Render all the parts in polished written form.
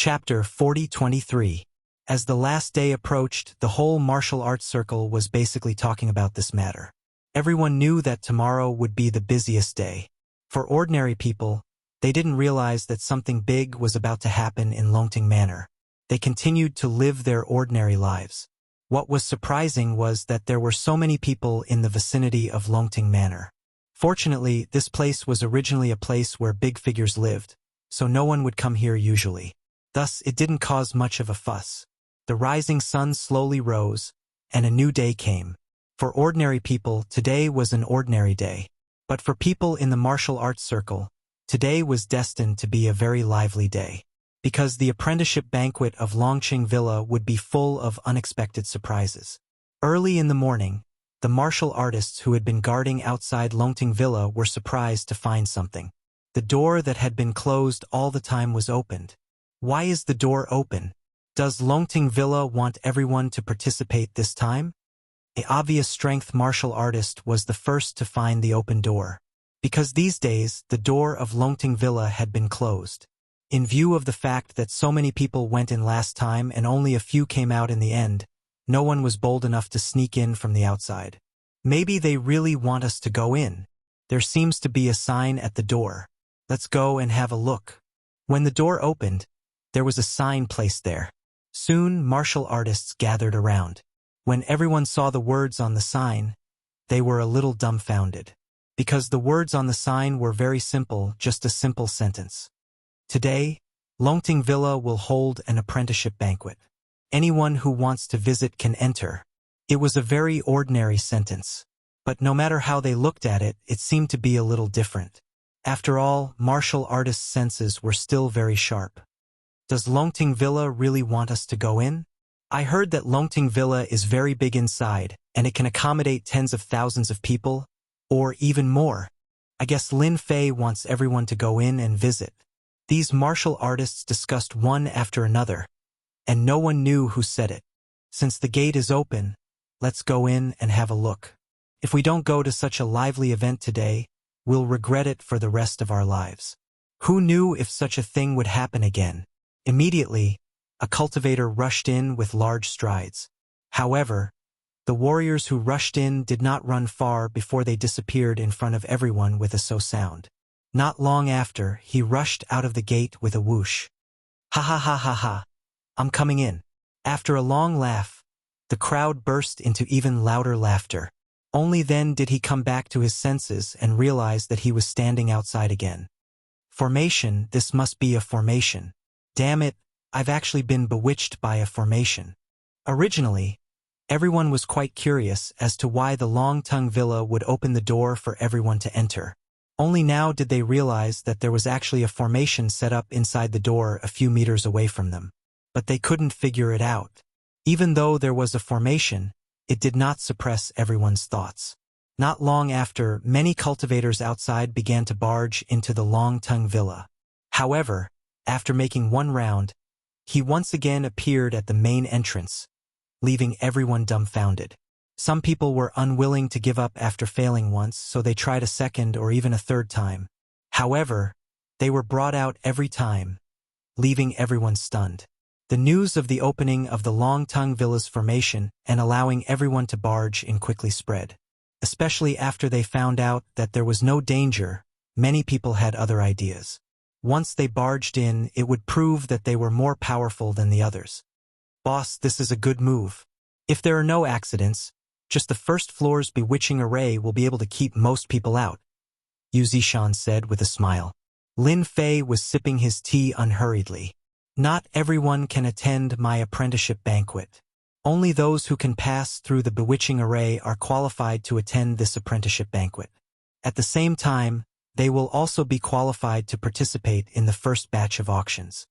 Chapter 40-23. As the last day approached, the whole martial arts circle was basically talking about this matter. Everyone knew that tomorrow would be the busiest day. For ordinary people, they didn't realize that something big was about to happen in Longting Manor. They continued to live their ordinary lives. What was surprising was that there were so many people in the vicinity of Longting Manor. Fortunately, this place was originally a place where big figures lived, so no one would come here usually. Thus, it didn't cause much of a fuss. The rising sun slowly rose, and a new day came. For ordinary people, today was an ordinary day. But for people in the martial arts circle, today was destined to be a very lively day. Because the apprenticeship banquet of Longqing Villa would be full of unexpected surprises. Early in the morning, the martial artists who had been guarding outside Longting Villa were surprised to find something. The door that had been closed all the time was opened. Why is the door open? Does Longting Villa want everyone to participate this time? An obvious strength martial artist was the first to find the open door. Because these days, the door of Longting Villa had been closed. In view of the fact that so many people went in last time and only a few came out in the end, no one was bold enough to sneak in from the outside. Maybe they really want us to go in. There seems to be a sign at the door. Let's go and have a look. When the door opened, there was a sign placed there. Soon, martial artists gathered around. When everyone saw the words on the sign, they were a little dumbfounded. Because the words on the sign were very simple, just a simple sentence. Today, Longting Villa will hold an apprenticeship banquet. Anyone who wants to visit can enter. It was a very ordinary sentence. But no matter how they looked at it, it seemed to be a little different. After all, martial artists' senses were still very sharp. Does Longting Villa really want us to go in? I heard that Longting Villa is very big inside, and it can accommodate tens of thousands of people, or even more. I guess Lin Fei wants everyone to go in and visit. These martial artists discussed one after another, and no one knew who said it. Since the gate is open, let's go in and have a look. If we don't go to such a lively event today, we'll regret it for the rest of our lives. Who knew if such a thing would happen again? Immediately, a cultivator rushed in with large strides. However, the warriors who rushed in did not run far before they disappeared in front of everyone with a sound. Not long after, he rushed out of the gate with a whoosh. Ha ha ha ha ha. I'm coming in. After a long laugh, the crowd burst into even louder laughter. Only then did he come back to his senses and realize that he was standing outside again. Formation, this must be a formation. Damn it, I've actually been bewitched by a formation. Originally, everyone was quite curious as to why the Longting Villa would open the door for everyone to enter. Only now did they realize that there was actually a formation set up inside the door a few meters away from them. But they couldn't figure it out. Even though there was a formation, it did not suppress everyone's thoughts. Not long after, many cultivators outside began to barge into the Longting Villa. However, after making one round, he once again appeared at the main entrance, leaving everyone dumbfounded. Some people were unwilling to give up after failing once, so they tried a second or even a third time. However, they were brought out every time, leaving everyone stunned. The news of the opening of the Longting Villa's formation and allowing everyone to barge in quickly spread. Especially after they found out that there was no danger, many people had other ideas. Once they barged in, it would prove that they were more powerful than the others. Boss, this is a good move. If there are no accidents, just the first floor's bewitching array will be able to keep most people out, Yu Zishan said with a smile. Lin Fei was sipping his tea unhurriedly. Not everyone can attend my apprenticeship banquet. Only those who can pass through the bewitching array are qualified to attend this apprenticeship banquet. At the same time, they will also be qualified to participate in the first batch of auctions.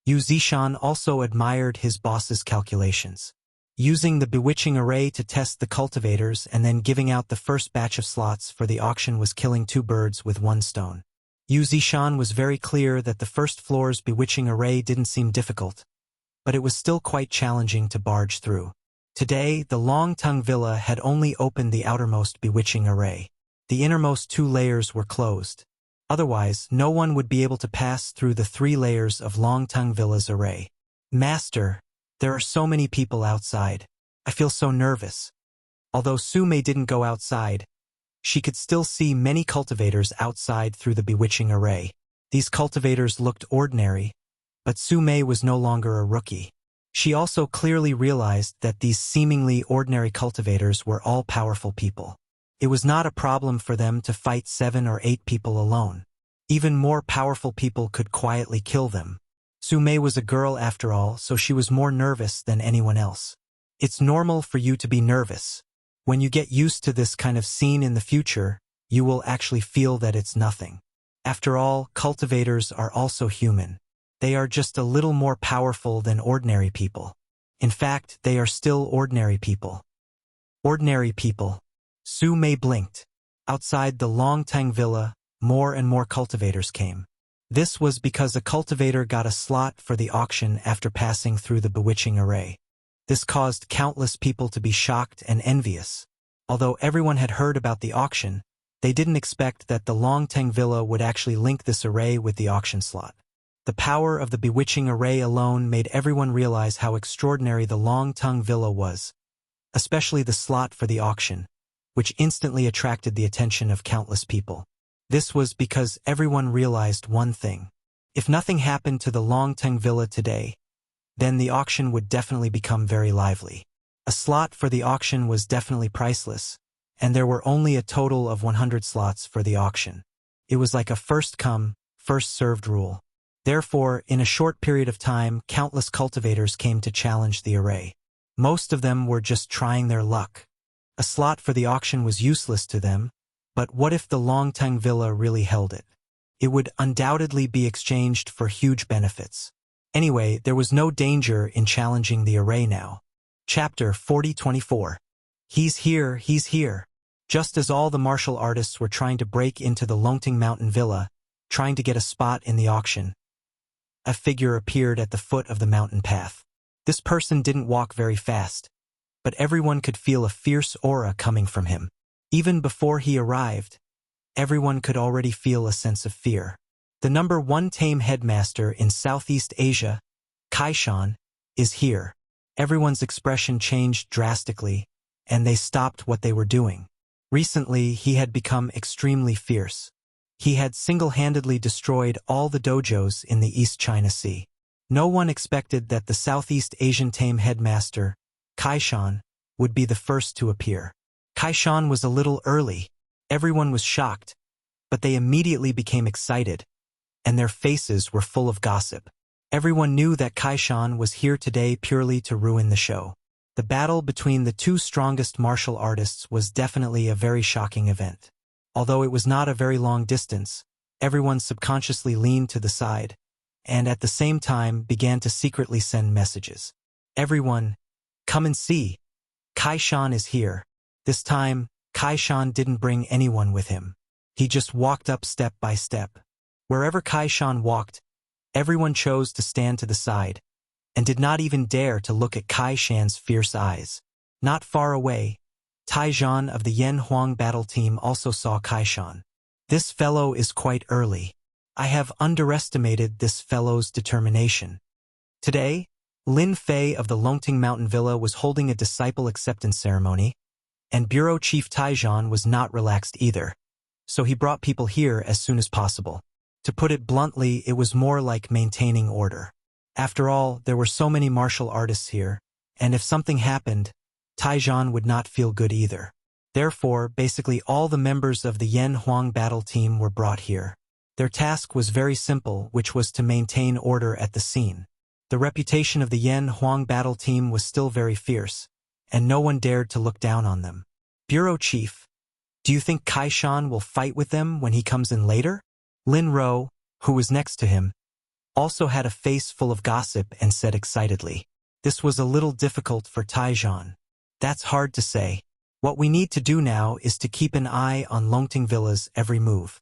Yu Zishan also admired his boss's calculations. Using the bewitching array to test the cultivators and then giving out the first batch of slots for the auction was killing two birds with one stone. Yu Zishan was very clear that the first floor's bewitching array didn't seem difficult, but it was still quite challenging to barge through. Today, the Longting Villa had only opened the outermost bewitching array. The innermost two layers were closed. Otherwise, no one would be able to pass through the 3 layers of Longtung Villa's array. Master, there are so many people outside. I feel so nervous. Although Su Mei didn't go outside, she could still see many cultivators outside through the bewitching array. These cultivators looked ordinary, but Su Mei was no longer a rookie. She also clearly realized that these seemingly ordinary cultivators were all powerful people. It was not a problem for them to fight 7 or 8 people alone. Even more powerful people could quietly kill them. Su Mei was a girl after all, so she was more nervous than anyone else. It's normal for you to be nervous. When you get used to this kind of scene in the future, you will actually feel that it's nothing. After all, cultivators are also human. They are just a little more powerful than ordinary people. In fact, they are still ordinary people. Ordinary people. Su Mei blinked. Outside the Longtung Villa, more and more cultivators came. This was because a cultivator got a slot for the auction after passing through the bewitching array. This caused countless people to be shocked and envious. Although everyone had heard about the auction, they didn't expect that the Longtung Villa would actually link this array with the auction slot. The power of the bewitching array alone made everyone realize how extraordinary the Longtung Villa was, especially the slot for the auction, which instantly attracted the attention of countless people. This was because everyone realized one thing. If nothing happened to the Longtung Villa today, then the auction would definitely become very lively. A slot for the auction was definitely priceless, and there were only a total of 100 slots for the auction. It was like a first-come, first-served rule. Therefore, in a short period of time, countless cultivators came to challenge the array. Most of them were just trying their luck. A slot for the auction was useless to them, but what if the Longtung Villa really held it? It would undoubtedly be exchanged for huge benefits. Anyway, there was no danger in challenging the array now. Chapter 40-24. He's here, he's here. Just as all the martial artists were trying to break into the Longtung Mountain Villa, trying to get a spot in the auction, a figure appeared at the foot of the mountain path. This person didn't walk very fast, but everyone could feel a fierce aura coming from him. Even before he arrived, everyone could already feel a sense of fear. The number 1 tame headmaster in Southeast Asia, Kaishan, is here. Everyone's expression changed drastically, and they stopped what they were doing. Recently, he had become extremely fierce. He had single-handedly destroyed all the dojos in the East China Sea. No one expected that the Southeast Asian tame headmaster, Kaishan, would be the first to appear. Kaishan was a little early. Everyone was shocked, but they immediately became excited, and their faces were full of gossip. Everyone knew that Kaishan was here today purely to ruin the show. The battle between the 2 strongest martial artists was definitely a very shocking event. Although it was not a very long distance, everyone subconsciously leaned to the side, and at the same time began to secretly send messages. Everyone, come and see. Kaishan is here. This time, Kaishan didn't bring anyone with him. He just walked up step by step. Wherever Kaishan walked, everyone chose to stand to the side, and did not even dare to look at Kaishan's fierce eyes. Not far away, Taijan of the Yan Huang battle team also saw Kaishan. This fellow is quite early. I have underestimated this fellow's determination. Today, Lin Fei of the Longting Mountain Villa was holding a disciple acceptance ceremony, and Bureau Chief Taijan was not relaxed either, so he brought people here as soon as possible. To put it bluntly, it was more like maintaining order. After all, there were so many martial artists here, and if something happened, Taijan would not feel good either. Therefore, basically all the members of the Yan Huang battle team were brought here. Their task was very simple, which was to maintain order at the scene. The reputation of the Yan Huang battle team was still very fierce, and no one dared to look down on them. Bureau Chief, do you think Kaishan will fight with them when he comes in later? Lin Ro, who was next to him, also had a face full of gossip and said excitedly. This was a little difficult for Taijan. That's hard to say. What we need to do now is to keep an eye on Longting Villa's every move.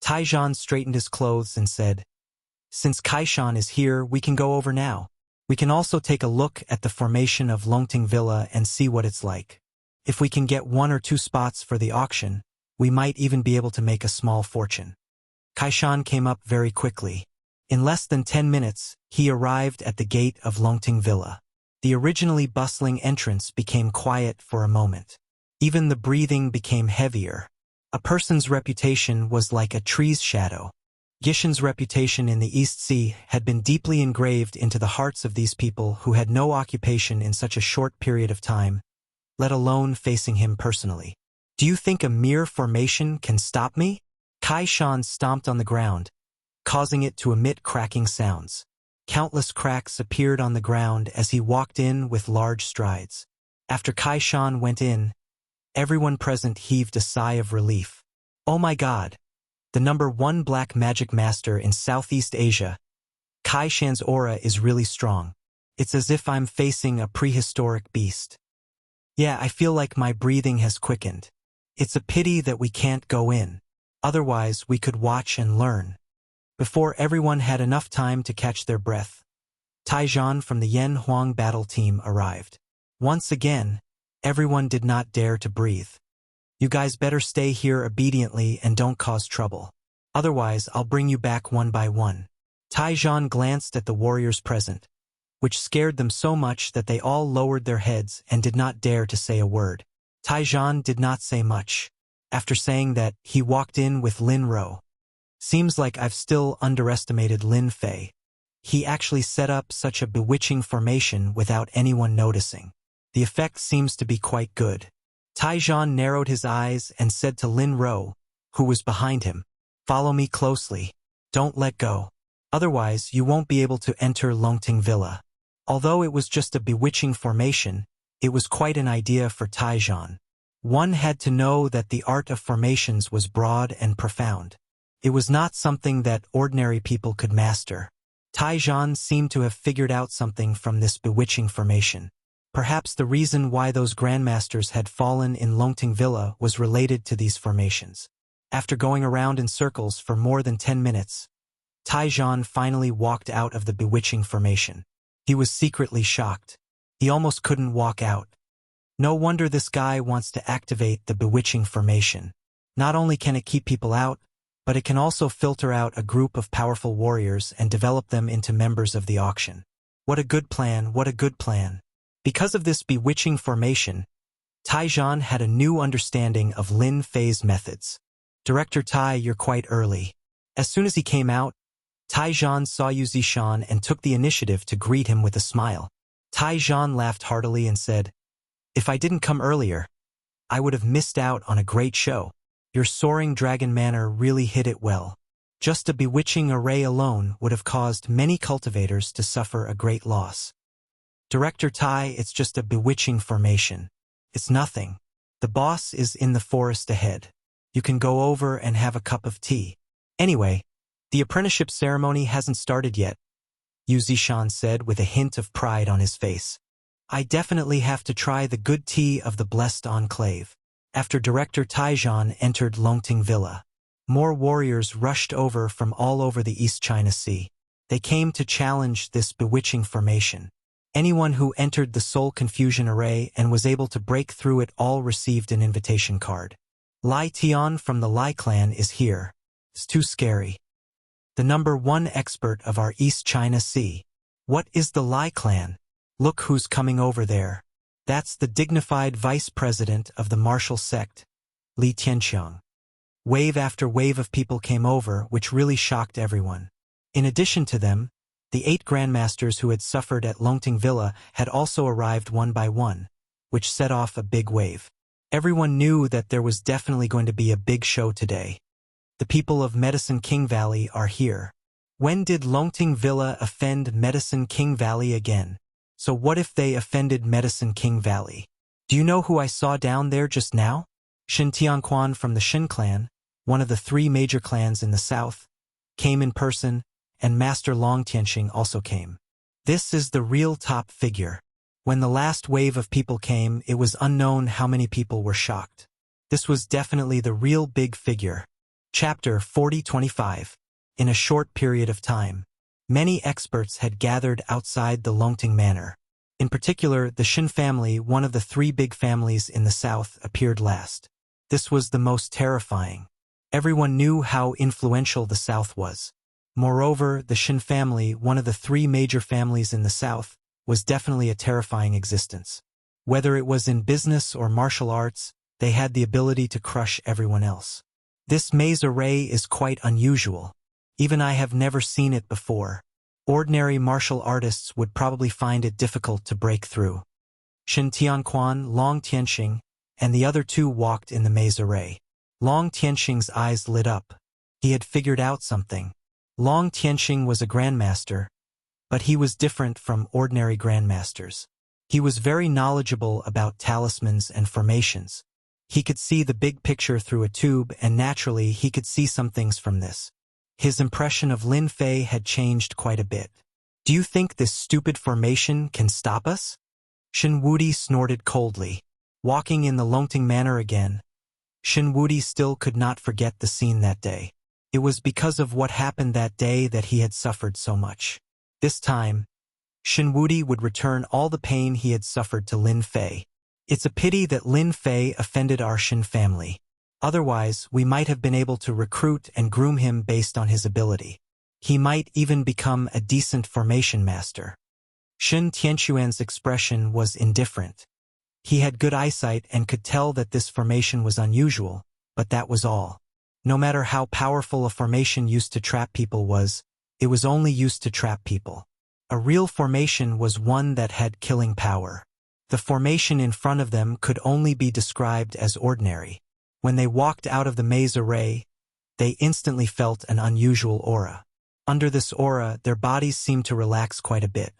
Taijan straightened his clothes and said, since Kaishan is here, we can go over now. We can also take a look at the formation of Longting Villa and see what it's like. If we can get 1 or 2 spots for the auction, we might even be able to make a small fortune. Kaishan came up very quickly. In less than 10 minutes, he arrived at the gate of Longting Villa. The originally bustling entrance became quiet for a moment. Even the breathing became heavier. A person's reputation was like a tree's shadow. Gishin's reputation in the East Sea had been deeply engraved into the hearts of these people who had no occupation in such a short period of time, let alone facing him personally. Do you think a mere formation can stop me? Kaishan stomped on the ground, causing it to emit cracking sounds. Countless cracks appeared on the ground as he walked in with large strides. After Kaishan went in, everyone present heaved a sigh of relief. Oh my God! The #1 black magic master in Southeast Asia. Kaishan's aura is really strong. It's as if I'm facing a prehistoric beast. Yeah, I feel like my breathing has quickened. It's a pity that we can't go in. Otherwise, we could watch and learn. Before everyone had enough time to catch their breath, Taizhan from the Yen Huang battle team arrived. Once again, everyone did not dare to breathe. You guys better stay here obediently and don't cause trouble. Otherwise, I'll bring you back one by one. Taizhan glanced at the warriors present, which scared them so much that they all lowered their heads and did not dare to say a word. Taizhan did not say much. After saying that, he walked in with Lin Ro. Seems like I've still underestimated Lin Fei. He actually set up such a bewitching formation without anyone noticing. The effect seems to be quite good. Taizhan narrowed his eyes and said to Lin Ro, who was behind him, "Follow me closely. Don't let go. Otherwise, you won't be able to enter Longting Villa." Although it was just a bewitching formation, it was quite an idea for Taizhan. One had to know that the art of formations was broad and profound. It was not something that ordinary people could master. Taizhan seemed to have figured out something from this bewitching formation. Perhaps the reason why those grandmasters had fallen in Longting Villa was related to these formations. After going around in circles for more than 10 minutes, Taizhan finally walked out of the bewitching formation. He was secretly shocked. He almost couldn't walk out. No wonder this guy wants to activate the bewitching formation. Not only can it keep people out, but it can also filter out a group of powerful warriors and develop them into members of the auction. What a good plan, what a good plan. Because of this bewitching formation, Taizhan had a new understanding of Lin Fei's methods. "Director Tai, you're quite early." As soon as he came out, Taizhan saw Yu Zishan and took the initiative to greet him with a smile. Taizhan laughed heartily and said, "If I didn't come earlier, I would have missed out on a great show. Your soaring dragon manner really hit it well. Just a bewitching array alone would have caused many cultivators to suffer a great loss." "Director Tai, it's just a bewitching formation. It's nothing. The boss is in the forest ahead. You can go over and have a cup of tea. Anyway, the apprenticeship ceremony hasn't started yet," Yu Zishan said with a hint of pride on his face. "I definitely have to try the good tea of the blessed enclave." After Director Taizhan entered Longting Villa, more warriors rushed over from all over the East China Sea. They came to challenge this bewitching formation. Anyone who entered the Soul Confusion Array and was able to break through it all received an invitation card. Lai Tian from the Lai clan is here. It's too scary. The #1 expert of our East China Sea. What is the Lai clan? Look who's coming over there. That's the dignified vice president of the martial sect, Li Tianqiang. Wave after wave of people came over, which really shocked everyone. In addition to them, the 8 grandmasters who had suffered at Longting Villa had also arrived one by one, which set off a big wave. Everyone knew that there was definitely going to be a big show today. The people of Medicine King Valley are here. When did Longting Villa offend Medicine King Valley again? So what if they offended Medicine King Valley? Do you know who I saw down there just now? Shin Tianquan from the Shin clan, one of the 3 major clans in the south, came in person, and Master Long Tianxing also came. This is the real top figure. When the last wave of people came, it was unknown how many people were shocked. This was definitely the real big figure. Chapter 4025. In a short period of time, many experts had gathered outside the Longting Manor. In particular, the Shin family, one of the 3 big families in the south, appeared last. This was the most terrifying. Everyone knew how influential the South was. Moreover, the Shin family, one of the three major families in the South, was definitely a terrifying existence. Whether it was in business or martial arts, they had the ability to crush everyone else. This maze array is quite unusual. Even I have never seen it before. Ordinary martial artists would probably find it difficult to break through. Shin Tianquan, Long Tianxing, and the other two walked in the maze array. Long Tianxing's eyes lit up. He had figured out something. Long Tianxing was a grandmaster, but he was different from ordinary grandmasters. He was very knowledgeable about talismans and formations. He could see the big picture through a tube, and naturally he could see some things from this. His impression of Lin Fei had changed quite a bit. "Do you think this stupid formation can stop us?" Shin Wudi snorted coldly. Walking in the Longting Manor again, Shin Wudi still could not forget the scene that day. It was because of what happened that day that he had suffered so much. This time, Shin Wudi would return all the pain he had suffered to Lin Fei. It's a pity that Lin Fei offended our Shin family. Otherwise, we might have been able to recruit and groom him based on his ability. He might even become a decent formation master. Shin Tianquan's expression was indifferent. He had good eyesight and could tell that this formation was unusual, but that was all. No matter how powerful a formation used to trap people was, it was only used to trap people. A real formation was one that had killing power. The formation in front of them could only be described as ordinary. When they walked out of the maze array, they instantly felt an unusual aura. Under this aura, their bodies seemed to relax quite a bit.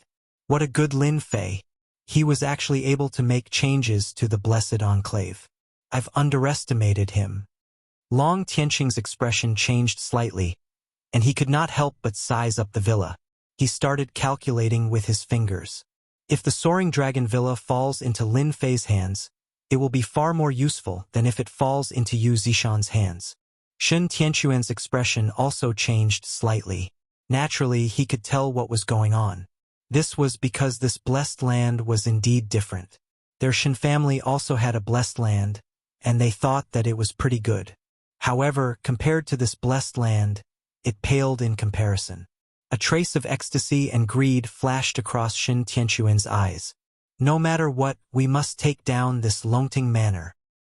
What a good Lin Fei! He was actually able to make changes to the Blessed Enclave. I've underestimated him. Long Tianxing's expression changed slightly, and he could not help but size up the villa. He started calculating with his fingers. If the Soaring Dragon Villa falls into Lin Fei's hands, it will be far more useful than if it falls into Yu Zishan's hands. Shin Tianquan's expression also changed slightly. Naturally, he could tell what was going on. This was because this blessed land was indeed different. Their Shin family also had a blessed land, and they thought that it was pretty good. However, compared to this blessed land, it paled in comparison. A trace of ecstasy and greed flashed across Shin Tianquan's eyes. No matter what, we must take down this Longting Manor.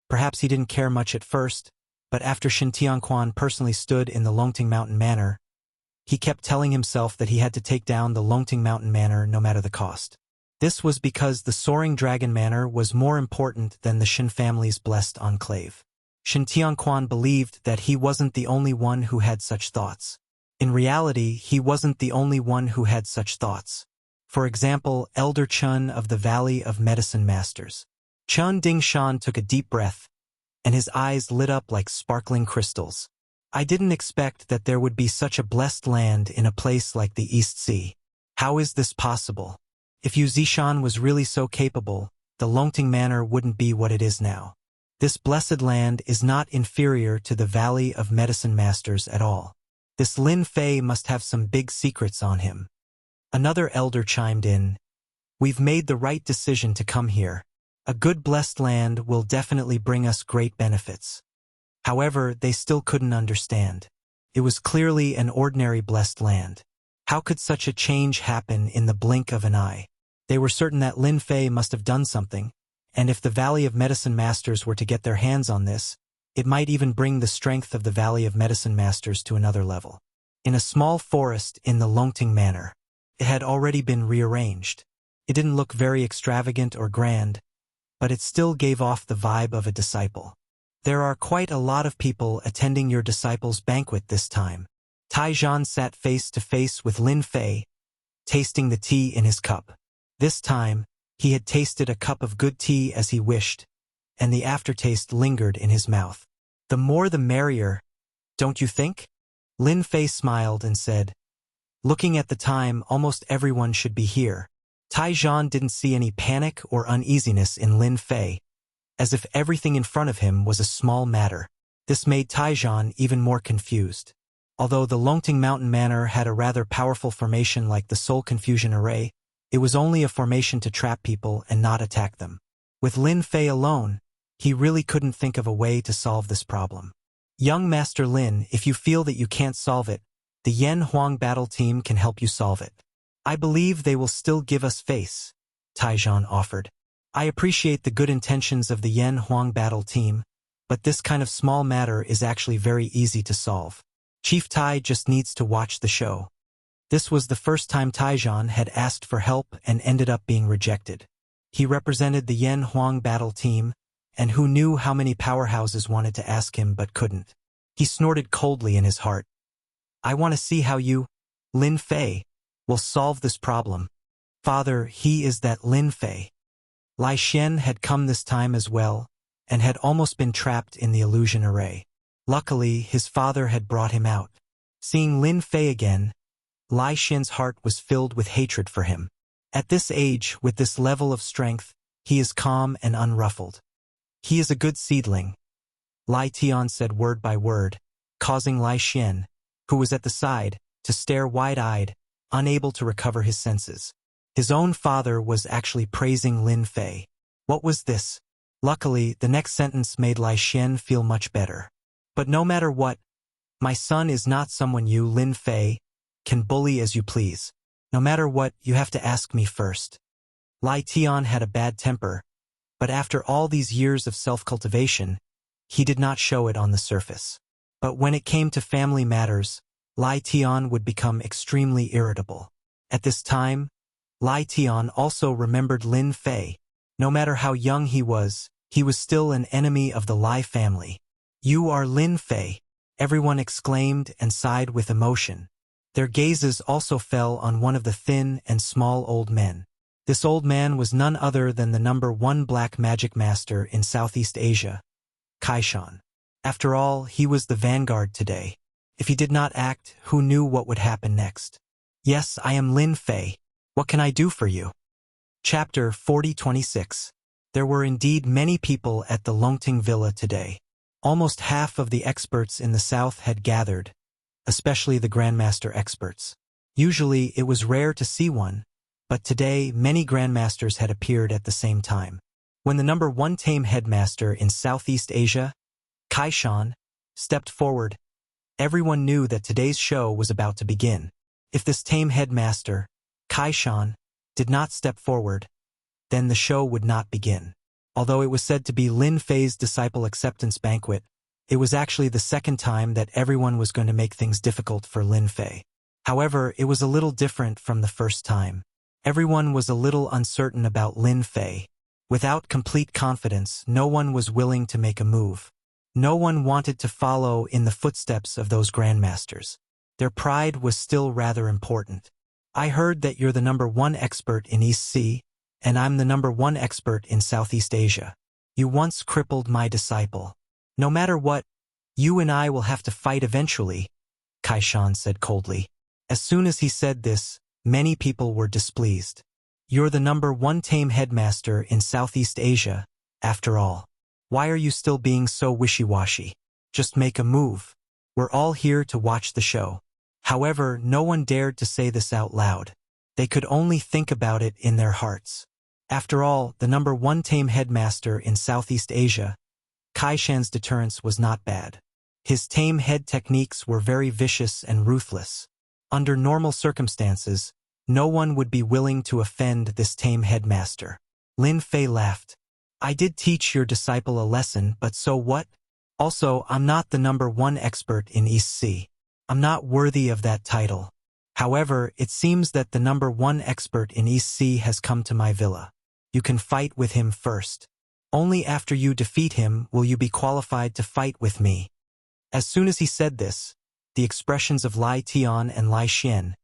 Perhaps he didn't care much at first, but after Shin Tianquan personally stood in the Longting Mountain Manor, he kept telling himself that he had to take down the Longting Mountain Manor no matter the cost. This was because the Soaring Dragon Manor was more important than the Shin family's blessed enclave. Shin Tianquan believed that he wasn't the only one who had such thoughts. In reality, he wasn't the only one who had such thoughts. For example, Elder Chun of the Valley of Medicine Masters. Chun Dingshan took a deep breath, and his eyes lit up like sparkling crystals. I didn't expect that there would be such a blessed land in a place like the East Sea. How is this possible? If Yu Zishan was really so capable, the Longting Manor wouldn't be what it is now. This blessed land is not inferior to the Valley of Medicine Masters at all. This Lin Fei must have some big secrets on him. Another elder chimed in. We've made the right decision to come here. A good blessed land will definitely bring us great benefits. However, they still couldn't understand. It was clearly an ordinary blessed land. How could such a change happen in the blink of an eye? They were certain that Lin Fei must have done something, and if the Valley of Medicine Masters were to get their hands on this, it might even bring the strength of the Valley of Medicine Masters to another level. In a small forest in the Longting Manor, it had already been rearranged. It didn't look very extravagant or grand, but it still gave off the vibe of a disciple. There are quite a lot of people attending your disciple's banquet this time. Taizhan sat face to face with Lin Fei, tasting the tea in his cup. This time, he had tasted a cup of good tea as he wished, and the aftertaste lingered in his mouth. The more the merrier, don't you think? Lin Fei smiled and said, looking at the time, almost everyone should be here. Taizhan didn't see any panic or uneasiness in Lin Fei, as if everything in front of him was a small matter. This made Taizhan even more confused. Although the Longting Mountain Manor had a rather powerful formation like the Soul Confusion Array, it was only a formation to trap people and not attack them. With Lin Fei alone, he really couldn't think of a way to solve this problem. Young Master Lin, if you feel that you can't solve it, the Yen Huang battle team can help you solve it. I believe they will still give us face, Taijian offered. I appreciate the good intentions of the Yen Huang battle team, but this kind of small matter is actually very easy to solve. Chief Tai just needs to watch the show. This was the first time Taijian had asked for help and ended up being rejected. He represented the Yen Huang battle team, and who knew how many powerhouses wanted to ask him but couldn't. He snorted coldly in his heart. I want to see how you, Lin Fei, will solve this problem. Father, he is that Lin Fei. Lai Xian had come this time as well, and had almost been trapped in the illusion array. Luckily, his father had brought him out. Seeing Lin Fei again, Lai Xian's heart was filled with hatred for him. At this age, with this level of strength, he is calm and unruffled. He is a good seedling, Lai Tian said word by word, causing Lai Xian, who was at the side, to stare wide-eyed, unable to recover his senses. His own father was actually praising Lin Fei. What was this? Luckily, the next sentence made Lai Xian feel much better. But no matter what, my son is not someone you, Lin Fei, can bully as you please. No matter what, you have to ask me first. Lai Tian had a bad temper, but after all these years of self-cultivation, he did not show it on the surface. But when it came to family matters, Lai Tian would become extremely irritable. At this time, Lai Tian also remembered Lin Fei. No matter how young he was still an enemy of the Lai family. You are Lin Fei, everyone exclaimed and sighed with emotion. Their gazes also fell on one of the thin and small old men. This old man was none other than the #1 black magic master in Southeast Asia, Kaishan. After all, he was the vanguard today. If he did not act, who knew what would happen next? Yes, I am Lin Fei. What can I do for you? Chapter 4026. There were indeed many people at the Longting Villa today. Almost half of the experts in the south had gathered, especially the Grandmaster experts. Usually it was rare to see one, but today many Grandmasters had appeared at the same time. When the #1 tame headmaster in Southeast Asia, Kaishan, stepped forward, everyone knew that today's show was about to begin. If this tame headmaster, Kaishan, did not step forward, then the show would not begin. Although it was said to be Lin Fei's disciple acceptance banquet, it was actually the second time that everyone was going to make things difficult for Lin Fei. However, it was a little different from the first time. Everyone was a little uncertain about Lin Fei. Without complete confidence, no one was willing to make a move. No one wanted to follow in the footsteps of those grandmasters. Their pride was still rather important. I heard that you're the #1 expert in East Sea, and I'm the #1 expert in Southeast Asia. You once crippled my disciple. No matter what, you and I will have to fight eventually, Kaishan said coldly. As soon as he said this, many people were displeased. You're the #1 tame headmaster in Southeast Asia, after all. Why are you still being so wishy-washy? Just make a move. We're all here to watch the show. However, no one dared to say this out loud. They could only think about it in their hearts. After all, the #1 tame headmaster in Southeast Asia, Kaishan's deterrence was not bad. His tame head techniques were very vicious and ruthless. Under normal circumstances, no one would be willing to offend this tame headmaster. Lin Fei laughed. I did teach your disciple a lesson, but so what? Also, I'm not the #1 expert in East Sea. I'm not worthy of that title. However, it seems that the #1 expert in East Sea has come to my villa. You can fight with him first. Only after you defeat him will you be qualified to fight with me. As soon as he said this, the expressions of Lai Tian and Lai Xian,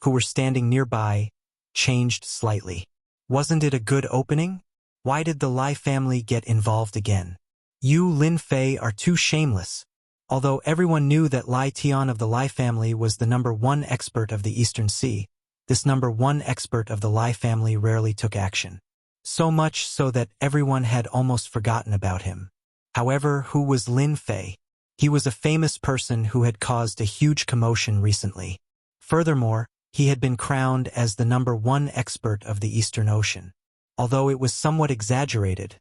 who were standing nearby, changed slightly. Wasn't it a good opening? Why did the Lai family get involved again? You, Lin Fei, are too shameless. Although everyone knew that Lai Tian of the Lai family was the #1 expert of the Eastern Sea, this #1 expert of the Lai family rarely took action. So much so that everyone had almost forgotten about him. However, who was Lin Fei? He was a famous person who had caused a huge commotion recently. Furthermore, he had been crowned as the #1 expert of the Eastern Ocean. Although it was somewhat exaggerated,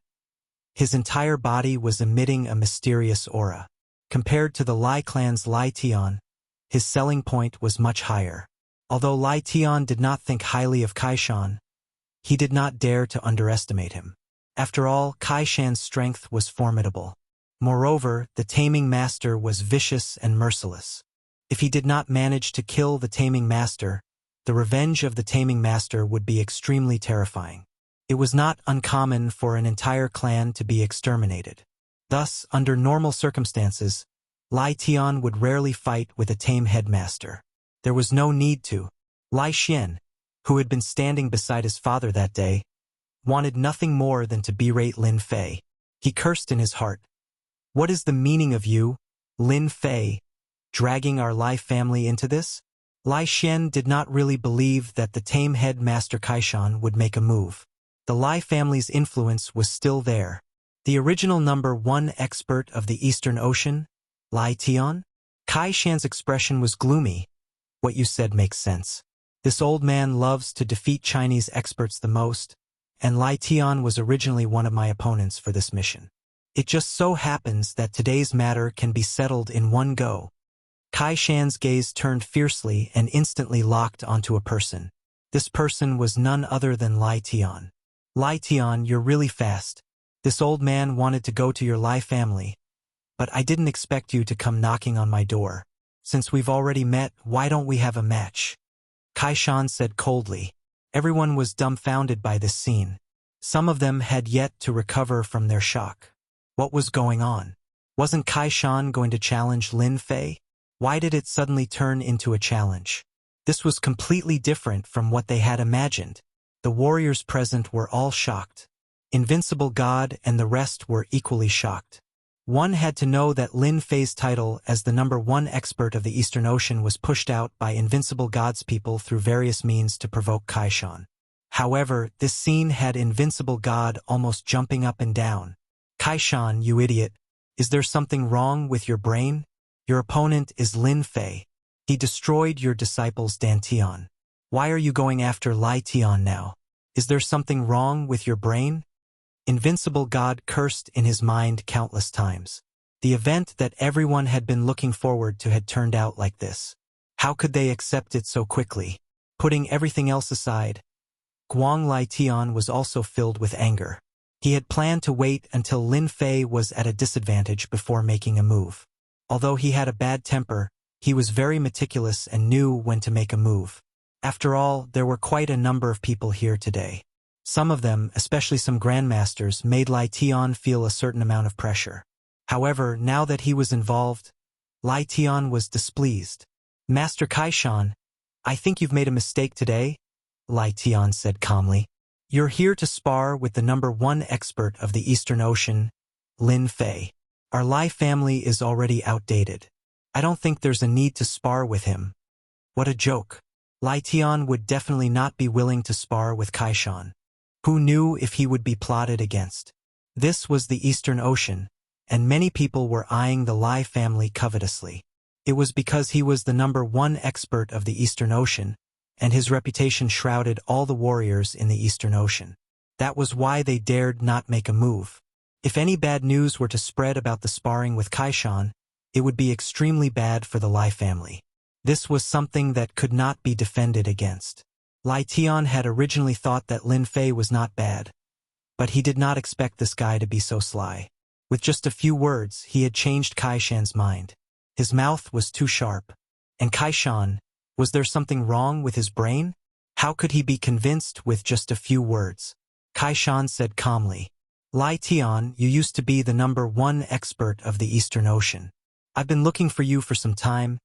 his entire body was emitting a mysterious aura. Compared to the Lai clan's Lai Tian, his selling point was much higher. Although Lai Tian did not think highly of Kaishan, he did not dare to underestimate him. After all, Kaishan's strength was formidable. Moreover, the taming master was vicious and merciless. If he did not manage to kill the taming master, the revenge of the taming master would be extremely terrifying. It was not uncommon for an entire clan to be exterminated. Thus, under normal circumstances, Lai Tian would rarely fight with a tame headmaster. There was no need to. Lai Xian, who had been standing beside his father that day, wanted nothing more than to berate Lin Fei. He cursed in his heart. What is the meaning of you, Lin Fei, dragging our Lai family into this? Lai Xian did not really believe that the tame headmaster Kaishan would make a move. The Lai family's influence was still there. The original #1 expert of the Eastern Ocean, Lai Tian? Kaishan's expression was gloomy. What you said makes sense. This old man loves to defeat Chinese experts the most, and Lai Tian was originally one of my opponents for this mission. It just so happens that today's matter can be settled in one go. Kaishan's gaze turned fiercely and instantly locked onto a person. This person was none other than Lai Tian. Lai Tian, you're really fast. This old man wanted to go to your Lai family, but I didn't expect you to come knocking on my door. Since we've already met, why don't we have a match? Kaishan said coldly. Everyone was dumbfounded by this scene. Some of them had yet to recover from their shock. What was going on? Wasn't Kaishan going to challenge Lin Fei? Why did it suddenly turn into a challenge? This was completely different from what they had imagined. The warriors present were all shocked. Invincible God and the rest were equally shocked. One had to know that Lin Fei's title as the #1 expert of the Eastern Ocean was pushed out by Invincible God's people through various means to provoke Kaishan. However, this scene had Invincible God almost jumping up and down. Kaishan, you idiot, is there something wrong with your brain? Your opponent is Lin Fei. He destroyed your disciples Dantian. Why are you going after Lai Tian now? Is there something wrong with your brain? Invincible God cursed in his mind countless times. The event that everyone had been looking forward to had turned out like this. How could they accept it so quickly? Putting everything else aside, Guang Lai Tian was also filled with anger. He had planned to wait until Lin Fei was at a disadvantage before making a move. Although he had a bad temper, he was very meticulous and knew when to make a move. After all, there were quite a number of people here today. Some of them, especially some grandmasters, made Lai Tian feel a certain amount of pressure. However, now that he was involved, Lai Tian was displeased. Master Kaishan, I think you've made a mistake today, Lai Tian said calmly. You're here to spar with the #1 expert of the Eastern Ocean, Lin Fei. Our Lai family is already outdated. I don't think there's a need to spar with him. What a joke. Lai Tian would definitely not be willing to spar with Kaishan. Who knew if he would be plotted against? This was the Eastern Ocean, and many people were eyeing the Lai family covetously. It was because he was the #1 expert of the Eastern Ocean, and his reputation shrouded all the warriors in the Eastern Ocean. That was why they dared not make a move. If any bad news were to spread about the sparring with Kaishan, it would be extremely bad for the Lai family. This was something that could not be defended against. Lai Tian had originally thought that Lin Fei was not bad, but he did not expect this guy to be so sly. With just a few words, he had changed Kaishan's mind. His mouth was too sharp. And Kaishan, was there something wrong with his brain? How could he be convinced with just a few words? Kaishan said calmly, Lai Tian, you used to be the #1 expert of the Eastern Ocean. I've been looking for you for some time,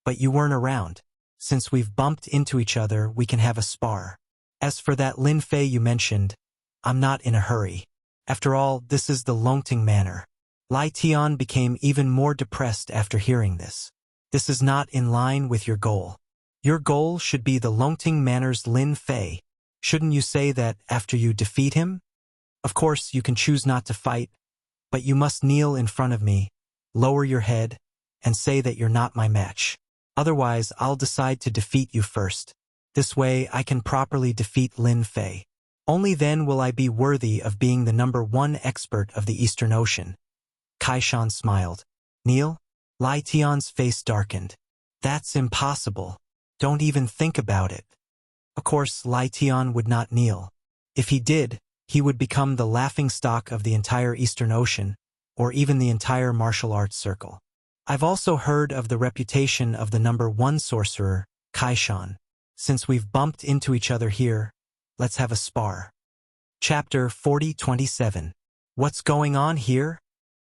but you weren't around. Since we've bumped into each other, we can have a spar. As for that Lin Fei you mentioned, I'm not in a hurry. After all, this is the Longting Manor. Lai Tian became even more depressed after hearing this. This is not in line with your goal. Your goal should be the Longting Manor's Lin Fei. Shouldn't you say that after you defeat him? Of course, you can choose not to fight, but you must kneel in front of me, lower your head, and say that you're not my match. Otherwise, I'll decide to defeat you first. This way, I can properly defeat Lin Fei. Only then will I be worthy of being the #1 expert of the Eastern Ocean. Kaishan smiled. Kneel? Lai Tian's face darkened. That's impossible. Don't even think about it. Of course, Lai Tian would not kneel. If he did, he would become the laughingstock of the entire Eastern Ocean, or even the entire martial arts circle. I've also heard of the reputation of the #1 sorcerer, Kaishan. Since we've bumped into each other here, let's have a spar. Chapter 40:27. What's going on here?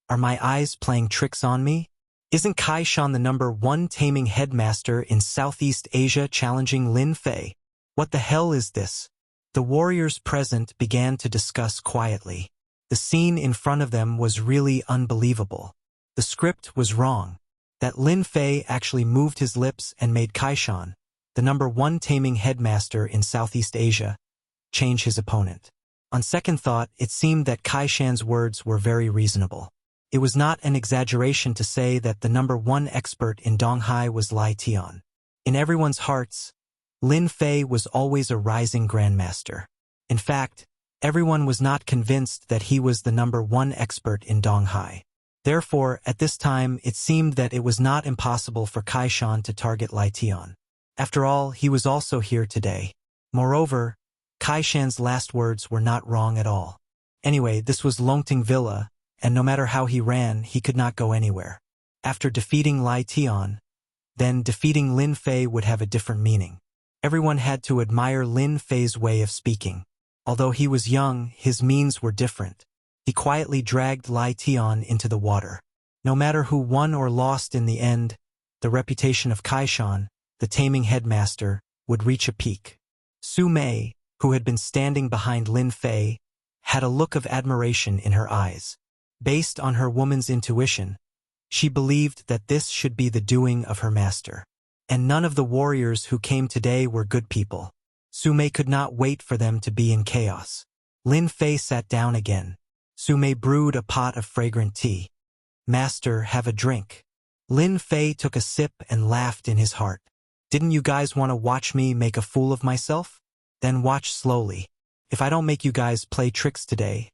Are my eyes playing tricks on me? Isn't Kaishan the #1 taming headmaster in Southeast Asia challenging Lin Fei? What the hell is this? The warriors present began to discuss quietly. The scene in front of them was really unbelievable. The script was wrong. That Lin Fei actually moved his lips and made Kaishan, the #1 taming headmaster in Southeast Asia, change his opponent. On second thought, it seemed that Kaishan's words were very reasonable. It was not an exaggeration to say that the #1 expert in Donghai was Lai Tian. In everyone's hearts, Lin Fei was always a rising grandmaster. In fact, everyone was not convinced that he was the #1 expert in Donghai. Therefore, at this time, it seemed that it was not impossible for Kaishan to target Lai Tian. After all, he was also here today. Moreover, Kaishan's last words were not wrong at all. Anyway, this was Longting Villa, and no matter how he ran, he could not go anywhere. After defeating Lai Tian, then defeating Lin Fei would have a different meaning. Everyone had to admire Lin Fei's way of speaking. Although he was young, his means were different. He quietly dragged Lai Tian into the water. No matter who won or lost in the end, the reputation of Kaishan, the taming headmaster, would reach a peak. Su Mei, who had been standing behind Lin Fei, had a look of admiration in her eyes. Based on her woman's intuition, she believed that this should be the doing of her master. And none of the warriors who came today were good people. Su Mei could not wait for them to be in chaos. Lin Fei sat down again. Su Mei brewed a pot of fragrant tea. Master, have a drink. Lin Fei took a sip and laughed in his heart. Didn't you guys want to watch me make a fool of myself? Then watch slowly. If I don't make you guys play tricks today,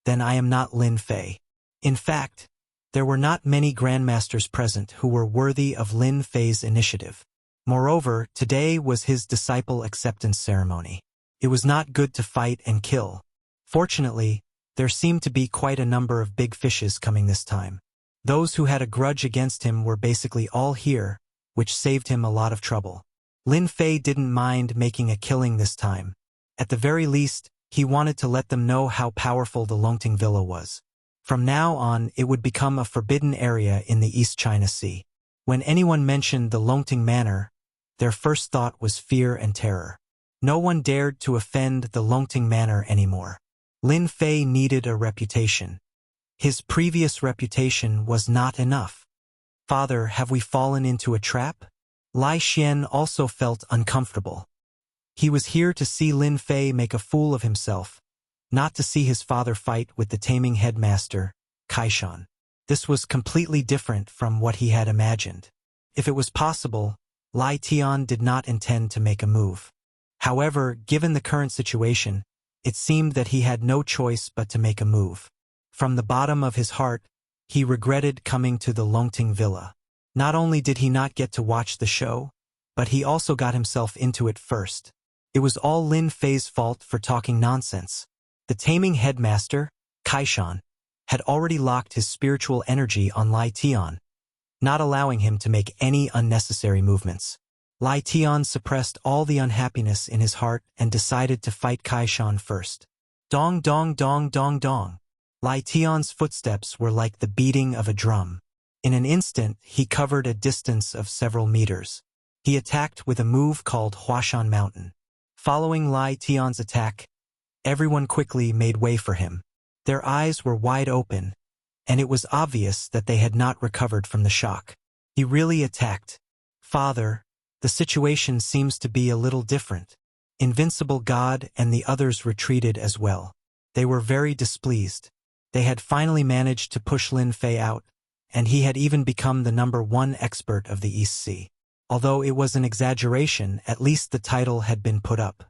then I am not Lin Fei. In fact, there were not many grandmasters present who were worthy of Lin Fei's initiative. Moreover, today was his disciple acceptance ceremony. It was not good to fight and kill. Fortunately, there seemed to be quite a number of big fishes coming this time. Those who had a grudge against him were basically all here, which saved him a lot of trouble. Lin Fei didn't mind making a killing this time. At the very least, he wanted to let them know how powerful the Longting Villa was. From now on, it would become a forbidden area in the East China Sea. When anyone mentioned the Longting Manor, their first thought was fear and terror. No one dared to offend the Longting Manor anymore. Lin Fei needed a reputation. His previous reputation was not enough. Father, have we fallen into a trap? Lai Xian also felt uncomfortable. He was here to see Lin Fei make a fool of himself, not to see his father fight with the taming headmaster, Kaishan. This was completely different from what he had imagined. If it was possible, Lai Tian did not intend to make a move. However, given the current situation, it seemed that he had no choice but to make a move. From the bottom of his heart, he regretted coming to the Longting Villa. Not only did he not get to watch the show, but he also got himself into it first. It was all Lin Fei's fault for talking nonsense. The taming headmaster, Kaishan, had already locked his spiritual energy on Lai Tian, not allowing him to make any unnecessary movements. Lai Tian suppressed all the unhappiness in his heart and decided to fight Kaishan first. Dong dong dong dong dong. Lai Tian's footsteps were like the beating of a drum. In an instant, he covered a distance of several meters. He attacked with a move called Huashan Mountain. Following Lai Tian's attack, everyone quickly made way for him. Their eyes were wide open, and it was obvious that they had not recovered from the shock. He really attacked. Father, the situation seems to be a little different. Invincible God and the others retreated as well. They were very displeased. They had finally managed to push Lin Fei out, and he had even become the #1 expert of the East Sea. Although it was an exaggeration, at least the title had been put up.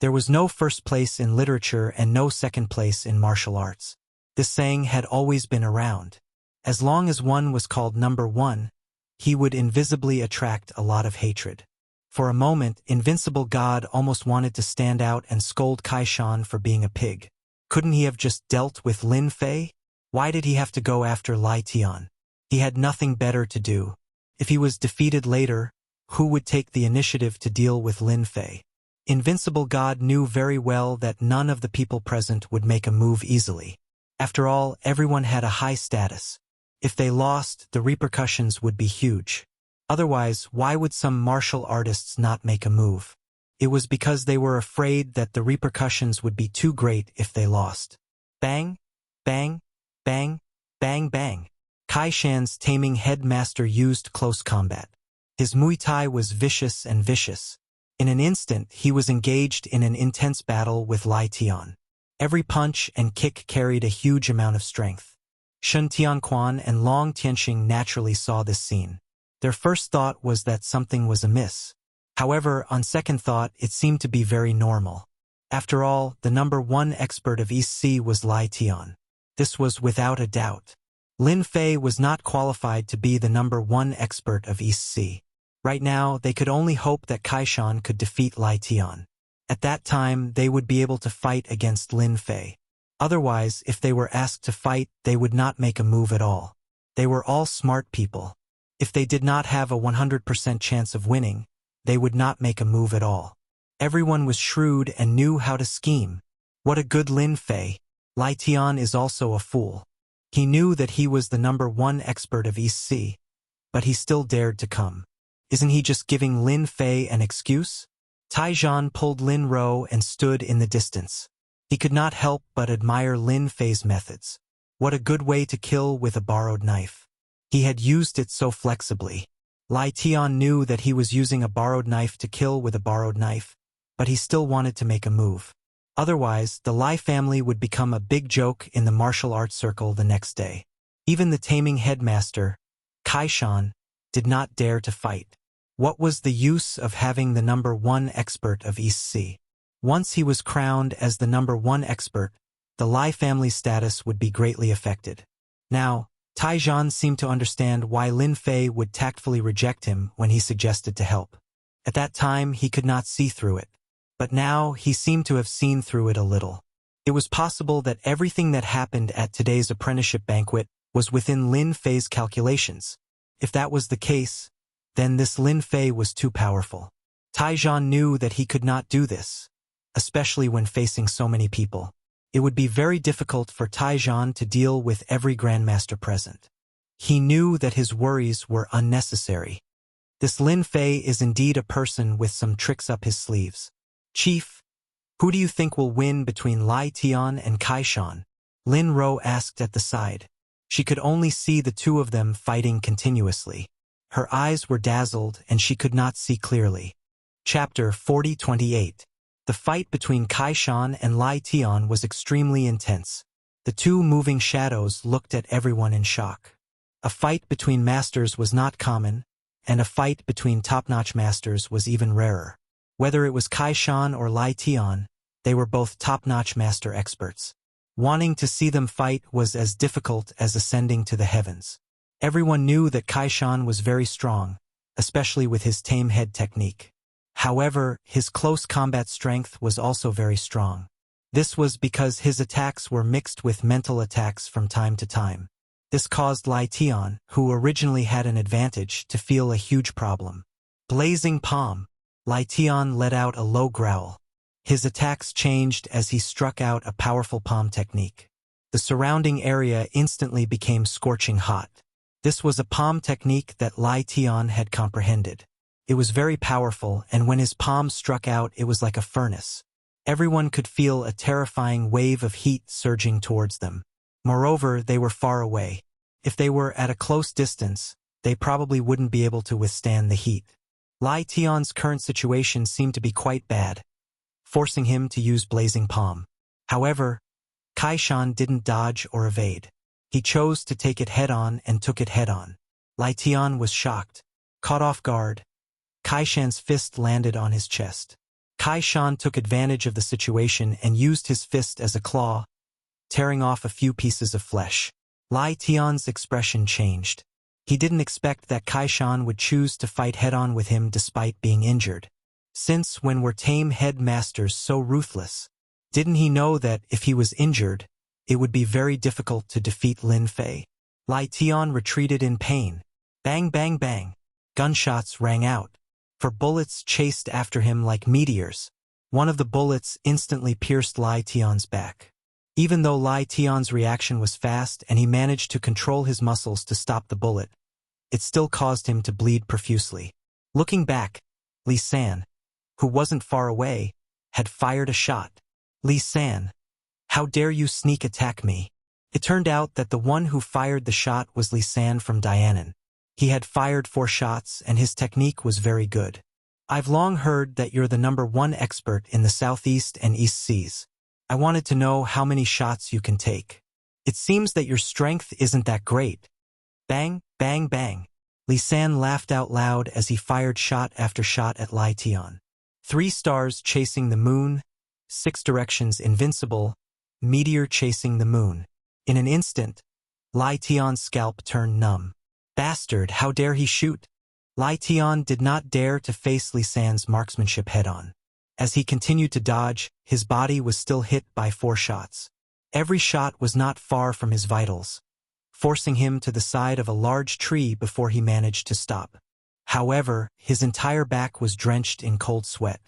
There was no first place in literature and no second place in martial arts. This saying had always been around. As long as one was called #1, he would invisibly attract a lot of hatred. For a moment, Invincible God almost wanted to stand out and scold Kaishan for being a pig. Couldn't he have just dealt with Lin Fei? Why did he have to go after Lai Tian? He had nothing better to do. If he was defeated later, who would take the initiative to deal with Lin Fei? Invincible God knew very well that none of the people present would make a move easily. After all, everyone had a high status. If they lost, the repercussions would be huge. Otherwise, why would some martial artists not make a move? It was because they were afraid that the repercussions would be too great if they lost. Bang, bang, bang, bang, bang. Kaishan's taming headmaster used close combat. His Muay Thai was vicious and vicious. In an instant, he was engaged in an intense battle with Lai Tian. Every punch and kick carried a huge amount of strength. Shun Tianquan and Long Tianxing naturally saw this scene. Their first thought was that something was amiss. However, on second thought, it seemed to be very normal. After all, the #1 expert of East Sea was Lai Tian. This was without a doubt. Lin Fei was not qualified to be the #1 expert of East Sea. Right now, they could only hope that Kaishan could defeat Lai Tian. At that time, they would be able to fight against Lin Fei. Otherwise, if they were asked to fight, they would not make a move at all. They were all smart people. If they did not have a 100% chance of winning, they would not make a move at all. Everyone was shrewd and knew how to scheme. What a good Lin Fei. Lai Tian is also a fool. He knew that he was the #1 expert of East Sea, but he still dared to come. Isn't he just giving Lin Fei an excuse? Taizhan pulled Lin Ro and stood in the distance. He could not help but admire Lin Fei's methods. What a good way to kill with a borrowed knife. He had used it so flexibly. Lai Tian knew that he was using a borrowed knife to kill with a borrowed knife, but he still wanted to make a move. Otherwise, the Lai family would become a big joke in the martial arts circle the next day. Even the taming headmaster, Kaishan, did not dare to fight. What was the use of having the #1 expert of East Sea? Once he was crowned as the #1 expert, the Lai family's status would be greatly affected. Now, Taizhan seemed to understand why Lin Fei would tactfully reject him when he suggested to help. At that time, he could not see through it. But now, he seemed to have seen through it a little. It was possible that everything that happened at today's apprenticeship banquet was within Lin Fei's calculations. If that was the case, then this Lin Fei was too powerful. Taizhan knew that he could not do this, especially when facing so many people. It would be very difficult for Taizhan to deal with every grandmaster present. He knew that his worries were unnecessary. This Lin Fei is indeed a person with some tricks up his sleeves. Chief, who do you think will win between Lai Tian and Kaishan? Lin Ro asked at the side. She could only see the two of them fighting continuously. Her eyes were dazzled and she could not see clearly. Chapter 40:28. The fight between Kaishan and Lai Tian was extremely intense. The two moving shadows looked at everyone in shock. A fight between masters was not common, and a fight between top-notch masters was even rarer. Whether it was Kaishan or Lai Tian, they were both top-notch master experts. Wanting to see them fight was as difficult as ascending to the heavens. Everyone knew that Kaishan was very strong, especially with his tame head technique. However, his close combat strength was also very strong. This was because his attacks were mixed with mental attacks from time to time. This caused Lai Tian, who originally had an advantage, to feel a huge problem. Blazing palm. Lai Tian let out a low growl. His attacks changed as he struck out a powerful palm technique. The surrounding area instantly became scorching hot. This was a palm technique that Lai Tian had comprehended. It was very powerful, and when his palm struck out, it was like a furnace. Everyone could feel a terrifying wave of heat surging towards them. Moreover, they were far away. If they were at a close distance, they probably wouldn't be able to withstand the heat. Lai Tian's current situation seemed to be quite bad, forcing him to use blazing palm. However, Kaishan didn't dodge or evade. He chose to take it head-on and took it head-on. Lai Tian was shocked. Caught off guard, Kaishan's fist landed on his chest. Kaishan took advantage of the situation and used his fist as a claw, tearing off a few pieces of flesh. Lai Tian's expression changed. He didn't expect that Kaishan would choose to fight head-on with him despite being injured. Since when were tame headmasters so ruthless? Didn't he know that if he was injured, it would be very difficult to defeat Lin Fei? Lai Tian retreated in pain. Bang, bang, bang. Gunshots rang out. For bullets chased after him like meteors. One of the bullets instantly pierced Lai Tian's back. Even though Lai Tian's reaction was fast and he managed to control his muscles to stop the bullet, it still caused him to bleed profusely. Looking back, Li San, who wasn't far away, had fired a shot. Li San, how dare you sneak attack me? It turned out that the one who fired the shot was Li San from Dianan. He had fired 4 shots and his technique was very good. I've long heard that you're the #1 expert in the Southeast and East Seas. I wanted to know how many shots you can take. It seems that your strength isn't that great. Bang, bang, bang. Li San laughed out loud as he fired shot after shot at Lai Tian. 3 stars chasing the moon, 6 directions invincible, meteor chasing the moon. In an instant, Lai Tian's scalp turned numb. Bastard, how dare he shoot? Lai Tian did not dare to face Li San's marksmanship head-on. As he continued to dodge, his body was still hit by 4 shots. Every shot was not far from his vitals, forcing him to the side of a large tree before he managed to stop. However, his entire back was drenched in cold sweat.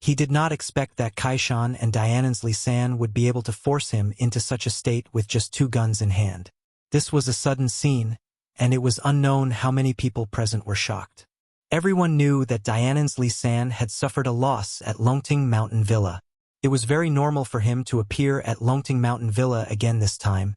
He did not expect that Kaishan and Dianan's Li San would be able to force him into such a state with just 2 guns in hand. This was a sudden scene, and it was unknown how many people present were shocked. Everyone knew that Dianan's Li San had suffered a loss at Longting Mountain Villa. It was very normal for him to appear at Longting Mountain Villa again this time,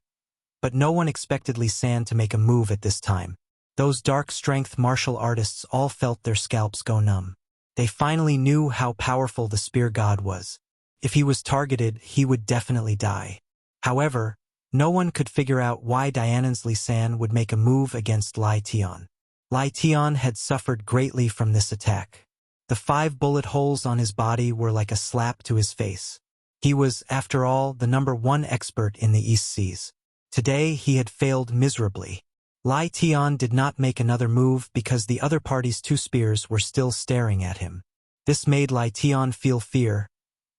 but no one expected Li San to make a move at this time. Those dark-strength martial artists all felt their scalps go numb. They finally knew how powerful the spear god was. If he was targeted, he would definitely die. However, no one could figure out why Dianan's Li San would make a move against Lai Tian. Lai Tian had suffered greatly from this attack. The 5 bullet holes on his body were like a slap to his face. He was, after all, the #1 expert in the East Seas. Today he had failed miserably. Lai Tian did not make another move because the other party's 2 spears were still staring at him. This made Lai Tian feel fear,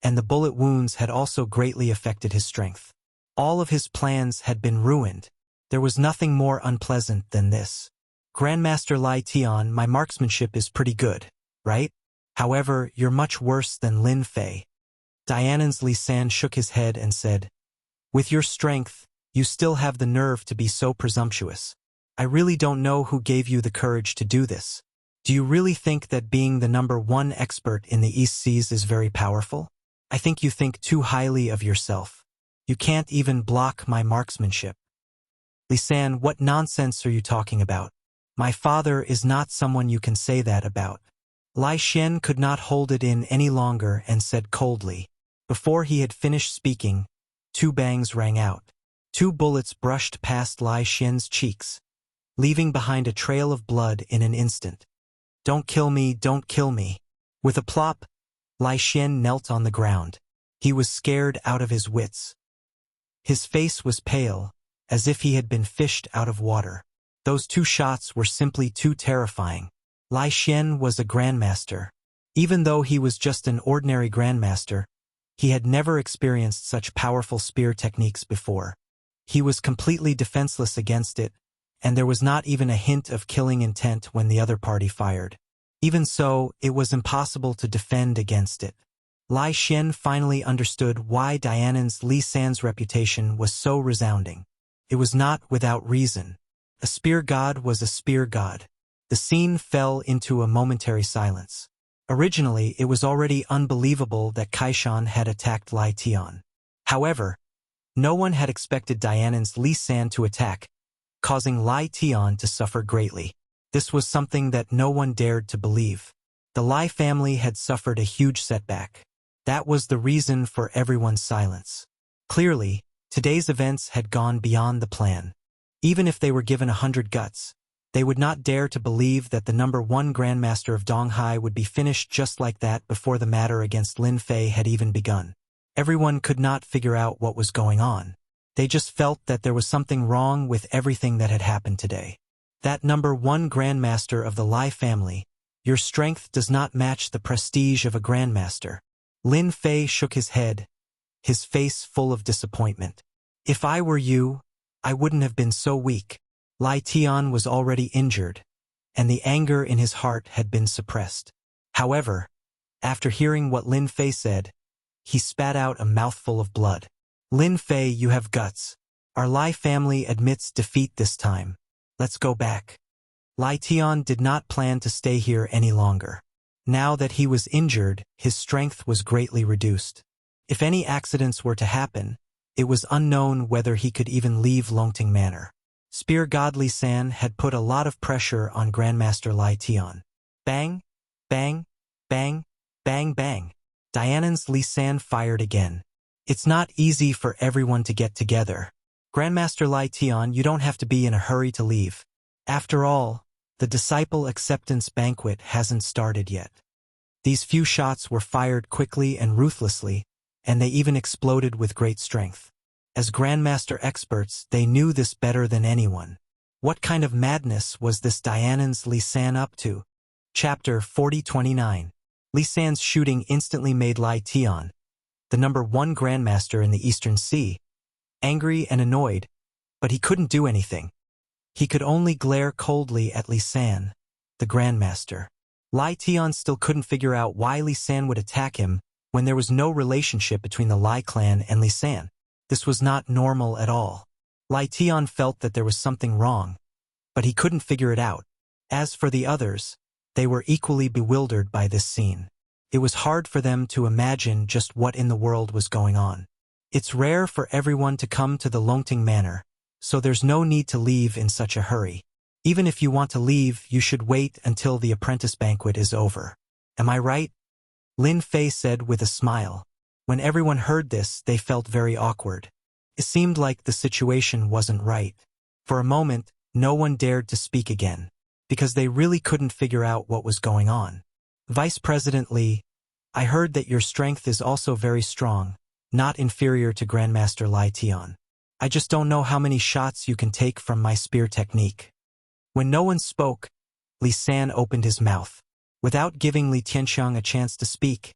and the bullet wounds had also greatly affected his strength. All of his plans had been ruined. There was nothing more unpleasant than this. Grandmaster Lai Tian, my marksmanship is pretty good, right? However, you're much worse than Lin Fei. Dianan's Li San shook his head and said, with your strength, you still have the nerve to be so presumptuous. I really don't know who gave you the courage to do this. Do you really think that being the #1 expert in the East Seas is very powerful? I think you think too highly of yourself. You can't even block my marksmanship. Li San, what nonsense are you talking about? My father is not someone you can say that about. Lai Xian could not hold it in any longer and said coldly. Before he had finished speaking, 2 bangs rang out. 2 bullets brushed past Lai Xian's cheeks, leaving behind a trail of blood in an instant. Don't kill me, don't kill me. With a plop, Lai Xian knelt on the ground. He was scared out of his wits. His face was pale, as if he had been fished out of water. Those 2 shots were simply too terrifying. Lai Xian was a grandmaster. Even though he was just an ordinary grandmaster, he had never experienced such powerful spear techniques before. He was completely defenseless against it, and there was not even a hint of killing intent when the other party fired. Even so, it was impossible to defend against it. Lai Xian finally understood why Dianan's Li San's reputation was so resounding. It was not without reason. A spear god was a spear god. The scene fell into a momentary silence. Originally, it was already unbelievable that Kaishan had attacked Lai Tian. However, no one had expected Dianan's Li San to attack, causing Lai Tian to suffer greatly. This was something that no one dared to believe. The Lai family had suffered a huge setback. That was the reason for everyone's silence. Clearly, today's events had gone beyond the plan. Even if they were given 100 guts, they would not dare to believe that the #1 Grandmaster of Donghai would be finished just like that before the matter against Lin Fei had even begun. Everyone could not figure out what was going on. They just felt that there was something wrong with everything that had happened today. That #1 Grandmaster of the Lai family, your strength does not match the prestige of a Grandmaster. Lin Fei shook his head, his face full of disappointment. If I were you, I wouldn't have been so weak. Lai Tian was already injured, and the anger in his heart had been suppressed. However, after hearing what Lin Fei said, he spat out a mouthful of blood. Lin Fei, you have guts. Our Lai family admits defeat this time. Let's go back. Lai Tian did not plan to stay here any longer. Now that he was injured, his strength was greatly reduced. If any accidents were to happen, it was unknown whether he could even leave Longting Manor. Spear God Li San had put a lot of pressure on Grandmaster Lai Tian. Bang, bang, bang, bang, bang. Dianan's Li San fired again. It's not easy for everyone to get together. Grandmaster Lai Tian, you don't have to be in a hurry to leave. After all, the disciple acceptance banquet hasn't started yet. These few shots were fired quickly and ruthlessly, and they even exploded with great strength. As Grandmaster experts, they knew this better than anyone. What kind of madness was this Dianan's Li San up to? Chapter 4029. Li San's shooting instantly made Lai Tian, the #1 Grandmaster in the Eastern Sea, angry and annoyed, but he couldn't do anything. He could only glare coldly at Li San, the Grandmaster. Lai Tian still couldn't figure out why Li San would attack him when there was no relationship between the Lai clan and Li San. This was not normal at all. Lai Tian felt that there was something wrong, but he couldn't figure it out. As for the others, they were equally bewildered by this scene. It was hard for them to imagine just what in the world was going on. It's rare for everyone to come to the Longting Manor, so there's no need to leave in such a hurry. Even if you want to leave, you should wait until the apprentice banquet is over. Am I right? Lin Fei said with a smile. When everyone heard this, they felt very awkward. It seemed like the situation wasn't right. For a moment, no one dared to speak again, because they really couldn't figure out what was going on. Vice President Li, I heard that your strength is also very strong, not inferior to Grandmaster Lai Tian. I just don't know how many shots you can take from my spear technique. When no one spoke, Li San opened his mouth. Without giving Li Tianxiang a chance to speak,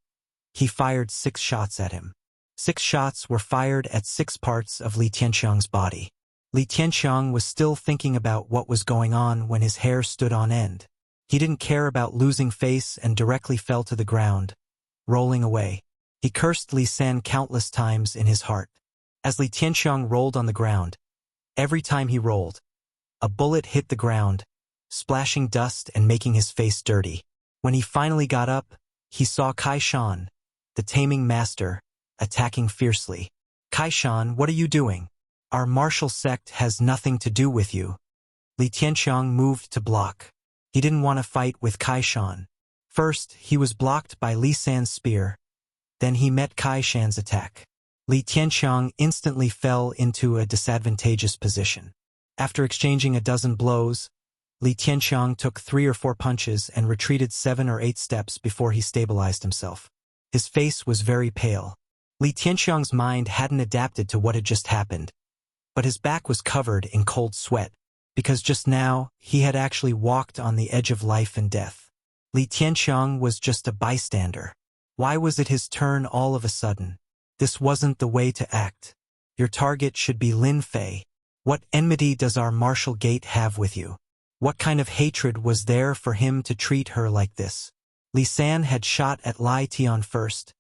he fired 6 shots at him. 6 shots were fired at 6 parts of Li Tianxiang's body. Li Tianxiang was still thinking about what was going on when his hair stood on end. He didn't care about losing face and directly fell to the ground, rolling away. He cursed Li San countless times in his heart. As Li Tianxiang rolled on the ground, every time he rolled, a bullet hit the ground, splashing dust and making his face dirty. When he finally got up, he saw Kai Shan, the taming master, attacking fiercely. Kai Shan, what are you doing? Our martial sect has nothing to do with you. Li Tianxiang moved to block. He didn't want to fight with Kai Shan. First, he was blocked by Li San's spear. Then he met Kai Shan's attack. Li Tianxiang instantly fell into a disadvantageous position. After exchanging a dozen blows, Li Tianxiang took 3 or 4 punches and retreated 7 or 8 steps before he stabilized himself. His face was very pale. Li Tianxiang's mind hadn't adapted to what had just happened, but his back was covered in cold sweat, because just now he had actually walked on the edge of life and death. Li Tianxiang was just a bystander. Why was it his turn all of a sudden? This wasn't the way to act. Your target should be Lin Fei. What enmity does our martial gate have with you? What kind of hatred was there for him to treat her like this? Li San had shot at Lai Tian first,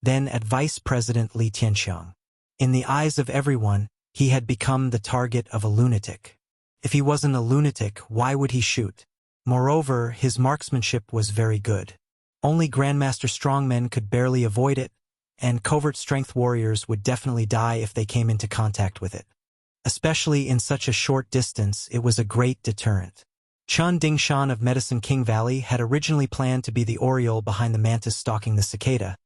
then at Vice President Li Tianxiang. In the eyes of everyone, he had become the target of a lunatic. If he wasn't a lunatic, why would he shoot? Moreover, his marksmanship was very good. Only Grandmaster strongmen could barely avoid it, and covert strength warriors would definitely die if they came into contact with it. Especially in such a short distance, it was a great deterrent. Chun Dingshan of Medicine King Valley had originally planned to be the oriole behind the mantis stalking the cicada,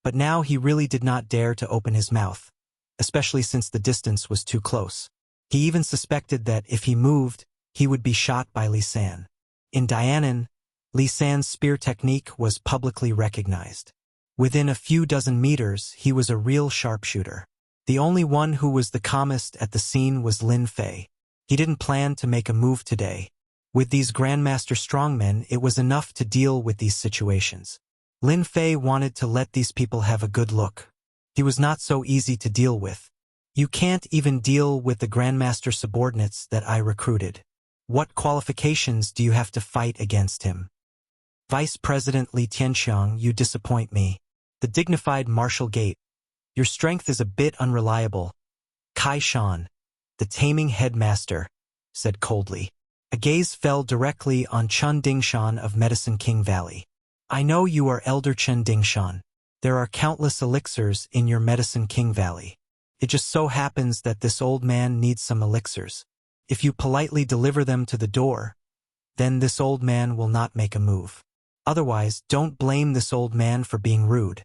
but now he really did not dare to open his mouth, especially since the distance was too close. He even suspected that if he moved, he would be shot by Li San. In Dianan, Li San's spear technique was publicly recognized. Within a few dozen meters, he was a real sharpshooter. The only one who was the calmest at the scene was Lin Fei. He didn't plan to make a move today, With these Grandmaster strongmen, it was enough to deal with these situations. Lin Fei wanted to let these people have a good look. He was not so easy to deal with. You can't even deal with the Grandmaster subordinates that I recruited. What qualifications do you have to fight against him? Vice President Li Tianxiang, you disappoint me. The dignified Marshal Gate. Your strength is a bit unreliable. Kai Shan, the taming headmaster, said coldly. A gaze fell directly on Chen Dingshan of Medicine King Valley. I know you are Elder Chen Dingshan. There are countless elixirs in your Medicine King Valley. It just so happens that this old man needs some elixirs. If you politely deliver them to the door, then this old man will not make a move. Otherwise, don't blame this old man for being rude.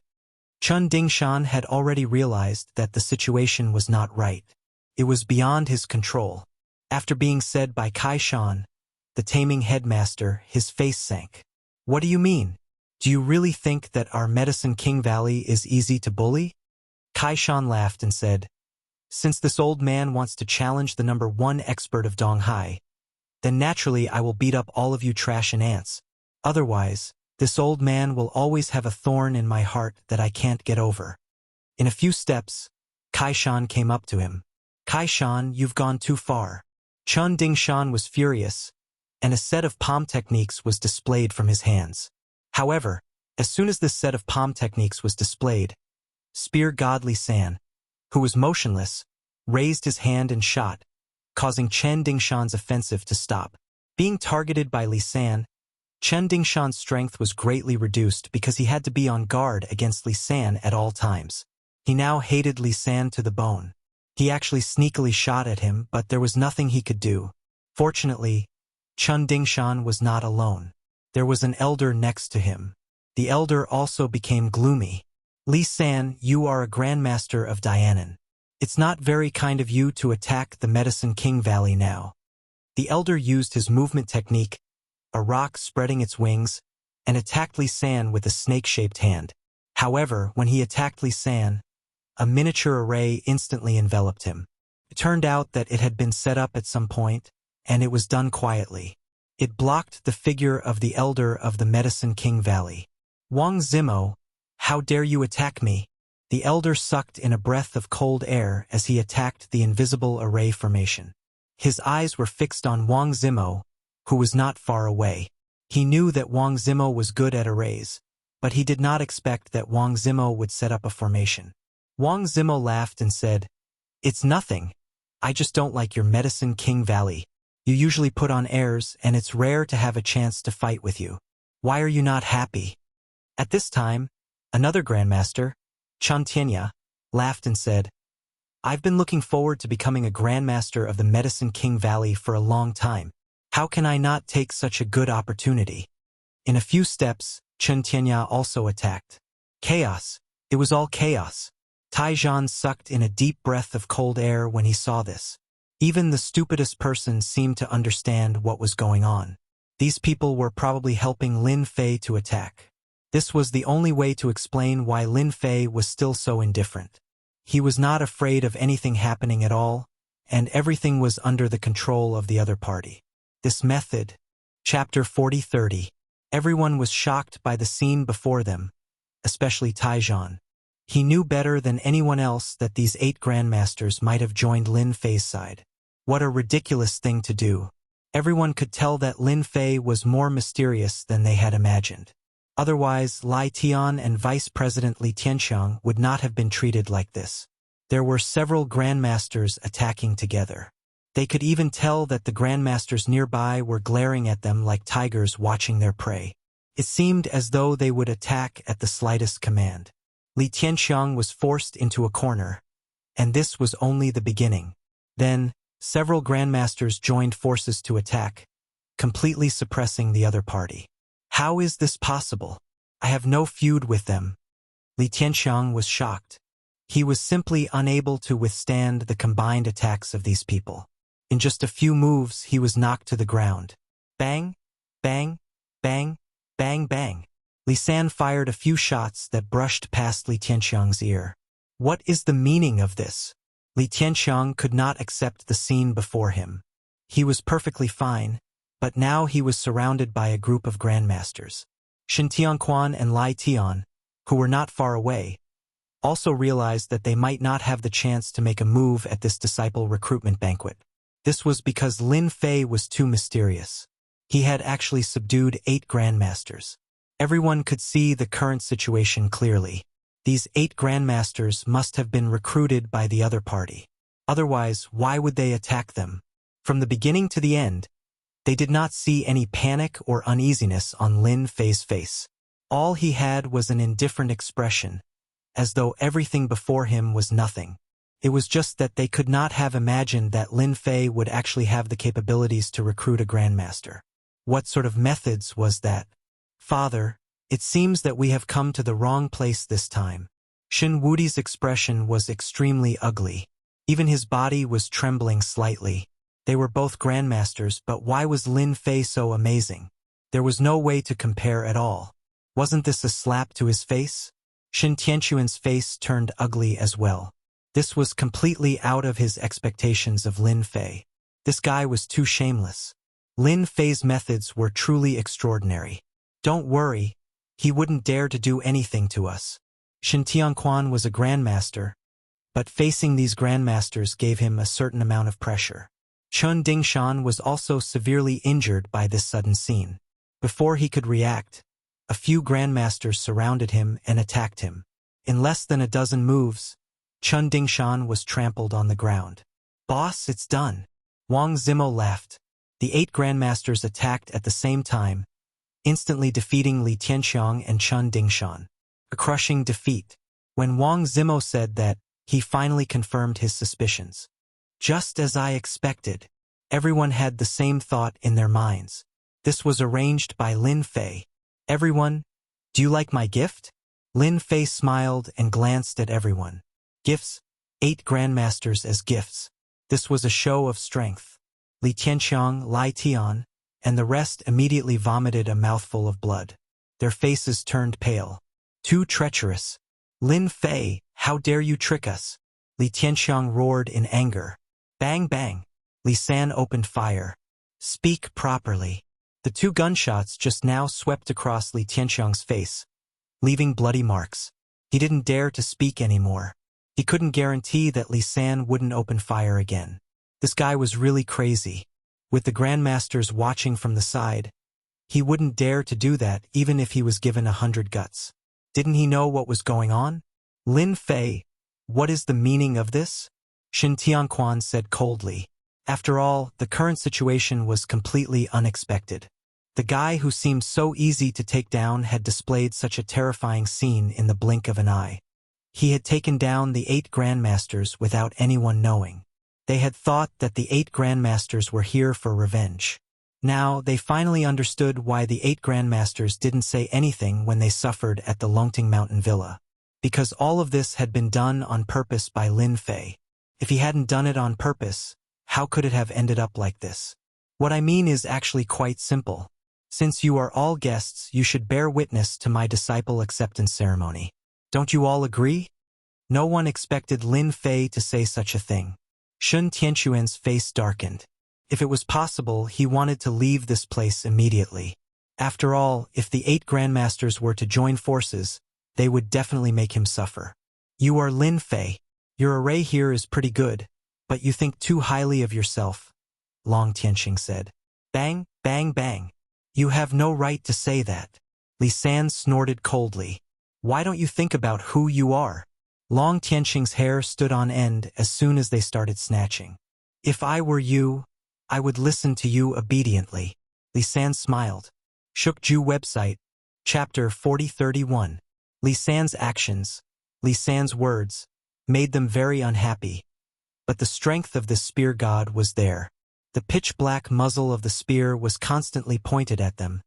Chen Dingshan had already realized that the situation was not right. It was beyond his control. After being said by Kai Shan, the taming headmaster, his face sank. What do you mean? Do you really think that our Medicine King Valley is easy to bully? Kai Shan laughed and said, since this old man wants to challenge the #1 expert of Donghai, then naturally I will beat up all of you trash and ants. Otherwise, this old man will always have a thorn in my heart that I can't get over. In a few steps, Kai Shan came up to him. Kai Shan, you've gone too far. Chen Dingshan was furious, and a set of palm techniques was displayed from his hands. However, as soon as this set of palm techniques was displayed, Spear God Li San, who was motionless, raised his hand and shot, causing Chen Dingshan's offensive to stop. Being targeted by Li San, Chen Dingshan's strength was greatly reduced because he had to be on guard against Li San at all times. He now hated Li San to the bone. He actually sneakily shot at him, but there was nothing he could do. Fortunately, Chen Dingshan was not alone. There was an elder next to him. The elder also became gloomy. Li San, you are a Grandmaster of Dianan. It's not very kind of you to attack the Medicine King Valley now. The elder used his movement technique, a rock spreading its wings, and attacked Li San with a snake-shaped hand. However, when he attacked Li San, a miniature array instantly enveloped him. It turned out that it had been set up at some point, and it was done quietly. It blocked the figure of the elder of the Medicine King Valley. Wang Zimo, how dare you attack me? The elder sucked in a breath of cold air as he attacked the invisible array formation. His eyes were fixed on Wang Zimo, who was not far away. He knew that Wang Zimo was good at arrays, but he did not expect that Wang Zimo would set up a formation. Wang Zimo laughed and said, it's nothing. I just don't like your Medicine King Valley. You usually put on airs, and it's rare to have a chance to fight with you. Why are you not happy? At this time, another Grandmaster, Chen Tianya, laughed and said, I've been looking forward to becoming a Grandmaster of the Medicine King Valley for a long time. How can I not take such a good opportunity? In a few steps, Chen Tianya also attacked. Chaos. It was all chaos. Taizhan sucked in a deep breath of cold air when he saw this. Even the stupidest person seemed to understand what was going on. These people were probably helping Lin Fei to attack. This was the only way to explain why Lin Fei was still so indifferent. He was not afraid of anything happening at all, and everything was under the control of the other party. This method. Chapter 40-30. Everyone was shocked by the scene before them, especially Taizhan. He knew better than anyone else that these 8 Grandmasters might have joined Lin Fei's side. What a ridiculous thing to do. Everyone could tell that Lin Fei was more mysterious than they had imagined. Otherwise, Lai Tian and Vice President Li Tianxiang would not have been treated like this. There were several Grandmasters attacking together. They could even tell that the Grandmasters nearby were glaring at them like tigers watching their prey. It seemed as though they would attack at the slightest command. Li Tianxiang was forced into a corner, and this was only the beginning. Then, several Grandmasters joined forces to attack, completely suppressing the other party. How is this possible? I have no feud with them. Li Tianxiang was shocked. He was simply unable to withstand the combined attacks of these people. In just a few moves, he was knocked to the ground. Bang, bang, bang, bang, bang. Li San fired a few shots that brushed past Li Tianxiang's ear. What is the meaning of this? Li Tianxiang could not accept the scene before him. He was perfectly fine, but now he was surrounded by a group of grandmasters. Shen Tianquan and Lai Tian, who were not far away, also realized that they might not have the chance to make a move at this disciple recruitment banquet. This was because Lin Fei was too mysterious. He had actually subdued 8 grandmasters. Everyone could see the current situation clearly. These 8 grandmasters must have been recruited by the other party. Otherwise, why would they attack them? From the beginning to the end, they did not see any panic or uneasiness on Lin Fei's face. All he had was an indifferent expression, as though everything before him was nothing. It was just that they could not have imagined that Lin Fei would actually have the capabilities to recruit a grandmaster. What sort of methods was that? Father, it seems that we have come to the wrong place this time. Shen Wudi's expression was extremely ugly. Even his body was trembling slightly. They were both grandmasters, but why was Lin Fei so amazing? There was no way to compare at all. Wasn't this a slap to his face? Shen Tianquan's face turned ugly as well. This was completely out of his expectations of Lin Fei. This guy was too shameless. Lin Fei's methods were truly extraordinary. Don't worry, he wouldn't dare to do anything to us. Shen Tianquan was a grandmaster, but facing these grandmasters gave him a certain amount of pressure. Chun Dingshan was also severely injured by this sudden scene. Before he could react, a few grandmasters surrounded him and attacked him. In less than a dozen moves, Chun Dingshan was trampled on the ground. Boss, it's done. Wang Zimo laughed. The 8 grandmasters attacked at the same time, instantly defeating Li Tianxiang and Chun Dingshan. A crushing defeat. When Wang Zimo said that, he finally confirmed his suspicions. Just as I expected. Everyone had the same thought in their minds. This was arranged by Lin Fei. Everyone, do you like my gift? Lin Fei smiled and glanced at everyone. Gifts? 8 grandmasters as gifts. This was a show of strength. Li Tianxiang, Lai Tian, and the rest immediately vomited a mouthful of blood. Their faces turned pale. Too treacherous. Lin Fei, how dare you trick us? Li Tianxiang roared in anger. Bang bang. Li San opened fire. Speak properly. The 2 gunshots just now swept across Li Tianxiang's face, leaving bloody marks. He didn't dare to speak anymore. He couldn't guarantee that Li San wouldn't open fire again. This guy was really crazy. With the grandmasters watching from the side, he wouldn't dare to do that even if he was given 100 guts. Didn't he know what was going on? Lin Fei, what is the meaning of this? Shen Tianquan said coldly. After all, the current situation was completely unexpected. The guy who seemed so easy to take down had displayed such a terrifying scene in the blink of an eye. He had taken down the 8 grandmasters without anyone knowing. They had thought that the 8 grandmasters were here for revenge. Now, they finally understood why the 8 grandmasters didn't say anything when they suffered at the Longting Mountain Villa. Because all of this had been done on purpose by Lin Fei. If he hadn't done it on purpose, how could it have ended up like this? What I mean is actually quite simple. Since you are all guests, you should bear witness to my disciple acceptance ceremony. Don't you all agree? No one expected Lin Fei to say such a thing. Shen Tianquan's face darkened. If it was possible, he wanted to leave this place immediately. After all, if the 8 grandmasters were to join forces, they would definitely make him suffer. You are Lin Fei. Your array here is pretty good, but you think too highly of yourself, Long Tianxing said. Bang, bang, bang. You have no right to say that. Li San snorted coldly. Why don't you think about who you are? Long Tianxing's hair stood on end as soon as they started snatching. If I were you, I would listen to you obediently. Li San smiled. Shukju website, chapter 4031. Li San's actions, Li San's words, made them very unhappy. But the strength of this spear god was there. The pitch-black muzzle of the spear was constantly pointed at them,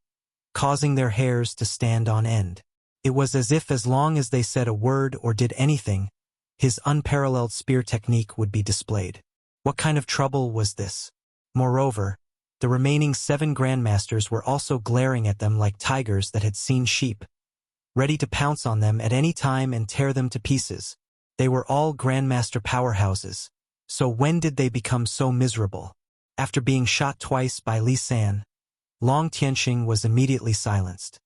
causing their hairs to stand on end. It was as if as long as they said a word or did anything, his unparalleled spear technique would be displayed. What kind of trouble was this? Moreover, the remaining 7 grandmasters were also glaring at them like tigers that had seen sheep, ready to pounce on them at any time and tear them to pieces. They were all grandmaster powerhouses. So when did they become so miserable? After being shot twice by Li San, Long Tianxing was immediately silenced.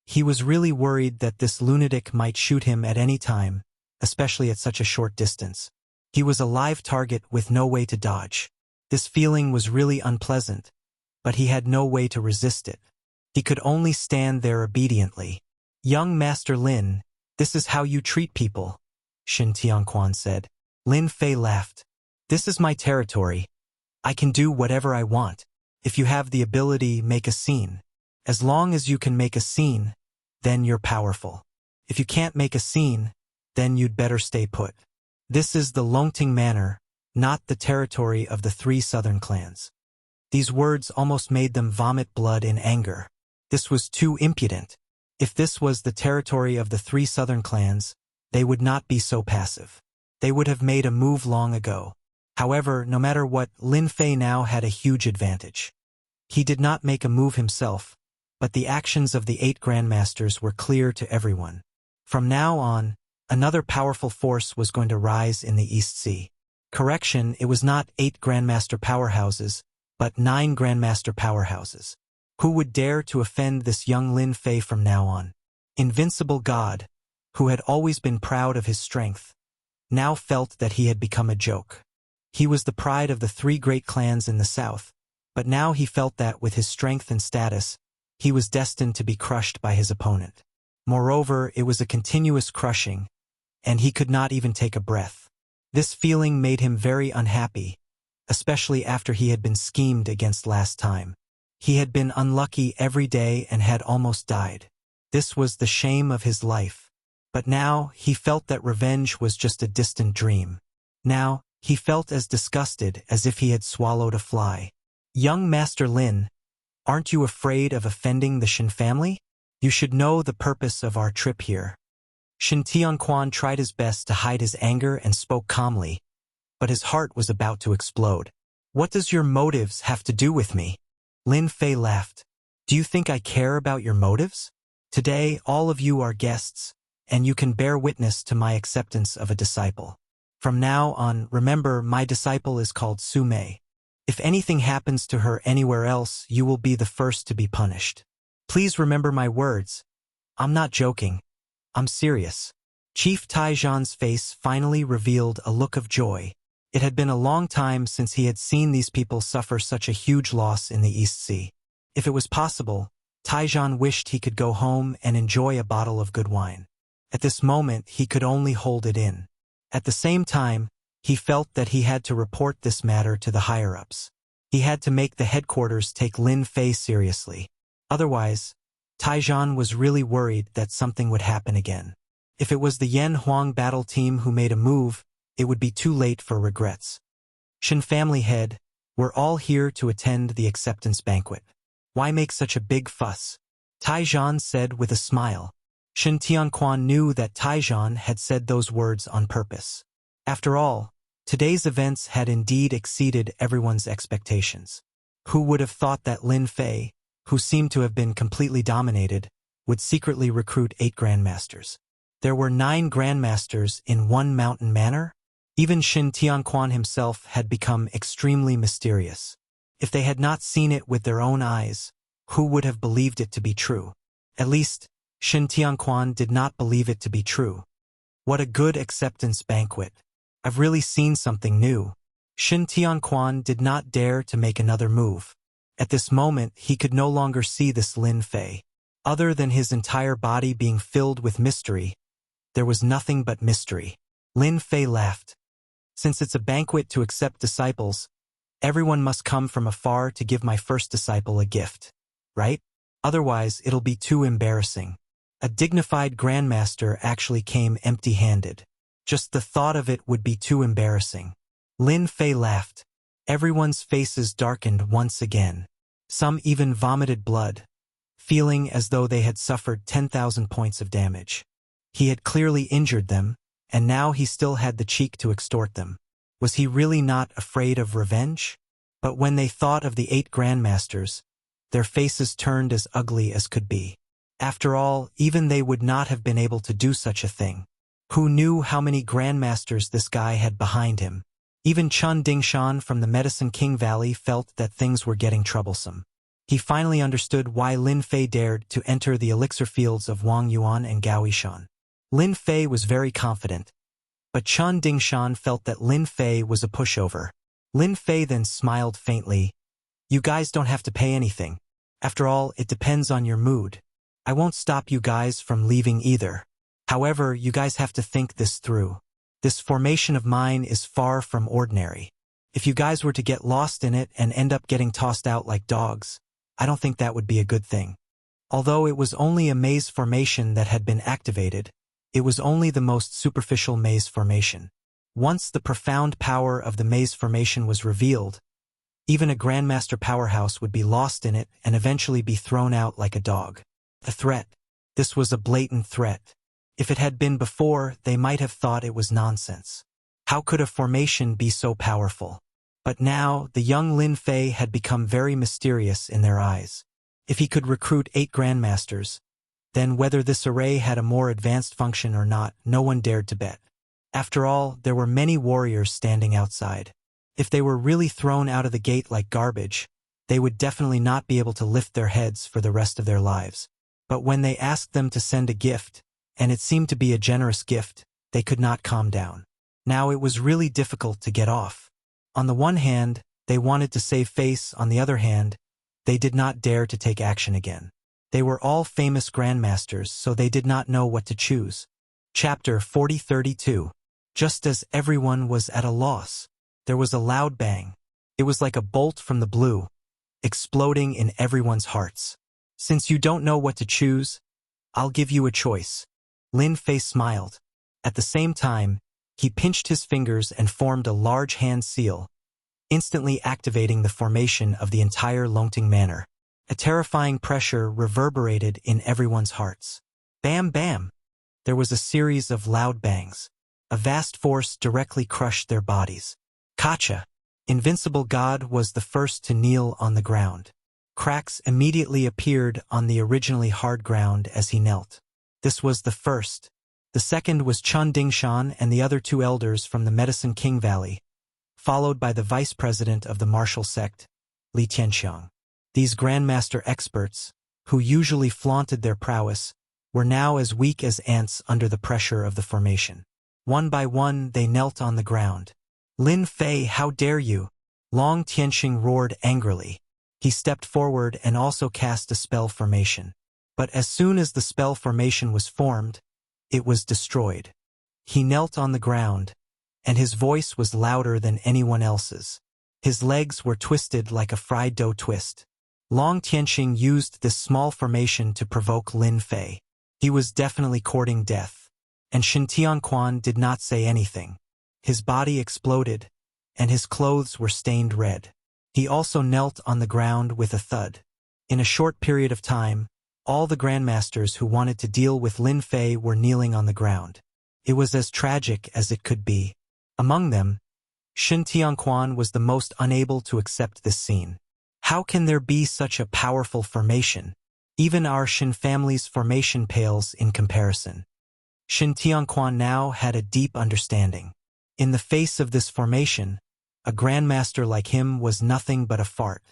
He was really worried that this lunatic might shoot him at any time, especially at such a short distance. He was a live target with no way to dodge. This feeling was really unpleasant, but he had no way to resist it. He could only stand there obediently. "Young Master Lin, this is how you treat people," Shin Tianquan said. Lin Fei laughed. "This is my territory. I can do whatever I want. If you have the ability, make a scene. As long as you can make a scene, then you're powerful. If you can't make a scene, then you'd better stay put. This is the Longting Manor, not the territory of the 3 southern clans." These words almost made them vomit blood in anger. This was too impudent. If this was the territory of the 3 southern clans, they would not be so passive. They would have made a move long ago. However, no matter what, Lin Fei now had a huge advantage. He did not make a move himself, but the actions of the 8 grandmasters were clear to everyone. From now on, another powerful force was going to rise in the East Sea. Correction, it was not 8 grandmaster powerhouses, but 9 grandmaster powerhouses. Who would dare to offend this young Lin Fei from now on? Invincible God, who had always been proud of his strength, now felt that he had become a joke. He was the pride of the 3 great clans in the south, but now he felt that with his strength and status, he was destined to be crushed by his opponent. Moreover, it was a continuous crushing, and he could not even take a breath. This feeling made him very unhappy, especially after he had been schemed against last time. He had been unlucky every day and had almost died. This was the shame of his life. But now, he felt that revenge was just a distant dream. Now, he felt as disgusted as if he had swallowed a fly. "Young Master Lin, aren't you afraid of offending the Shin family? You should know the purpose of our trip here." Shin Tianquan tried his best to hide his anger and spoke calmly, but his heart was about to explode. "What does your motives have to do with me?" Lin Fei laughed. "Do you think I care about your motives? Today, all of you are guests, and you can bear witness to my acceptance of a disciple. From now on, remember, my disciple is called Su Mei. If anything happens to her anywhere else, you will be the first to be punished. Please remember my words. I'm not joking. I'm serious." Chief Taijan's face finally revealed a look of joy. It had been a long time since he had seen these people suffer such a huge loss in the East Sea. If it was possible, Taijan wished he could go home and enjoy a bottle of good wine. At this moment, he could only hold it in. At the same time, he felt that he had to report this matter to the higher-ups. He had to make the headquarters take Lin Fei seriously. Otherwise, Taijan was really worried that something would happen again. If it was the Yan Huang battle team who made a move, it would be too late for regrets. "Shin family head, we're all here to attend the acceptance banquet. Why make such a big fuss?" Taijan said with a smile. Shin Tianquan knew that Taijan had said those words on purpose. After all, today's events had indeed exceeded everyone's expectations. Who would have thought that Lin Fei, who seemed to have been completely dominated, would secretly recruit 8 grandmasters? There were 9 grandmasters in one mountain manor? Even Shin Tianquan himself had become extremely mysterious. If they had not seen it with their own eyes, who would have believed it to be true? At least, Shin Tianquan did not believe it to be true. What a good acceptance banquet. I've really seen something new. Shin Tianquan did not dare to make another move. At this moment, he could no longer see this Lin Fei. Other than his entire body being filled with mystery, there was nothing but mystery. Lin Fei laughed. "Since it's a banquet to accept disciples, everyone must come from afar to give my first disciple a gift, right? Otherwise, it'll be too embarrassing." A dignified grandmaster actually came empty-handed. Just the thought of it would be too embarrassing. Lin Fei laughed. Everyone's faces darkened once again. Some even vomited blood, feeling as though they had suffered 10,000 points of damage. He had clearly injured them, and now he still had the cheek to extort them. Was he really not afraid of revenge? But when they thought of the 8 grandmasters, their faces turned as ugly as could be. After all, even they would not have been able to do such a thing. Who knew how many grandmasters this guy had behind him? Even Chun Dingshan from the Medicine King Valley felt that things were getting troublesome. He finally understood why Lin Fei dared to enter the elixir fields of Wang Yuan and Gao Yishan. Lin Fei was very confident, but Chen Dingshan felt that Lin Fei was a pushover. Lin Fei then smiled faintly. You guys don't have to pay anything. After all, it depends on your mood. I won't stop you guys from leaving either. However, you guys have to think this through. This formation of mine is far from ordinary. If you guys were to get lost in it and end up getting tossed out like dogs, I don't think that would be a good thing. Although it was only a maze formation that had been activated, it was only the most superficial maze formation. Once the profound power of the maze formation was revealed, even a Grandmaster powerhouse would be lost in it and eventually be thrown out like a dog. A threat. This was a blatant threat. If it had been before, they might have thought it was nonsense. How could a formation be so powerful? But now, the young Lin Fei had become very mysterious in their eyes. If he could recruit 8 Grandmasters, then whether this array had a more advanced function or not, no one dared to bet. After all, there were many warriors standing outside. If they were really thrown out of the gate like garbage, they would definitely not be able to lift their heads for the rest of their lives. But when they asked them to send a gift, and it seemed to be a generous gift, they could not calm down. Now it was really difficult to get off. On the one hand, they wanted to save face, on the other hand, they did not dare to take action again. They were all famous Grandmasters, so they did not know what to choose. Chapter 4032. Just as everyone was at a loss, there was a loud bang. It was like a bolt from the blue, exploding in everyone's hearts. Since you don't know what to choose, I'll give you a choice. Lin Fei smiled. At the same time, he pinched his fingers and formed a large hand seal, instantly activating the formation of the entire Longting Manor. A terrifying pressure reverberated in everyone's hearts. Bam bam! There was a series of loud bangs. A vast force directly crushed their bodies. Kacha! Invincible God was the first to kneel on the ground. Cracks immediately appeared on the originally hard ground as he knelt. This was the first. The second was Chen Dingshan and the other 2 elders from the Medicine King Valley, followed by the vice president of the martial sect, Li Tianxiang. These Grandmaster experts, who usually flaunted their prowess, were now as weak as ants under the pressure of the formation. One by one, they knelt on the ground. Lin Fei, how dare you? Long Tianxing roared angrily. He stepped forward and also cast a spell formation. But as soon as the spell formation was formed, it was destroyed. He knelt on the ground, and his voice was louder than anyone else's. His legs were twisted like a fried dough twist. Long Tianxing used this small formation to provoke Lin Fei. He was definitely courting death, and Shin Tianquan did not say anything. His body exploded, and his clothes were stained red. He also knelt on the ground with a thud. In a short period of time, all the Grandmasters who wanted to deal with Lin Fei were kneeling on the ground. It was as tragic as it could be. Among them, Shin Tianquan was the most unable to accept this scene. How can there be such a powerful formation? Even our Shin family's formation pales in comparison. Shin Tianquan now had a deep understanding. In the face of this formation, a Grandmaster like him was nothing but a fart.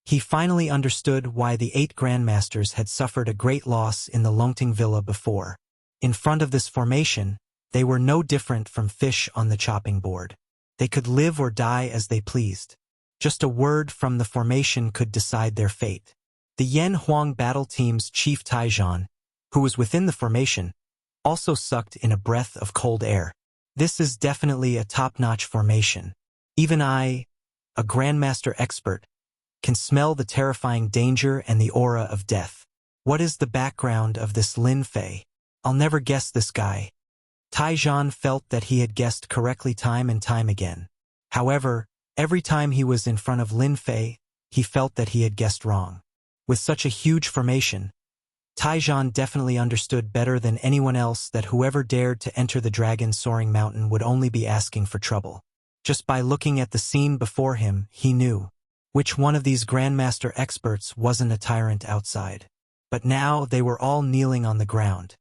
He finally understood why the 8 Grandmasters had suffered a great loss in the Longting Villa before. In front of this formation, they were no different from fish on the chopping board. They could live or die as they pleased. Just a word from the formation could decide their fate. The Yan Huang battle team's chief Taijan, who was within the formation, also sucked in a breath of cold air. This is definitely a top-notch formation. Even I, a Grandmaster expert, can smell the terrifying danger and the aura of death. What is the background of this Lin Fei? I'll never guess this guy. Taijan felt that he had guessed correctly time and time again. However, every time he was in front of Lin Fei, he felt that he had guessed wrong. With such a huge formation, Taijan definitely understood better than anyone else that whoever dared to enter the dragon soaring mountain would only be asking for trouble. Just by looking at the scene before him, he knew which one of these Grandmaster experts wasn't a tyrant outside. But now they were all kneeling on the ground.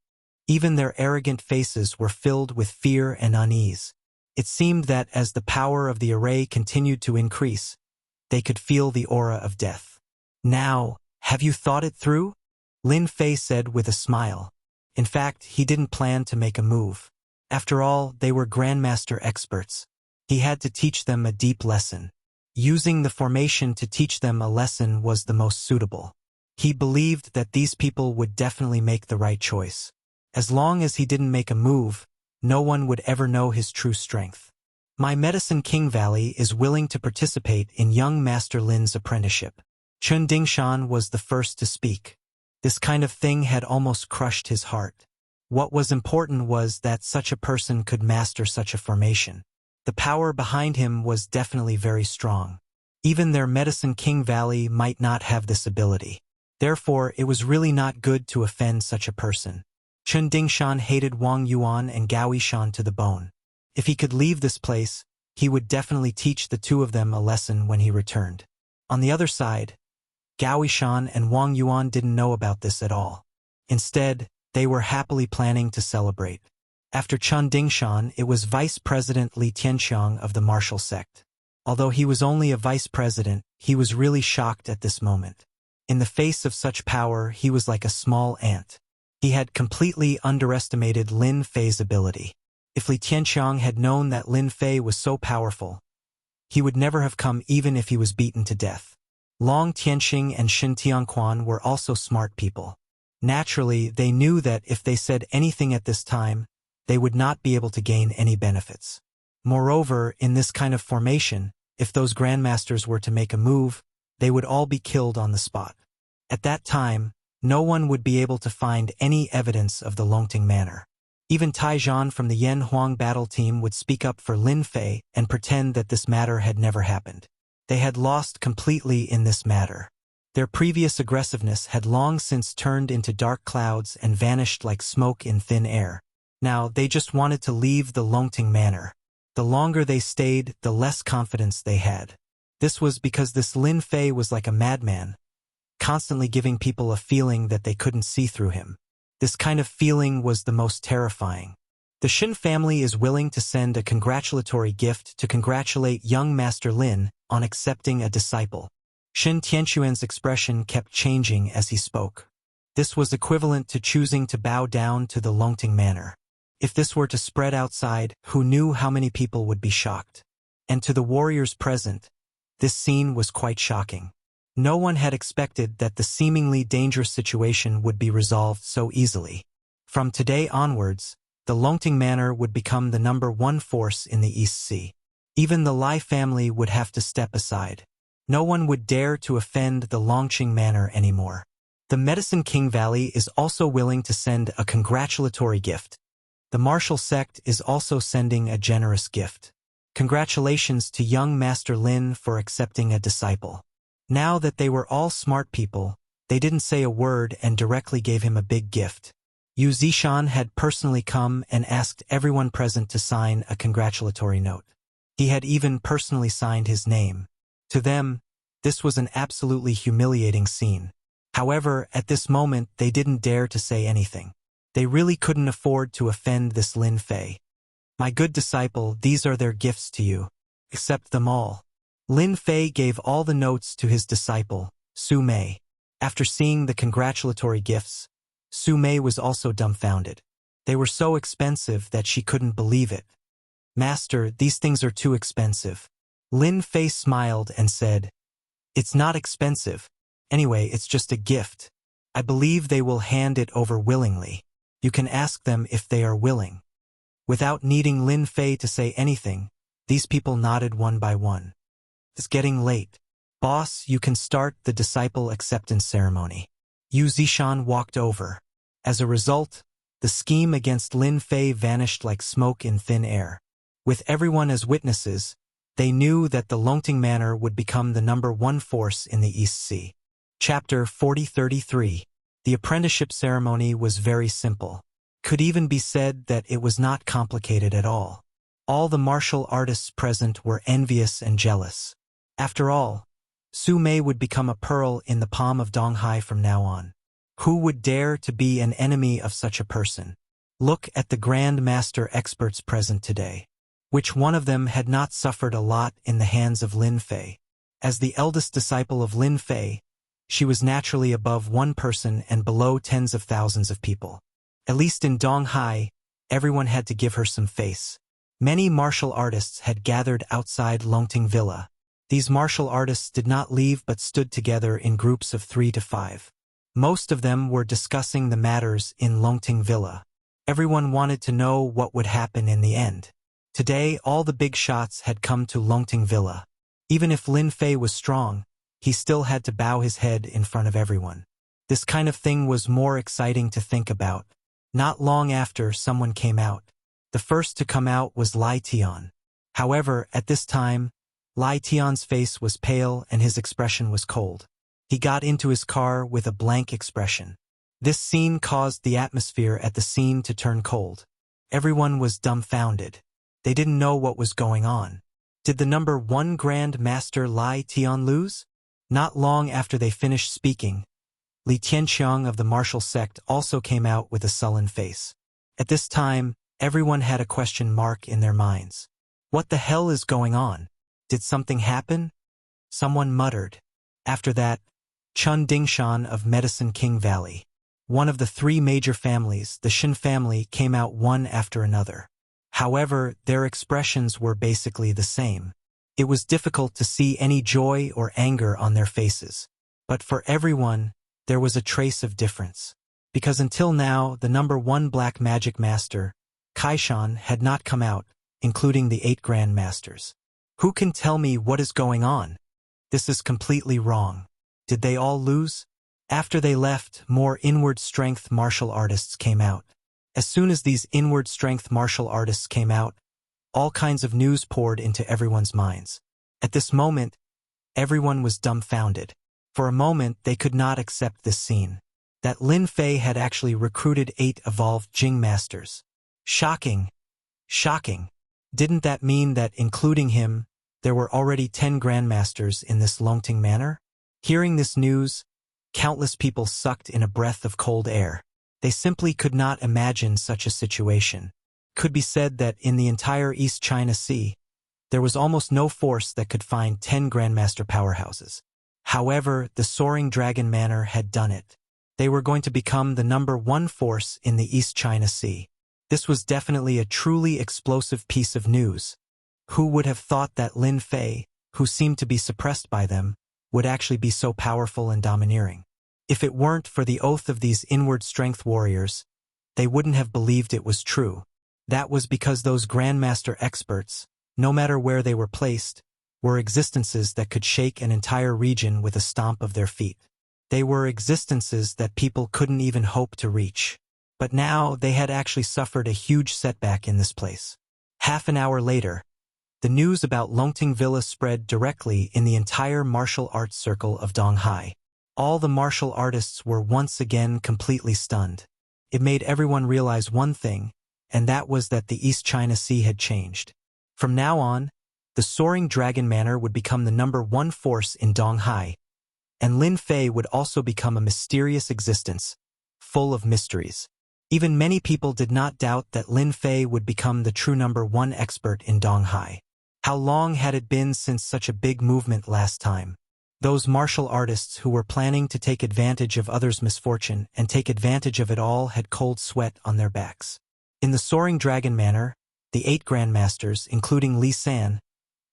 Even their arrogant faces were filled with fear and unease. It seemed that as the power of the array continued to increase, they could feel the aura of death. Now, have you thought it through? Lin Fei said with a smile. In fact, he didn't plan to make a move. After all, they were Grandmaster experts. He had to teach them a deep lesson. Using the formation to teach them a lesson was the most suitable. He believed that these people would definitely make the right choice. As long as he didn't make a move, no one would ever know his true strength. My Medicine King Valley is willing to participate in young Master Lin's apprenticeship. Chun Dingshan was the first to speak. This kind of thing had almost crushed his heart. What was important was that such a person could master such a formation. The power behind him was definitely very strong. Even their Medicine King Valley might not have this ability. Therefore, it was really not good to offend such a person. Chun Dingshan hated Wang Yuan and Gao Yishan to the bone. If he could leave this place, he would definitely teach the two of them a lesson when he returned. On the other side, Gao Yishan and Wang Yuan didn't know about this at all. Instead, they were happily planning to celebrate. After Chun Dingshan, it was Vice President Li Tianqiang of the martial sect. Although he was only a vice president, he was really shocked at this moment. In the face of such power, he was like a small ant. He had completely underestimated Lin Fei's ability. If Li Tianqiang had known that Lin Fei was so powerful, he would never have come even if he was beaten to death. Long Tianxing and Shin Tianquan were also smart people. Naturally, they knew that if they said anything at this time, they would not be able to gain any benefits. Moreover, in this kind of formation, if those grandmasters were to make a move, they would all be killed on the spot. At that time, no one would be able to find any evidence of the Longting Manor. Even Taizhan from the Yan Huang battle team would speak up for Lin Fei and pretend that this matter had never happened. They had lost completely in this matter. Their previous aggressiveness had long since turned into dark clouds and vanished like smoke in thin air. Now, they just wanted to leave the Longting Manor. The longer they stayed, the less confidence they had. This was because this Lin Fei was like a madman, constantly giving people a feeling that they couldn't see through him. This kind of feeling was the most terrifying. The Shin family is willing to send a congratulatory gift to congratulate young Master Lin on accepting a disciple. Shin Tianquan's expression kept changing as he spoke. This was equivalent to choosing to bow down to the Longting Manor. If this were to spread outside, who knew how many people would be shocked? And to the warriors present, this scene was quite shocking. No one had expected that the seemingly dangerous situation would be resolved so easily. From today onwards, the Longting Manor would become the #1 force in the East Sea. Even the Lai family would have to step aside. No one would dare to offend the Longqing Manor anymore. The Medicine King Valley is also willing to send a congratulatory gift. The martial sect is also sending a generous gift. Congratulations to young Master Lin for accepting a disciple. Now that they were all smart people, they didn't say a word and directly gave him a big gift. Yu Zishan had personally come and asked everyone present to sign a congratulatory note. He had even personally signed his name. To them, this was an absolutely humiliating scene. However, at this moment, they didn't dare to say anything. They really couldn't afford to offend this Lin Fei. My good disciple, these are their gifts to you. Accept them all. Lin Fei gave all the notes to his disciple, Su Mei. After seeing the congratulatory gifts, Su Mei was also dumbfounded. They were so expensive that she couldn't believe it. Master, these things are too expensive. Lin Fei smiled and said, It's not expensive. Anyway, it's just a gift. I believe they will hand it over willingly. You can ask them if they are willing. Without needing Lin Fei to say anything, these people nodded one by one. It's getting late. Boss, you can start the disciple acceptance ceremony. Yu Zishan walked over. As a result, the scheme against Lin Fei vanished like smoke in thin air. With everyone as witnesses, they knew that the Longting Manor would become the #1 force in the East Sea. Chapter 4033. The apprenticeship ceremony was very simple. Could even be said that it was not complicated at all. All the martial artists present were envious and jealous. After all, Su Mei would become a pearl in the palm of Donghai from now on. Who would dare to be an enemy of such a person? Look at the Grand Master experts present today. Which one of them had not suffered a lot in the hands of Lin Fei? As the eldest disciple of Lin Fei, She was naturally above one person and below tens of thousands of people. At least in Donghai, everyone had to give her some face. Many martial artists had gathered outside Longting Villa. These martial artists did not leave but stood together in groups of 3 to 5. Most of them were discussing the matters in Longting Villa. Everyone wanted to know what would happen in the end. Today, all the big shots had come to Longting Villa. Even if Lin Fei was strong, he still had to bow his head in front of everyone. This kind of thing was more exciting to think about. Not long after, someone came out. The first to come out was Lai Tian. However, at this time, Lai Tian's face was pale and his expression was cold. He got into his car with a blank expression. This scene caused the atmosphere at the scene to turn cold. Everyone was dumbfounded. They didn't know what was going on. Did the number 1 Grand Master Lai Tian lose? Not long after they finished speaking, Li Tianqiang of the martial sect also came out with a sullen face. At this time, everyone had a question mark in their minds. What the hell is going on? Did something happen? Someone muttered. After that, Chun Dingshan of Medicine King Valley, one of the 3 major families, the Shin family, came out one after another. However, their expressions were basically the same. It was difficult to see any joy or anger on their faces. But for everyone, there was a trace of difference. Because until now, the number 1 Black Magic Master, Kaishan, had not come out, including the 8 Grand Masters. Who can tell me what is going on? This is completely wrong. Did they all lose? After they left, more inward strength martial artists came out. As soon as these inward strength martial artists came out, all kinds of news poured into everyone's minds. At this moment, everyone was dumbfounded. For a moment, they could not accept this scene. That Lin Fei had actually recruited 8 evolved Jing Masters. Shocking. Shocking. Didn't that mean that, including him, there were already 10 Grandmasters in this Longting Manor? Hearing this news, countless people sucked in a breath of cold air. They simply could not imagine such a situation. Could be said that in the entire East China Sea, there was almost no force that could find 10 Grandmaster powerhouses. However, the Soaring Dragon Manor had done it. They were going to become the number 1 force in the East China Sea. This was definitely a truly explosive piece of news. Who would have thought that Lin Fei, who seemed to be suppressed by them, would actually be so powerful and domineering? If it weren't for the oath of these inward strength warriors, they wouldn't have believed it was true. That was because those Grandmaster experts, no matter where they were placed, were existences that could shake an entire region with a stomp of their feet. They were existences that people couldn't even hope to reach. But now they had actually suffered a huge setback in this place. Half an hour later, the news about Longting Villa spread directly in the entire martial arts circle of Donghai. All the martial artists were once again completely stunned. It made everyone realize one thing, and that was that the East China Sea had changed. From now on, the Soaring Dragon Manor would become the number 1 force in Donghai, and Lin Fei would also become a mysterious existence, full of mysteries. Even many people did not doubt that Lin Fei would become the true number 1 expert in Donghai. How long had it been since such a big movement last time? Those martial artists who were planning to take advantage of others' misfortune and take advantage of it all had cold sweat on their backs. In the Soaring Dragon Manor, the 8 Grandmasters, including Li San,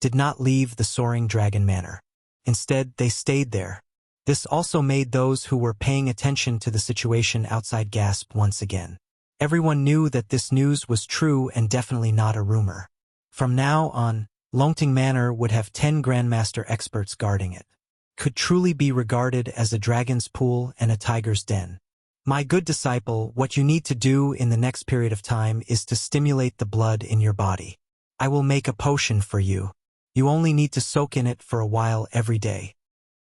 did not leave the Soaring Dragon Manor. Instead, they stayed there. This also made those who were paying attention to the situation outside gasp once again. Everyone knew that this news was true and definitely not a rumor. From now on, Longting Manor would have 10 Grandmaster experts guarding it. Could truly be regarded as a dragon's pool and a tiger's den. My good disciple, what you need to do in the next period of time is to stimulate the blood in your body. I will make a potion for you. You only need to soak in it for a while every day.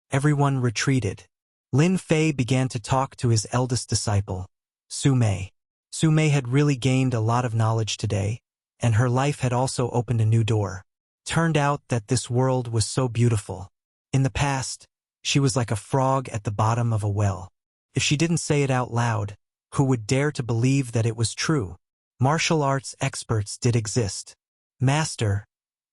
Everyone retreated. Lin Fei began to talk to his eldest disciple, Su Mei. Su Mei had really gained a lot of knowledge today, and her life had also opened a new door. Turned out that this world was so beautiful. In the past, she was like a frog at the bottom of a well. If she didn't say it out loud, who would dare to believe that it was true? Martial arts experts did exist. Master,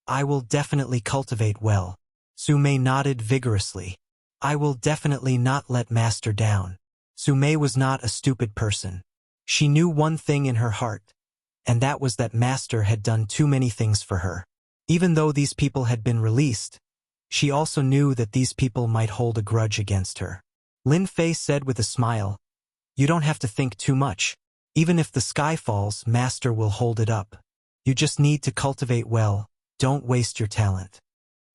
I will definitely cultivate well. Su Mei nodded vigorously. I will definitely not let Master down. Su Mei was not a stupid person. She knew one thing in her heart, and that was that Master had done too many things for her. Even though these people had been released, she also knew that these people might hold a grudge against her. Lin Fei said with a smile, "You don't have to think too much. Even if the sky falls, Master will hold it up. You just need to cultivate well, don't waste your talent."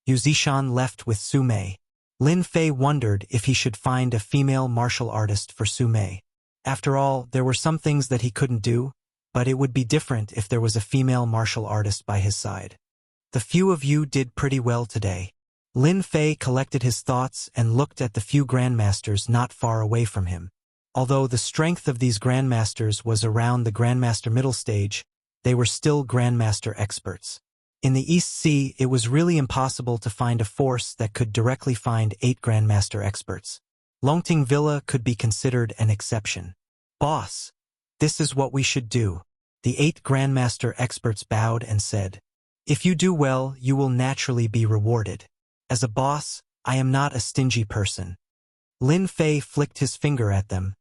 Yu Zishan left with Su Mei. Lin Fei wondered if he should find a female martial artist for Su Mei. After all, there were some things that he couldn't do, but it would be different if there was a female martial artist by his side. The few of you did pretty well today. Lin Fei collected his thoughts and looked at the few grandmasters not far away from him. Although the strength of these grandmasters was around the grandmaster middle stage, they were still grandmaster experts. In the East Sea, it was really impossible to find a force that could directly find 8 grandmaster experts. Longting Villa could be considered an exception. "Boss, this is what we should do." The 8 grandmaster experts bowed and said, "If you do well, you will naturally be rewarded. As a boss, I am not a stingy person." Lin Fei flicked his finger at them,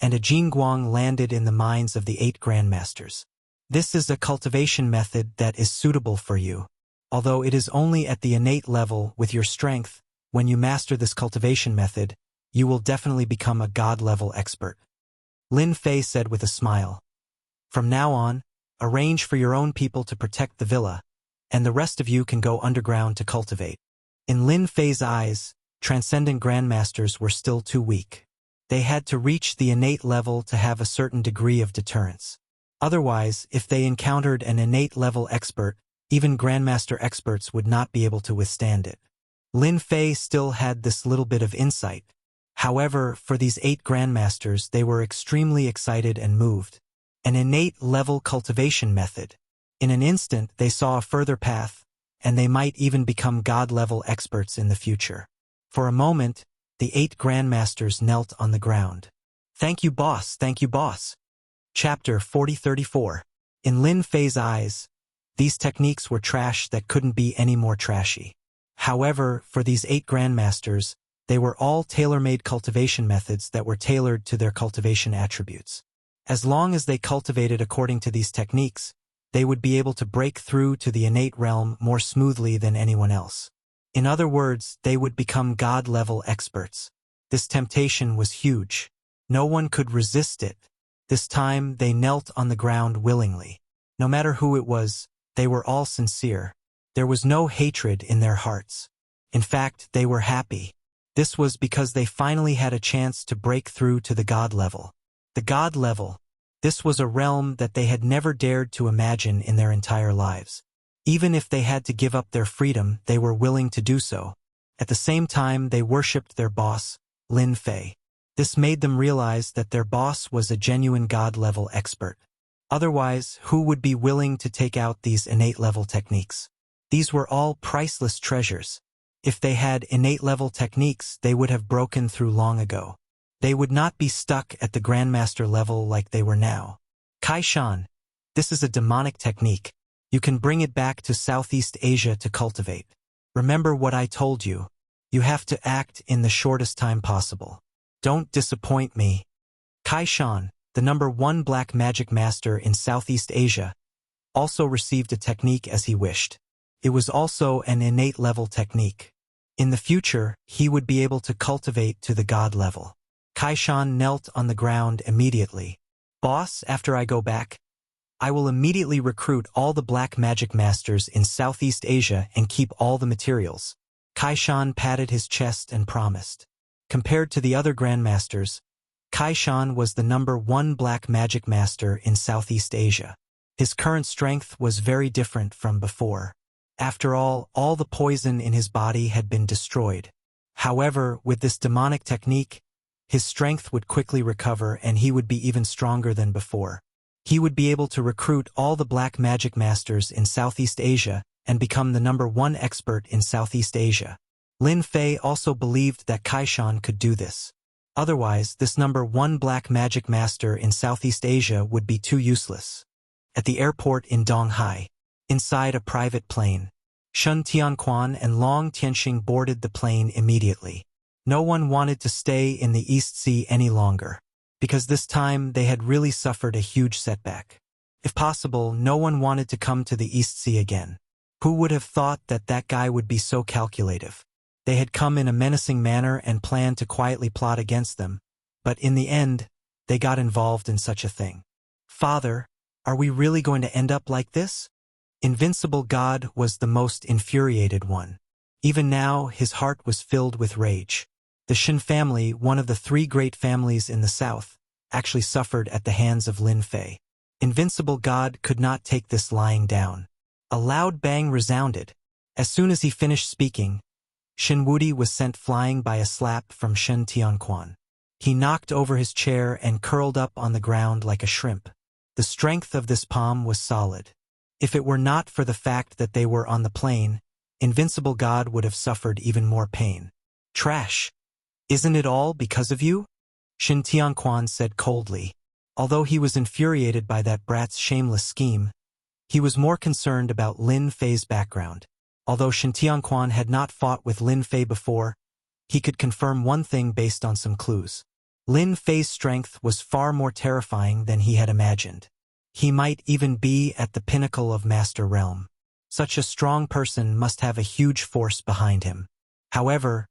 and a Jingguang landed in the minds of the 8 grandmasters. This is a cultivation method that is suitable for you. Although it is only at the innate level with your strength, when you master this cultivation method, you will definitely become a god-level expert. Lin Fei said with a smile. "From now on, arrange for your own people to protect the villa, and the rest of you can go underground to cultivate." In Lin Fei's eyes, transcendent grandmasters were still too weak. They had to reach the innate level to have a certain degree of deterrence. Otherwise, if they encountered an innate level expert, even grandmaster experts would not be able to withstand it. Lin Fei still had this little bit of insight. However, for these 8 grandmasters, they were extremely excited and moved. An innate level cultivation method. In an instant, they saw a further path, and they might even become god-level experts in the future. For a moment, the 8 grandmasters knelt on the ground. "Thank you, boss, thank you, boss." Chapter 40-34. In Lin Fei's eyes, these techniques were trash that couldn't be any more trashy. However, for these 8 grandmasters, they were all tailor-made cultivation methods that were tailored to their cultivation attributes. As long as they cultivated according to these techniques, they would be able to break through to the innate realm more smoothly than anyone else. In other words, they would become god-level experts. This temptation was huge. No one could resist it. This time, they knelt on the ground willingly. No matter who it was, they were all sincere. There was no hatred in their hearts. In fact, they were happy. This was because they finally had a chance to break through to the god level. The god level. This was a realm that they had never dared to imagine in their entire lives. Even if they had to give up their freedom, they were willing to do so. At the same time, they worshipped their boss, Lin Fei. This made them realize that their boss was a genuine god-level expert. Otherwise, who would be willing to take out these innate-level techniques? These were all priceless treasures. If they had innate-level techniques, they would have broken through long ago. They would not be stuck at the Grandmaster level like they were now. Kai Shan, this is a demonic technique. You can bring it back to Southeast Asia to cultivate. Remember what I told you. You have to act in the shortest time possible. Don't disappoint me. Kai Shan, the #1 black magic master in Southeast Asia, also received a technique as he wished. It was also an innate level technique. In the future, he would be able to cultivate to the god level. Kai Shan knelt on the ground immediately. Boss, after I go back, I will immediately recruit all the black magic masters in Southeast Asia and keep all the materials. Kai Shan patted his chest and promised. Compared to the other grandmasters, Kai Shan was the #1 black magic master in Southeast Asia. His current strength was very different from before. After all the poison in his body had been destroyed. However, with this demonic technique, his strength would quickly recover and he would be even stronger than before. He would be able to recruit all the black magic masters in Southeast Asia and become the #1 expert in Southeast Asia. Lin Fei also believed that Kai Shan could do this. Otherwise, this #1 black magic master in Southeast Asia would be too useless. At the airport in Donghai, inside a private plane, Shun Tianquan and Long Tianxing boarded the plane immediately. No one wanted to stay in the East Sea any longer, because this time they had really suffered a huge setback. If possible, no one wanted to come to the East Sea again. Who would have thought that that guy would be so calculative? They had come in a menacing manner and planned to quietly plot against them, but in the end, they got involved in such a thing. Father, are we really going to end up like this? Invincible God was the most infuriated one. Even now, his heart was filled with rage. The Shin family, one of the 3 great families in the south, actually suffered at the hands of Lin Fei. Invincible God could not take this lying down. A loud bang resounded. As soon as he finished speaking, Shin Wudi was sent flying by a slap from Shen Tianquan. He knocked over his chair and curled up on the ground like a shrimp. The strength of this palm was solid. If it were not for the fact that they were on the plane, Invincible God would have suffered even more pain. Trash! Isn't it all because of you? Shin Tianquan said coldly. Although he was infuriated by that brat's shameless scheme, he was more concerned about Lin Fei's background. Although Shin Tianquan had not fought with Lin Fei before, he could confirm one thing based on some clues. Lin Fei's strength was far more terrifying than he had imagined. He might even be at the pinnacle of Master Realm. Such a strong person must have a huge force behind him. However,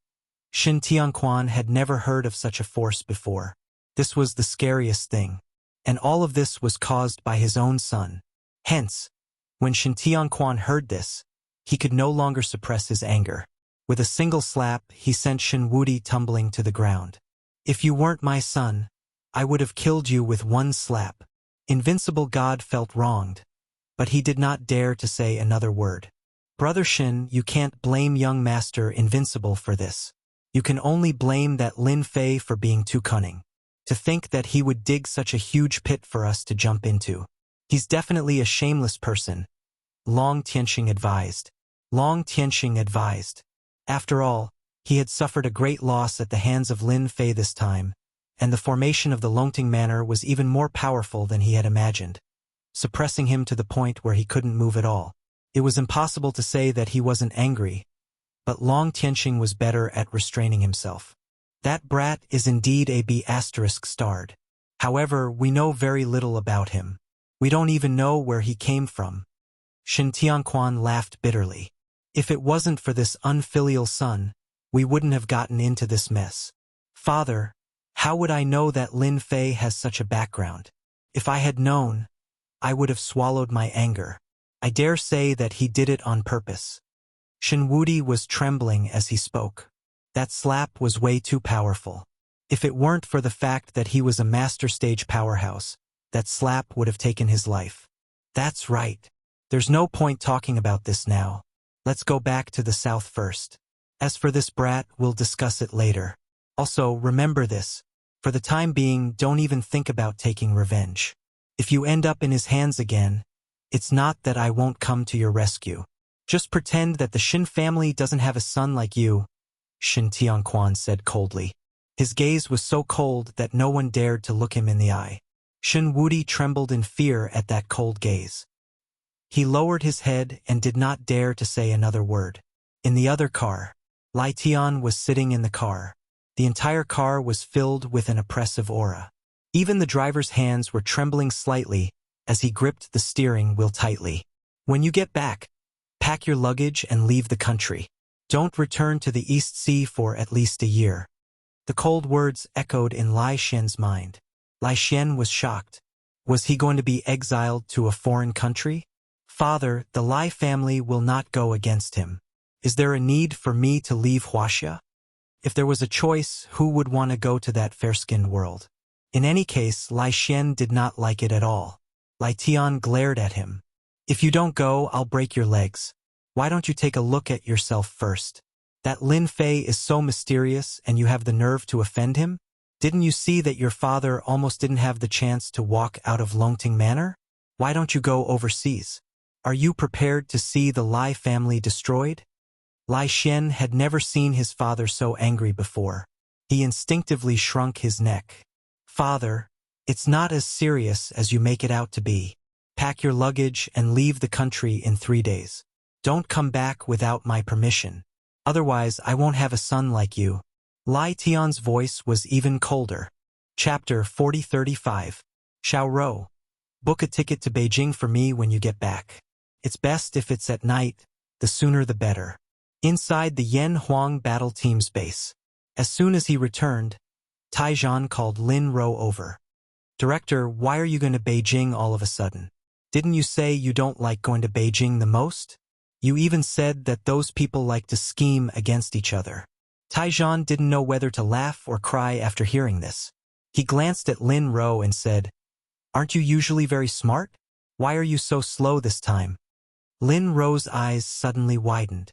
Shin Tianquan had never heard of such a force before. This was the scariest thing. And all of this was caused by his own son. Hence, when Shin Tianquan heard this, he could no longer suppress his anger. With a single slap, he sent Shin Wudi tumbling to the ground. If you weren't my son, I would have killed you with one slap. Invincible God felt wronged, but he did not dare to say another word. Brother Shin, you can't blame young Master Invincible for this. You can only blame that Lin Fei for being too cunning. To think that he would dig such a huge pit for us to jump into. He's definitely a shameless person, Long Tianxing advised. Long Tianxing advised. After all, he had suffered a great loss at the hands of Lin Fei this time, and the formation of the Longting Manor was even more powerful than he had imagined, suppressing him to the point where he couldn't move at all. It was impossible to say that he wasn't angry, but Long Tianxing was better at restraining himself. That brat is indeed a B****starred. However, we know very little about him. We don't even know where he came from. Shin Tianquan laughed bitterly. If it wasn't for this unfilial son, we wouldn't have gotten into this mess. Father, how would I know that Lin Fei has such a background? If I had known, I would have swallowed my anger. I dare say that he did it on purpose. Shin Wudi was trembling as he spoke. That slap was way too powerful. If it weren't for the fact that he was a master stage powerhouse, that slap would have taken his life. That's right. There's no point talking about this now. Let's go back to the south first. As for this brat, we'll discuss it later. Also, remember this. For the time being, don't even think about taking revenge. If you end up in his hands again, it's not that I won't come to your rescue. Just pretend that the Shin family doesn't have a son like you, Shin Tianquan said coldly. His gaze was so cold that no one dared to look him in the eye. Shin Wudi trembled in fear at that cold gaze. He lowered his head and did not dare to say another word. In the other car, Lai Tian was sitting in the car. The entire car was filled with an oppressive aura. Even the driver's hands were trembling slightly as he gripped the steering wheel tightly. When you get back, pack your luggage and leave the country. Don't return to the East Sea for at least a year. The cold words echoed in Lai Xian's mind. Lai Xian was shocked. Was he going to be exiled to a foreign country? Father, the Lai family will not go against him. Is there a need for me to leave Wuxia? If there was a choice, who would want to go to that fair-skinned world? In any case, Lai Xian did not like it at all. Lai Tian glared at him. If you don't go, I'll break your legs. Why don't you take a look at yourself first? That Lin Fei is so mysterious and you have the nerve to offend him? Didn't you see that your father almost didn't have the chance to walk out of Longting Manor? Why don't you go overseas? Are you prepared to see the Lai family destroyed? Lai Xian had never seen his father so angry before. He instinctively shrunk his neck. Father, it's not as serious as you make it out to be. Pack your luggage and leave the country in 3 days. Don't come back without my permission. Otherwise, I won't have a son like you. Lai Tian's voice was even colder. Chapter 4035. Xiao Rou. Book a ticket to Beijing for me when you get back. It's best if it's at night, the sooner the better. Inside the Yan Huang battle team's base. As soon as he returned, Taizhan called Lin Rou over. Director, why are you going to Beijing all of a sudden? Didn't you say you don't like going to Beijing the most? You even said that those people like to scheme against each other. Taizhan didn't know whether to laugh or cry after hearing this. He glanced at Lin Rou and said, "Aren't you usually very smart? Why are you so slow this time?" Lin Rou's eyes suddenly widened.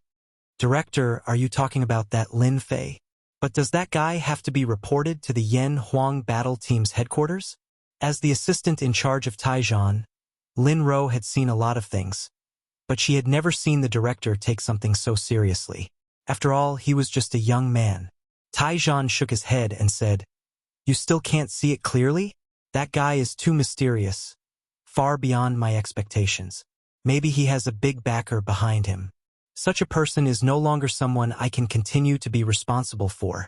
Director, are you talking about that Lin Fei? But does that guy have to be reported to the Yan Huang battle team's headquarters? As the assistant in charge of Taizhan, Lin Rou had seen a lot of things, but she had never seen the director take something so seriously. After all, he was just a young man. Taizhan shook his head and said, "You still can't see it clearly? That guy is too mysterious, far beyond my expectations. Maybe he has a big backer behind him. Such a person is no longer someone I can continue to be responsible for.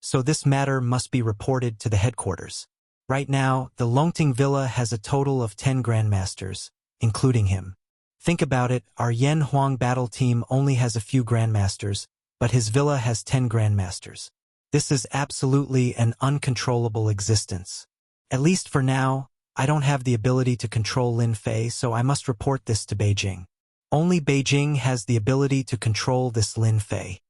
So this matter must be reported to the headquarters. Right now, the Longting Villa has a total of 10 grandmasters, including him. Think about it, our Yan Huang battle team only has a few grandmasters, but his villa has 10 grandmasters. This is absolutely an uncontrollable existence. At least for now, I don't have the ability to control Lin Fei, so I must report this to Beijing. Only Beijing has the ability to control this Lin Fei."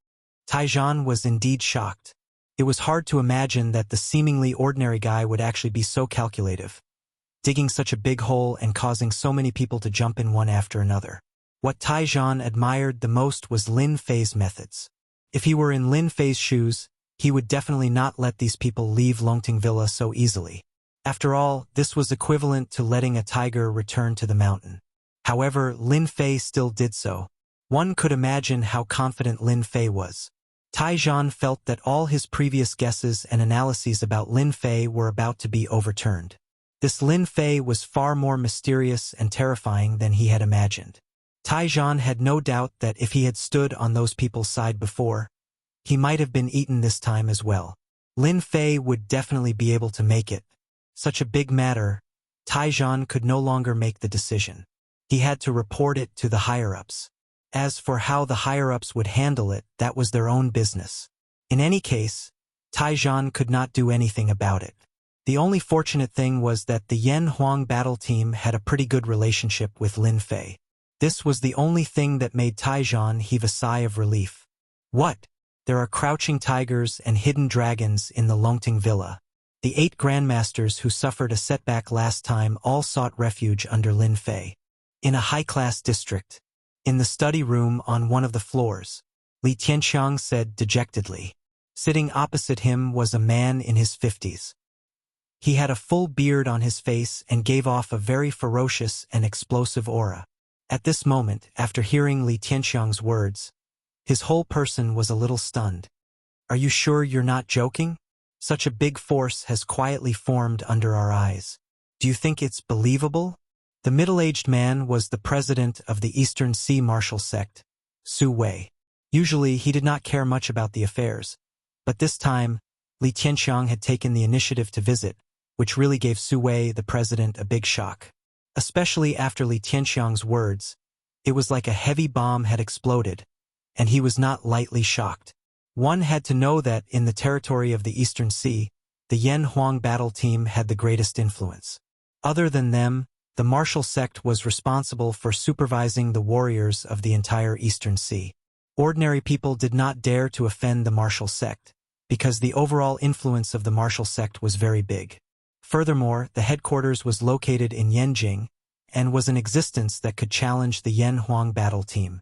Taizhan was indeed shocked. It was hard to imagine that the seemingly ordinary guy would actually be so calculative, digging such a big hole and causing so many people to jump in one after another. What Taizhan admired the most was Lin Fei's methods. If he were in Lin Fei's shoes, he would definitely not let these people leave Longting Villa so easily. After all, this was equivalent to letting a tiger return to the mountain. However, Lin Fei still did so. One could imagine how confident Lin Fei was. Taizhan felt that all his previous guesses and analyses about Lin Fei were about to be overturned. This Lin Fei was far more mysterious and terrifying than he had imagined. Taizhan had no doubt that if he had stood on those people's side before, he might have been eaten this time as well. Lin Fei would definitely be able to make it. Such a big matter, Taizhan could no longer make the decision. He had to report it to the higher-ups. As for how the higher-ups would handle it, that was their own business. In any case, Taizhan could not do anything about it. The only fortunate thing was that the Yan Huang battle team had a pretty good relationship with Lin Fei. This was the only thing that made Taizhan heave a sigh of relief. What? There are crouching tigers and hidden dragons in the Longting Villa. The 8 grandmasters who suffered a setback last time all sought refuge under Lin Fei. In a high-class district. In the study room on one of the floors, Li Tianqiang said dejectedly. Sitting opposite him was a man in his 50s. He had a full beard on his face and gave off a very ferocious and explosive aura. At this moment, after hearing Li Tianqiang's words, his whole person was a little stunned. "Are you sure you're not joking? Such a big force has quietly formed under our eyes. Do you think it's believable?" The middle-aged man was the president of the Eastern Sea martial sect, Su Wei. Usually he did not care much about the affairs, but this time Li Tianqiang had taken the initiative to visit, which really gave Su Wei, the president, a big shock. Especially after Li Tianqiang's words, it was like a heavy bomb had exploded, and he was not lightly shocked. One had to know that in the territory of the Eastern Sea, the Yan Huang battle team had the greatest influence. Other than them, the martial sect was responsible for supervising the warriors of the entire Eastern Sea. Ordinary people did not dare to offend the martial sect, because the overall influence of the martial sect was very big. Furthermore, the headquarters was located in Yanjing, and was in existence that could challenge the Yan Huang battle team.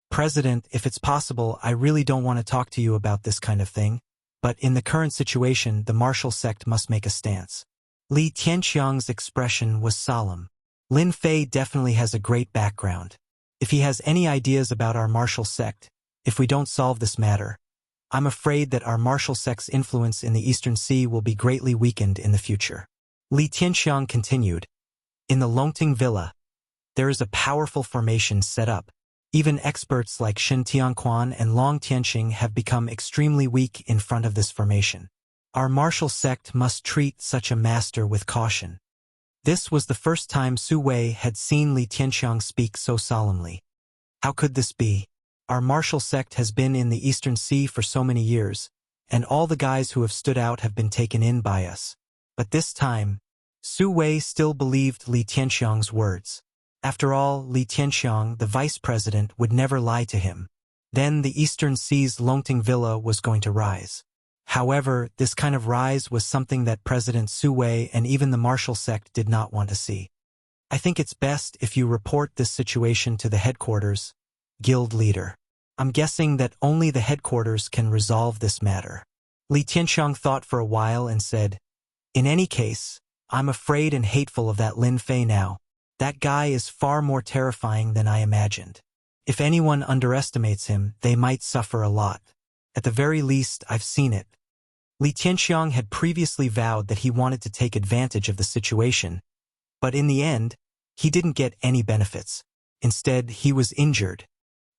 "President, if it's possible, I really don't want to talk to you about this kind of thing, but in the current situation, the martial sect must make a stance." Li Tianqiang's expression was solemn. Lin Fei definitely has a great background. If he has any ideas about our martial sect, if we don't solve this matter, I'm afraid that our martial sect's influence in the Eastern Sea will be greatly weakened in the future. Li Tianqiang continued. In the Longting Villa, there is a powerful formation set up. Even experts like Shin Tianquan and Long Tianqing have become extremely weak in front of this formation. Our martial sect must treat such a master with caution. This was the first time Su Wei had seen Li Tianxiang speak so solemnly. How could this be? Our martial sect has been in the Eastern Sea for so many years, and all the guys who have stood out have been taken in by us. But this time, Su Wei still believed Li Tianxiang's words. After all, Li Tianxiang, the vice president, would never lie to him. Then the Eastern Sea's Longting Villa was going to rise. However, this kind of rise was something that President Su Wei and even the martial sect did not want to see. I think it's best if you report this situation to the headquarters, guild leader. I'm guessing that only the headquarters can resolve this matter. Li Tianxiang thought for a while and said, in any case, I'm afraid and hateful of that Lin Fei now. That guy is far more terrifying than I imagined. If anyone underestimates him, they might suffer a lot. At the very least, I've seen it. Li Tianxiang had previously vowed that he wanted to take advantage of the situation, but in the end, he didn't get any benefits. Instead, he was injured.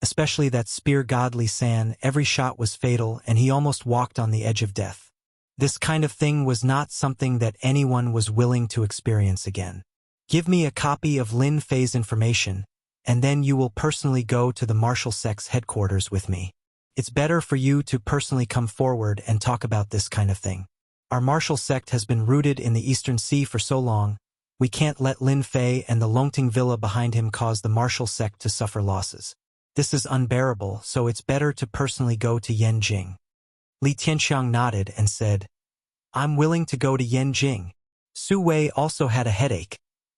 Especially that spear god Li San, every shot was fatal and he almost walked on the edge of death. This kind of thing was not something that anyone was willing to experience again. Give me a copy of Lin Fei's information, and then you will personally go to the martial sect's headquarters with me. It's better for you to personally come forward and talk about this kind of thing. Our martial sect has been rooted in the Eastern Sea for so long, we can't let Lin Fei and the Longting Villa behind him cause the martial sect to suffer losses. This is unbearable, so it's better to personally go to Yanjing. Li Tianxiang nodded and said, I'm willing to go to Yanjing. Su Wei also had a headache,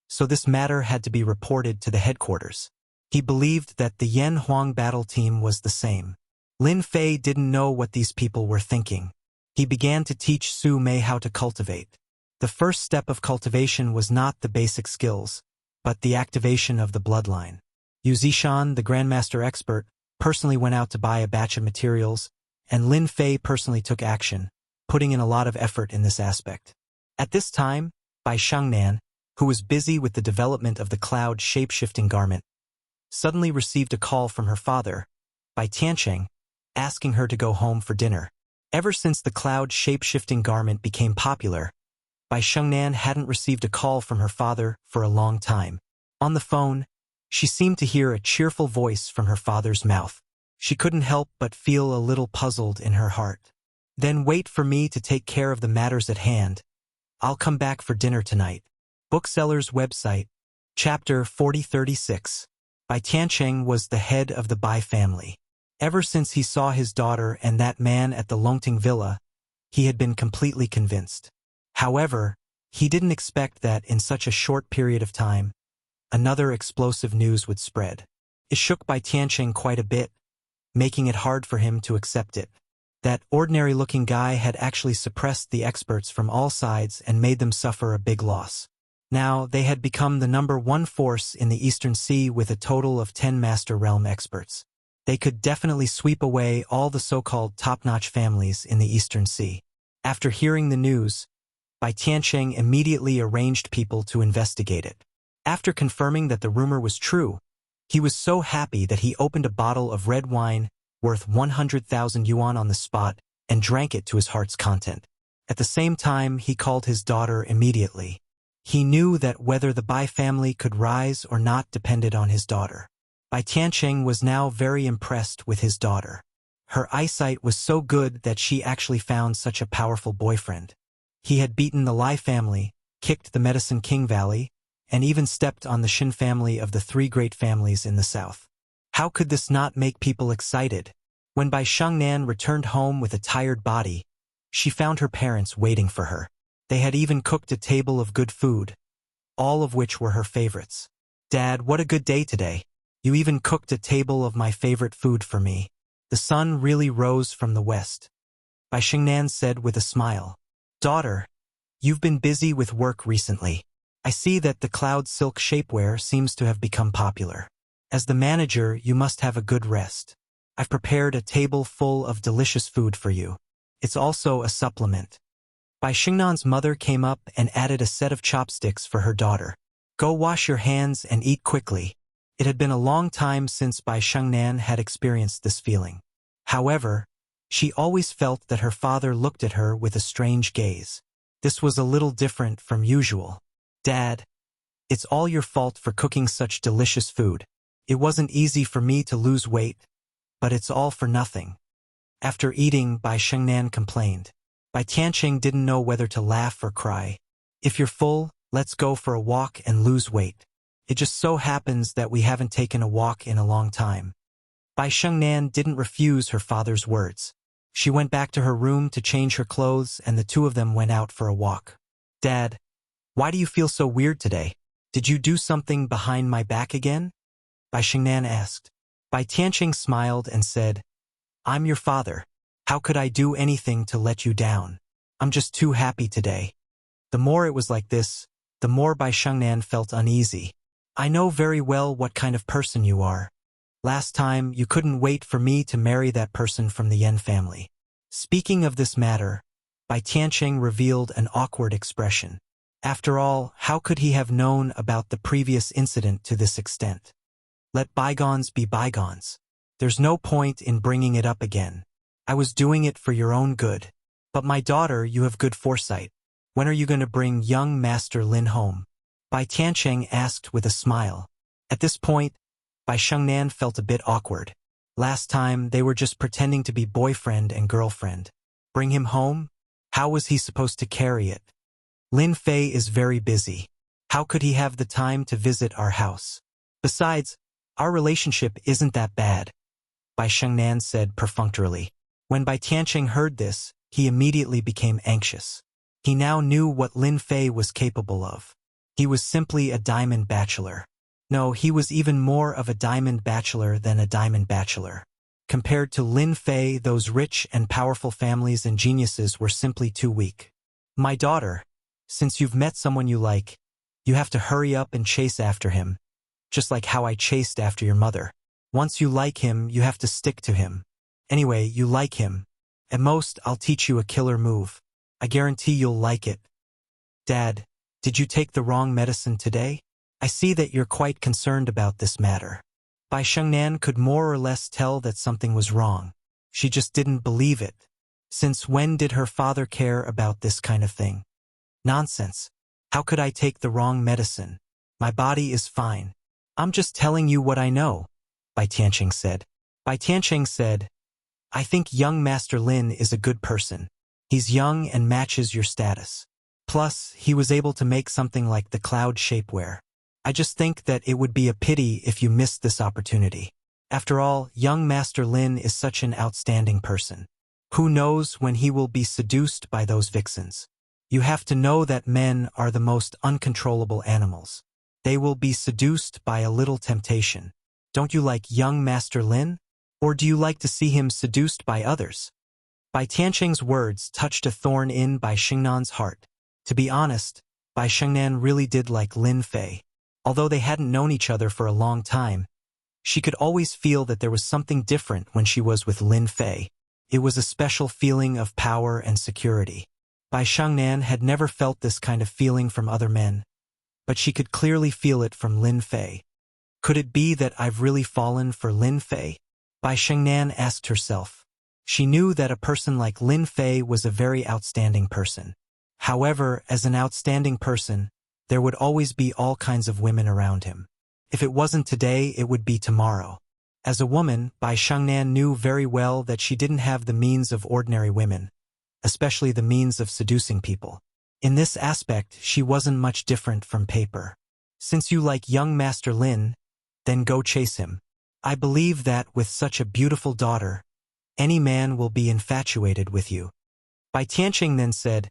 so this matter had to be reported to the headquarters. He believed that the Yan Huang battle team was the same. Lin Fei didn't know what these people were thinking. He began to teach Su Mei how to cultivate. The first step of cultivation was not the basic skills, but the activation of the bloodline. Yu Zishan, the Grandmaster expert, personally went out to buy a batch of materials, and Lin Fei personally took action, putting in a lot of effort in this aspect. At this time, Bai Shangnan, who was busy with the development of the cloud shape-shifting garment, suddenly received a call from her father, Bai Tiancheng, asking her to go home for dinner. Ever since the cloud shape-shifting garment became popular, Bai Shangnan hadn't received a call from her father for a long time. On the phone, she seemed to hear a cheerful voice from her father's mouth. She couldn't help but feel a little puzzled in her heart. Then wait for me to take care of the matters at hand. I'll come back for dinner tonight. Bookseller's website, Chapter 4036. Bai Tiancheng was the head of the Bai family. Ever since he saw his daughter and that man at the Longting Villa, he had been completely convinced. However, he didn't expect that in such a short period of time, another explosive news would spread. It shook Bai Tiancheng quite a bit, making it hard for him to accept it. That ordinary-looking guy had actually suppressed the experts from all sides and made them suffer a big loss. Now, they had become the #1 force in the Eastern Sea with a total of 10 Master Realm experts. They could definitely sweep away all the so-called top-notch families in the Eastern Sea. After hearing the news, Bai Tiancheng immediately arranged people to investigate it. After confirming that the rumor was true, he was so happy that he opened a bottle of red wine worth 100,000 yuan on the spot and drank it to his heart's content. At the same time, he called his daughter immediately. He knew that whether the Bai family could rise or not depended on his daughter. Bai Tiancheng was now very impressed with his daughter. Her eyesight was so good that she actually found such a powerful boyfriend. He had beaten the Lai family, kicked the Medicine King Valley, and even stepped on the Shin family of the 3 great families in the south. How could this not make people excited? When Bai Shangnan returned home with a tired body, she found her parents waiting for her. They had even cooked a table of good food, all of which were her favorites. Dad, what a good day today. You even cooked a table of my favorite food for me. The sun really rose from the west. Bai Shangnan said with a smile. Daughter, you've been busy with work recently. I see that the cloud silk shapewear seems to have become popular. As the manager, you must have a good rest. I've prepared a table full of delicious food for you. It's also a supplement. Bai Shingnan's mother came up and added a set of chopsticks for her daughter. Go wash your hands and eat quickly. It had been a long time since Bai Shengnan had experienced this feeling. However, she always felt that her father looked at her with a strange gaze. This was a little different from usual. "Dad, it's all your fault for cooking such delicious food. It wasn't easy for me to lose weight, but it's all for nothing." After eating, Bai Shengnan complained. Bai Tianqing didn't know whether to laugh or cry. "If you're full, let's go for a walk and lose weight. It just so happens that we haven't taken a walk in a long time." Bai Shengnan didn't refuse her father's words. She went back to her room to change her clothes, and the two of them went out for a walk. "Dad, why do you feel so weird today? Did you do something behind my back again?" Bai Shengnan asked. Bai Tianqing smiled and said, "I'm your father. How could I do anything to let you down? I'm just too happy today." The more it was like this, the more Bai Shengnan felt uneasy. "I know very well what kind of person you are. Last time, you couldn't wait for me to marry that person from the Yan family." Speaking of this matter, Bai Tianqing revealed an awkward expression. After all, how could he have known about the previous incident to this extent? Let bygones be bygones. There's no point in bringing it up again. I was doing it for your own good. But my daughter, you have good foresight. When are you going to bring young Master Lin home? Bai Tianqing asked with a smile. At this point, Bai Shengnan felt a bit awkward. Last time, they were just pretending to be boyfriend and girlfriend. Bring him home? How was he supposed to carry it? Lin Fei is very busy. How could he have the time to visit our house? Besides, our relationship isn't that bad, Bai Shengnan said perfunctorily. When Bai Tianqing heard this, he immediately became anxious. He now knew what Lin Fei was capable of. He was simply a diamond bachelor. No, he was even more of a diamond bachelor than a diamond bachelor. Compared to Lin Fei, those rich and powerful families and geniuses were simply too weak. My daughter, since you've met someone you like, you have to hurry up and chase after him, just like how I chased after your mother. Once you like him, you have to stick to him. Anyway, you like him. At most, I'll teach you a killer move. I guarantee you'll like it. Dad, did you take the wrong medicine today? I see that you're quite concerned about this matter. Bai Shengnan could more or less tell that something was wrong. She just didn't believe it. Since when did her father care about this kind of thing? Nonsense. How could I take the wrong medicine? My body is fine. I'm just telling you what I know, Bai Tianqing said. Bai Tianqing said, I think young Master Lin is a good person. He's young and matches your status. Plus, he was able to make something like the cloud shapewear. I just think that it would be a pity if you missed this opportunity. After all, young Master Lin is such an outstanding person. Who knows when he will be seduced by those vixens? You have to know that men are the most uncontrollable animals. They will be seduced by a little temptation. Don't you like young Master Lin? Or do you like to see him seduced by others? Bai Tianqing's words touched a thorn in Bai Shengnan's heart. To be honest, Bai Shengnan really did like Lin Fei. Although they hadn't known each other for a long time, she could always feel that there was something different when she was with Lin Fei. It was a special feeling of power and security. Bai Shengnan had never felt this kind of feeling from other men, but she could clearly feel it from Lin Fei. Could it be that I've really fallen for Lin Fei? Bai Shengnan asked herself. She knew that a person like Lin Fei was a very outstanding person. However, as an outstanding person, there would always be all kinds of women around him. If it wasn't today, it would be tomorrow. As a woman, Bai Shengnan knew very well that she didn't have the means of ordinary women, especially the means of seducing people. In this aspect, she wasn't much different from paper. Since you like young Master Lin, then go chase him. I believe that with such a beautiful daughter, any man will be infatuated with you. Bai Tianqing then said,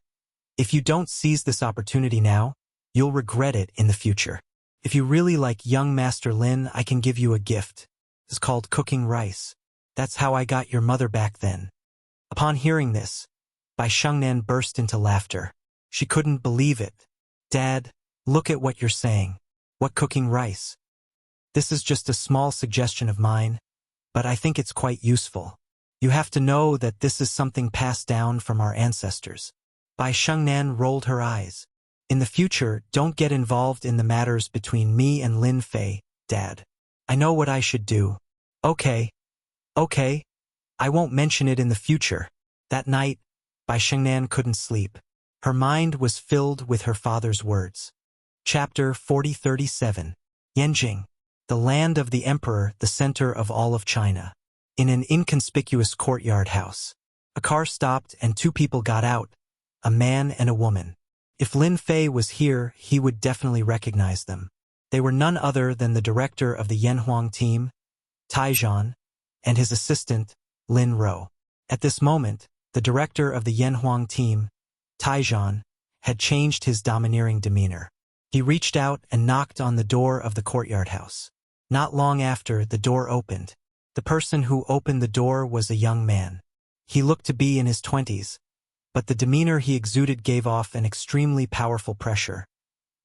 if you don't seize this opportunity now, you'll regret it in the future. If you really like young Master Lin, I can give you a gift. It's called cooking rice. That's how I got your mother back then. Upon hearing this, Bai Shengnan burst into laughter. She couldn't believe it. Dad, look at what you're saying. What cooking rice? This is just a small suggestion of mine, but I think it's quite useful. You have to know that this is something passed down from our ancestors. Bai Shengnan rolled her eyes. In the future, don't get involved in the matters between me and Lin Fei, Dad. I know what I should do. Okay, okay, I won't mention it in the future. That night, Bai Shengnan couldn't sleep. Her mind was filled with her father's words. Chapter 4037. Yanjing, the land of the emperor, the center of all of China. In an inconspicuous courtyard house. A car stopped and two people got out, a man and a woman. If Lin Fei was here, he would definitely recognize them. They were none other than the director of the Yanhuang team, Taizhan, and his assistant, Lin Ro. At this moment, the director of the Yanhuang team, Taizhan, had changed his domineering demeanor. He reached out and knocked on the door of the courtyard house. Not long after, the door opened. The person who opened the door was a young man. He looked to be in his 20s, but the demeanor he exuded gave off an extremely powerful pressure,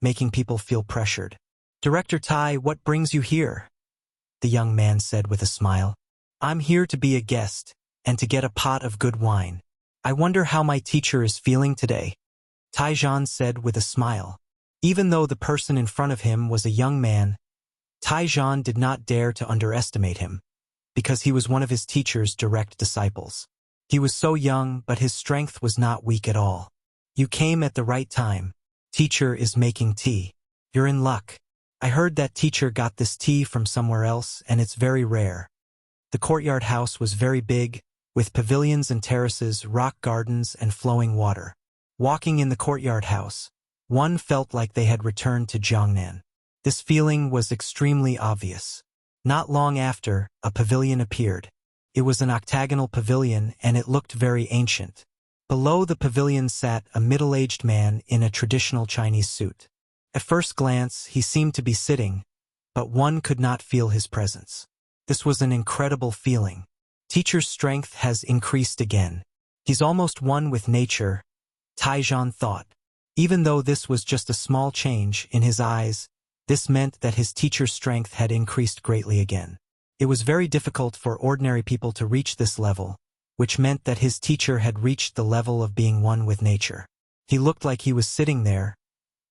making people feel pressured. "Director Tai, what brings you here?" the young man said with a smile. "I'm here to be a guest, and to get a pot of good wine. I wonder how my teacher is feeling today," Taizhan said with a smile. Even though the person in front of him was a young man, Taizhan did not dare to underestimate him, because he was one of his teacher's direct disciples. He was so young, but his strength was not weak at all. "You came at the right time. Teacher is making tea. You're in luck. I heard that teacher got this tea from somewhere else, and it's very rare." The courtyard house was very big, with pavilions and terraces, rock gardens, and flowing water. Walking in the courtyard house, one felt like they had returned to Jiangnan. This feeling was extremely obvious. Not long after, a pavilion appeared. It was an octagonal pavilion, and it looked very ancient. Below the pavilion sat a middle-aged man in a traditional Chinese suit. At first glance, he seemed to be sitting, but one could not feel his presence. This was an incredible feeling. Teacher's strength has increased again. He's almost one with nature, Taizhan thought. Even though this was just a small change in his eyes, this meant that his teacher's strength had increased greatly again. It was very difficult for ordinary people to reach this level, which meant that his teacher had reached the level of being one with nature. He looked like he was sitting there,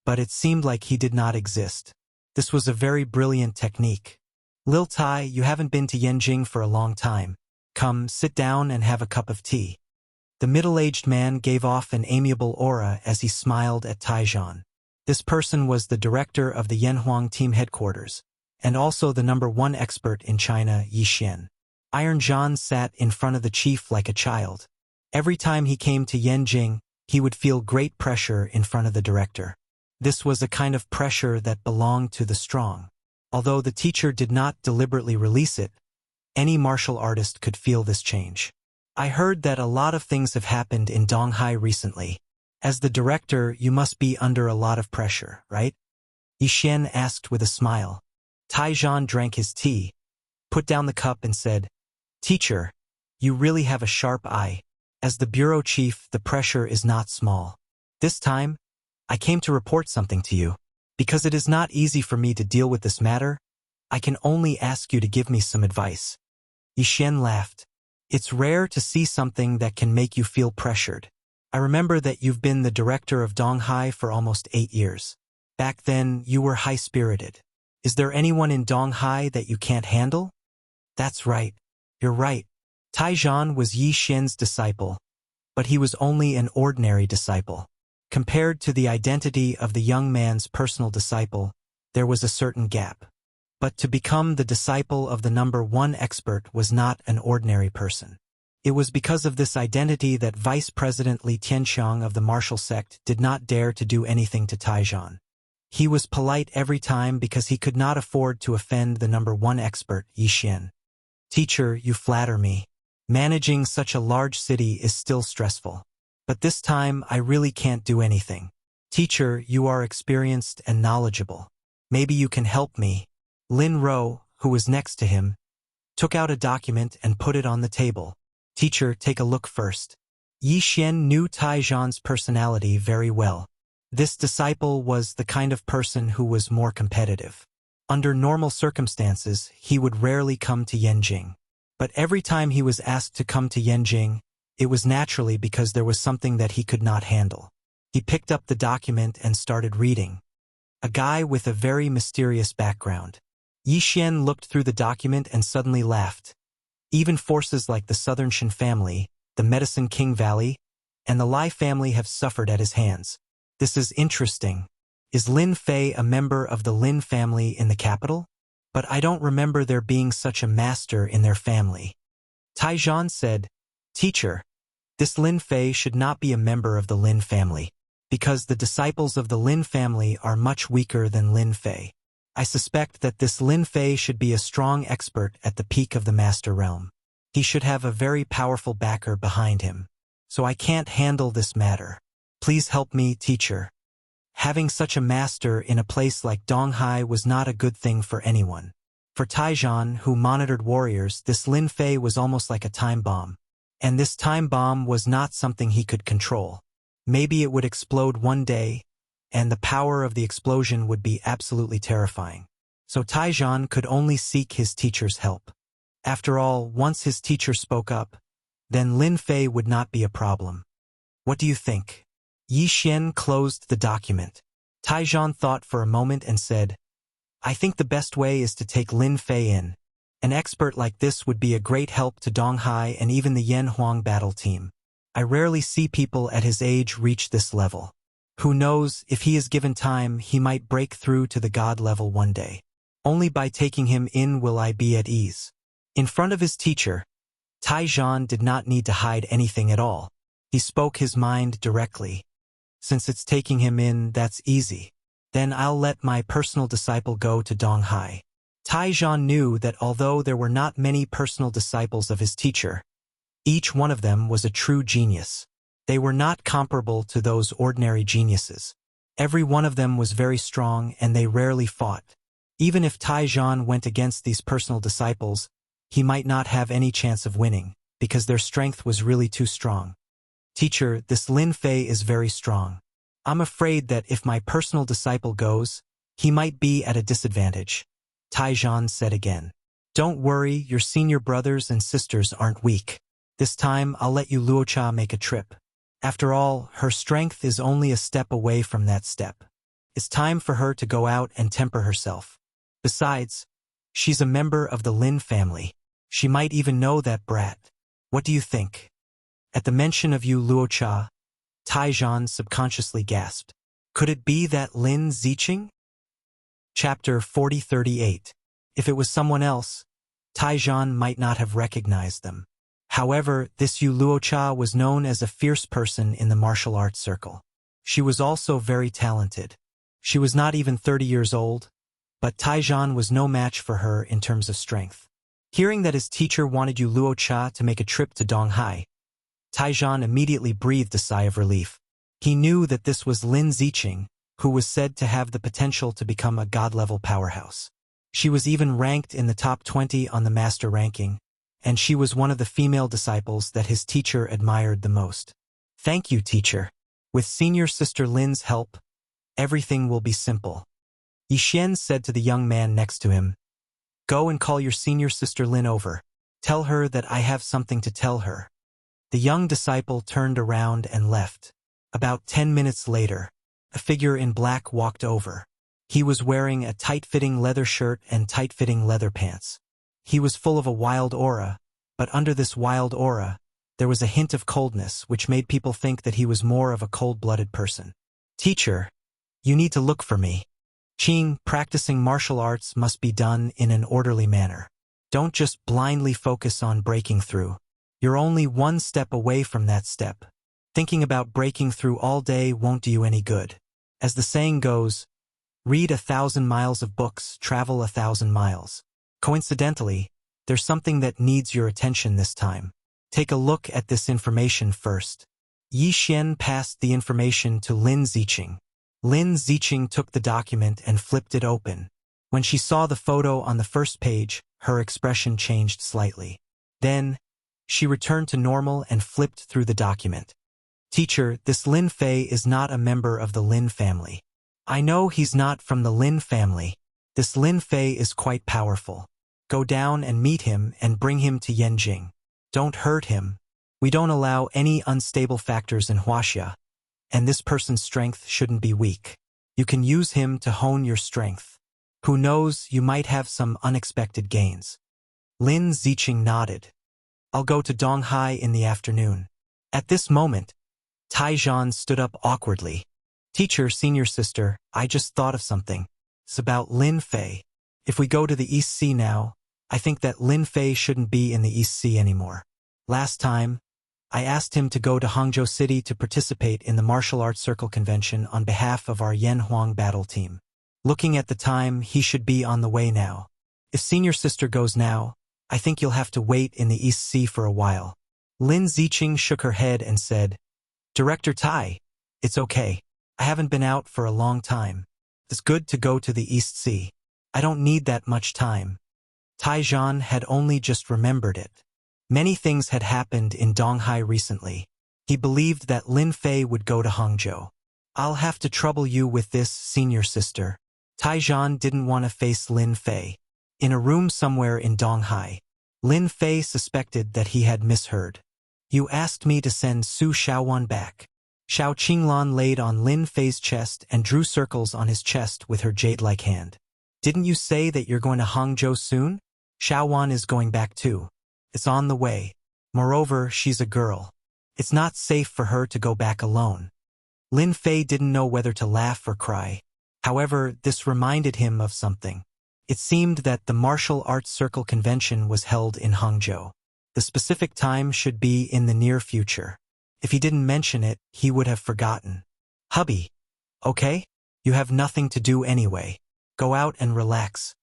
but it seemed like he did not exist. This was a very brilliant technique. "Lil Tai, you haven't been to Yanjing for a long time. Come, sit down and have a cup of tea." The middle-aged man gave off an amiable aura as he smiled at Taizhan. This person was the director of the Yanhuang team headquarters, and also the #1 expert in China, Yi Xian. Iron Zhan sat in front of the chief like a child. Every time he came to Yanjing, he would feel great pressure in front of the director. This was a kind of pressure that belonged to the strong. Although the teacher did not deliberately release it, any martial artist could feel this change. "I heard that a lot of things have happened in Donghai recently. As the director, you must be under a lot of pressure, right?" Yi Xian asked with a smile. Taizhan drank his tea, put down the cup and said, "Teacher, you really have a sharp eye. As the bureau chief, the pressure is not small. This time, I came to report something to you. Because it is not easy for me to deal with this matter, I can only ask you to give me some advice." Yi Xian laughed. "It's rare to see something that can make you feel pressured. I remember that you've been the director of Donghai for almost 8 years. Back then, you were high-spirited. Is there anyone in Donghai that you can't handle?" "That's right. You're right." Taizhan was Yi Xian's disciple, but he was only an ordinary disciple. Compared to the identity of the young man's personal disciple, there was a certain gap. But to become the disciple of the #1 expert was not an ordinary person. It was because of this identity that Vice President Li Tianqiang of the martial sect did not dare to do anything to Taizhan. He was polite every time because he could not afford to offend the #1 expert, Yi Xian. "Teacher, you flatter me. Managing such a large city is still stressful. But this time, I really can't do anything. Teacher, you are experienced and knowledgeable. Maybe you can help me." Lin Ro, who was next to him, took out a document and put it on the table. "Teacher, take a look first." Yi Xian knew Taizhan's personality very well. This disciple was the kind of person who was more competitive. Under normal circumstances, he would rarely come to Yanjing. But every time he was asked to come to Yanjing, it was naturally because there was something that he could not handle. He picked up the document and started reading. A guy with a very mysterious background. Yi Xian looked through the document and suddenly laughed. Even forces like the Southern Shan family, the Medicine King Valley, and the Lai family have suffered at his hands. This is interesting. Is Lin Fei a member of the Lin family in the capital? But I don't remember there being such a master in their family. Taizhan said, Teacher, this Lin Fei should not be a member of the Lin family, because the disciples of the Lin family are much weaker than Lin Fei. I suspect that this Lin Fei should be a strong expert at the peak of the master realm. He should have a very powerful backer behind him. So I can't handle this matter. Please help me, teacher. Having such a master in a place like Donghai was not a good thing for anyone. For Taizhan, who monitored warriors, this Lin Fei was almost like a time bomb. And this time bomb was not something he could control. Maybe it would explode one day, and the power of the explosion would be absolutely terrifying. So Taizhan could only seek his teacher's help. After all, once his teacher spoke up, then Lin Fei would not be a problem. What do you think? Yi Xian closed the document. Taizhan thought for a moment and said, I think the best way is to take Lin Fei in. An expert like this would be a great help to Donghai and even the Yan Huang battle team. I rarely see people at his age reach this level. Who knows, if he is given time, he might break through to the god level one day. Only by taking him in will I be at ease. In front of his teacher, Taizhan did not need to hide anything at all. He spoke his mind directly. Since it's taking him in, that's easy. Then I'll let my personal disciple go to Donghai. Taizhan knew that although there were not many personal disciples of his teacher, each one of them was a true genius. They were not comparable to those ordinary geniuses. Every one of them was very strong and they rarely fought. Even if Taizhan went against these personal disciples, he might not have any chance of winning, because their strength was really too strong. Teacher, this Lin Fei is very strong. I'm afraid that if my personal disciple goes, he might be at a disadvantage. Taizhan said again. Don't worry, your senior brothers and sisters aren't weak. This time I'll let you Luocha make a trip. After all, her strength is only a step away from that step. It's time for her to go out and temper herself. Besides, she's a member of the Lin family. She might even know that brat. What do you think? At the mention of you Luocha, Taizhan subconsciously gasped. Could it be that Lin Ziqing? Chapter 4038. If it was someone else, Taizhan might not have recognized them. However, this Yu Luocha was known as a fierce person in the martial arts circle. She was also very talented. She was not even 30 years old, but Taizhan was no match for her in terms of strength. Hearing that his teacher wanted Yu Luocha to make a trip to Donghai, Taizhan immediately breathed a sigh of relief. He knew that this was Lin Ziqing, who was said to have the potential to become a god-level powerhouse. She was even ranked in the top 20 on the master ranking, and she was one of the female disciples that his teacher admired the most. Thank you, teacher. With senior sister Lin's help, everything will be simple. Yi Xian said to the young man next to him, Go and call your senior sister Lin over. Tell her that I have something to tell her. The young disciple turned around and left. About 10 minutes later, a figure in black walked over. He was wearing a tight-fitting leather shirt and tight-fitting leather pants. He was full of a wild aura, but under this wild aura, there was a hint of coldness which made people think that he was more of a cold-blooded person. Teacher, you need to look for me. Qing, practicing martial arts must be done in an orderly manner. Don't just blindly focus on breaking through. You're only one step away from that step. Thinking about breaking through all day won't do you any good. As the saying goes, read 1,000 miles of books, travel 1,000 miles. Coincidentally, there's something that needs your attention this time. Take a look at this information first. Yi Xian passed the information to Lin Ziqing. Lin Ziqing took the document and flipped it open. When she saw the photo on the first page, her expression changed slightly. Then, she returned to normal and flipped through the document. Teacher, this Lin Fei is not a member of the Lin family. I know he's not from the Lin family. This Lin Fei is quite powerful. Go down and meet him and bring him to Yanjing. Don't hurt him. We don't allow any unstable factors in Wuxia, and this person's strength shouldn't be weak. You can use him to hone your strength. Who knows, you might have some unexpected gains. Lin Ziqing nodded. I'll go to Donghai in the afternoon. At this moment, Taizhan stood up awkwardly. Teacher, senior sister, I just thought of something. It's about Lin Fei. If we go to the East Sea now, I think that Lin Fei shouldn't be in the East Sea anymore. Last time, I asked him to go to Hangzhou City to participate in the Martial Arts Circle Convention on behalf of our Yanhuang battle team. Looking at the time, he should be on the way now. If senior sister goes now, I think you'll have to wait in the East Sea for a while. Lin Ziqing shook her head and said, Director Tai, it's okay. I haven't been out for a long time. It's good to go to the East Sea. I don't need that much time. Taizhan had only just remembered it. Many things had happened in Donghai recently. He believed that Lin Fei would go to Hangzhou. I'll have to trouble you with this, senior sister. Taizhan didn't want to face Lin Fei. In a room somewhere in Donghai, Lin Fei suspected that he had misheard. You asked me to send Su Xiaowan back. Xiao Qinglan laid on Lin Fei's chest and drew circles on his chest with her jade-like hand. Didn't you say that you're going to Hangzhou soon? Xiaowan is going back too. It's on the way. Moreover, she's a girl. It's not safe for her to go back alone. Lin Fei didn't know whether to laugh or cry. However, this reminded him of something. It seemed that the Martial Arts Circle Convention was held in Hangzhou. The specific time should be in the near future. If he didn't mention it, he would have forgotten. Hubby. Okay? You have nothing to do anyway. Go out and relax.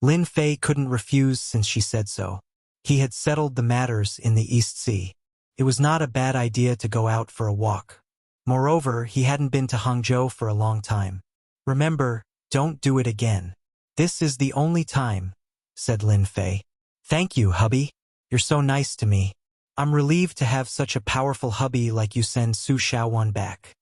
Lin Fei couldn't refuse since she said so. He had settled the matters in the East Sea. It was not a bad idea to go out for a walk. Moreover, he hadn't been to Hangzhou for a long time. Remember, don't do it again. This is the only time, said Lin Fei. Thank you, hubby. You're so nice to me. I'm relieved to have such a powerful hubby like you send Su Xiaowan back.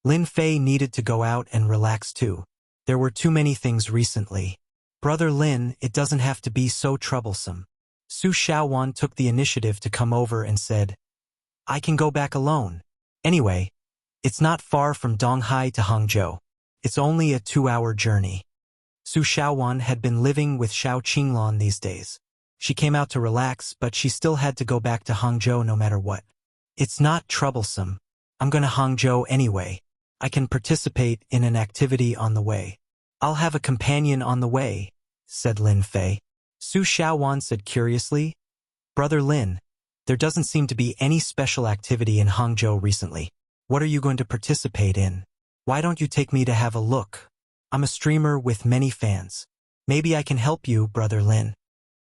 Lin Fei needed to go out and relax too. There were too many things recently. Brother Lin, it doesn't have to be so troublesome. Su Xiaowan took the initiative to come over and said, I can go back alone. Anyway, it's not far from Donghai to Hangzhou. It's only a 2-hour journey. Su Xiaowan had been living with Xiao Qinglan these days. She came out to relax, but she still had to go back to Hangzhou no matter what. It's not troublesome. I'm going to Hangzhou anyway. I can participate in an activity on the way. I'll have a companion on the way, said Lin Fei. Su Xiaowan said curiously, Brother Lin, there doesn't seem to be any special activity in Hangzhou recently. What are you going to participate in? Why don't you take me to have a look? I'm a streamer with many fans. Maybe I can help you, Brother Lin.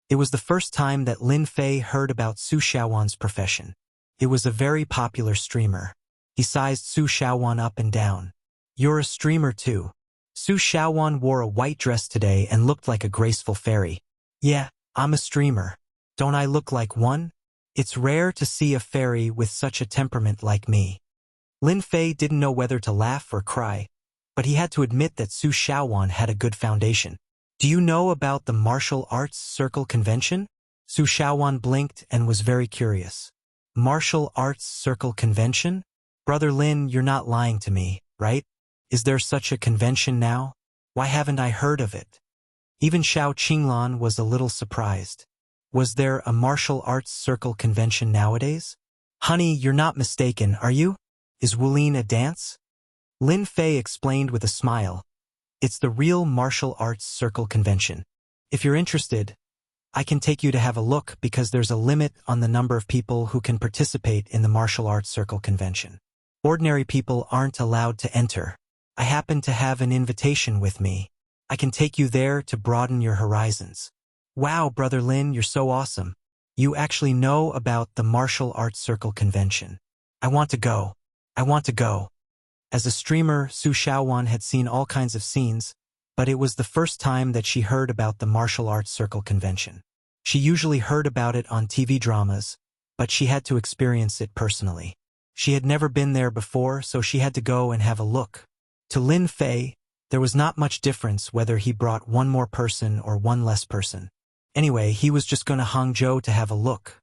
It was the first time that Lin Fei heard about Su Xiaowan's profession. It was a very popular streamer. He sized Su Xiaowan up and down. You're a streamer too. Su Xiaowan wore a white dress today and looked like a graceful fairy. Yeah, I'm a streamer. Don't I look like one? It's rare to see a fairy with such a temperament like me. Lin Fei didn't know whether to laugh or cry, but he had to admit that Su Xiaowan had a good foundation. Do you know about the Martial Arts Circle Convention? Su Xiaowan blinked and was very curious. Martial Arts Circle Convention? Brother Lin, you're not lying to me, right? Is there such a convention now? Why haven't I heard of it? Even Xiao Qinglan was a little surprised. Was there a Martial Arts Circle Convention nowadays? Honey, you're not mistaken, are you? Is Wulin a dance? Lin Fei explained with a smile. It's the real Martial Arts Circle Convention. If you're interested, I can take you to have a look because there's a limit on the number of people who can participate in the Martial Arts Circle Convention. Ordinary people aren't allowed to enter. I happen to have an invitation with me. I can take you there to broaden your horizons. Wow, Brother Lin, you're so awesome. You actually know about the Martial Arts Circle Convention. I want to go. I want to go. As a streamer, Su Xiaowan had seen all kinds of scenes, but it was the first time that she heard about the Martial Arts Circle Convention. She usually heard about it on TV dramas, but she had to experience it personally. She had never been there before, so she had to go and have a look. To Lin Fei, there was not much difference whether he brought one more person or one less person. Anyway, he was just going to Hangzhou to have a look.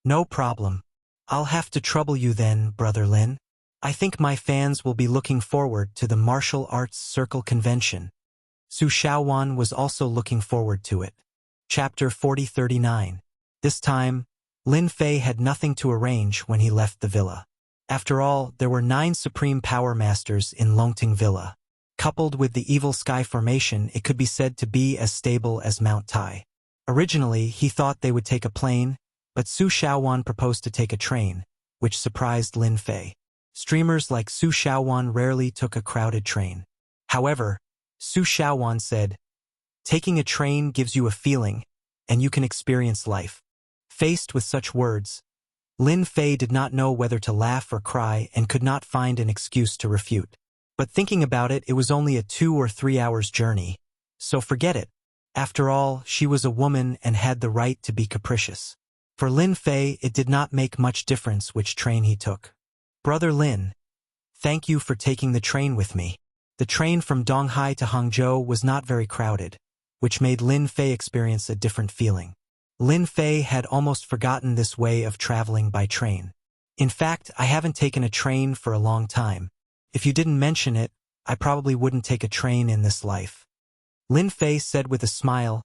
No problem. I'll have to trouble you then, Brother Lin. I think my fans will be looking forward to the Martial Arts Circle Convention. Su Shaowan was also looking forward to it. Chapter 4039. This time, Lin Fei had nothing to arrange when he left the villa. After all, there were 9 supreme power masters in Longting Villa. Coupled with the evil sky formation, it could be said to be as stable as Mount Tai. Originally, he thought they would take a plane, but Su Shaowan proposed to take a train, which surprised Lin Fei. Streamers like Su Shaowan rarely took a crowded train. However, Su Shaowan said, "Taking a train gives you a feeling, and you can experience life." Faced with such words, Lin Fei did not know whether to laugh or cry and could not find an excuse to refute. But thinking about it, it was only a 2 or 3 hours journey, so forget it. After all, she was a woman and had the right to be capricious. For Lin Fei, it did not make much difference which train he took. "Brother Lin, thank you for taking the train with me." The train from Donghai to Hangzhou was not very crowded, which made Lin Fei experience a different feeling. Lin Fei had almost forgotten this way of traveling by train. "In fact, I haven't taken a train for a long time. If you didn't mention it, I probably wouldn't take a train in this life." Lin Fei said with a smile,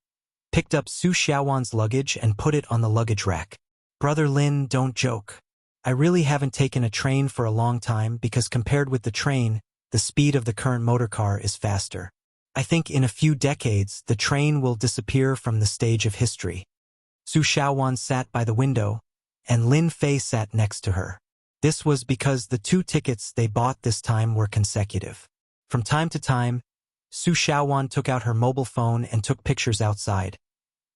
picked up Su Shaowan's luggage and put it on the luggage rack. "Brother Lin, don't joke. I really haven't taken a train for a long time because compared with the train, the speed of the current motorcar is faster. I think in a few decades, the train will disappear from the stage of history." Su Shaowan sat by the window, and Lin Fei sat next to her. This was because the 2 tickets they bought this time were consecutive. From time to time, Su Shaowan took out her mobile phone and took pictures outside,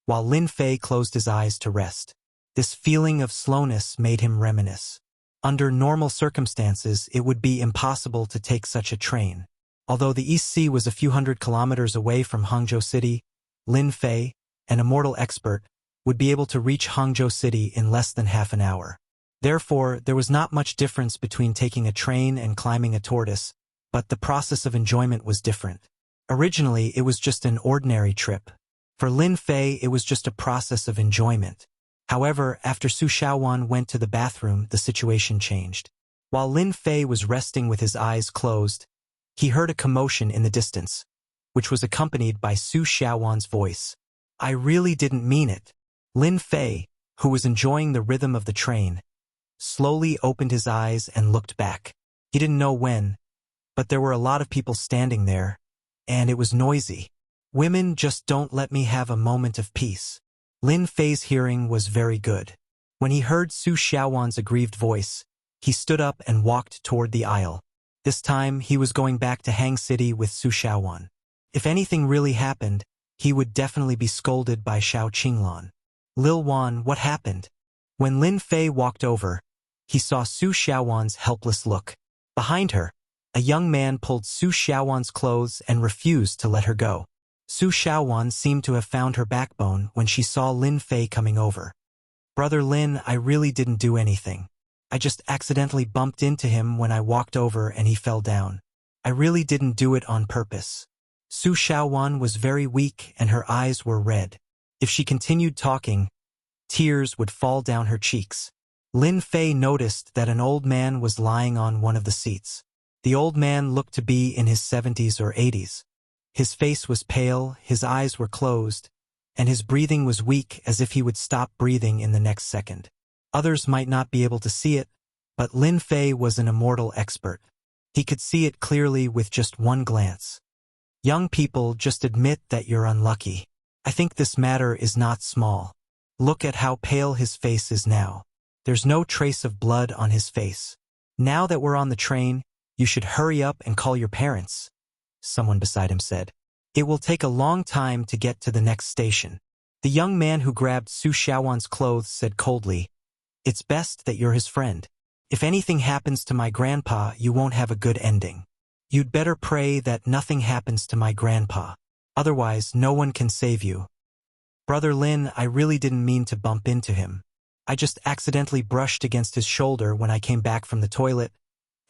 while Lin Fei closed his eyes to rest. This feeling of slowness made him reminisce. Under normal circumstances, it would be impossible to take such a train. Although the East Sea was a few hundred kilometers away from Hangzhou City, Lin Fei, an immortal expert, would be able to reach Hangzhou City in less than half an hour. Therefore, there was not much difference between taking a train and climbing a tortoise, but the process of enjoyment was different. Originally, it was just an ordinary trip. For Lin Fei, it was just a process of enjoyment. However, after Su Shaowan went to the bathroom, the situation changed. While Lin Fei was resting with his eyes closed, he heard a commotion in the distance, which was accompanied by Su Shaowan's voice. "I really didn't mean it." Lin Fei, who was enjoying the rhythm of the train, slowly opened his eyes and looked back. He didn't know when, but there were a lot of people standing there, and it was noisy. "Women just don't let me have a moment of peace." Lin Fei's hearing was very good. When he heard Su Shaowan's aggrieved voice, he stood up and walked toward the aisle. This time, he was going back to Hang City with Su Shaowan. If anything really happened, he would definitely be scolded by Xiao Qinglan. "Lil Wan, what happened?" When Lin Fei walked over, he saw Su Shaowan's helpless look. Behind her, a young man pulled Su Shaowan's clothes and refused to let her go. Su Shaowan seemed to have found her backbone when she saw Lin Fei coming over. "Brother Lin, I really didn't do anything. I just accidentally bumped into him when I walked over and he fell down. I really didn't do it on purpose." Su Shaowan was very weak and her eyes were red. If she continued talking, tears would fall down her cheeks. Lin Fei noticed that an old man was lying on one of the seats. The old man looked to be in his 70s or 80s. His face was pale, his eyes were closed, and his breathing was weak as if he would stop breathing in the next second. Others might not be able to see it, but Lin Fei was an immortal expert. He could see it clearly with just one glance. "Young people, just admit that you're unlucky. I think this matter is not small. Look at how pale his face is now. There's no trace of blood on his face. Now that we're on the train, you should hurry up and call your parents," someone beside him said. "It will take a long time to get to the next station." The young man who grabbed Su Shaowan's clothes said coldly, "It's best that you're his friend. If anything happens to my grandpa, you won't have a good ending. You'd better pray that nothing happens to my grandpa. Otherwise, no one can save you." "Brother Lin, I really didn't mean to bump into him. I just accidentally brushed against his shoulder when I came back from the toilet,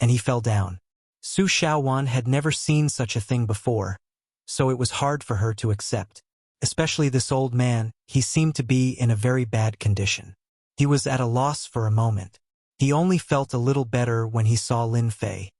and he fell down." Su Shaowan had never seen such a thing before, so it was hard for her to accept. Especially this old man, he seemed to be in a very bad condition. He was at a loss for a moment. He only felt a little better when he saw Lin Fei.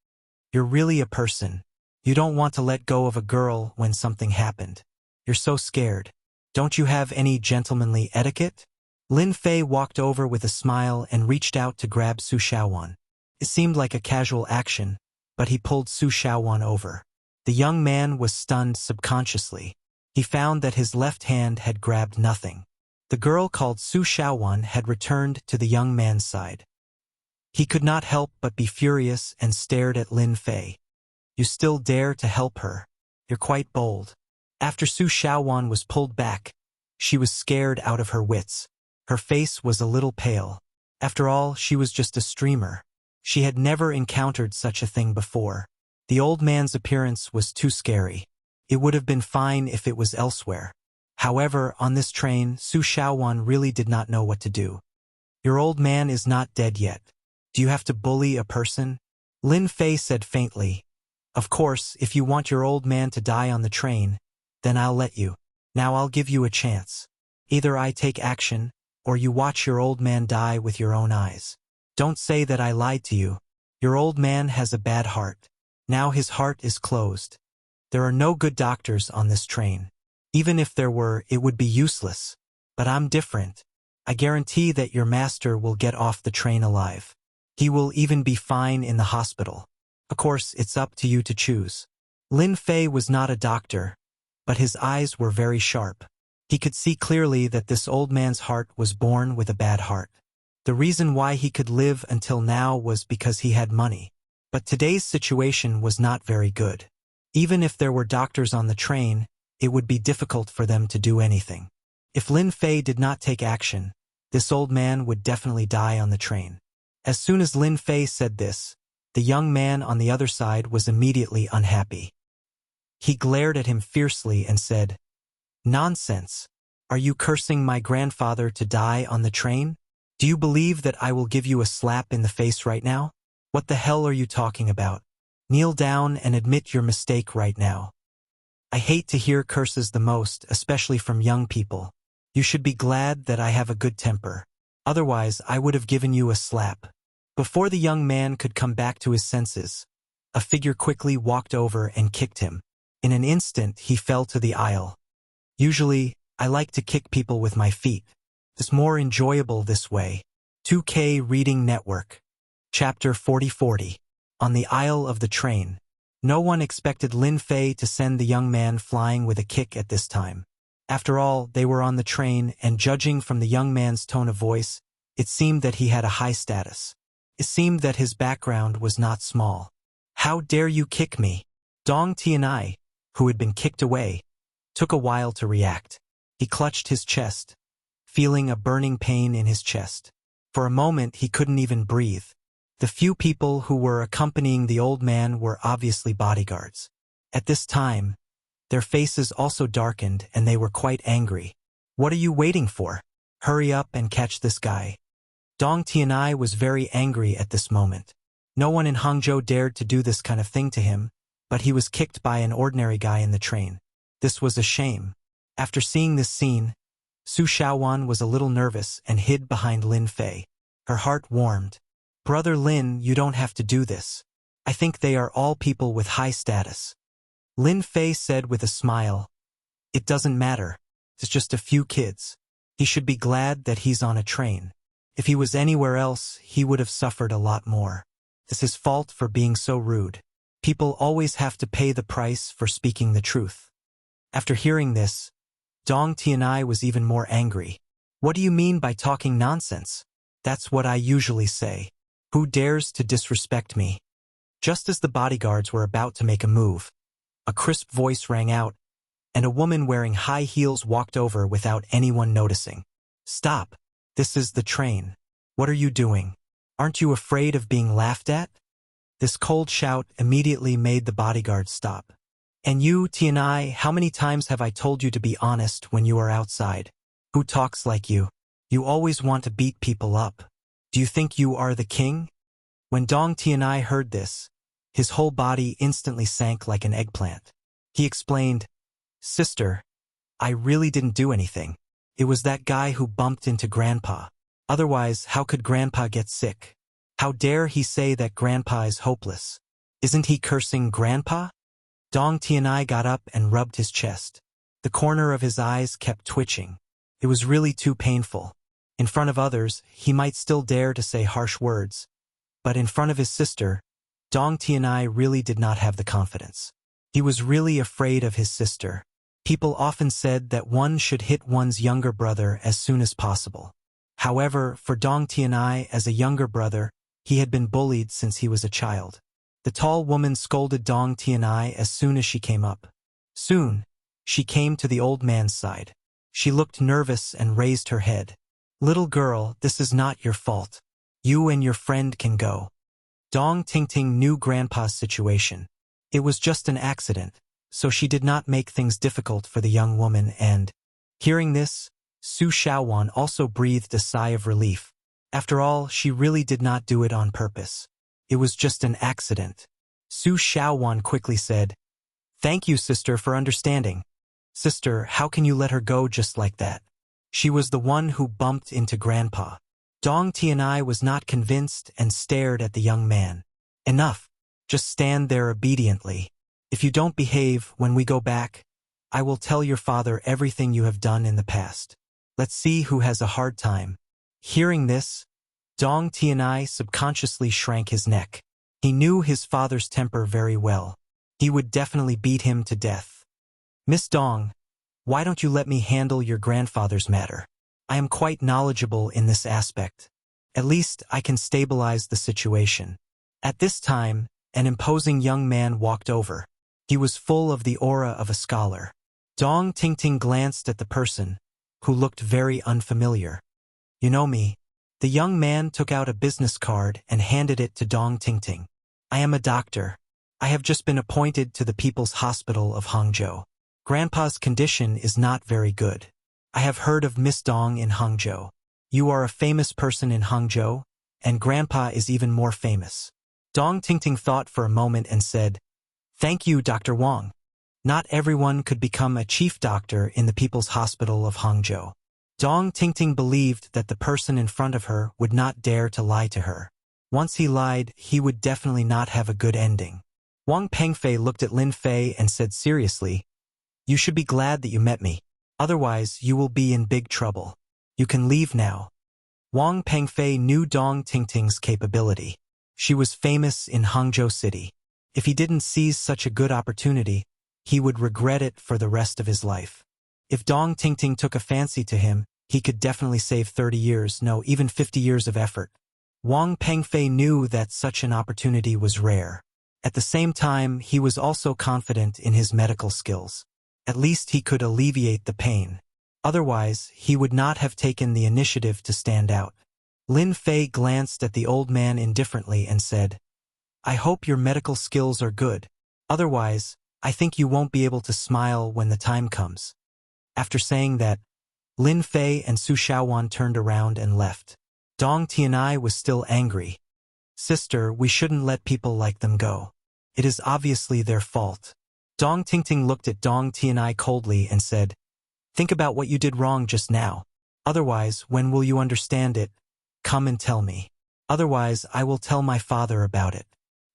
"You're really a person. You don't want to let go of a girl when something happened. You're so scared. Don't you have any gentlemanly etiquette? Lin Fei walked over with a smile and reached out to grab Su Xiaowan. It seemed like a casual action, but he pulled Su Xiaowan over. The young man was stunned subconsciously. He found that his left hand had grabbed nothing. The girl called Su Xiaowan had returned to the young man's side. He could not help but be furious and stared at Lin Fei. You still dare to help her? You're quite bold. After Su Xiaowan was pulled back, she was scared out of her wits. Her face was a little pale. After all, she was just a streamer. She had never encountered such a thing before. The old man's appearance was too scary. It would have been fine if it was elsewhere. However, on this train, Su Xiaowan really did not know what to do. Your old man is not dead yet. Do you have to bully a person? Lin Fei said faintly. Of course, if you want your old man to die on the train, then I'll let you. Now I'll give you a chance. Either I take action, or you watch your old man die with your own eyes. Don't say that I lied to you. Your old man has a bad heart. Now his heart is closed. There are no good doctors on this train. Even if there were, it would be useless. But I'm different. I guarantee that your master will get off the train alive. He will even be fine in the hospital. Of course, it's up to you to choose. Lin Fei was not a doctor, but his eyes were very sharp. He could see clearly that this old man's heart was born with a bad heart. The reason why he could live until now was because he had money. But today's situation was not very good. Even if there were doctors on the train, it would be difficult for them to do anything. If Lin Fei did not take action, this old man would definitely die on the train. As soon as Lin Fei said this, the young man on the other side was immediately unhappy. He glared at him fiercely and said, "Nonsense! Are you cursing my grandfather to die on the train? Do you believe that I will give you a slap in the face right now? What the hell are you talking about? Kneel down and admit your mistake right now." I hate to hear curses the most, especially from young people. You should be glad that I have a good temper. Otherwise, I would have given you a slap. Before the young man could come back to his senses, a figure quickly walked over and kicked him. In an instant, he fell to the aisle. Usually, I like to kick people with my feet. It's more enjoyable this way. 2K Reading Network. Chapter 4040. On the aisle of the train. No one expected Lin Fei to send the young man flying with a kick at this time. After all, they were on the train, and judging from the young man's tone of voice, it seemed that he had a high status. It seemed that his background was not small. "How dare you kick me?" Dong Tianai, who had been kicked away, took a while to react. He clutched his chest, feeling a burning pain in his chest. For a moment, he couldn't even breathe. The few people who were accompanying the old man were obviously bodyguards. At this time, their faces also darkened and they were quite angry. "What are you waiting for? Hurry up and catch this guy." Dong Tianai was very angry at this moment. No one in Hangzhou dared to do this kind of thing to him, but he was kicked by an ordinary guy in the train. This was a shame. After seeing this scene, Su Xiaowan was a little nervous and hid behind Lin Fei. Her heart warmed. "Brother Lin, you don't have to do this. I think they are all people with high status." Lin Fei said with a smile, "It doesn't matter. It's just a few kids. He should be glad that he's on a train. If he was anywhere else, he would have suffered a lot more. It's his fault for being so rude. People always have to pay the price for speaking the truth." After hearing this, Dong Tianai was even more angry. "What do you mean by talking nonsense? That's what I usually say. Who dares to disrespect me?" Just as the bodyguards were about to make a move, a crisp voice rang out, and a woman wearing high heels walked over without anyone noticing. "Stop! This is the train. What are you doing? Aren't you afraid of being laughed at?" This cold shout immediately made the bodyguards stop. "And you, Tianai, how many times have I told you to be honest when you are outside? Who talks like you? You always want to beat people up. Do you think you are the king?" When Dong Tianai heard this, his whole body instantly sank like an eggplant. He explained, "Sister, I really didn't do anything. It was that guy who bumped into Grandpa. Otherwise, how could Grandpa get sick? How dare he say that Grandpa is hopeless? Isn't he cursing Grandpa?" Dong Tianai got up and rubbed his chest. The corner of his eyes kept twitching. It was really too painful. In front of others, he might still dare to say harsh words, but in front of his sister, Dong Tianai really did not have the confidence. He was really afraid of his sister. People often said that one should hit one's younger brother as soon as possible. However, for Dong Tianai as a younger brother, he had been bullied since he was a child. The tall woman scolded Dong Tianai as soon as she came up. Soon, she came to the old man's side. She looked nervous and raised her head. "Little girl, this is not your fault. You and your friend can go." Dong Tingting knew Grandpa's situation. It was just an accident, so she did not make things difficult for the young woman and, hearing this, Su Shaowan also breathed a sigh of relief. After all, she really did not do it on purpose. It was just an accident. Su Shaowan quickly said, "Thank you, sister, for understanding. Sister, how can you let her go just like that? She was the one who bumped into Grandpa." Dong Tianai was not convinced and stared at the young man. "Enough. Just stand there obediently. If you don't behave when we go back, I will tell your father everything you have done in the past. Let's see who has a hard time." Hearing this, Dong Tianai subconsciously shrank his neck. He knew his father's temper very well. He would definitely beat him to death. "Miss Dong, why don't you let me handle your grandfather's matter? I am quite knowledgeable in this aspect. At least I can stabilize the situation." At this time, an imposing young man walked over. He was full of the aura of a scholar. Dong Tingting glanced at the person, who looked very unfamiliar. "You know me?" The young man took out a business card and handed it to Dong Tingting. "I am a doctor. I have just been appointed to the People's Hospital of Hangzhou. Grandpa's condition is not very good. I have heard of Miss Dong in Hangzhou. You are a famous person in Hangzhou, and Grandpa is even more famous." Dong Tingting thought for a moment and said, "Thank you, Dr. Wang. Not everyone could become a chief doctor in the People's Hospital of Hangzhou." Dong Tingting believed that the person in front of her would not dare to lie to her. Once he lied, he would definitely not have a good ending. Wang Pengfei looked at Lin Fei and said seriously, "You should be glad that you met me. Otherwise, you will be in big trouble. You can leave now." Wang Pengfei knew Dong Tingting's capability. She was famous in Hangzhou City. If he didn't seize such a good opportunity, he would regret it for the rest of his life. If Dong Tingting took a fancy to him, he could definitely save 30 years, no, even 50 years of effort. Wang Pengfei knew that such an opportunity was rare. At the same time, he was also confident in his medical skills. At least he could alleviate the pain. Otherwise, he would not have taken the initiative to stand out. Lin Fei glanced at the old man indifferently and said, "I hope your medical skills are good. Otherwise, I think you won't be able to smile when the time comes." After saying that, Lin Fei and Su Shaowan turned around and left. Dong Tianai was still angry. "Sister, we shouldn't let people like them go. It is obviously their fault." Dong Tingting looked at Dong Tianai coldly and said, "Think about what you did wrong just now. Otherwise, when will you understand it? Come and tell me. Otherwise, I will tell my father about it.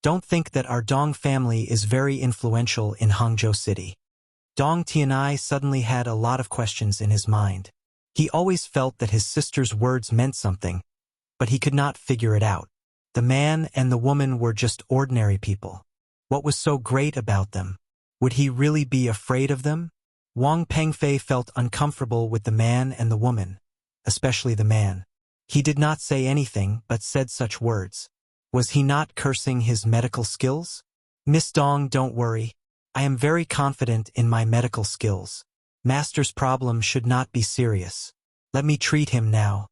Don't think that our Dong family is very influential in Hangzhou City." Dong Tianai suddenly had a lot of questions in his mind. He always felt that his sister's words meant something, but he could not figure it out. The man and the woman were just ordinary people. What was so great about them? Would he really be afraid of them? Wang Pengfei felt uncomfortable with the man and the woman, especially the man. He did not say anything but said such words. Was he not cursing his medical skills? "Miss Dong, don't worry. I am very confident in my medical skills. Master's problem should not be serious. Let me treat him now."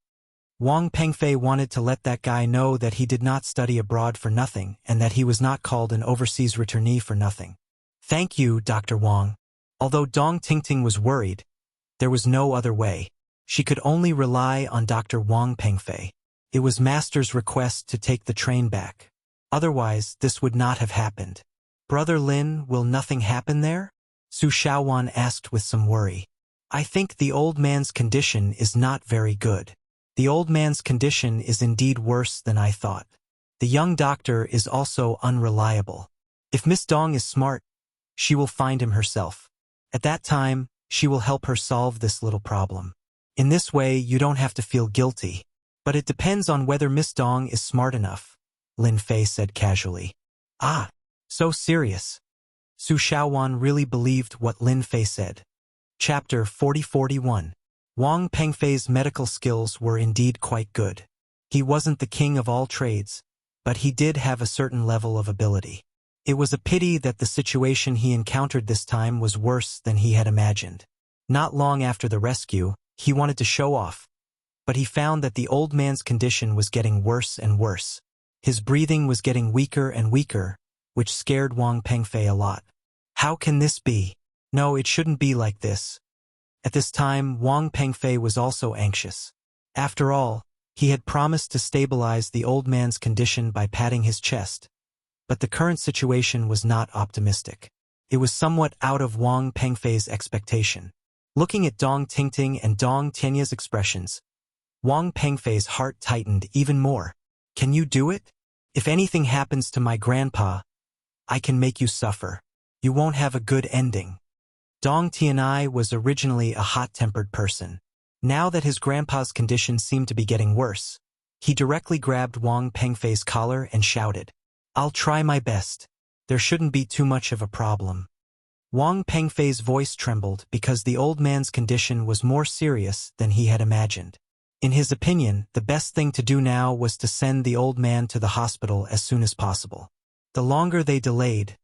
Wang Pengfei wanted to let that guy know that he did not study abroad for nothing and that he was not called an overseas returnee for nothing. "Thank you, Dr. Wang." Although Dong Tingting was worried, there was no other way. She could only rely on Dr. Wang Pengfei. It was Master's request to take the train back. Otherwise, this would not have happened. "Brother Lin, will nothing happen there?" Su Shaowan asked with some worry. "I think the old man's condition is not very good." "The old man's condition is indeed worse than I thought. The young doctor is also unreliable. If Miss Dong is smart, she will find him herself. At that time, she will help her solve this little problem. In this way, you don't have to feel guilty. But it depends on whether Miss Dong is smart enough, Lin Fei said casually. Ah, so serious. Su Xiaowan really believed what Lin Fei said. Chapter 40-41. Wang Pengfei's medical skills were indeed quite good. He wasn't the king of all trades, but he did have a certain level of ability. It was a pity that the situation he encountered this time was worse than he had imagined. Not long after the rescue, he wanted to show off, but he found that the old man's condition was getting worse and worse. His breathing was getting weaker and weaker, which scared Wang Pengfei a lot. How can this be? No, it shouldn't be like this. At this time, Wang Pengfei was also anxious. After all, he had promised to stabilize the old man's condition by patting his chest, but the current situation was not optimistic. It was somewhat out of Wang Pengfei's expectation. Looking at Dong Tingting and Dong Tianya's expressions, Wang Pengfei's heart tightened even more. Can you do it? If anything happens to my grandpa, I can make you suffer. You won't have a good ending. Dong Tianai was originally a hot-tempered person. Now that his grandpa's condition seemed to be getting worse, he directly grabbed Wang Pengfei's collar and shouted, "I'll try my best. There shouldn't be too much of a problem." Wang Pengfei's voice trembled because the old man's condition was more serious than he had imagined. In his opinion, the best thing to do now was to send the old man to the hospital as soon as possible. The longer they delayed,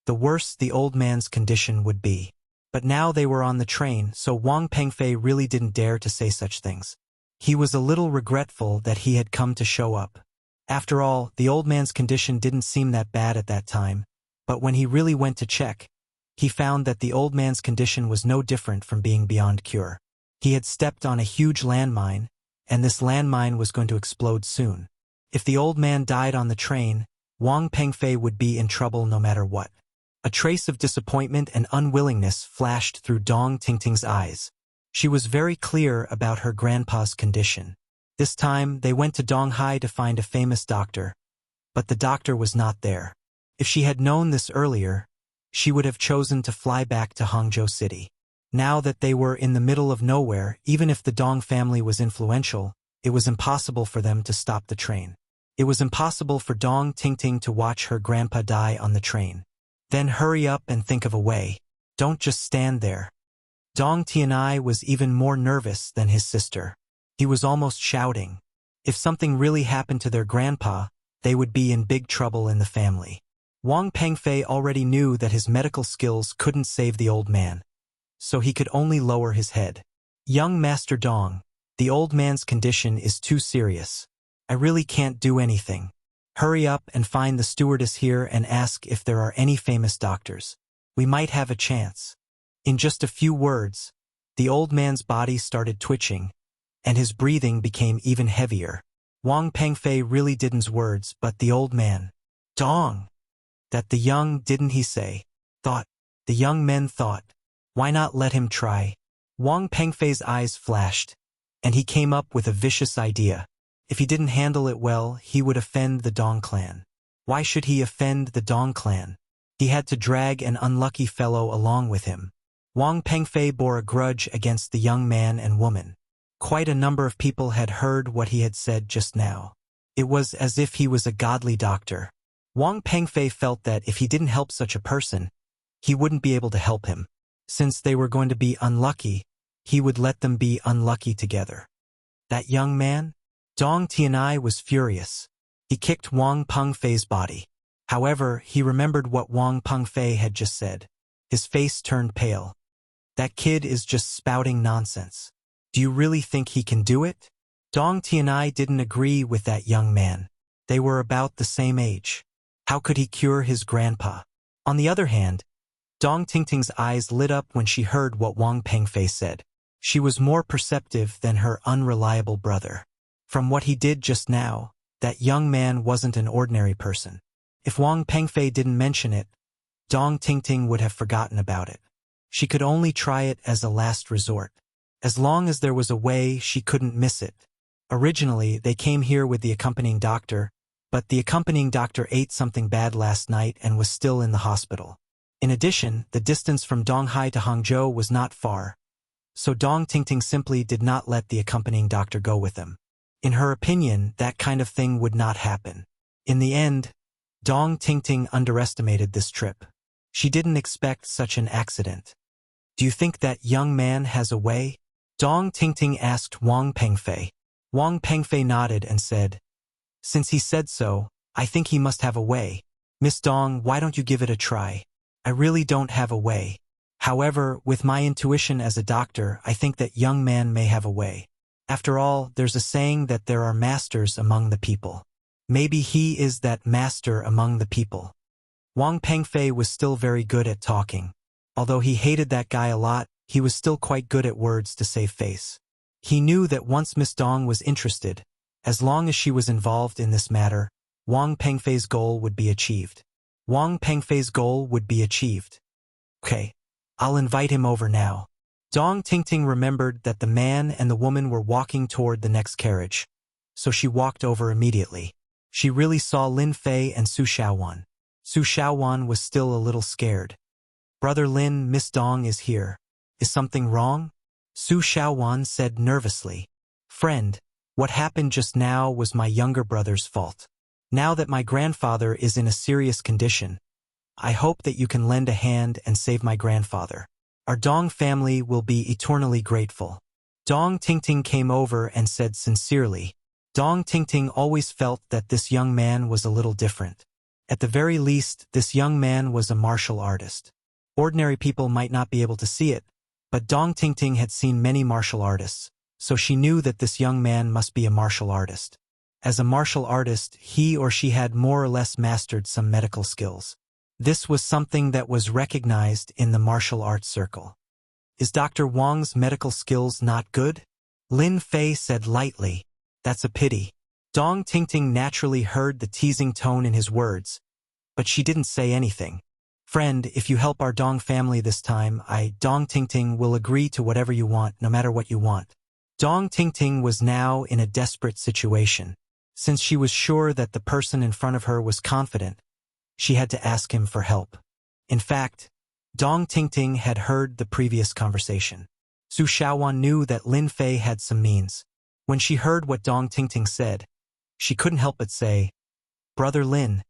the worse the old man's condition would be. But now they were on the train, so Wang Pengfei really didn't dare to say such things. He was a little regretful that he had come to show up. After all, the old man's condition didn't seem that bad at that time, but when he really went to check, he found that the old man's condition was no different from being beyond cure. He had stepped on a huge landmine, and this landmine was going to explode soon. If the old man died on the train, Wang Pengfei would be in trouble no matter what. A trace of disappointment and unwillingness flashed through Dong Tingting's eyes. She was very clear about her grandpa's condition. This time, they went to Donghai to find a famous doctor, but the doctor was not there. If she had known this earlier, she would have chosen to fly back to Hangzhou City. Now that they were in the middle of nowhere, even if the Dong family was influential, it was impossible for them to stop the train. It was impossible for Dong Tingting to watch her grandpa die on the train. Then hurry up and think of a way. Don't just stand there. Dong Tianai was even more nervous than his sister. He was almost shouting. If something really happened to their grandpa, they would be in big trouble in the family. Wang Pengfei already knew that his medical skills couldn't save the old man, so he could only lower his head. "Young Master Dong, the old man's condition is too serious. I really can't do anything. Hurry up and find the stewardess here and ask if there are any famous doctors. We might have a chance." In just a few words, the old man's body started twitching, and his breathing became even heavier. Wang Pengfei really didn't words, but the old man, "Dong!" That the young, didn't he say? Thought. The young men thought. Why not let him try? Wang Pengfei's eyes flashed, and he came up with a vicious idea. If he didn't handle it well, he would offend the Dong clan. Why should he offend the Dong clan? He had to drag an unlucky fellow along with him. Wang Pengfei bore a grudge against the young man and woman. Quite a number of people had heard what he had said just now. It was as if he was a godly doctor. Wang Pengfei felt that if he didn't help such a person, he wouldn't be able to help him. Since they were going to be unlucky, he would let them be unlucky together. That young man? Dong Tianai was furious. He kicked Wang Pengfei's body. However, he remembered what Wang Pengfei had just said. His face turned pale. That kid is just spouting nonsense. Do you really think he can do it? Dong Tianai didn't agree with that young man. They were about the same age. How could he cure his grandpa? On the other hand, Dong Tingting's eyes lit up when she heard what Wang Pengfei said. She was more perceptive than her unreliable brother. From what he did just now, that young man wasn't an ordinary person. If Wang Pengfei didn't mention it, Dong Tingting would have forgotten about it. She could only try it as a last resort. As long as there was a way, she couldn't miss it. Originally, they came here with the accompanying doctor, but the accompanying doctor ate something bad last night and was still in the hospital. In addition, the distance from Donghai to Hangzhou was not far, so Dong Tingting simply did not let the accompanying doctor go with him. In her opinion, that kind of thing would not happen. In the end, Dong Tingting underestimated this trip. She didn't expect such an accident. Do you think that young man has a way? Dong Tingting asked Wang Pengfei. Wang Pengfei nodded and said, since he said so, I think he must have a way. Miss Dong, why don't you give it a try? I really don't have a way. However, with my intuition as a doctor, I think that young man may have a way. After all, there's a saying that there are masters among the people. Maybe he is that master among the people. Wang Pengfei was still very good at talking. Although he hated that guy a lot, he was still quite good at words to save face. He knew that once Miss Dong was interested, as long as she was involved in this matter, Wang Pengfei's goal would be achieved. Wang Pengfei's goal would be achieved. Okay, I'll invite him over now. Dong Tingting remembered that the man and the woman were walking toward the next carriage, so she walked over immediately. She really saw Lin Fei and Su Xiaowan. Su Xiaowan was still a little scared. Brother Lin, Miss Dong is here. Is something wrong? Su Xiaowan said nervously. Friend, what happened just now was my younger brother's fault. Now that my grandfather is in a serious condition, I hope that you can lend a hand and save my grandfather. Our Dong family will be eternally grateful. Dong Tingting came over and said sincerely. Dong Tingting always felt that this young man was a little different. At the very least, this young man was a martial artist. Ordinary people might not be able to see it, but Dong Tingting had seen many martial artists, so she knew that this young man must be a martial artist. As a martial artist, he or she had more or less mastered some medical skills. This was something that was recognized in the martial arts circle. Is Dr. Wang's medical skills not good? Lin Fei said lightly. That's a pity. Dong Tingting naturally heard the teasing tone in his words, but she didn't say anything. Friend, if you help our Dong family this time, Dong Tingting, will agree to whatever you want, no matter what you want. Dong Tingting was now in a desperate situation. Since she was sure that the person in front of her was confident, she had to ask him for help. In fact, Dong Tingting had heard the previous conversation. Su Xiaowan knew that Lin Fei had some means. When she heard what Dong Tingting said, she couldn't help but say, Brother Lin,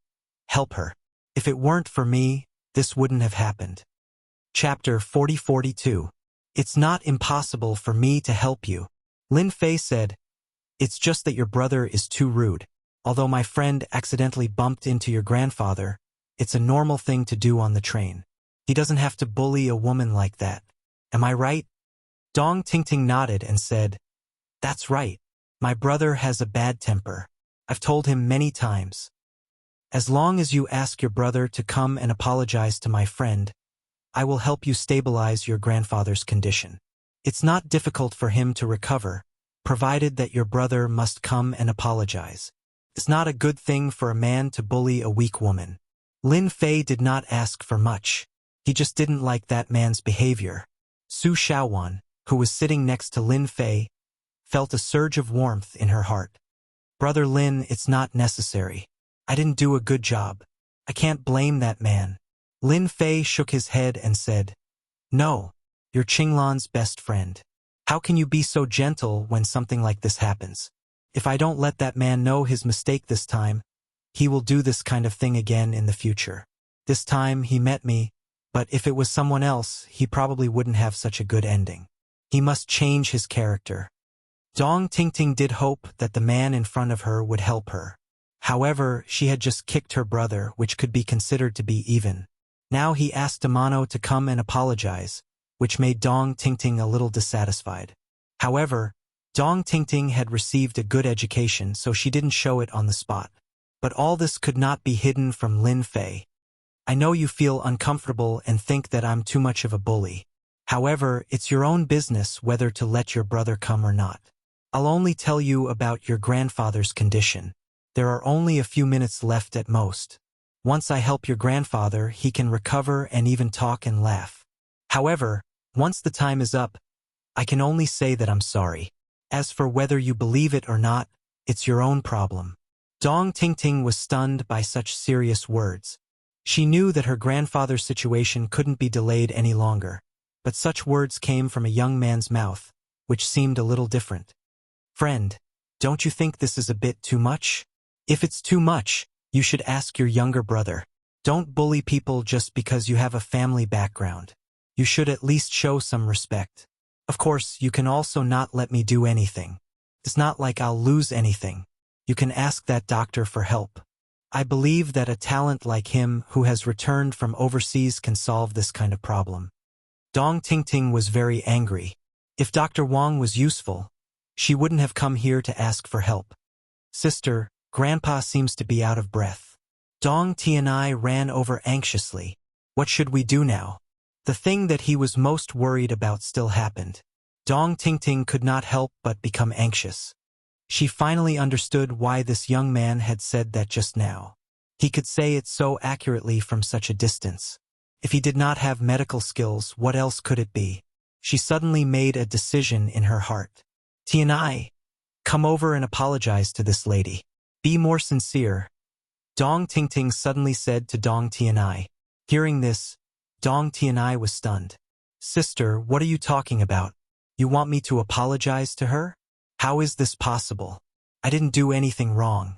help her. If it weren't for me, this wouldn't have happened. Chapter 40-42. It's not impossible for me to help you. Lin Fei said, it's just that your brother is too rude. Although my friend accidentally bumped into your grandfather, it's a normal thing to do on the train. He doesn't have to bully a woman like that. Am I right? Dong Tingting nodded and said, that's right. My brother has a bad temper. I've told him many times. As long as you ask your brother to come and apologize to my friend, I will help you stabilize your grandfather's condition. It's not difficult for him to recover, provided that your brother must come and apologize. It's not a good thing for a man to bully a weak woman. Lin Fei did not ask for much. He just didn't like that man's behavior. Su Xiaowan, who was sitting next to Lin Fei, felt a surge of warmth in her heart. Brother Lin, it's not necessary. I didn't do a good job. I can't blame that man. Lin Fei shook his head and said, no, you're Qinglan's best friend. How can you be so gentle when something like this happens? If I don't let that man know his mistake this time, he will do this kind of thing again in the future. This time he met me, but if it was someone else, he probably wouldn't have such a good ending. He must change his character. Dong Tingting did hope that the man in front of her would help her. However, she had just kicked her brother, which could be considered to be even. Now he asked Amano to come and apologize, which made Dong Tingting a little dissatisfied. However, Dong Tingting had received a good education, so she didn't show it on the spot. But all this could not be hidden from Lin Fei. I know you feel uncomfortable and think that I'm too much of a bully. However, it's your own business whether to let your brother come or not. I'll only tell you about your grandfather's condition. There are only a few minutes left at most. Once I help your grandfather, he can recover and even talk and laugh. However, once the time is up, I can only say that I'm sorry. As for whether you believe it or not, it's your own problem. Dong Tingting was stunned by such serious words. She knew that her grandfather's situation couldn't be delayed any longer, but such words came from a young man's mouth, which seemed a little different. Friend, don't you think this is a bit too much? If it's too much, you should ask your younger brother. Don't bully people just because you have a family background. You should at least show some respect. Of course, you can also not let me do anything. It's not like I'll lose anything. You can ask that doctor for help. I believe that a talent like him who has returned from overseas can solve this kind of problem. Dong Tingting was very angry. If Dr. Wang was useful, she wouldn't have come here to ask for help. Sister, Grandpa seems to be out of breath. Dong Tianai ran over anxiously. What should we do now? The thing that he was most worried about still happened. Dong Tingting could not help but become anxious. She finally understood why this young man had said that just now. He could say it so accurately from such a distance. If he did not have medical skills, what else could it be? She suddenly made a decision in her heart. Tianai, come over and apologize to this lady. Be more sincere. Dong Tingting suddenly said to Dong Tianai. Hearing this, Dong Tianai was stunned. Sister, what are you talking about? You want me to apologize to her? How is this possible? I didn't do anything wrong.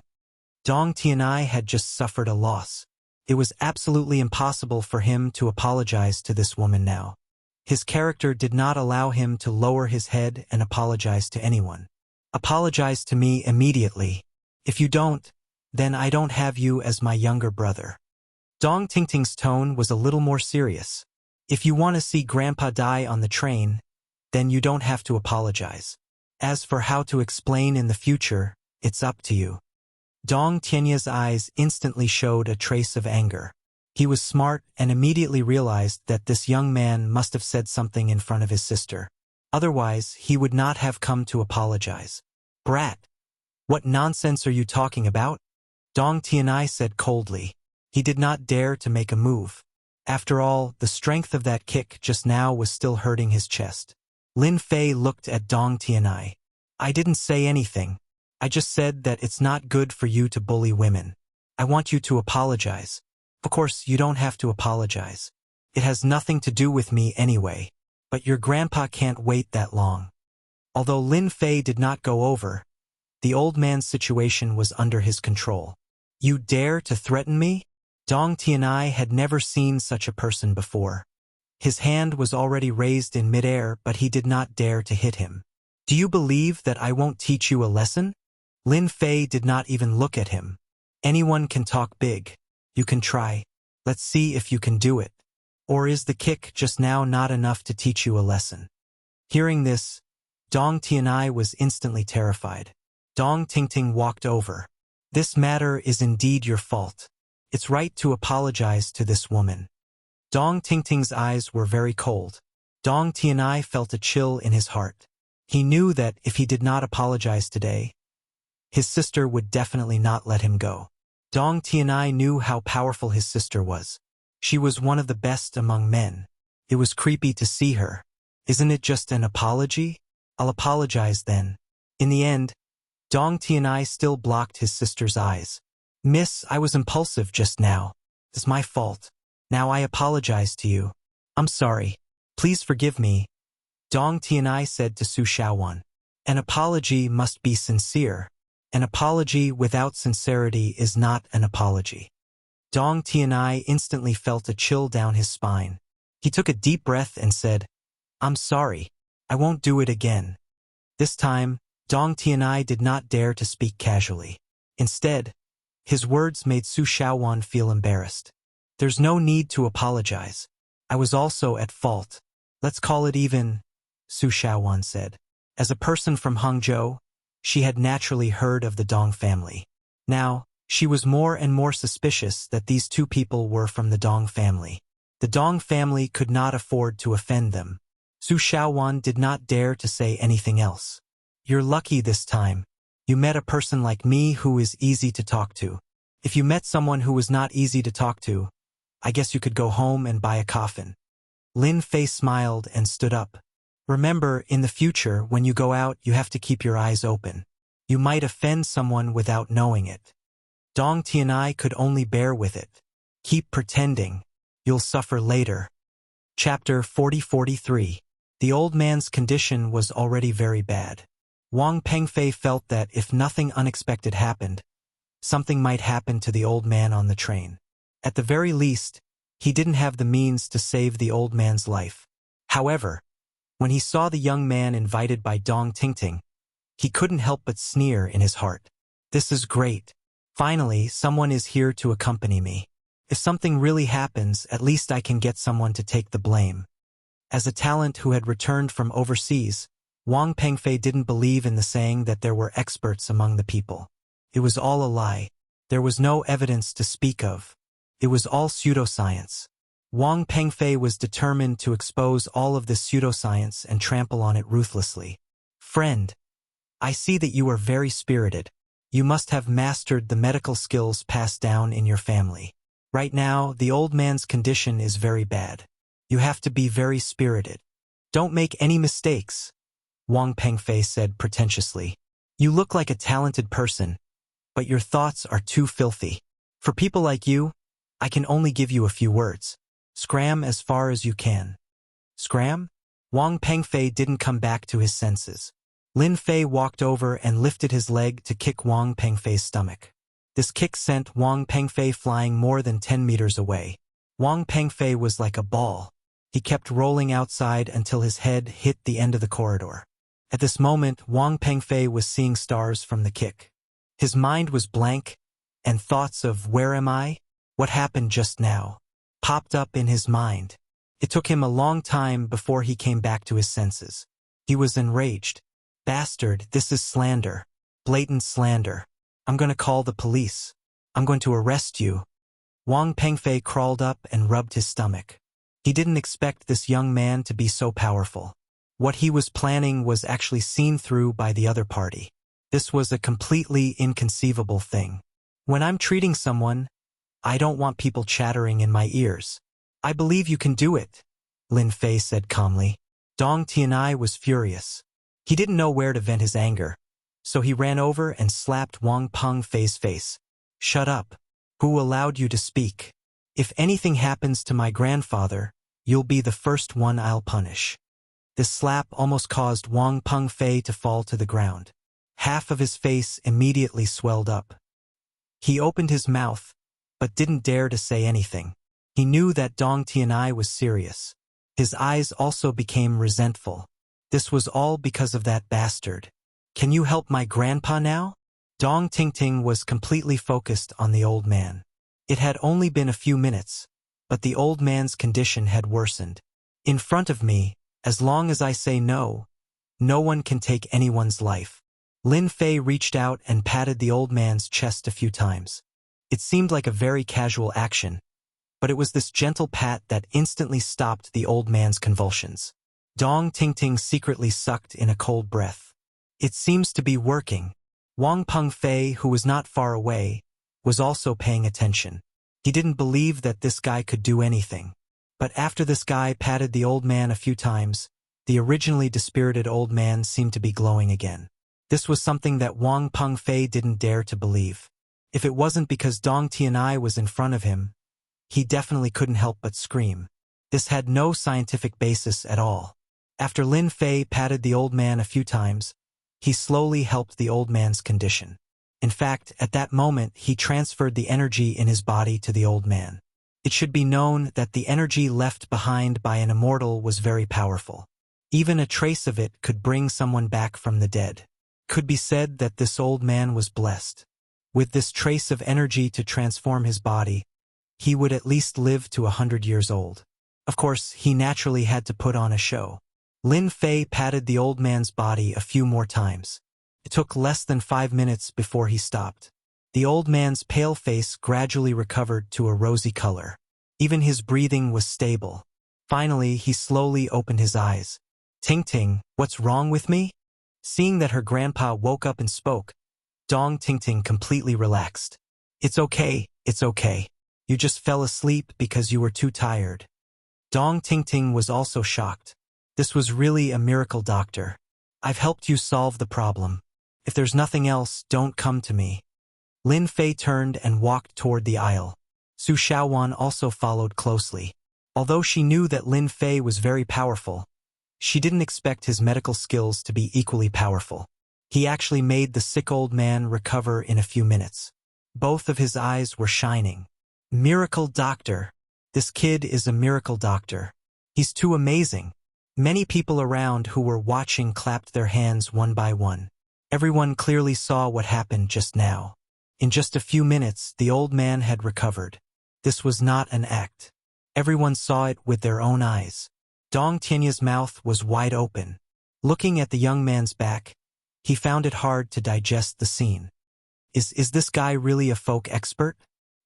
Dong Tianai had just suffered a loss. It was absolutely impossible for him to apologize to this woman now. His character did not allow him to lower his head and apologize to anyone. Apologize to me immediately. If you don't, then I don't have you as my younger brother. Dong Tingting's tone was a little more serious. If you want to see Grandpa die on the train, then you don't have to apologize. As for how to explain in the future, it's up to you. Dong Tianya's eyes instantly showed a trace of anger. He was smart and immediately realized that this young man must have said something in front of his sister. Otherwise, he would not have come to apologize. Brat! What nonsense are you talking about? Dong Tianai said coldly. He did not dare to make a move. After all, the strength of that kick just now was still hurting his chest. Lin Fei looked at Dong Tianai. I didn't say anything. I just said that it's not good for you to bully women. I want you to apologize. Of course, you don't have to apologize. It has nothing to do with me anyway. But your grandpa can't wait that long. Although Lin Fei did not go over, the old man's situation was under his control. You dare to threaten me? Dong Tianai had never seen such a person before. His hand was already raised in midair, but he did not dare to hit him. Do you believe that I won't teach you a lesson? Lin Fei did not even look at him. Anyone can talk big. You can try. Let's see if you can do it. Or is the kick just now not enough to teach you a lesson? Hearing this, Dong Tianai was instantly terrified. Dong Tingting walked over. This matter is indeed your fault. It's right to apologize to this woman. Dong Tingting's eyes were very cold. Dong Tianai felt a chill in his heart. He knew that if he did not apologize today, his sister would definitely not let him go. Dong Tianai knew how powerful his sister was. She was one of the best among men. It was creepy to see her. Isn't it just an apology? I'll apologize then. In the end, Dong Tianai still blocked his sister's eyes. Miss, I was impulsive just now. It's my fault. Now I apologize to you. I'm sorry. Please forgive me. Dong Tianai said to Su Shaowan. An apology must be sincere. An apology without sincerity is not an apology. Dong Tianai instantly felt a chill down his spine. He took a deep breath and said, I'm sorry. I won't do it again. This time, Dong Tianai did not dare to speak casually. Instead, his words made Su Shaowan feel embarrassed. There's no need to apologize. I was also at fault. Let's call it even, Su Shaowan said. As a person from Hangzhou, she had naturally heard of the Dong family. Now, she was more and more suspicious that these two people were from the Dong family. The Dong family could not afford to offend them. Su Shaowan did not dare to say anything else. You're lucky this time. You met a person like me who is easy to talk to. If you met someone who was not easy to talk to, I guess you could go home and buy a coffin. Lin Fei smiled and stood up. Remember, in the future, when you go out, you have to keep your eyes open. You might offend someone without knowing it. Dong Tianai could only bear with it. Keep pretending. You'll suffer later. Chapter 40-43. The old man's condition was already very bad. Wang Pengfei felt that if nothing unexpected happened, something might happen to the old man on the train. At the very least, he didn't have the means to save the old man's life. However, when he saw the young man invited by Dong Tingting, he couldn't help but sneer in his heart. This is great. Finally, someone is here to accompany me. If something really happens, at least I can get someone to take the blame. As a talent who had returned from overseas, Wang Pengfei didn't believe in the saying that there were experts among the people. It was all a lie. There was no evidence to speak of. It was all pseudoscience. Wang Pengfei was determined to expose all of this pseudoscience and trample on it ruthlessly. Friend, I see that you are very spirited. You must have mastered the medical skills passed down in your family. Right now, the old man's condition is very bad. You have to be very spirited. Don't make any mistakes, Wang Pengfei said pretentiously. You look like a talented person, but your thoughts are too filthy. For people like you, I can only give you a few words. Scram as far as you can. Scram? Wang Pengfei didn't come back to his senses. Lin Fei walked over and lifted his leg to kick Wang Pengfei's stomach. This kick sent Wang Pengfei flying more than 10 meters away. Wang Pengfei was like a ball. He kept rolling outside until his head hit the end of the corridor. At this moment, Wang Pengfei was seeing stars from the kick. His mind was blank, and thoughts of "where am I? What happened just now?" popped up in his mind. It took him a long time before he came back to his senses. He was enraged. Bastard, this is slander. Blatant slander. I'm going to call the police. I'm going to arrest you. Wang Pengfei crawled up and rubbed his stomach. He didn't expect this young man to be so powerful. What he was planning was actually seen through by the other party. This was a completely inconceivable thing. When I'm treating someone, I don't want people chattering in my ears. I believe you can do it, Lin Fei said calmly. Dong Tianai was furious. He didn't know where to vent his anger, so he ran over and slapped Wang Pengfei's face. Shut up. Who allowed you to speak? If anything happens to my grandfather, you'll be the first one I'll punish. This slap almost caused Wang Pengfei to fall to the ground. Half of his face immediately swelled up. He opened his mouth, but didn't dare to say anything. He knew that Dong Tianai was serious. His eyes also became resentful. This was all because of that bastard. Can you help my grandpa now? Dong Tingting was completely focused on the old man. It had only been a few minutes, but the old man's condition had worsened. In front of me, as long as I say no, no one can take anyone's life. Lin Fei reached out and patted the old man's chest a few times. It seemed like a very casual action, but it was this gentle pat that instantly stopped the old man's convulsions. Dong Tingting secretly sucked in a cold breath. It seems to be working. Wang Pengfei, who was not far away, was also paying attention. He didn't believe that this guy could do anything. But after this guy patted the old man a few times, the originally dispirited old man seemed to be glowing again. This was something that Wang Pengfei didn't dare to believe. If it wasn't because Dong Tianai was in front of him, he definitely couldn't help but scream. This had no scientific basis at all. After Lin Fei patted the old man a few times, he slowly helped the old man's condition. In fact, at that moment, he transferred the energy in his body to the old man. It should be known that the energy left behind by an immortal was very powerful. Even a trace of it could bring someone back from the dead. Could be said that this old man was blessed. With this trace of energy to transform his body, he would at least live to 100 years old. Of course, he naturally had to put on a show. Lin Fei patted the old man's body a few more times. It took less than 5 minutes before he stopped. The old man's pale face gradually recovered to a rosy color. Even his breathing was stable. Finally, he slowly opened his eyes. Tingting, what's wrong with me? Seeing that her grandpa woke up and spoke, Dong Tingting completely relaxed. It's okay. You just fell asleep because you were too tired. Dong Tingting was also shocked. This was really a miracle, doctor. I've helped you solve the problem. If there's nothing else, don't come to me. Lin Fei turned and walked toward the aisle. Su Shaowan also followed closely. Although she knew that Lin Fei was very powerful, she didn't expect his medical skills to be equally powerful. He actually made the sick old man recover in a few minutes. Both of his eyes were shining. Miracle doctor. This kid is a miracle doctor. He's too amazing. Many people around who were watching clapped their hands one by one. Everyone clearly saw what happened just now. In just a few minutes, the old man had recovered. This was not an act. Everyone saw it with their own eyes. Dong Tianya's mouth was wide open. Looking at the young man's back, he found it hard to digest the scene. Is this guy really a folk expert?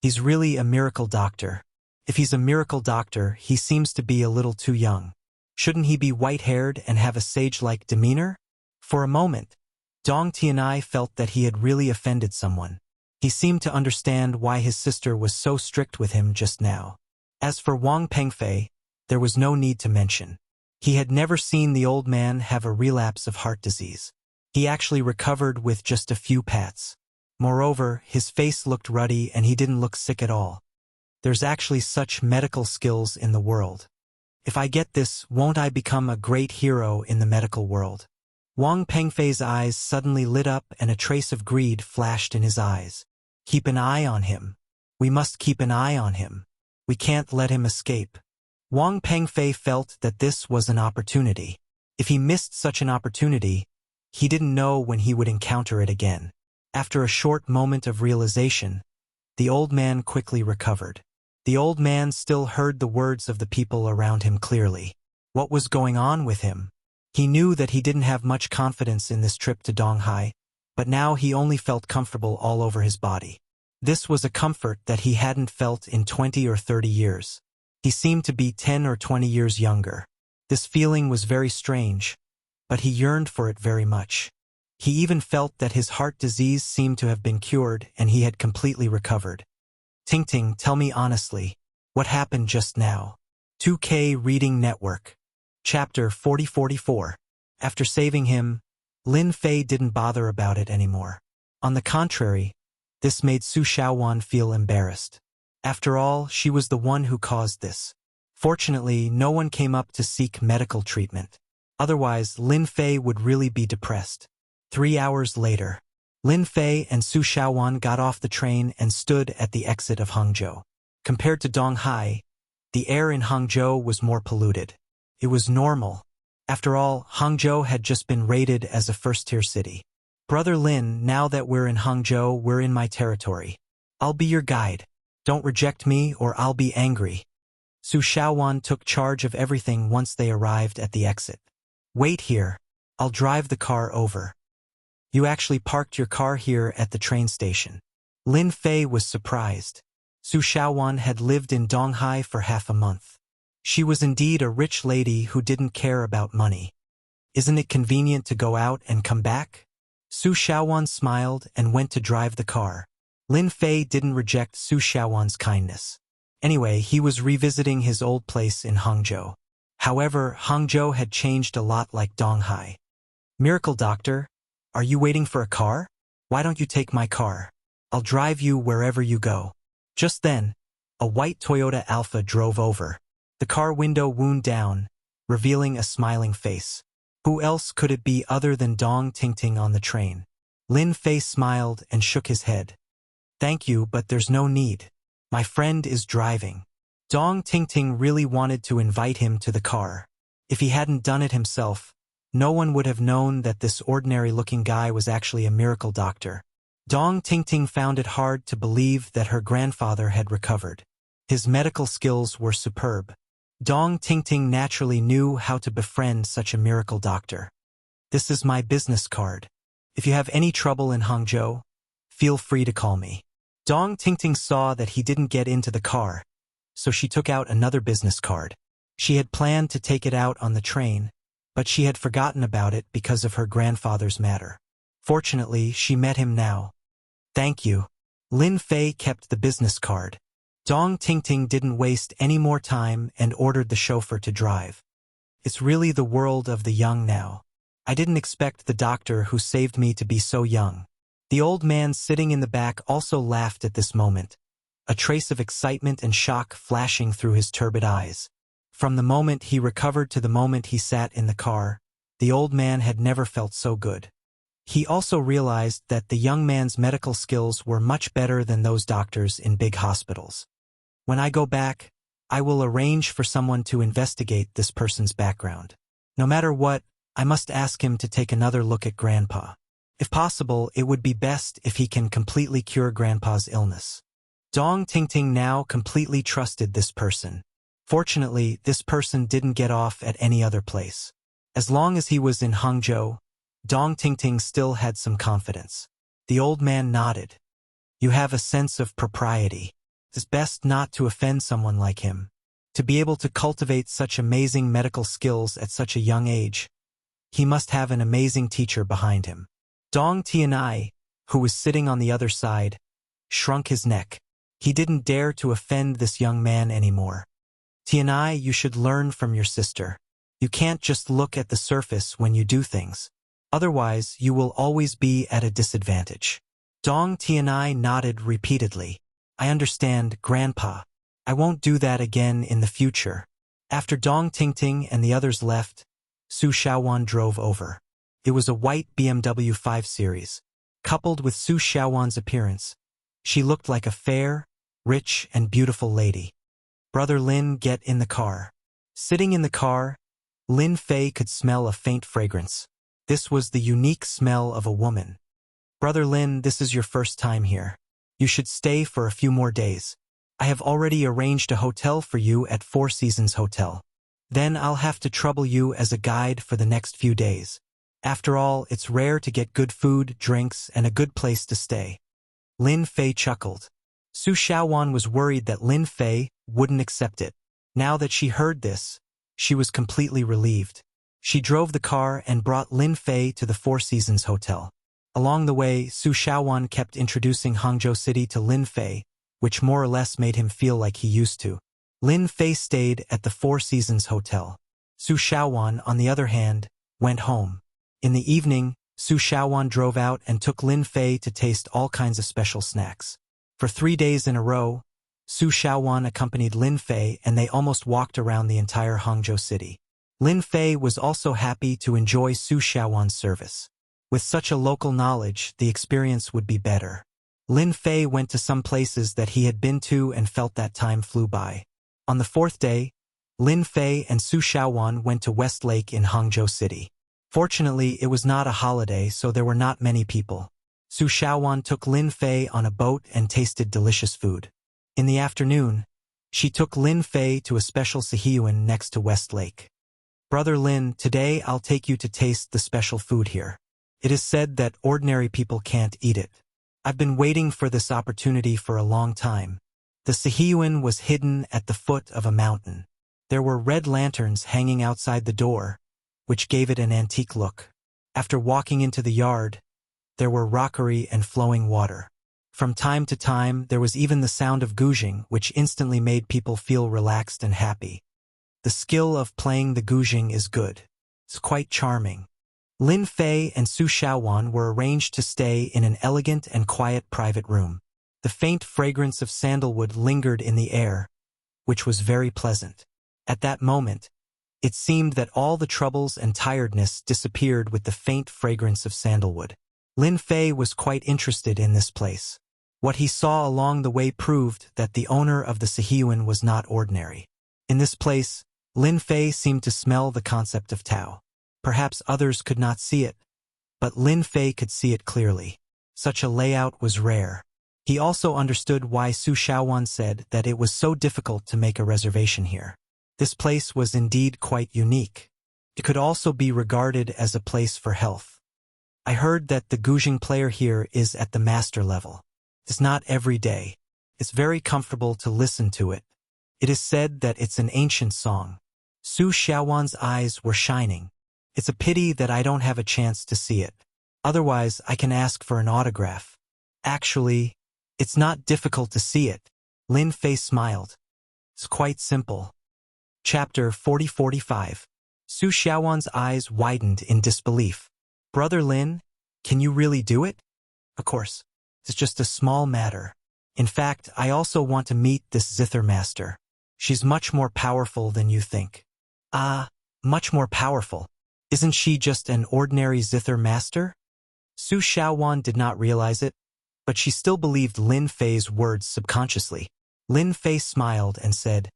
He's really a miracle doctor. If he's a miracle doctor, he seems to be a little too young. Shouldn't he be white-haired and have a sage-like demeanor? For a moment, Dong Tianai felt that he had really offended someone. He seemed to understand why his sister was so strict with him just now. As for Wang Pengfei, there was no need to mention. He had never seen the old man have a relapse of heart disease. He actually recovered with just a few pats. Moreover, his face looked ruddy and he didn't look sick at all. There's actually such medical skills in the world. If I get this, won't I become a great hero in the medical world? Wang Pengfei's eyes suddenly lit up and a trace of greed flashed in his eyes. Keep an eye on him. We must keep an eye on him. We can't let him escape. Wang Pengfei felt that this was an opportunity. If he missed such an opportunity, he didn't know when he would encounter it again. After a short moment of realization, the old man quickly recovered. The old man still heard the words of the people around him clearly. What was going on with him? He knew that he didn't have much confidence in this trip to Donghai, but now he only felt comfortable all over his body. This was a comfort that he hadn't felt in 20 or 30 years. He seemed to be 10 or 20 years younger. This feeling was very strange, but he yearned for it very much. He even felt that his heart disease seemed to have been cured and he had completely recovered. Ting, tell me honestly, what happened just now? 2K Reading Network. Chapter 4044. After saving him, Lin Fei didn't bother about it anymore. On the contrary, this made Su Shaowan feel embarrassed. After all, she was the one who caused this. Fortunately, no one came up to seek medical treatment. Otherwise, Lin Fei would really be depressed. 3 hours later, Lin Fei and Su Shaowan got off the train and stood at the exit of Hangzhou. Compared to Donghai, the air in Hangzhou was more polluted. It was normal. After all, Hangzhou had just been rated as a first-tier city. Brother Lin, now that we're in Hangzhou, we're in my territory. I'll be your guide. Don't reject me or I'll be angry. Su Shaowan took charge of everything once they arrived at the exit. Wait here. I'll drive the car over. You actually parked your car here at the train station. Lin Fei was surprised. Su Shaowan had lived in Donghai for half a month. She was indeed a rich lady who didn't care about money. Isn't it convenient to go out and come back? Su Shaowan smiled and went to drive the car. Lin Fei didn't reject Su Shaowan's kindness. Anyway, he was revisiting his old place in Hangzhou. However, Hangzhou had changed a lot like Donghai. Miracle Doctor, are you waiting for a car? Why don't you take my car? I'll drive you wherever you go. Just then, a white Toyota Alpha drove over. The car window wound down, revealing a smiling face. Who else could it be other than Dong Tingting on the train? Lin Fei smiled and shook his head. Thank you, but there's no need. My friend is driving. Dong Tingting really wanted to invite him to the car. If he hadn't done it himself, no one would have known that this ordinary-looking guy was actually a miracle doctor. Dong Tingting found it hard to believe that her grandfather had recovered. His medical skills were superb. Dong Tingting naturally knew how to befriend such a miracle doctor. This is my business card. If you have any trouble in Hangzhou, feel free to call me. Dong Tingting saw that he didn't get into the car, so she took out another business card. She had planned to take it out on the train, but she had forgotten about it because of her grandfather's matter. Fortunately, she met him now. Thank you. Lin Fei kept the business card. Dong Tingting didn't waste any more time and ordered the chauffeur to drive. It's really the world of the young now. I didn't expect the doctor who saved me to be so young. The old man sitting in the back also laughed at this moment. a trace of excitement and shock flashing through his turbid eyes. From the moment he recovered to the moment he sat in the car, the old man had never felt so good. He also realized that the young man's medical skills were much better than those doctors in big hospitals. When I go back, I will arrange for someone to investigate this person's background. No matter what, I must ask him to take another look at Grandpa. If possible, it would be best if he can completely cure Grandpa's illness. Dong Tingting now completely trusted this person. Fortunately, this person didn't get off at any other place. As long as he was in Hangzhou, Dong Tingting still had some confidence. The old man nodded. You have a sense of propriety. It's best not to offend someone like him. To be able to cultivate such amazing medical skills at such a young age, he must have an amazing teacher behind him. Dong Tianai, who was sitting on the other side, shrunk his neck. He didn't dare to offend this young man anymore. Tianai, you should learn from your sister. You can't just look at the surface when you do things. Otherwise, you will always be at a disadvantage. Dong Tianai nodded repeatedly. I understand, Grandpa. I won't do that again in the future. After Dong Tingting and the others left, Su Xiaowan drove over. It was a white BMW 5 Series. Coupled with Su Xiaowan's appearance, she looked like a fair, rich, and beautiful lady. Brother Lin, get in the car. Sitting in the car, Lin Fei could smell a faint fragrance. This was the unique smell of a woman. Brother Lin, this is your first time here. You should stay for a few more days. I have already arranged a hotel for you at Four Seasons Hotel. Then I'll have to trouble you as a guide for the next few days. After all, it's rare to get good food, drinks, and a good place to stay. Lin Fei chuckled. Su Xiaowan was worried that Lin Fei wouldn't accept it. Now that she heard this, she was completely relieved. She drove the car and brought Lin Fei to the Four Seasons Hotel. Along the way, Su Xiaowan kept introducing Hangzhou City to Lin Fei, which more or less made him feel like he used to. Lin Fei stayed at the Four Seasons Hotel. Su Xiaowan, on the other hand, went home. In the evening, Su Xiaowan drove out and took Lin Fei to taste all kinds of special snacks. For 3 days in a row, Su Xiaowan accompanied Lin Fei and they almost walked around the entire Hangzhou city. Lin Fei was also happy to enjoy Su Xiaowan's service. With such a local knowledge, the experience would be better. Lin Fei went to some places that he had been to and felt that time flew by. On the 4th day, Lin Fei and Su Xiaowan went to West Lake in Hangzhou City. Fortunately, it was not a holiday, so there were not many people. Su Xiaowan took Lin Fei on a boat and tasted delicious food. In the afternoon, she took Lin Fei to a special Sihiyuan next to West Lake. Brother Lin, today I'll take you to taste the special food here. It is said that ordinary people can't eat it. I've been waiting for this opportunity for a long time. The Sihiyuan was hidden at the foot of a mountain. There were red lanterns hanging outside the door, which gave it an antique look. After walking into the yard, there were rockery and flowing water. From time to time, there was even the sound of guzheng, which instantly made people feel relaxed and happy. The skill of playing the guzheng is good. It's quite charming. Lin Fei and Su Xiaowan were arranged to stay in an elegant and quiet private room. The faint fragrance of sandalwood lingered in the air, which was very pleasant. At that moment, it seemed that all the troubles and tiredness disappeared with the faint fragrance of sandalwood. Lin Fei was quite interested in this place. What he saw along the way proved that the owner of the Sihiyuan was not ordinary. In this place, Lin Fei seemed to smell the concept of Tao. Perhaps others could not see it, but Lin Fei could see it clearly. Such a layout was rare. He also understood why Su Xiaowan said that it was so difficult to make a reservation here. This place was indeed quite unique. It could also be regarded as a place for health. I heard that the guzheng player here is at the master level. It's not every day. It's very comfortable to listen to it. It is said that it's an ancient song. Su Xiaowan's eyes were shining. It's a pity that I don't have a chance to see it. Otherwise, I can ask for an autograph. Actually, it's not difficult to see it. Lin Fei smiled. It's quite simple. Chapter 40-45. Su Xiaowan's eyes widened in disbelief. Brother Lin, can you really do it? Of course. It's just a small matter. In fact, I also want to meet this zither master. She's much more powerful than you think. Ah, much more powerful. Isn't she just an ordinary zither master? Su Xiaowan did not realize it, but she still believed Lin Fei's words subconsciously. Lin Fei smiled and said,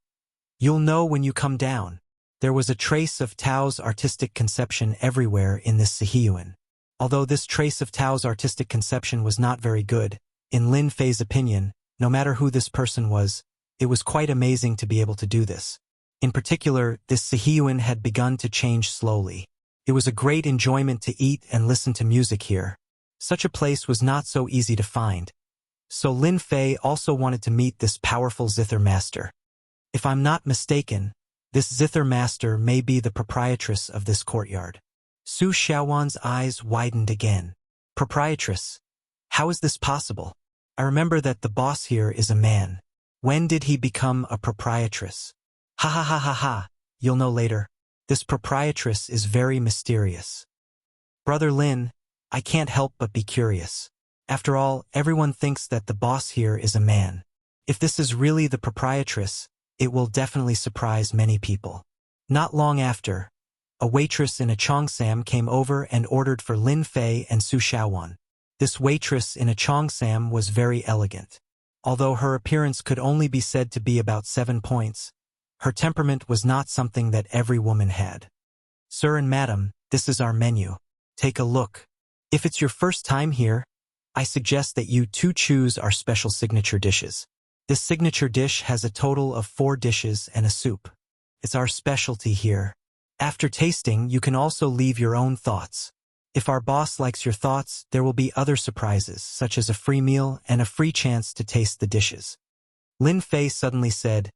"You'll know when you come down." There was a trace of Tao's artistic conception everywhere in this Sihiyuan. Although this trace of Tao's artistic conception was not very good, in Lin Fei's opinion, no matter who this person was, it was quite amazing to be able to do this. In particular, this Sihiyuan had begun to change slowly. It was a great enjoyment to eat and listen to music here. Such a place was not so easy to find. So Lin Fei also wanted to meet this powerful zither master. If I'm not mistaken, this zither master may be the proprietress of this courtyard. Su Xiaowan's eyes widened again. Proprietress? How is this possible? I remember that the boss here is a man. When did he become a proprietress? Ha ha ha ha ha, you'll know later. This proprietress is very mysterious. Brother Lin, I can't help but be curious. After all, everyone thinks that the boss here is a man. If this is really the proprietress, it will definitely surprise many people. Not long after, a waitress in a cheongsam came over and ordered for Lin Fei and Su Xiaowan. This waitress in a cheongsam was very elegant. Although her appearance could only be said to be about 7 points, her temperament was not something that every woman had. Sir and madam, this is our menu. Take a look. If it's your first time here, I suggest that you too choose our special signature dishes. This signature dish has a total of 4 dishes and a soup. It's our specialty here. After tasting, you can also leave your own thoughts. If our boss likes your thoughts, there will be other surprises, such as a free meal and a free chance to taste the dishes. Lin Fei suddenly said,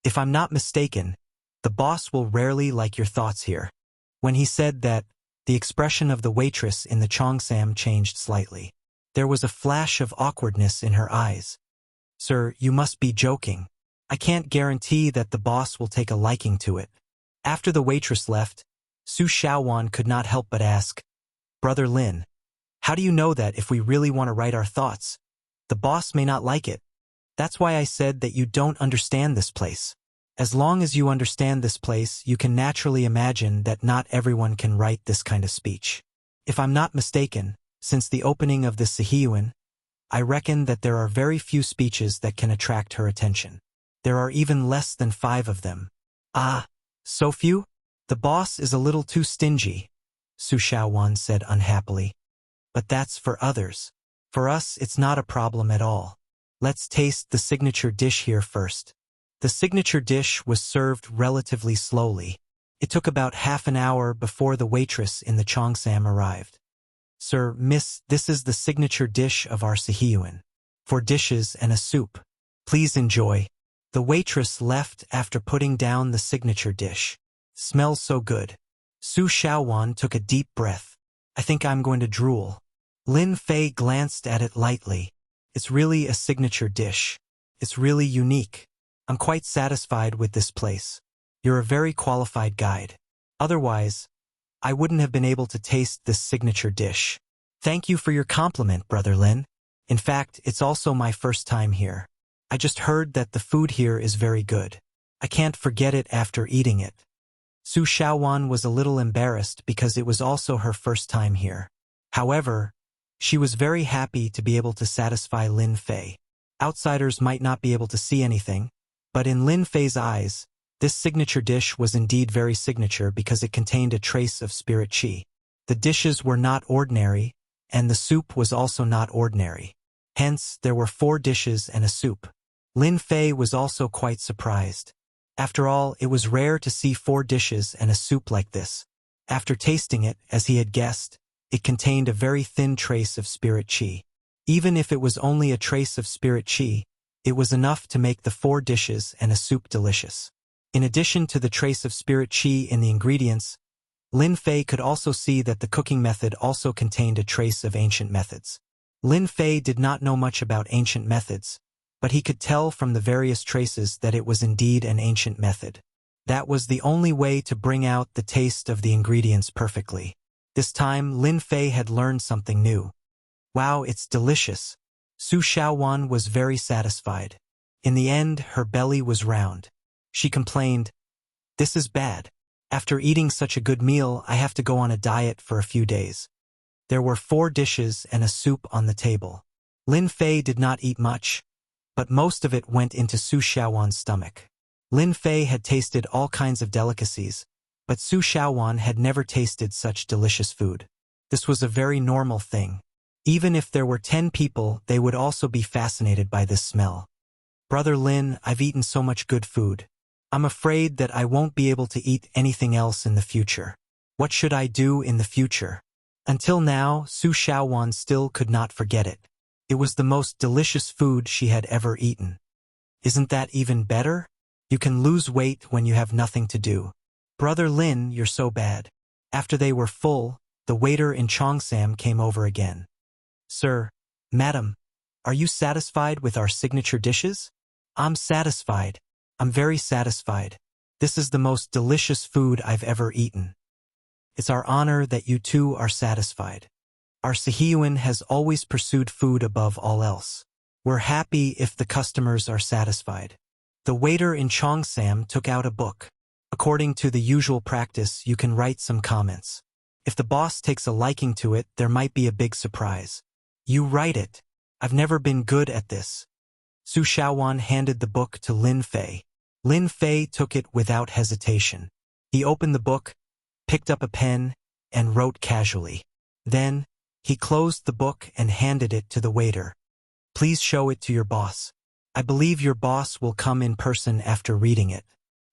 "If I'm not mistaken, the boss will rarely like your thoughts here." When he said that, the expression of the waitress in the cheongsam changed slightly. There was a flash of awkwardness in her eyes. "Sir, you must be joking. I can't guarantee that the boss will take a liking to it." After the waitress left, Su Xiaowan could not help but ask, "Brother Lin, how do you know that if we really want to write our thoughts, the boss may not like it? That's why I said that you don't understand this place. As long as you understand this place, you can naturally imagine that not everyone can write this kind of speech. If I'm not mistaken, since the opening of this Sihiyuan, I reckon that there are very few speeches that can attract her attention. There are even less than 5 of them." "Ah, so few? The boss is a little too stingy," Su Xiaowan said unhappily. "But that's for others. For us, it's not a problem at all. Let's taste the signature dish here first." The signature dish was served relatively slowly. It took about half an hour before the waitress in the cheongsam arrived. "Sir, miss, this is the signature dish of our Sihiyuan. 4 dishes and a soup. Please enjoy." The waitress left after putting down the signature dish. "Smells so good." Su Xiaowan took a deep breath. "I think I'm going to drool." Lin Fei glanced at it lightly. "It's really a signature dish. It's really unique. I'm quite satisfied with this place. You're a very qualified guide. Otherwise, I wouldn't have been able to taste this signature dish." "Thank you for your compliment, Brother Lin. In fact, it's also my first time here. I just heard that the food here is very good. I can't forget it after eating it." Su Xiaowan was a little embarrassed because it was also her first time here. However, she was very happy to be able to satisfy Lin Fei. Outsiders might not be able to see anything, but in Lin Fei's eyes, this signature dish was indeed very signature because it contained a trace of spirit qi. The dishes were not ordinary, and the soup was also not ordinary. Hence, there were 4 dishes and a soup. Lin Fei was also quite surprised. After all, it was rare to see 4 dishes and a soup like this. After tasting it, as he had guessed, it contained a very thin trace of spirit qi. Even if it was only a trace of spirit qi, it was enough to make the 4 dishes and a soup delicious. In addition to the trace of spirit qi in the ingredients, Lin Fei could also see that the cooking method also contained a trace of ancient methods. Lin Fei did not know much about ancient methods, but he could tell from the various traces that it was indeed an ancient method. That was the only way to bring out the taste of the ingredients perfectly. This time, Lin Fei had learned something new. "Wow, it's delicious. Su Xiaowan was very satisfied. In the end, her belly was round. She complained, "This is bad. After eating such a good meal, I have to go on a diet for a few days." There were 4 dishes and a soup on the table. Lin Fei did not eat much, but most of it went into Su Xiaowan's stomach. Lin Fei had tasted all kinds of delicacies, but Su Xiaowan had never tasted such delicious food. This was a very normal thing. Even if there were 10 people, they would also be fascinated by this smell. "Brother Lin, I've eaten so much good food. I'm afraid that I won't be able to eat anything else in the future. What should I do in the future?" Until now, Su Xiaowan still could not forget it. It was the most delicious food she had ever eaten. "Isn't that even better? You can lose weight when you have nothing to do. Brother Lin, you're so bad." After they were full, the waiter in Cheongsam came over again. "Sir, madam, are you satisfied with our signature dishes?" "I'm satisfied. I'm very satisfied. This is the most delicious food I've ever eaten." "It's our honor that you too are satisfied. Our Sihiyuan has always pursued food above all else. We're happy if the customers are satisfied." The waiter in Cheongsam took out a book. According to the usual practice, you can write some comments. If the boss takes a liking to it, there might be a big surprise. "You write it. I've never been good at this." Su Xiaowan handed the book to Lin Fei. Lin Fei took it without hesitation. He opened the book, picked up a pen, and wrote casually. Then, he closed the book and handed it to the waiter. "Please show it to your boss. I believe your boss will come in person after reading it."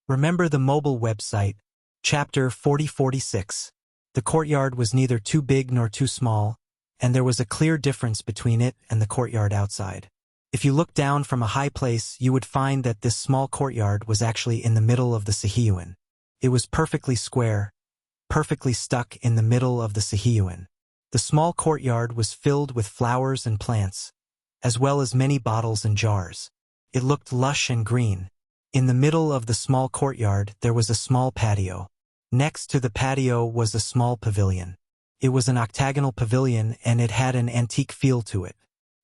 Remember the mobile website, Chapter 4046. The courtyard was neither too big nor too small, and there was a clear difference between it and the courtyard outside. If you looked down from a high place, you would find that this small courtyard was actually in the middle of the Sihiyuan. It was perfectly square, perfectly stuck in the middle of the Sihiyuan. The small courtyard was filled with flowers and plants, as well as many bottles and jars. It looked lush and green. In the middle of the small courtyard, there was a small patio. Next to the patio was a small pavilion. It was an octagonal pavilion and it had an antique feel to it.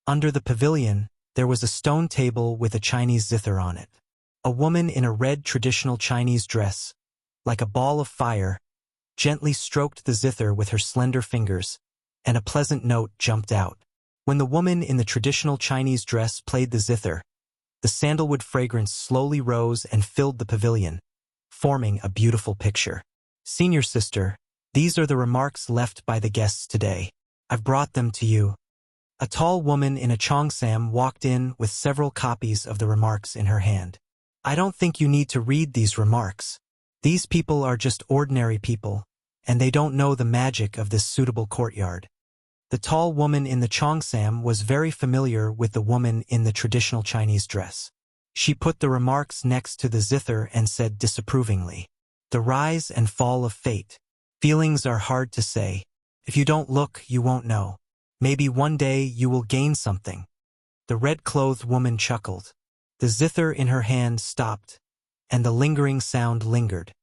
Under the pavilion, there was a stone table with a Chinese zither on it. A woman in a red traditional Chinese dress, like a ball of fire, gently stroked the zither with her slender fingers, and a pleasant note jumped out. When the woman in the traditional Chinese dress played the zither, the sandalwood fragrance slowly rose and filled the pavilion, forming a beautiful picture. "Senior sister, these are the remarks left by the guests today. I've brought them to you." A tall woman in a cheongsam walked in with several copies of the remarks in her hand. "I don't think you need to read these remarks. These people are just ordinary people, and they don't know the magic of this suitable courtyard." The tall woman in the cheongsam was very familiar with the woman in the traditional Chinese dress. She put the remarks next to the zither and said disapprovingly, "The rise and fall of fate. Feelings are hard to say. If you don't look, you won't know. Maybe one day you will gain something." The red-clothed woman chuckled. The zither in her hand stopped, and the lingering sound lingered.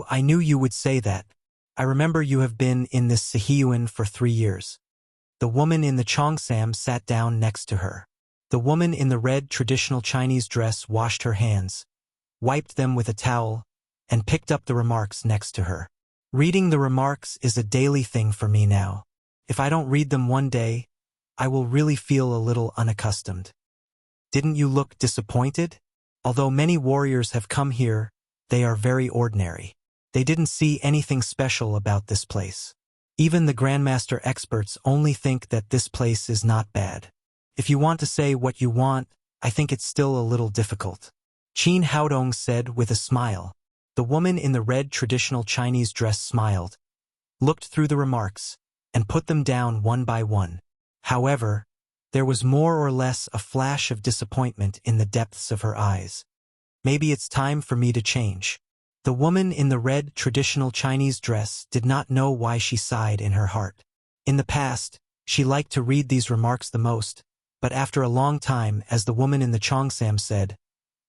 I knew you would say that. I remember you have been in this Sihiyuan for 3 years." The woman in the cheongsam sat down next to her. The woman in the red traditional Chinese dress washed her hands, wiped them with a towel, and picked up the remarks next to her. "Reading the remarks is a daily thing for me now. If I don't read them one day, I will really feel a little unaccustomed." "Didn't you look disappointed? Although many warriors have come here, they are very ordinary. They didn't see anything special about this place. Even the Grandmaster experts only think that this place is not bad. If you want to say what you want, I think it's still a little difficult." Qin Haodong said with a smile. The woman in the red traditional Chinese dress smiled, looked through the remarks, and put them down one by one. However, there was more or less a flash of disappointment in the depths of her eyes. "Maybe it's time for me to change." The woman in the red traditional Chinese dress did not know why she sighed in her heart. In the past, she liked to read these remarks the most, but after a long time, as the woman in the cheongsam said,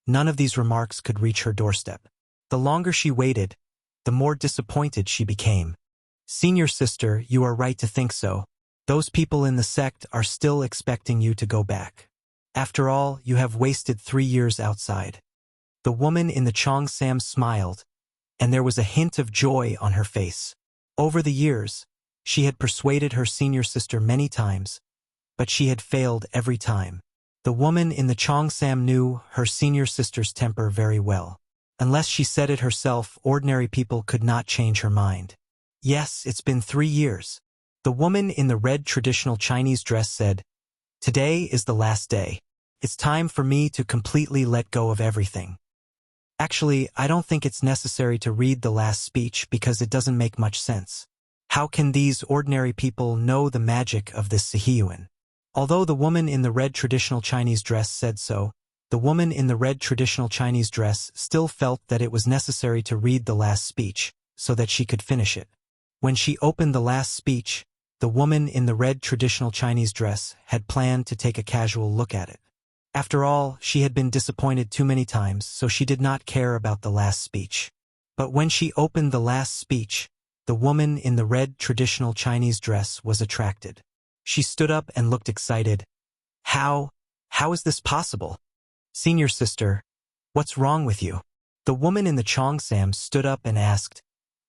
none of these remarks could reach her doorstep. The longer she waited, the more disappointed she became. "Senior sister, you are right to think so. Those people in the sect are still expecting you to go back. After all, you have wasted 3 years outside." The woman in the Cheongsam smiled, and there was a hint of joy on her face. Over the years, she had persuaded her senior sister many times, but she had failed every time. The woman in the Cheongsam knew her senior sister's temper very well. Unless she said it herself, ordinary people could not change her mind. "Yes, it's been 3 years." The woman in the red traditional Chinese dress said, "Today is the last day. It's time for me to completely let go of everything. Actually, I don't think it's necessary to read the last speech because it doesn't make much sense. How can these ordinary people know the magic of this Sihiyuan?" Although the woman in the red traditional Chinese dress said so, the woman in the red traditional Chinese dress still felt that it was necessary to read the last speech so that she could finish it. When she opened the last speech, the woman in the red traditional Chinese dress had planned to take a casual look at it. After all, she had been disappointed too many times, so she did not care about the last speech. But when she opened the last speech, the woman in the red traditional Chinese dress was attracted. She stood up and looked excited. How is this possible? Senior sister, what's wrong with you?" The woman in the Cheongsam stood up and asked,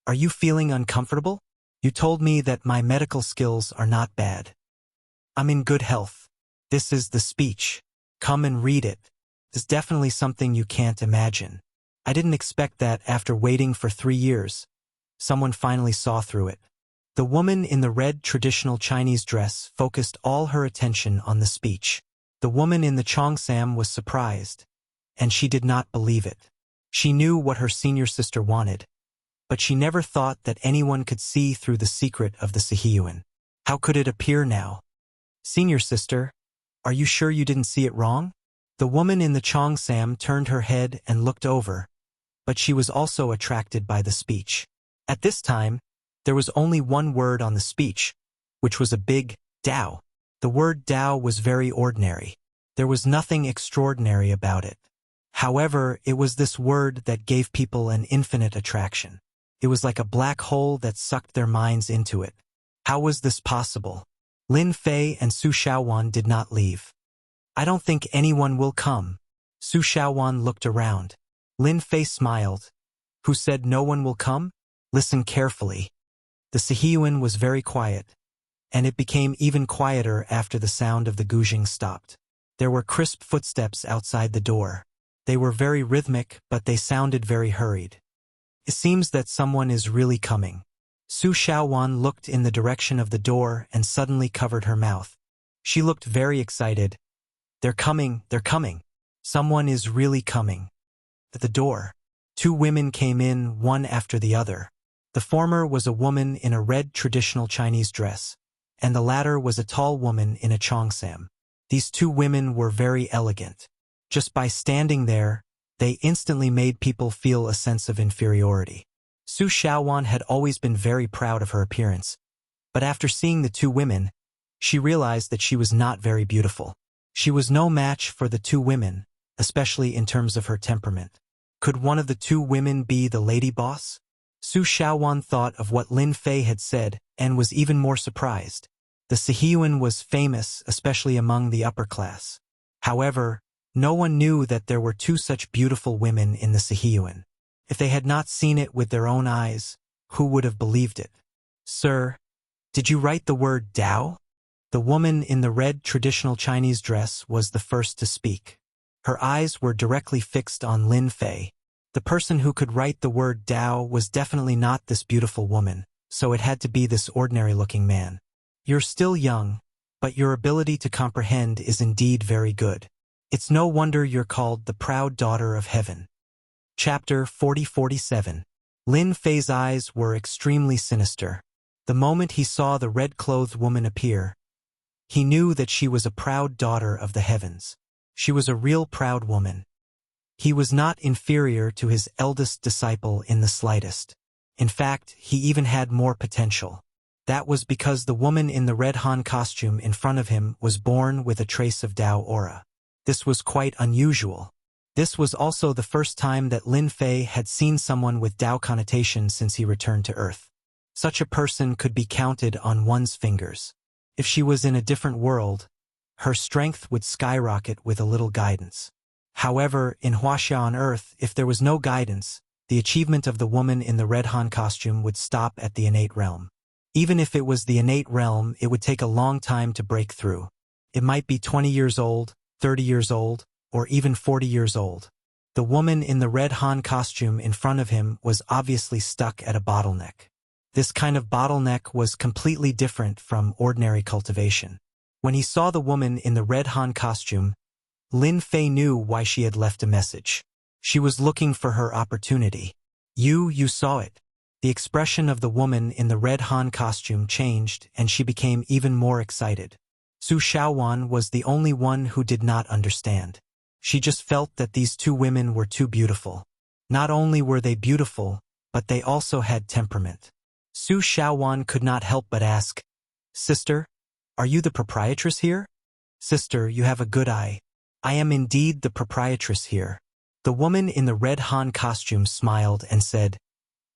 "Are you feeling uncomfortable? You told me that my medical skills are not bad. I'm in good health. This is the speech. Come and read it. It's definitely something you can't imagine. I didn't expect that after waiting for 3 years. Someone finally saw through it." The woman in the red traditional Chinese dress focused all her attention on the speech. The woman in the Cheongsam was surprised, and she did not believe it. She knew what her senior sister wanted, but she never thought that anyone could see through the secret of the Sihiyuan. How could it appear now? "Senior sister, are you sure you didn't see it wrong?" The woman in the Cheongsam turned her head and looked over, but she was also attracted by the speech. At this time, there was only one word on the speech, which was a big Dao. The word Dao was very ordinary. There was nothing extraordinary about it. However, it was this word that gave people an infinite attraction. It was like a black hole that sucked their minds into it. How was this possible? Lin Fei and Su Xiaowan did not leave. "I don't think anyone will come." Su Xiaowan looked around. Lin Fei smiled. "Who said no one will come? Listen carefully." The Sihiyuan was very quiet, and it became even quieter after the sound of the guzheng stopped. There were crisp footsteps outside the door. They were very rhythmic, but they sounded very hurried. It seems that someone is really coming. Su Xiaowan looked in the direction of the door and suddenly covered her mouth. She looked very excited. They're coming. Someone is really coming." At the door, 2 women came in, one after the other. The former was a woman in a red traditional Chinese dress, and the latter was a tall woman in a Cheongsam. These 2 women were very elegant. Just by standing there, they instantly made people feel a sense of inferiority. Su Xiaowan had always been very proud of her appearance, but after seeing the 2 women, she realized that she was not very beautiful. She was no match for the 2 women, especially in terms of her temperament. Could one of the 2 women be the lady boss? Su Xiaowan thought of what Lin Fei had said and was even more surprised. The Sihiyuan was famous, especially among the upper class. However, no one knew that there were 2 such beautiful women in the Sihiyuan. If they had not seen it with their own eyes, who would have believed it? "Sir, did you write the word Dao?" The woman in the red traditional Chinese dress was the first to speak. Her eyes were directly fixed on Lin Fei. The person who could write the word Dao was definitely not this beautiful woman, so it had to be this ordinary-looking man. "You're still young, but your ability to comprehend is indeed very good. It's no wonder you're called the proud daughter of heaven." Chapter 40-47. Lin Fei's eyes were extremely sinister. The moment he saw the red-clothed woman appear, he knew that she was a proud daughter of the heavens. She was a real proud woman. He was not inferior to his eldest disciple in the slightest. In fact, he even had more potential. That was because the woman in the red Han costume in front of him was born with a trace of Dao aura. This was quite unusual. This was also the first time that Lin Fei had seen someone with Dao connotation since he returned to Earth. Such a person could be counted on one's fingers. If she was in a different world, her strength would skyrocket with a little guidance. However, in Wuxia on Earth, if there was no guidance, the achievement of the woman in the red Han costume would stop at the innate realm. Even if it was the innate realm, it would take a long time to break through. It might be 20 years old, 30 years old, or even 40 years old. The woman in the red Han costume in front of him was obviously stuck at a bottleneck. This kind of bottleneck was completely different from ordinary cultivation. When he saw the woman in the red Han costume, Lin Fei knew why she had left a message. She was looking for her opportunity. You saw it. The expression of the woman in the red Han costume changed, and she became even more excited. Su Xiaowan was the only one who did not understand. She just felt that these two women were too beautiful. Not only were they beautiful, but they also had temperament. Su Xiaowan could not help but ask, "Sister, are you the proprietress here?" "Sister, you have a good eye. I am indeed the proprietress here." The woman in the red Han costume smiled and said,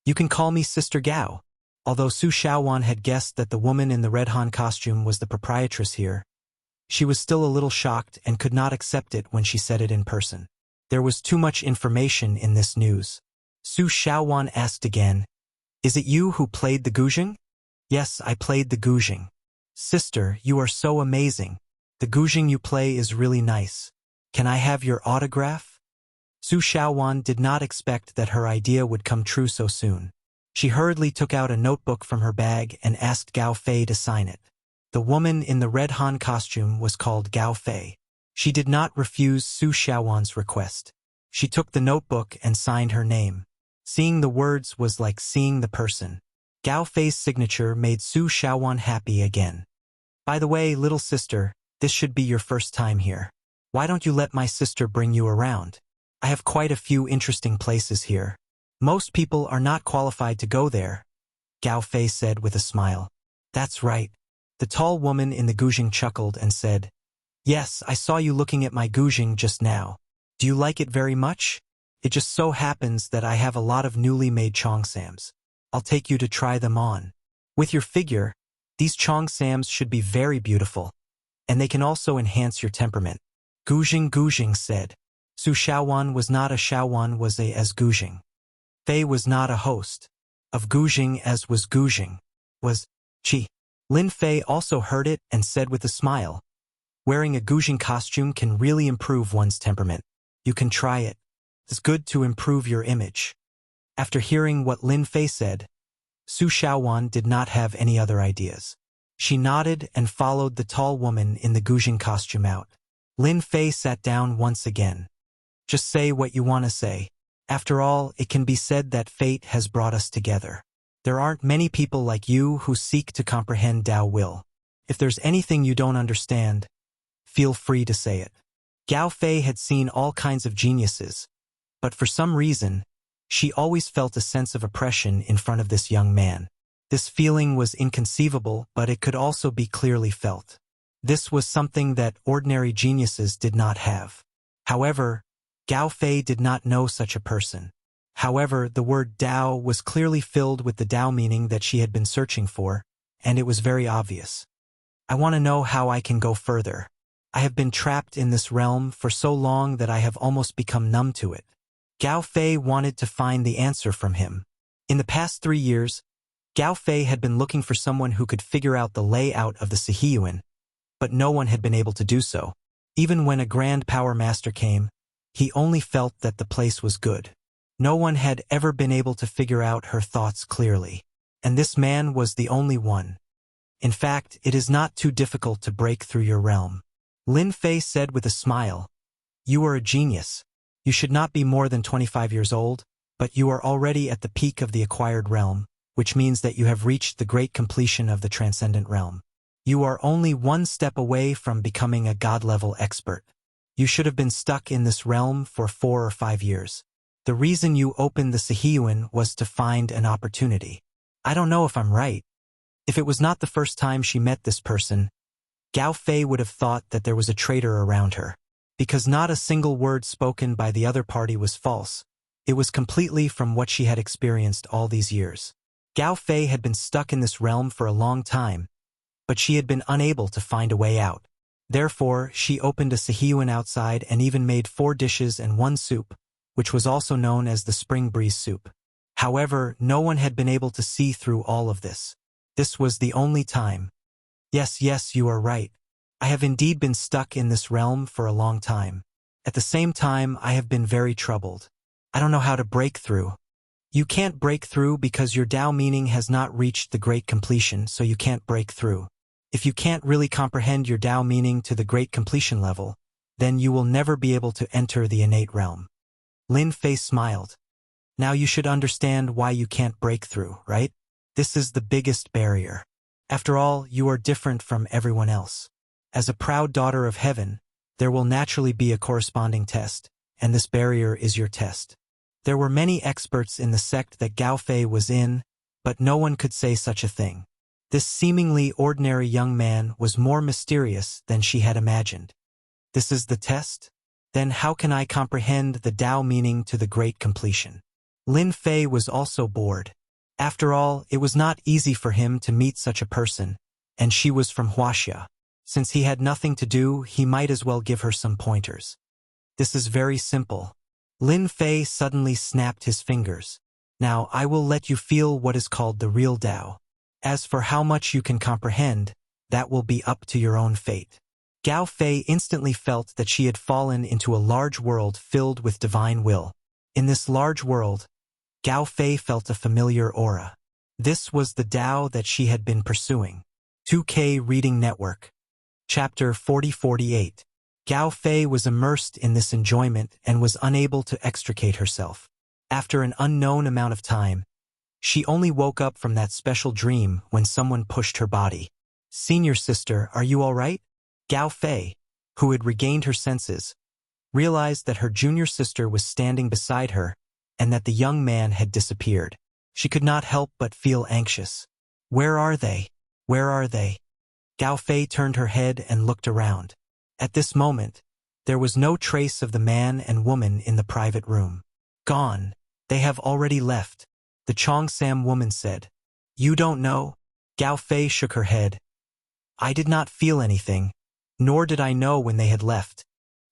"You can call me Sister Gao." Although Su Xiaowan had guessed that the woman in the red Han costume was the proprietress here, she was still a little shocked and could not accept it when she said it in person. There was too much information in this news. Su Xiaowan asked again, "Is it you who played the guzheng?" "Yes, I played the guzheng." "Sister, you are so amazing. The guzheng you play is really nice. Can I have your autograph?" Su Xiaowan did not expect that her idea would come true so soon. She hurriedly took out a notebook from her bag and asked Gao Fei to sign it. The woman in the red Han costume was called Gao Fei. She did not refuse Su Xiaowan's request. She took the notebook and signed her name. Seeing the words was like seeing the person. Gao Fei's signature made Su Xiaowan happy again. "By the way, little sister, this should be your first time here. Why don't you let my sister bring you around? I have quite a few interesting places here. Most people are not qualified to go there," Gao Fei said with a smile. "That's right." The tall woman in the guzheng chuckled and said, "Yes, I saw you looking at my guzheng just now. Do you like it very much? It just so happens that I have a lot of newly made cheongsams. I'll take you to try them on. With your figure, these cheongsams should be very beautiful, and they can also enhance your temperament." Guzheng said. Su Xiaowan was not a Xiaowan was a as guzheng. Fei was not a host of guzheng as was guzheng. Was Qi. Lin Fei also heard it and said with a smile, "Wearing a guzheng costume can really improve one's temperament. You can try it. It's good to improve your image." After hearing what Lin Fei said, Su Xiaowan did not have any other ideas. She nodded and followed the tall woman in the guzheng costume out. Lin Fei sat down once again. "Just say what you want to say. After all, it can be said that fate has brought us together. There aren't many people like you who seek to comprehend Tao will. If there's anything you don't understand, feel free to say it." Gao Fei had seen all kinds of geniuses, but for some reason, she always felt a sense of oppression in front of this young man. This feeling was inconceivable, but it could also be clearly felt. This was something that ordinary geniuses did not have. However, Gao Fei did not know such a person. However, the word Tao was clearly filled with the Tao meaning that she had been searching for, and it was very obvious. "I want to know how I can go further. I have been trapped in this realm for so long that I have almost become numb to it." Gao Fei wanted to find the answer from him. In the past 3 years, Gao Fei had been looking for someone who could figure out the layout of the Sihiyuan, but no one had been able to do so. Even when a grand power master came, he only felt that the place was good. No one had ever been able to figure out her thoughts clearly, and this man was the only one. In fact, it is not too difficult to break through your realm. Lin Fei said with a smile, "You are a genius. You should not be more than 25 years old, but you are already at the peak of the acquired realm, which means that you have reached the great completion of the transcendent realm. You are only one step away from becoming a god-level expert. You should have been stuck in this realm for 4 or 5 years. The reason you opened the Sihiyuan was to find an opportunity. I don't know if I'm right." If it was not the first time she met this person, Gao Fei would have thought that there was a traitor around her. Because not a single word spoken by the other party was false. It was completely from what she had experienced all these years. Gao Fei had been stuck in this realm for a long time, but she had been unable to find a way out. Therefore, she opened a Sihiyuan outside and even made 4 dishes and 1 soup, which was also known as the spring breeze soup. However, no one had been able to see through all of this. This was the only time. Yes, you are right. I have indeed been stuck in this realm for a long time. At the same time, I have been very troubled. I don't know how to break through. You can't break through because your Tao meaning has not reached the great completion, so you can't break through. If you can't really comprehend your Tao meaning to the great completion level, then you will never be able to enter the innate realm. Lin Fei smiled. Now you should understand why you can't break through, right? This is the biggest barrier. After all, you are different from everyone else. As a proud daughter of heaven, there will naturally be a corresponding test, and this barrier is your test. There were many experts in the sect that Gao Fei was in, but no one could say such a thing. This seemingly ordinary young man was more mysterious than she had imagined. This is the test? Then how can I comprehend the Tao meaning to the great completion? Lin Fei was also bored. After all, it was not easy for him to meet such a person, and she was from Wuxia. Since he had nothing to do, he might as well give her some pointers. This is very simple. Lin Fei suddenly snapped his fingers. Now I will let you feel what is called the real Tao. As for how much you can comprehend, that will be up to your own fate. Gao Fei instantly felt that she had fallen into a large world filled with divine will. In this large world, Gao Fei felt a familiar aura. This was the Tao that she had been pursuing. 2K Reading Network. Chapter 4048. Gao Fei was immersed in this enjoyment and was unable to extricate herself. After an unknown amount of time, she only woke up from that special dream when someone pushed her body. Senior sister, are you all right? Gao Fei, who had regained her senses, realized that her junior sister was standing beside her and that the young man had disappeared. She could not help but feel anxious. Where are they? Where are they? Gao Fei turned her head and looked around. At this moment, there was no trace of the man and woman in the private room. Gone. They have already left, the Cheongsam woman said. You don't know? Gao Fei shook her head. I did not feel anything, nor did I know when they had left.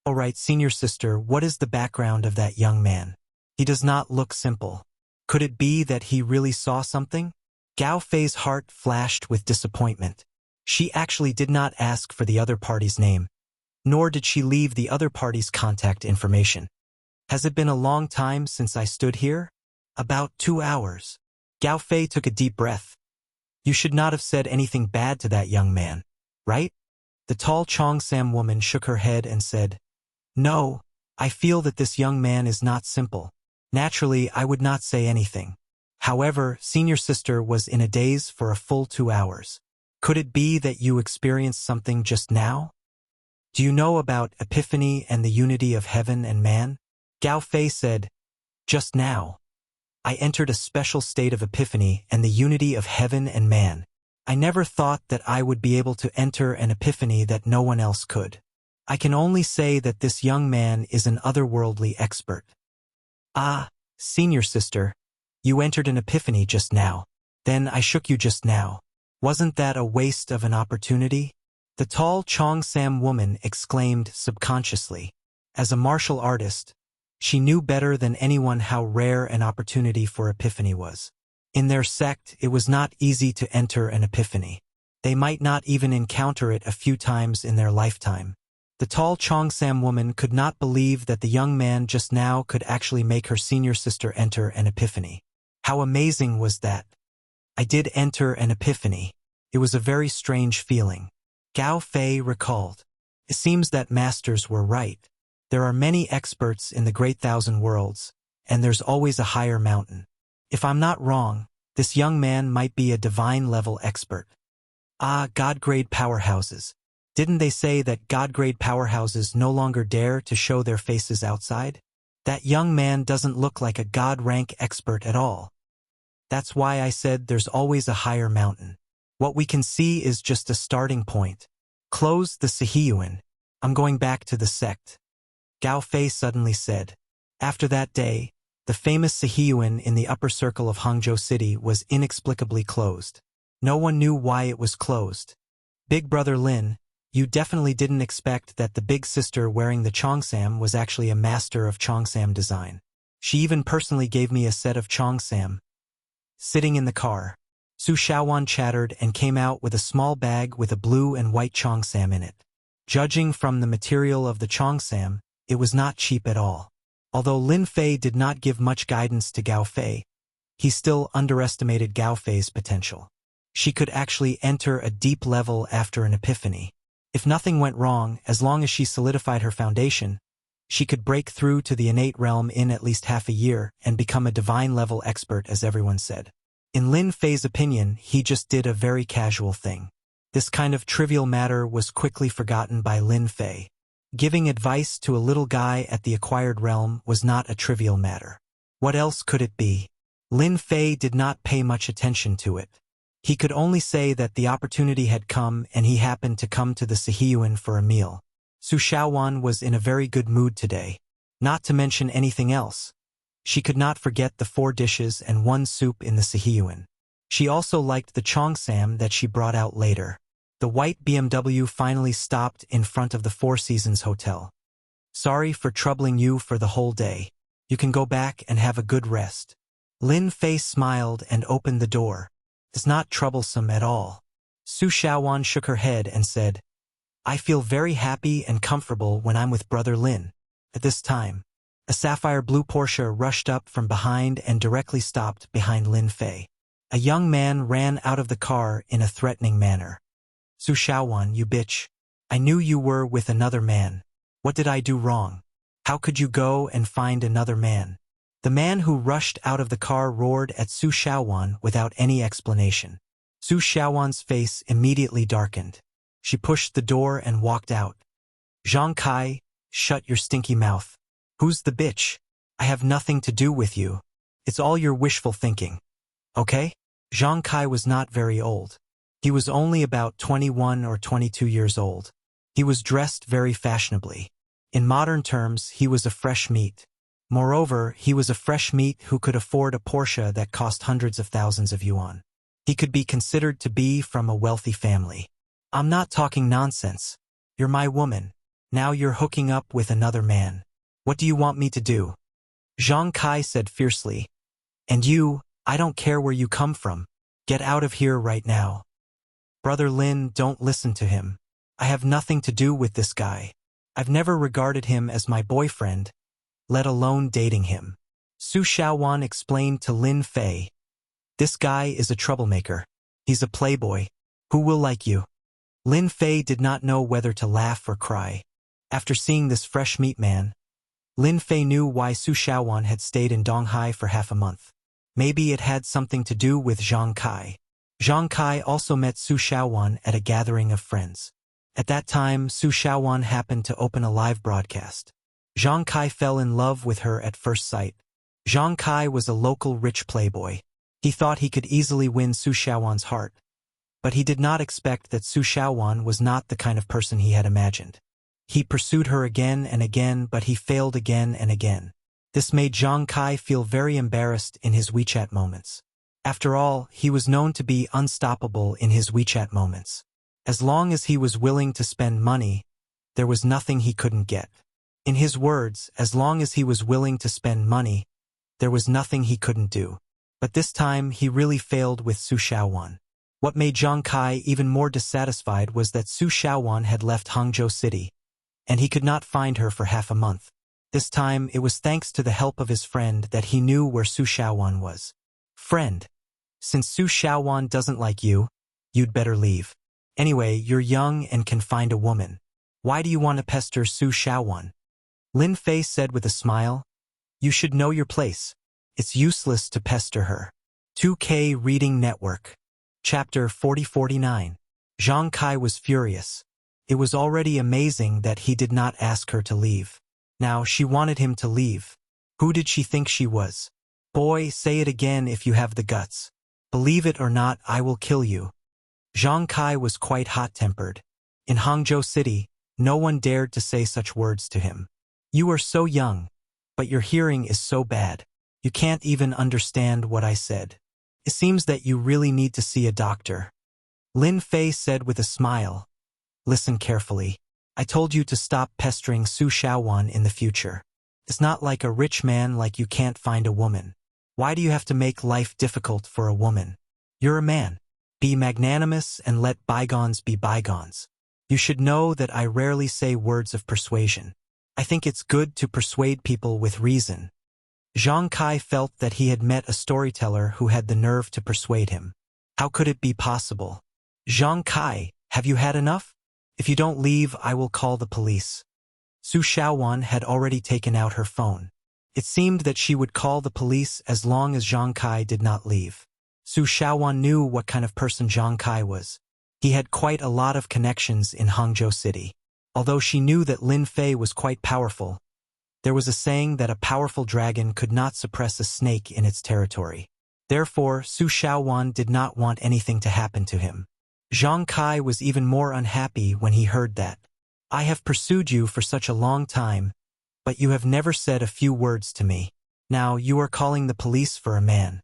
All right, senior sister, what is the background of that young man? He does not look simple. Could it be that he really saw something? Gao Fei's heart flashed with disappointment. She actually did not ask for the other party's name, nor did she leave the other party's contact information. Has it been a long time since I stood here? About 2 hours. Gao Fei took a deep breath. You should not have said anything bad to that young man, right? The tall Cheongsam woman shook her head and said, No, I feel that this young man is not simple. Naturally, I would not say anything. However, senior sister was in a daze for a full 2 hours. Could it be that you experienced something just now? Do you know about epiphany and the unity of heaven and man? Gao Fei said, Just now. I entered a special state of epiphany and the unity of heaven and man. I never thought that I would be able to enter an epiphany that no one else could. I can only say that this young man is an otherworldly expert. Ah, senior sister, you entered an epiphany just now. Then I shook you just now. Wasn't that a waste of an opportunity? The tall Cheongsam woman exclaimed subconsciously. As a martial artist, she knew better than anyone how rare an opportunity for epiphany was. In their sect, it was not easy to enter an epiphany. They might not even encounter it a few times in their lifetime. The tall Cheongsam woman could not believe that the young man just now could actually make her senior sister enter an epiphany. How amazing was that? I did enter an epiphany. It was a very strange feeling. Gao Fei recalled. It seems that masters were right. There are many experts in the Great Thousand Worlds, and there's always a higher mountain. If I'm not wrong, this young man might be a divine-level expert. Ah, God-grade powerhouses. Didn't they say that God-grade powerhouses no longer dare to show their faces outside? That young man doesn't look like a God-rank expert at all. That's why I said there's always a higher mountain. What we can see is just a starting point. Close the Sihiyuan. I'm going back to the sect. Gao Fei suddenly said. After that day, the famous Sihiyuan in the upper circle of Hangzhou City was inexplicably closed. No one knew why it was closed. Big brother Lin, you definitely didn't expect that the big sister wearing the cheongsam was actually a master of cheongsam design. She even personally gave me a set of cheongsam. Sitting in the car, Su Shaowan chattered and came out with a small bag with a blue and white cheongsam in it. Judging from the material of the cheongsam, it was not cheap at all. Although Lin Fei did not give much guidance to Gao Fei, he still underestimated Gao Fei's potential. She could actually enter a deep level after an epiphany. If nothing went wrong, as long as she solidified her foundation, she could break through to the innate realm in at least half a year and become a divine-level expert, as everyone said. In Lin Fei's opinion, he just did a very casual thing. This kind of trivial matter was quickly forgotten by Lin Fei. Giving advice to a little guy at the acquired realm was not a trivial matter. What else could it be? Lin Fei did not pay much attention to it. He could only say that the opportunity had come and he happened to come to the Sihiyuan for a meal. Su Shaowan was in a very good mood today. Not to mention anything else. She could not forget the 4 dishes and 1 soup in the Sihiyuan. She also liked the cheongsam that she brought out later. The white BMW finally stopped in front of the Four Seasons Hotel. Sorry for troubling you for the whole day. You can go back and have a good rest. Lin Fei smiled and opened the door. It's not troublesome at all. Su Shaowan shook her head and said, I feel very happy and comfortable when I'm with brother Lin. At this time, a sapphire blue Porsche rushed up from behind and directly stopped behind Lin Fei. A young man ran out of the car in a threatening manner. Su Shaowan, you bitch. I knew you were with another man. What did I do wrong? How could you go and find another man? The man who rushed out of the car roared at Su Shaowan without any explanation. Su Shaowan's face immediately darkened. She pushed the door and walked out. Zhang Kai, shut your stinky mouth. Who's the bitch? I have nothing to do with you. It's all your wishful thinking. Okay? Zhang Kai was not very old. He was only about 21 or 22 years old. He was dressed very fashionably. In modern terms, he was a fresh meat. Moreover, he was a fresh meat who could afford a Porsche that cost hundreds of thousands of yuan. He could be considered to be from a wealthy family. I'm not talking nonsense. You're my woman. Now you're hooking up with another man. What do you want me to do? Zhang Kai said fiercely. And you, I don't care where you come from. Get out of here right now. Brother Lin, don't listen to him. I have nothing to do with this guy. I've never regarded him as my boyfriend, let alone dating him. Su Shaowan explained to Lin Fei. This guy is a troublemaker. He's a playboy. Who will like you? Lin Fei did not know whether to laugh or cry. After seeing this fresh meat man, Lin Fei knew why Su Shaowan had stayed in Donghai for half a month. Maybe it had something to do with Zhang Kai. Zhang Kai also met Su Shaowan at a gathering of friends. At that time, Su Shaowan happened to open a live broadcast. Zhang Kai fell in love with her at first sight. Zhang Kai was a local rich playboy. He thought he could easily win Su Shaowan's heart. But he did not expect that Su Shaowan was not the kind of person he had imagined. He pursued her again and again, but he failed again and again. This made Zhang Kai feel very embarrassed in his WeChat moments. After all, he was known to be unstoppable in his WeChat moments. As long as he was willing to spend money, there was nothing he couldn't get. In his words, as long as he was willing to spend money, there was nothing he couldn't do. But this time, he really failed with Su Shaowan. What made Zhang Kai even more dissatisfied was that Su Shaowan had left Hangzhou City, and he could not find her for half a month. This time, it was thanks to the help of his friend that he knew where Su Shaowan was. Friend, since Su Shaowan doesn't like you, you'd better leave. Anyway, you're young and can find a woman. Why do you want to pester Su Shaowan? Lin Fei said with a smile. You should know your place. It's useless to pester her. 2K Reading Network. Chapter 4049. Zhang Kai was furious. It was already amazing that he did not ask her to leave. Now she wanted him to leave. Who did she think she was? Boy, say it again if you have the guts. Believe it or not, I will kill you. Zhang Kai was quite hot-tempered. In Hangzhou City, no one dared to say such words to him. You are so young, but your hearing is so bad. You can't even understand what I said. It seems that you really need to see a doctor. Lin Fei said with a smile. Listen carefully. I told you to stop pestering Su Xiaowan in the future. It's not like a rich man like you can't find a woman. Why do you have to make life difficult for a woman? You're a man. Be magnanimous and let bygones be bygones. You should know that I rarely say words of persuasion. I think it's good to persuade people with reason. Zhang Kai felt that he had met a storyteller who had the nerve to persuade him. How could it be possible? Zhang Kai, have you had enough? If you don't leave, I will call the police. Su Xiaowan had already taken out her phone. It seemed that she would call the police as long as Zhang Kai did not leave. Su Xiaowan knew what kind of person Zhang Kai was. He had quite a lot of connections in Hangzhou City. Although she knew that Lin Fei was quite powerful, there was a saying that a powerful dragon could not suppress a snake in its territory. Therefore, Su Xiaowan did not want anything to happen to him. Zhang Kai was even more unhappy when he heard that. I have pursued you for such a long time, but you have never said a few words to me. Now you are calling the police for a man.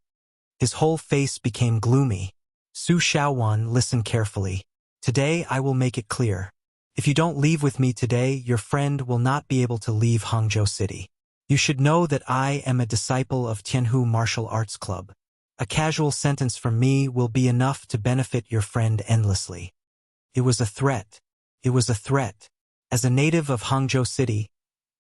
His whole face became gloomy. Su Xiaowan, listen carefully. Today I will make it clear. If you don't leave with me today, your friend will not be able to leave Hangzhou City. You should know that I am a disciple of Tianhu Martial Arts Club. A casual sentence from me will be enough to benefit your friend endlessly. It was a threat. It was a threat. As a native of Hangzhou City,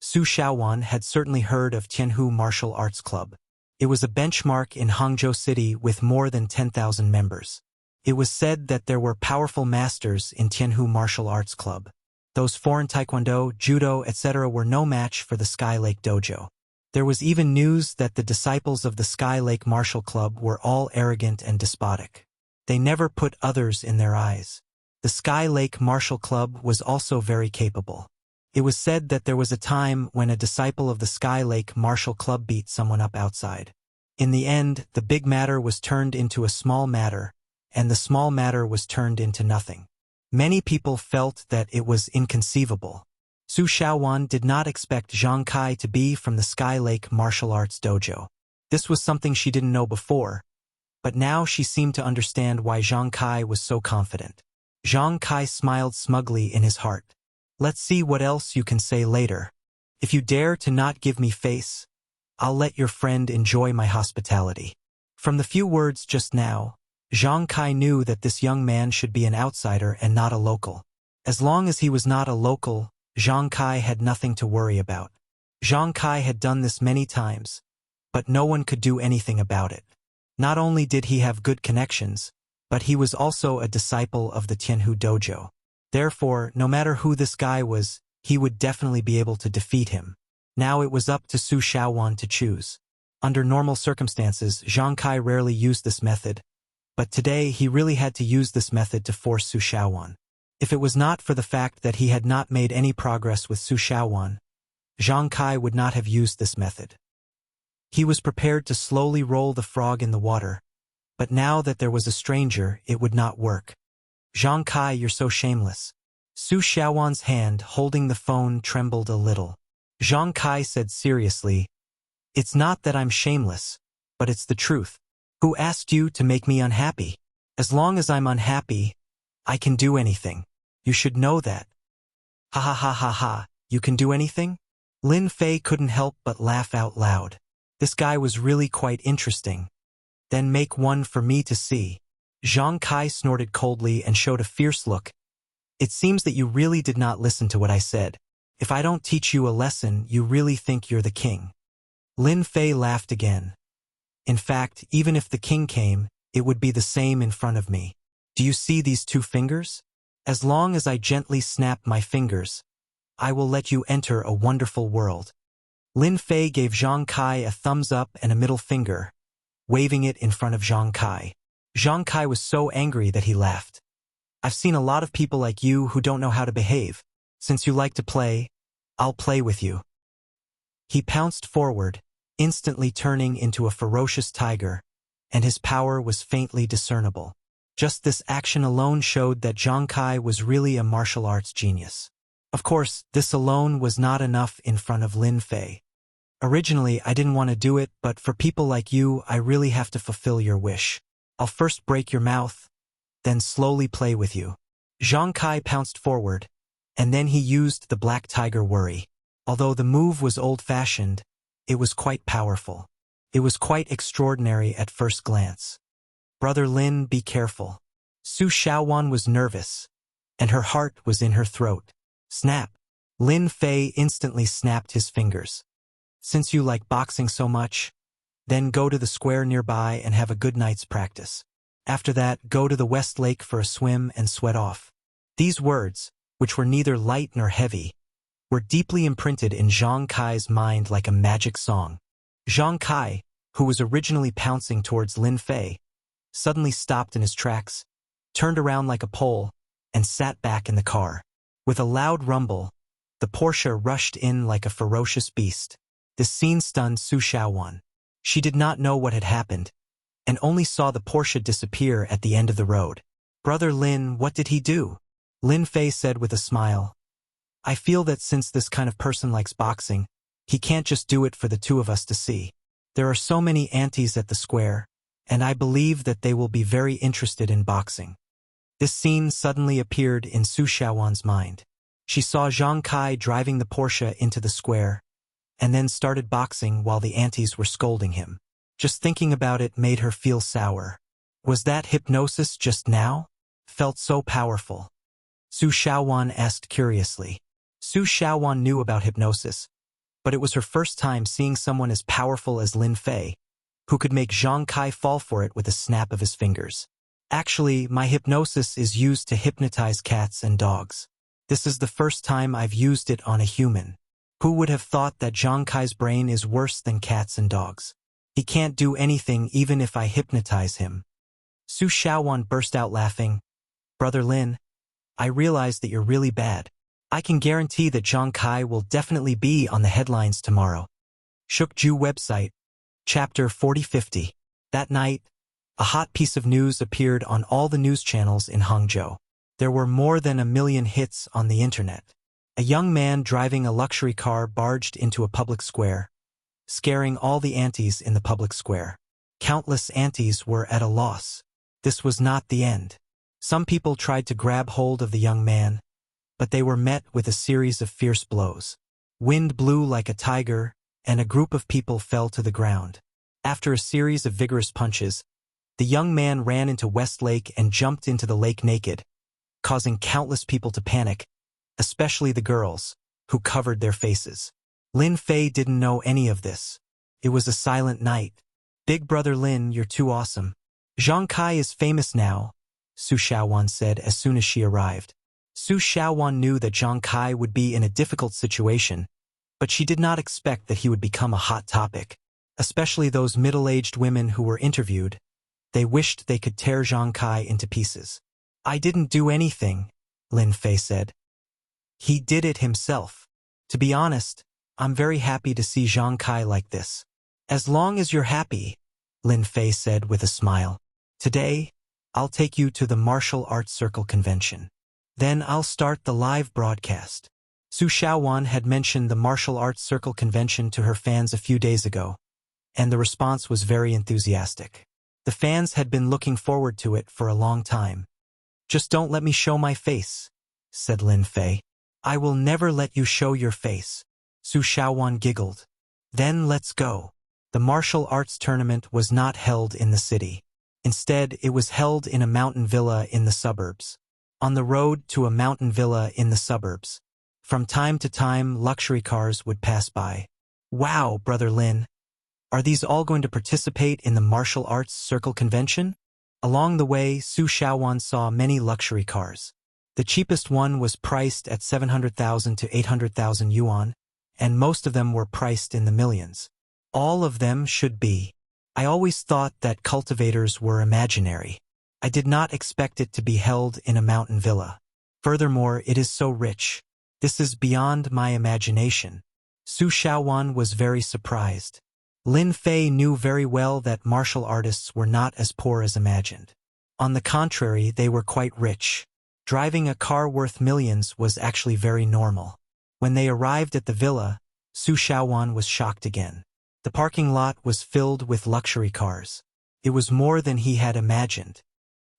Su Xiaowan had certainly heard of Tianhu Martial Arts Club. It was a benchmark in Hangzhou City with more than 10,000 members. It was said that there were powerful masters in Tianhu Martial Arts Club. Those foreign taekwondo, judo, etc. were no match for the Sky Lake Dojo. There was even news that the disciples of the Sky Lake Martial Club were all arrogant and despotic. They never put others in their eyes. The Sky Lake Martial Club was also very capable. It was said that there was a time when a disciple of the Sky Lake Martial Club beat someone up outside. In the end, the big matter was turned into a small matter, and the small matter was turned into nothing. Many people felt that it was inconceivable. Su Xiaowan did not expect Zhang Kai to be from the Sky Lake Martial Arts Dojo. This was something she didn't know before, but now she seemed to understand why Zhang Kai was so confident. Zhang Kai smiled smugly in his heart. Let's see what else you can say later. If you dare to not give me face, I'll let your friend enjoy my hospitality. From the few words just now, Zhang Kai knew that this young man should be an outsider and not a local. As long as he was not a local, Zhang Kai had nothing to worry about. Zhang Kai had done this many times, but no one could do anything about it. Not only did he have good connections, but he was also a disciple of the Tianhu Dojo. Therefore, no matter who this guy was, he would definitely be able to defeat him. Now it was up to Su Xiaowan to choose. Under normal circumstances, Zhang Kai rarely used this method, but today he really had to use this method to force Su Xiaowan. If it was not for the fact that he had not made any progress with Su Xiaowan, Zhang Kai would not have used this method. He was prepared to slowly roll the frog in the water, but now that there was a stranger, it would not work. Zhang Kai, you're so shameless. Su Xiaowan's hand holding the phone trembled a little. Zhang Kai said seriously, it's not that I'm shameless, but it's the truth. Who asked you to make me unhappy? As long as I'm unhappy, I can do anything. You should know that. Ha ha ha ha ha, you can do anything? Lin Fei couldn't help but laugh out loud. This guy was really quite interesting. Then make one for me to see. Zhang Kai snorted coldly and showed a fierce look. It seems that you really did not listen to what I said. If I don't teach you a lesson, you really think you're the king. Lin Fei laughed again. In fact, even if the king came, it would be the same in front of me. Do you see these two fingers? As long as I gently snap my fingers, I will let you enter a wonderful world. Lin Fei gave Zhang Kai a thumbs up and a middle finger, waving it in front of Zhang Kai. Zhang Kai was so angry that he laughed. I've seen a lot of people like you who don't know how to behave. Since you like to play, I'll play with you. He pounced forward, instantly turning into a ferocious tiger, and his power was faintly discernible. Just this action alone showed that Zhang Kai was really a martial arts genius. Of course, this alone was not enough in front of Lin Fei. Originally, I didn't want to do it, but for people like you, I really have to fulfill your wish. I'll first break your mouth, then slowly play with you. Zhang Kai pounced forward, and then he used the black tiger worry. Although the move was old-fashioned, it was quite powerful. It was quite extraordinary at first glance. Brother Lin, be careful. Su Xiaowan was nervous, and her heart was in her throat. Snap! Lin Fei instantly snapped his fingers. Since you like boxing so much, then go to the square nearby and have a good night's practice. After that, go to the West Lake for a swim and sweat off. These words, which were neither light nor heavy, were deeply imprinted in Zhang Kai's mind like a magic song. Zhang Kai, who was originally pouncing towards Lin Fei, suddenly stopped in his tracks, turned around like a pole, and sat back in the car. With a loud rumble, the Porsche rushed in like a ferocious beast. This scene stunned Su Xiaowan. She did not know what had happened, and only saw the Porsche disappear at the end of the road. Brother Lin, what did he do? Lin Fei said with a smile. I feel that since this kind of person likes boxing, he can't just do it for the two of us to see. There are so many aunties at the square, and I believe that they will be very interested in boxing. This scene suddenly appeared in Su Xiaowan's mind. She saw Zhang Kai driving the Porsche into the square, and then started boxing while the aunties were scolding him. Just thinking about it made her feel sour. Was that hypnosis just now? Felt so powerful. Su Xiaowan asked curiously. Su Xiaowan knew about hypnosis, but it was her first time seeing someone as powerful as Lin Fei, who could make Zhang Kai fall for it with a snap of his fingers. Actually, my hypnosis is used to hypnotize cats and dogs. This is the first time I've used it on a human. Who would have thought that Zhang Kai's brain is worse than cats and dogs? He can't do anything even if I hypnotize him. Su Xiaowan burst out laughing. Brother Lin, I realize that you're really bad. I can guarantee that Zhang Kai will definitely be on the headlines tomorrow. Shukju website, Chapter 4050. That night, a hot piece of news appeared on all the news channels in Hangzhou. There were more than 1 million hits on the internet. A young man driving a luxury car barged into a public square, scaring all the aunties in the public square. Countless aunties were at a loss. This was not the end. Some people tried to grab hold of the young man, but they were met with a series of fierce blows. Wind blew like a tiger, and a group of people fell to the ground. After a series of vigorous punches, the young man ran into West Lake and jumped into the lake naked, causing countless people to panic, especially the girls, who covered their faces. Lin Fei didn't know any of this. It was a silent night. Big brother Lin, you're too awesome. Zhang Kai is famous now, Su Xiaowan said as soon as she arrived. Su Xiaowan knew that Zhang Kai would be in a difficult situation, but she did not expect that he would become a hot topic. Especially those middle-aged women who were interviewed. They wished they could tear Zhang Kai into pieces. I didn't do anything, Lin Fei said. He did it himself. To be honest, I'm very happy to see Zhang Kai like this. As long as you're happy, Lin Fei said with a smile. Today, I'll take you to the Martial Arts Circle convention. Then I'll start the live broadcast. Su Xiaowan had mentioned the Martial Arts Circle convention to her fans a few days ago, and the response was very enthusiastic. The fans had been looking forward to it for a long time. Just don't let me show my face, said Lin Fei. I will never let you show your face. Su Xiaowan giggled. Then let's go. The martial arts tournament was not held in the city. Instead, it was held in a mountain villa in the suburbs. On the road to a mountain villa in the suburbs, from time to time luxury cars would pass by. Wow, Brother Lin. Are these all going to participate in the Martial Arts Circle convention? Along the way, Su Xiaowan saw many luxury cars. The cheapest one was priced at 700,000 to 800,000 yuan, and most of them were priced in the millions. All of them should be. I always thought that cultivators were imaginary. I did not expect it to be held in a mountain villa. Furthermore, it is so rich. This is beyond my imagination. Su Xiaowan was very surprised. Lin Fei knew very well that martial artists were not as poor as imagined. On the contrary, they were quite rich. Driving a car worth millions was actually very normal. When they arrived at the villa, Su Xiaowan was shocked again. The parking lot was filled with luxury cars. It was more than he had imagined.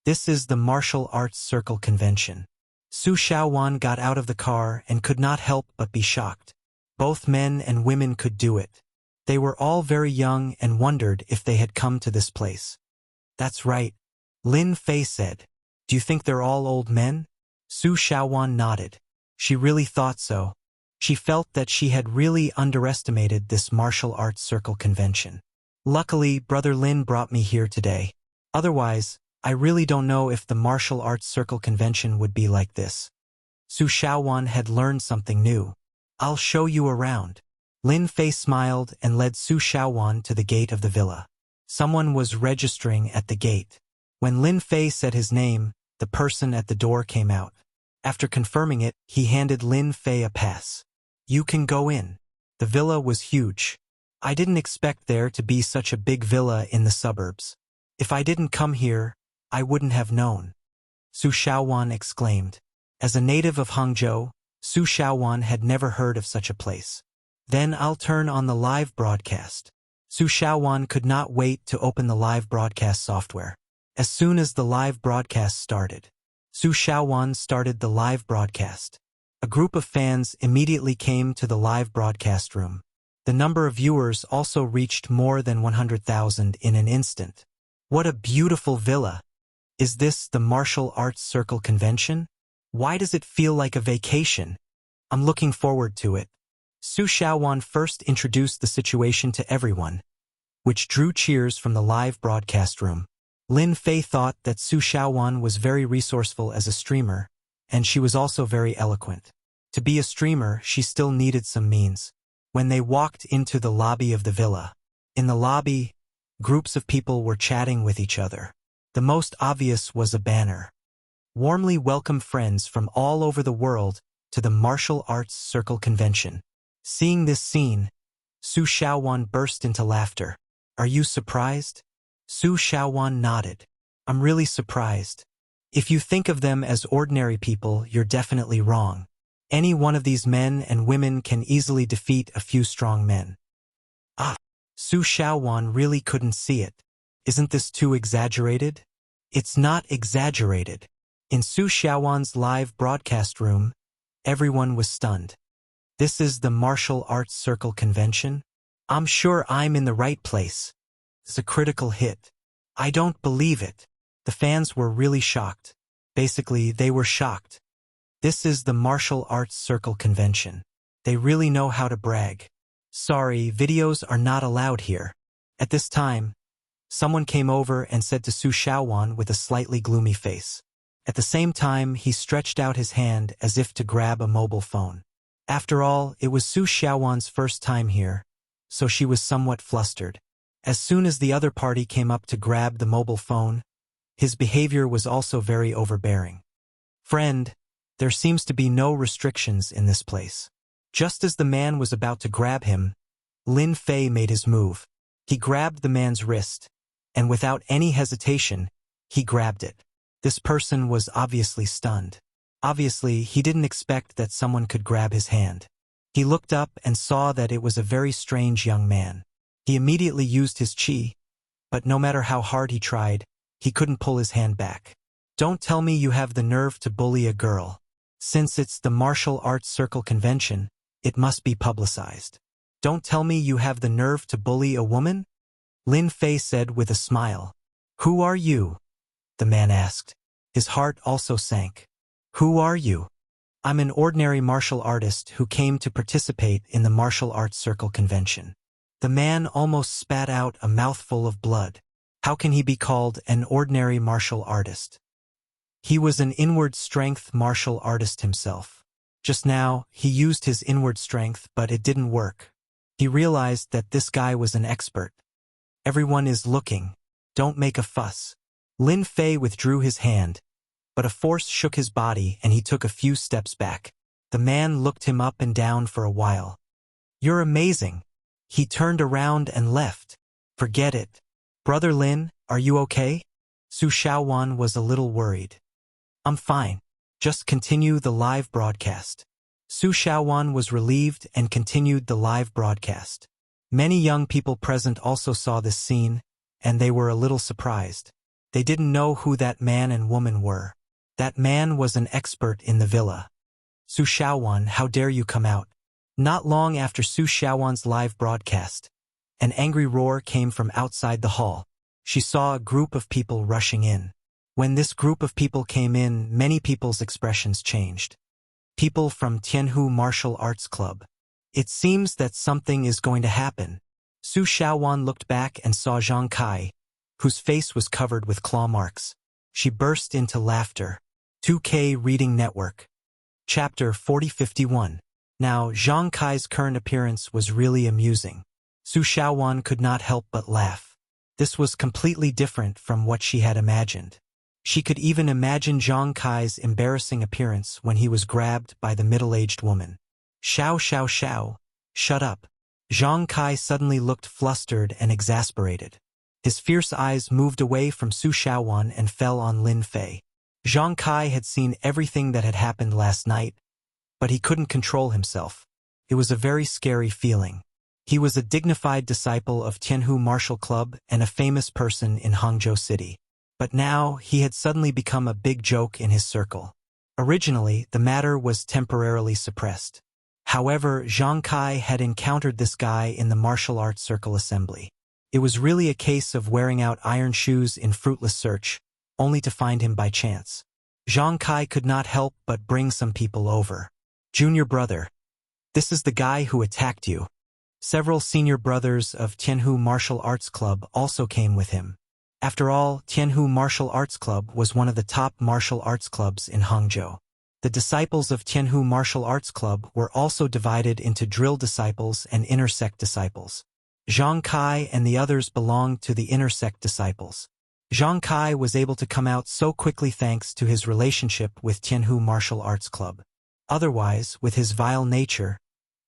This is the martial arts circle convention. Su Shaowan got out of the car and could not help but be shocked. Both men and women could do it. They were all very young and wondered if they had come to this place. That's right, Lin Fei said. Do you think they're all old men? Su Shaowan nodded. She really thought so. She felt that she had really underestimated this martial arts circle convention. Luckily, Brother Lin brought me here today. Otherwise, I really don't know if the martial arts circle convention would be like this. Su Shaowan had learned something new. I'll show you around. Lin Fei smiled and led Su Shaowan to the gate of the villa. Someone was registering at the gate. When Lin Fei said his name, the person at the door came out. After confirming it, he handed Lin Fei a pass. You can go in. The villa was huge. I didn't expect there to be such a big villa in the suburbs. If I didn't come here, I wouldn't have known. Su Shaowan exclaimed. As a native of Hangzhou, Su Shaowan had never heard of such a place. Then I'll turn on the live broadcast. Su Shaowan could not wait to open the live broadcast software. As soon as the live broadcast started, Su Shaowan started the live broadcast. A group of fans immediately came to the live broadcast room. The number of viewers also reached more than 100,000 in an instant. What a beautiful villa! Is this the martial arts circle convention? Why does it feel like a vacation? I'm looking forward to it. Su Shaowan first introduced the situation to everyone, which drew cheers from the live broadcast room. Lin Fei thought that Su Shaowan was very resourceful as a streamer, and she was also very eloquent. To be a streamer, she still needed some means. When they walked into the lobby of the villa, in the lobby, groups of people were chatting with each other. The most obvious was a banner. Warmly welcome friends from all over the world to the Martial Arts Circle Convention. Seeing this scene, Su Shaowan burst into laughter. Are you surprised? Su Shaowan nodded. I'm really surprised. If you think of them as ordinary people, you're definitely wrong. Any one of these men and women can easily defeat a few strong men. Su Shaowan really couldn't see it. Isn't this too exaggerated? It's not exaggerated. In Su Shaowan's live broadcast room, everyone was stunned. This is the Martial Arts Circle Convention? I'm sure I'm in the right place. It's a critical hit. I don't believe it. The fans were really shocked. Basically, they were shocked. This is the Martial Arts Circle Convention. They really know how to brag. Sorry, videos are not allowed here. At this time, someone came over and said to Su Shaowan with a slightly gloomy face. At the same time, he stretched out his hand as if to grab a mobile phone. After all, it was Su Shaowan's first time here, so she was somewhat flustered. As soon as the other party came up to grab the mobile phone, his behavior was also very overbearing. Friend, there seems to be no restrictions in this place. Just as the man was about to grab him, Lin Fei made his move. He grabbed the man's wrist, and without any hesitation, he grabbed it. This person was obviously stunned. Obviously, he didn't expect that someone could grab his hand. He looked up and saw that it was a very strange young man. He immediately used his chi, but no matter how hard he tried, he couldn't pull his hand back. Don't tell me you have the nerve to bully a girl. Since it's the Martial Arts Circle Convention, it must be publicized. Don't tell me you have the nerve to bully a woman? Lin Fei said with a smile. Who are you? The man asked. His heart also sank. Who are you? I'm an ordinary martial artist who came to participate in the Martial Arts Circle Convention. The man almost spat out a mouthful of blood. How can he be called an ordinary martial artist? He was an inward strength martial artist himself. Just now, he used his inward strength, but it didn't work. He realized that this guy was an expert. Everyone is looking. Don't make a fuss. Lin Fei withdrew his hand, but a force shook his body and he took a few steps back. The man looked him up and down for a while. You're amazing. He turned around and left. Forget it. Brother Lin, are you okay? Su Shaowan was a little worried. I'm fine. Just continue the live broadcast. Su Shaowan was relieved and continued the live broadcast. Many young people present also saw this scene, and they were a little surprised. They didn't know who that man and woman were. That man was an expert in the villa. Su Xiaowan, how dare you come out? Not long after Su Xiaowan's live broadcast, an angry roar came from outside the hall. She saw a group of people rushing in. When this group of people came in, many people's expressions changed. People from Tianhu Martial Arts Club. It seems that something is going to happen. Su Xiaowan looked back and saw Zhang Kai, whose face was covered with claw marks. She burst into laughter. 2K Reading Network. Chapter 4051. Now, Zhang Kai's current appearance was really amusing. Su Xiaowan could not help but laugh. This was completely different from what she had imagined. She could even imagine Zhang Kai's embarrassing appearance when he was grabbed by the middle-aged woman. Xiao xiao xiao. Shut up. Zhang Kai suddenly looked flustered and exasperated. His fierce eyes moved away from Su Xiaowan and fell on Lin Fei. Zhang Kai had seen everything that had happened last night, but he couldn't control himself. It was a very scary feeling. He was a dignified disciple of Tianhu Martial Club and a famous person in Hangzhou City. But now, he had suddenly become a big joke in his circle. Originally, the matter was temporarily suppressed. However, Zhang Kai had encountered this guy in the martial arts circle assembly. It was really a case of wearing out iron shoes in fruitless search, only to find him by chance. Zhang Kai could not help but bring some people over. Junior brother. This is the guy who attacked you. Several senior brothers of Tianhu Martial Arts Club also came with him. After all, Tianhu Martial Arts Club was one of the top martial arts clubs in Hangzhou. The disciples of Tianhu Martial Arts Club were also divided into drill disciples and inner sect disciples. Zhang Kai and the others belonged to the inner sect disciples. Zhang Kai was able to come out so quickly thanks to his relationship with Tianhu Martial Arts Club. Otherwise, with his vile nature,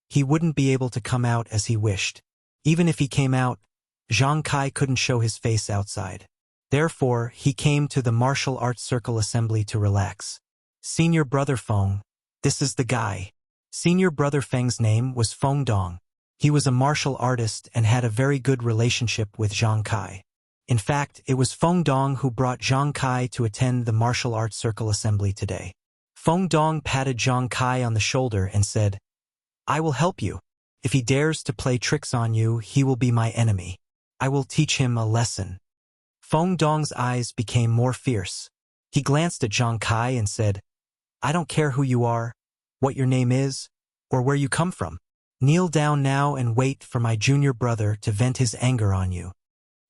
he wouldn't be able to come out as he wished. Even if he came out, Zhang Kai couldn't show his face outside. Therefore, he came to the martial arts circle assembly to relax. Senior brother Feng. This is the guy. Senior brother Feng's name was Feng Dong. He was a martial artist and had a very good relationship with Zhang Kai. In fact, it was Feng Dong who brought Zhang Kai to attend the martial arts circle assembly today. Feng Dong patted Zhang Kai on the shoulder and said, "I will help you. If he dares to play tricks on you, he will be my enemy. I will teach him a lesson." Feng Dong's eyes became more fierce. He glanced at Zhang Kai and said, "I don't care who you are, what your name is, or where you come from. Kneel down now and wait for my junior brother to vent his anger on you."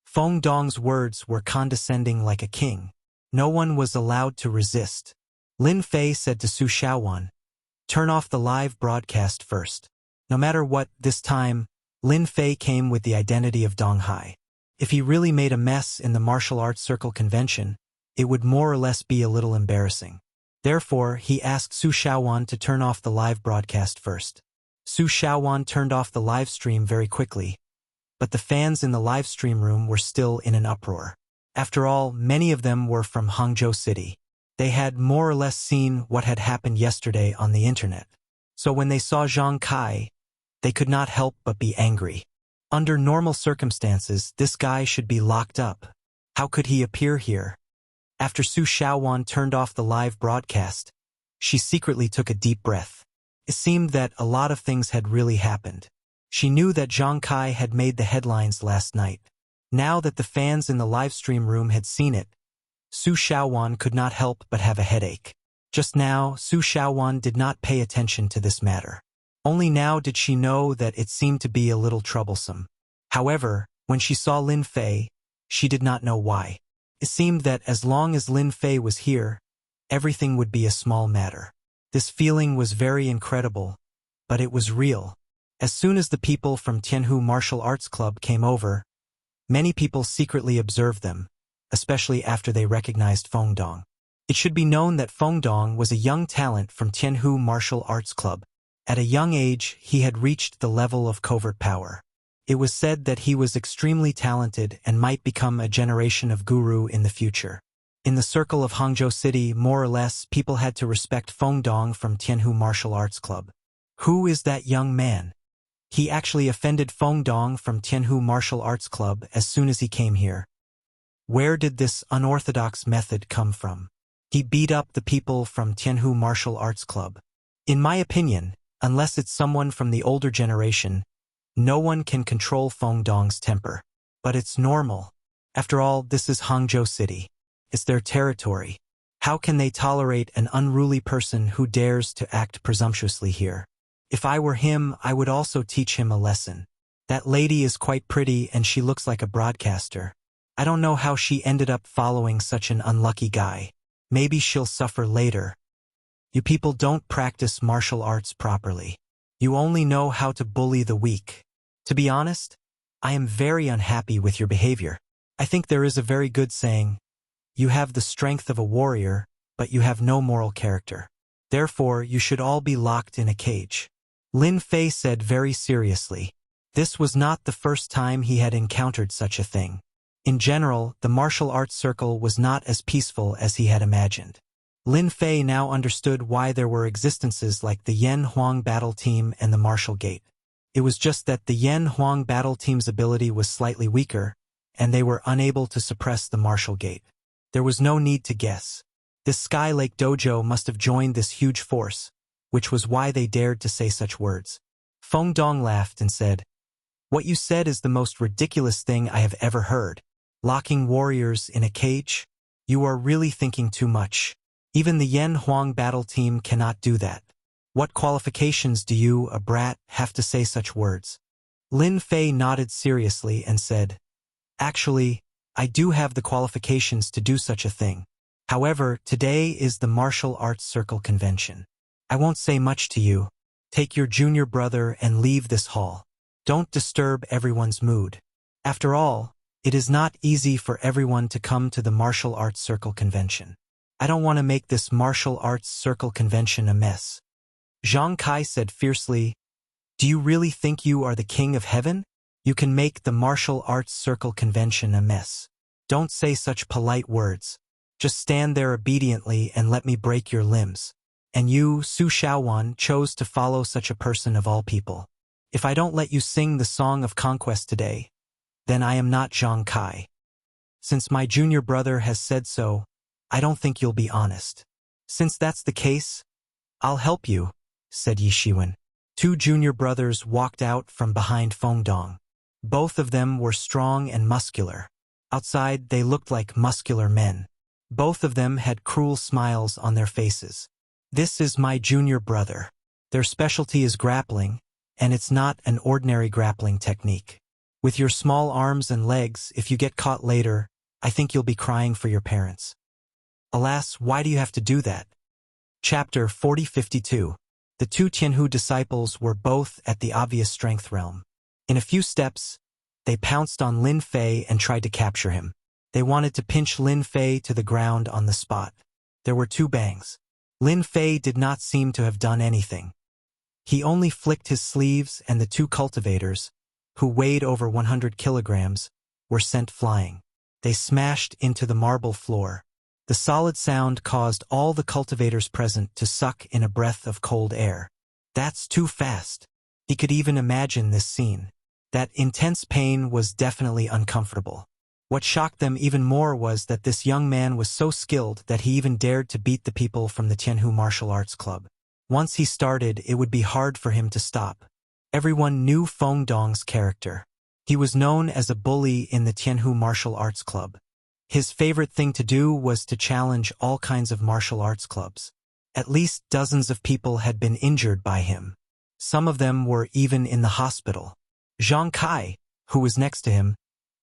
Feng Dong's words were condescending like a king. No one was allowed to resist. Lin Fei said to Su Xiaowan, "Turn off the live broadcast first." No matter what, this time, Lin Fei came with the identity of Dong Hai. If he really made a mess in the martial arts circle convention, it would more or less be a little embarrassing. Therefore, he asked Su Xiaowan to turn off the live broadcast first. Su Xiaowan turned off the live stream very quickly, but the fans in the live stream room were still in an uproar. After all, many of them were from Hangzhou City. They had more or less seen what had happened yesterday on the internet. So when they saw Zhang Kai, they could not help but be angry. Under normal circumstances, this guy should be locked up. How could he appear here? After Su Xiaowan turned off the live broadcast, she secretly took a deep breath. It seemed that a lot of things had really happened. She knew that Zhang Kai had made the headlines last night. Now that the fans in the live stream room had seen it, Su Xiaowan could not help but have a headache. Just now, Su Xiaowan did not pay attention to this matter. Only now did she know that it seemed to be a little troublesome. However, when she saw Lin Fei, she did not know why. It seemed that as long as Lin Fei was here, everything would be a small matter. This feeling was very incredible, but it was real. As soon as the people from Tianhu Martial Arts Club came over, many people secretly observed them, especially after they recognized Feng Dong. It should be known that Feng Dong was a young talent from Tianhu Martial Arts Club. At a young age, he had reached the level of covert power. It was said that he was extremely talented and might become a generation of guru in the future. In the circle of Hangzhou City, more or less, people had to respect Feng Dong from Tianhu Martial Arts Club. Who is that young man? He actually offended Feng Dong from Tianhu Martial Arts Club as soon as he came here. Where did this unorthodox method come from? He beat up the people from Tianhu Martial Arts Club. In my opinion, unless it's someone from the older generation, no one can control Feng Dong's temper. But it's normal. After all, this is Hangzhou City. It's their territory. How can they tolerate an unruly person who dares to act presumptuously here? If I were him, I would also teach him a lesson. That lady is quite pretty and she looks like a broadcaster. I don't know how she ended up following such an unlucky guy. Maybe she'll suffer later. You people don't practice martial arts properly. You only know how to bully the weak. To be honest, I am very unhappy with your behavior. I think there is a very good saying, you have the strength of a warrior, but you have no moral character. Therefore, you should all be locked in a cage. Lin Fei said very seriously. This was not the first time he had encountered such a thing. In general, the martial arts circle was not as peaceful as he had imagined. Lin Fei now understood why there were existences like the Yan Huang battle team and the martial gate. It was just that the Yan Huang battle team's ability was slightly weaker, and they were unable to suppress the martial gate. There was no need to guess. This Sky Lake Dojo must have joined this huge force, which was why they dared to say such words. Feng Dong laughed and said, "What you said is the most ridiculous thing I have ever heard. Locking warriors in a cage? You are really thinking too much. Even the Yan Huang battle team cannot do that. What qualifications do you, a brat, have to say such words?" Lin Fei nodded seriously and said, "Actually, I do have the qualifications to do such a thing. However, today is the Martial Arts Circle convention. I won't say much to you. Take your junior brother and leave this hall. Don't disturb everyone's mood. After all, it is not easy for everyone to come to the Martial Arts Circle convention. I don't want to make this Martial Arts Circle convention a mess." Zhang Kai said fiercely, "Do you really think you are the king of heaven? You can make the Martial Arts Circle convention a mess. Don't say such polite words. Just stand there obediently and let me break your limbs. And you, Su Shaowan, chose to follow such a person of all people. If I don't let you sing the Song of Conquest today, then I am not Zhang Kai. Since my junior brother has said so, I don't think you'll be honest. Since that's the case, I'll help you," said Yi Shiwen. Two junior brothers walked out from behind Feng Dong. Both of them were strong and muscular. Outside, they looked like muscular men. Both of them had cruel smiles on their faces. "This is my junior brother. Their specialty is grappling, and it's not an ordinary grappling technique. With your small arms and legs, if you get caught later, I think you'll be crying for your parents. Alas, why do you have to do that?" Chapter 4052. The two Tianhu disciples were both at the obvious strength realm. In a few steps, they pounced on Lin Fei and tried to capture him. They wanted to pinch Lin Fei to the ground on the spot. There were two bangs. Lin Fei did not seem to have done anything. He only flicked his sleeves and the two cultivators, who weighed over 100 kilograms, were sent flying. They smashed into the marble floor. The solid sound caused all the cultivators present to suck in a breath of cold air. That's too fast. He could even imagine this scene. That intense pain was definitely uncomfortable. What shocked them even more was that this young man was so skilled that he even dared to beat the people from the Tianhu Martial Arts Club. Once he started, it would be hard for him to stop. Everyone knew Feng Dong's character. He was known as a bully in the Tianhu Martial Arts Club. His favorite thing to do was to challenge all kinds of martial arts clubs. At least dozens of people had been injured by him. Some of them were even in the hospital. Zhang Kai, who was next to him,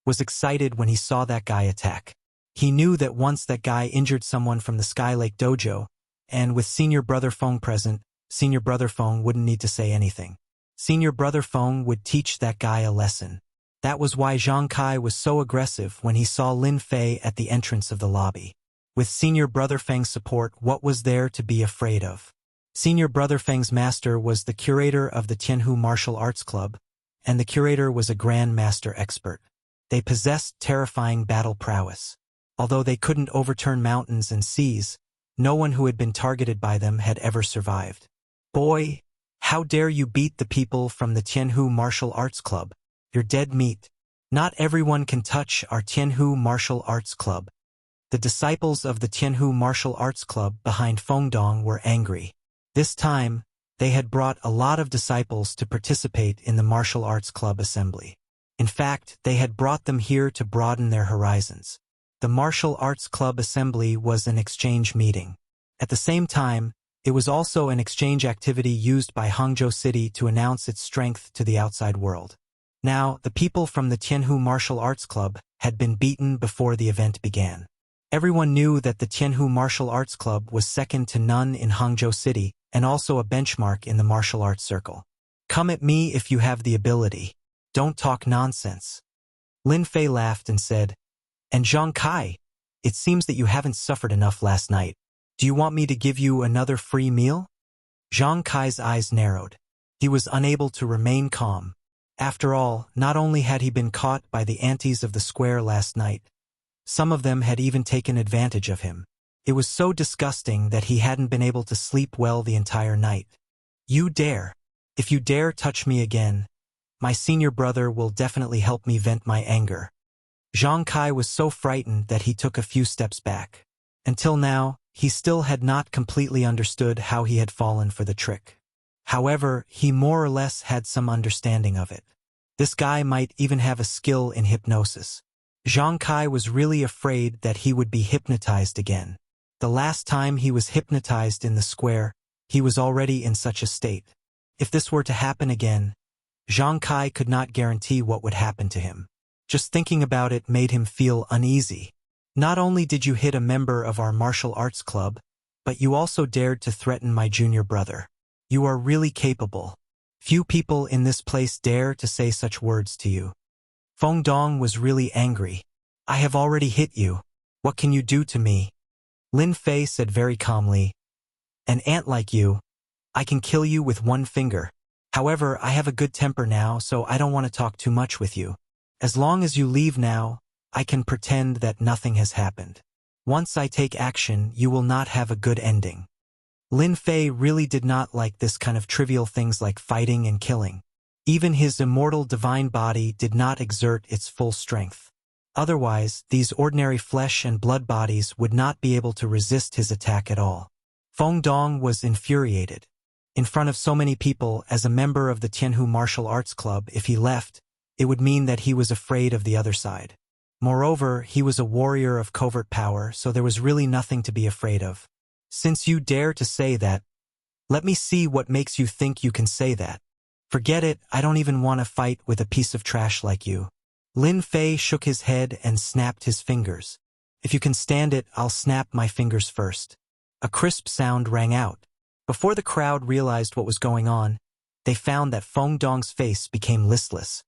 was excited when he saw that guy attack. He knew that once that guy injured someone from the Sky Lake Dojo, and with Senior Brother Feng present, Senior Brother Feng wouldn't need to say anything. Senior Brother Feng would teach that guy a lesson. That was why Zhang Kai was so aggressive when he saw Lin Fei at the entrance of the lobby. With Senior Brother Feng's support, what was there to be afraid of? Senior Brother Feng's master was the curator of the Tianhu Martial Arts Club, and the curator was a Grand Master expert. They possessed terrifying battle prowess. Although they couldn't overturn mountains and seas, no one who had been targeted by them had ever survived. "Boy, how dare you beat the people from the Tianhu Martial Arts Club? You're dead meat." Not everyone can touch our Tianhu Martial Arts Club. The disciples of the Tianhu Martial Arts Club behind Fengdong were angry. This time, they had brought a lot of disciples to participate in the Martial Arts Club assembly. In fact, they had brought them here to broaden their horizons. The Martial Arts Club assembly was an exchange meeting. At the same time, it was also an exchange activity used by Hangzhou City to announce its strength to the outside world. Now, the people from the Tianhu Martial Arts Club had been beaten before the event began. Everyone knew that the Tianhu Martial Arts Club was second to none in Hangzhou City and also a benchmark in the martial arts circle. Come at me if you have the ability. Don't talk nonsense. Lin Fei laughed and said, And Zhang Kai, it seems that you haven't suffered enough last night. Do you want me to give you another free meal? Zhang Kai's eyes narrowed. He was unable to remain calm. After all, not only had he been caught by the aunties of the square last night, some of them had even taken advantage of him. It was so disgusting that he hadn't been able to sleep well the entire night. You dare. If you dare touch me again, my senior brother will definitely help me vent my anger. Zhang Kai was so frightened that he took a few steps back. Until now, he still had not completely understood how he had fallen for the trick. However, he more or less had some understanding of it. This guy might even have a skill in hypnosis. Zhang Kai was really afraid that he would be hypnotized again. The last time he was hypnotized in the square, he was already in such a state. If this were to happen again, Zhang Kai could not guarantee what would happen to him. Just thinking about it made him feel uneasy. Not only did you hit a member of our martial arts club, but you also dared to threaten my junior brother. You are really capable. Few people in this place dare to say such words to you. Fengdong was really angry. I have already hit you. What can you do to me? Lin Fei said very calmly, An ant like you, I can kill you with one finger. However, I have a good temper now, so I don't want to talk too much with you. As long as you leave now, I can pretend that nothing has happened. Once I take action, you will not have a good ending. Lin Fei really did not like this kind of trivial things like fighting and killing. Even his immortal divine body did not exert its full strength. Otherwise, these ordinary flesh and blood bodies would not be able to resist his attack at all. Fengdong was infuriated. In front of so many people, as a member of the Tianhu Martial Arts Club, if he left, it would mean that he was afraid of the other side. Moreover, he was a warrior of covert power, so there was really nothing to be afraid of. Since you dare to say that, let me see what makes you think you can say that. Forget it, I don't even want to fight with a piece of trash like you. Lin Fei shook his head and snapped his fingers. If you can stand it, I'll snap my fingers first. A crisp sound rang out. Before the crowd realized what was going on, they found that Fengdong's face became listless.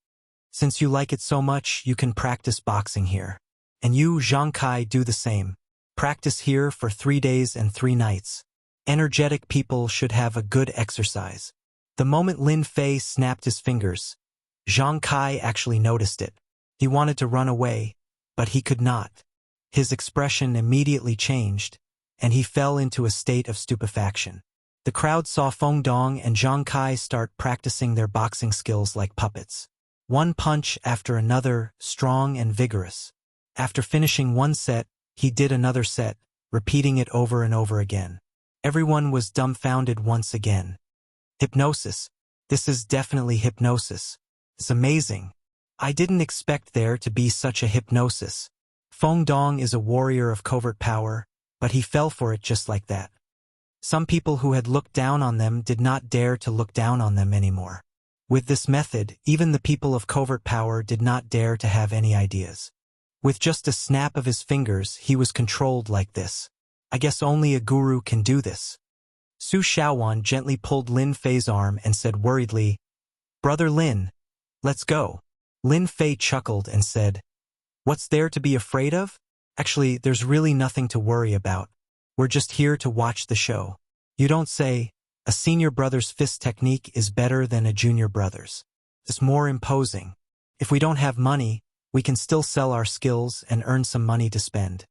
Since you like it so much, you can practice boxing here. And you, Zhang Kai, do the same. Practice here for 3 days and 3 nights. Energetic people should have a good exercise. The moment Lin Fei snapped his fingers, Zhang Kai actually noticed it. He wanted to run away, but he could not. His expression immediately changed, and he fell into a state of stupefaction. The crowd saw Fengdong and Zhang Kai start practicing their boxing skills like puppets. One punch after another, strong and vigorous. After finishing one set, he did another set, repeating it over and over again. Everyone was dumbfounded once again. Hypnosis. This is definitely hypnosis. It's amazing. I didn't expect there to be such a hypnosis. Fengdong is a warrior of covert power, but he fell for it just like that. Some people who had looked down on them did not dare to look down on them anymore. With this method, even the people of covert power did not dare to have any ideas. With just a snap of his fingers, he was controlled like this. I guess only a guru can do this. Su Shaowan gently pulled Lin Fei's arm and said worriedly, Brother Lin, let's go. Lin Fei chuckled and said, What's there to be afraid of? Actually, there's really nothing to worry about. We're just here to watch the show. You don't say, a senior brother's fist technique is better than a junior brother's. It's more imposing. If we don't have money, we can still sell our skills and earn some money to spend.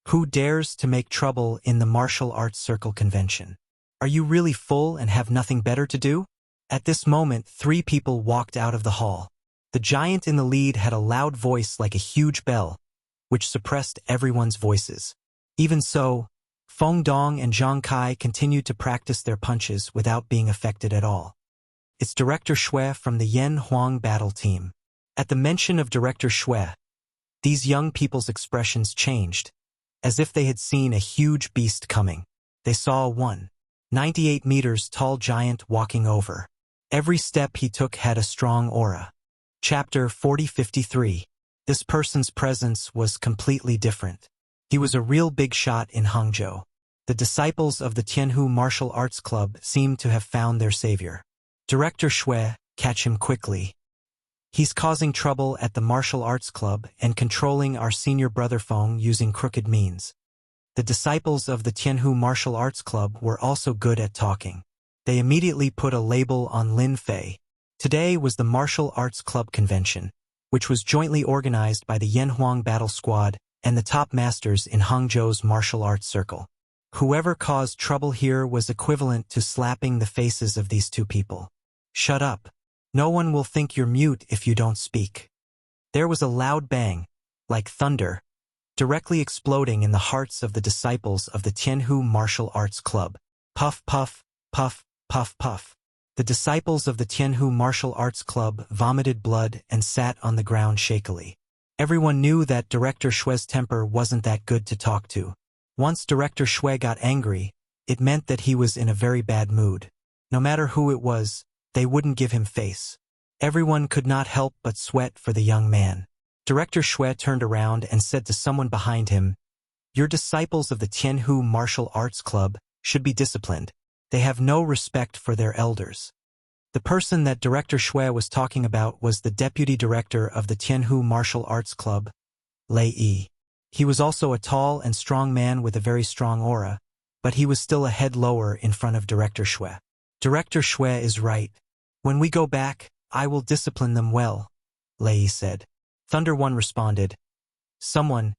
Who dares to make trouble in the martial arts circle convention? Are you really full and have nothing better to do? At this moment, 3 people walked out of the hall. The giant in the lead had a loud voice like a huge bell, which suppressed everyone's voices. Even so, Feng Dong and Zhang Kai continued to practice their punches without being affected at all. It's Director Shui from the Yan Huang battle team. At the mention of Director Shui, these young people's expressions changed, as if they had seen a huge beast coming. They saw a 198 meters tall giant walking over. Every step he took had a strong aura. Chapter 4053. This person's presence was completely different. He was a real big shot in Hangzhou. The disciples of the Tianhu Martial Arts Club seemed to have found their savior. Director Shui, catch him quickly. He's causing trouble at the martial arts club and controlling our senior brother Feng using crooked means. The disciples of the Tianhu Martial Arts Club were also good at talking. They immediately put a label on Lin Fei. Today was the Martial Arts Club convention, which was jointly organized by the Yanhuang Battle Squad and the top masters in Hangzhou's martial arts circle. Whoever caused trouble here was equivalent to slapping the faces of these two people. Shut up. No one will think you're mute if you don't speak. There was a loud bang, like thunder, directly exploding in the hearts of the disciples of the Tianhu Martial Arts Club. Puff, puff, puff, puff, puff. The disciples of the Tianhu Martial Arts Club vomited blood and sat on the ground shakily. Everyone knew that Director Shui's temper wasn't that good to talk to. Once Director Shui got angry, it meant that he was in a very bad mood. No matter who it was, they wouldn't give him face. Everyone could not help but sweat for the young man. Director Shui turned around and said to someone behind him, "Your disciples of the Tianhu Martial Arts Club should be disciplined. They have no respect for their elders." The person that Director Shui was talking about was the deputy director of the Tianhu Martial Arts Club, Lei Yi. He was also a tall and strong man with a very strong aura, but he was still a head lower in front of Director Shui. Director Shui is right. When we go back, I will discipline them well, Lei Yi said. Thunder One responded, "Someone,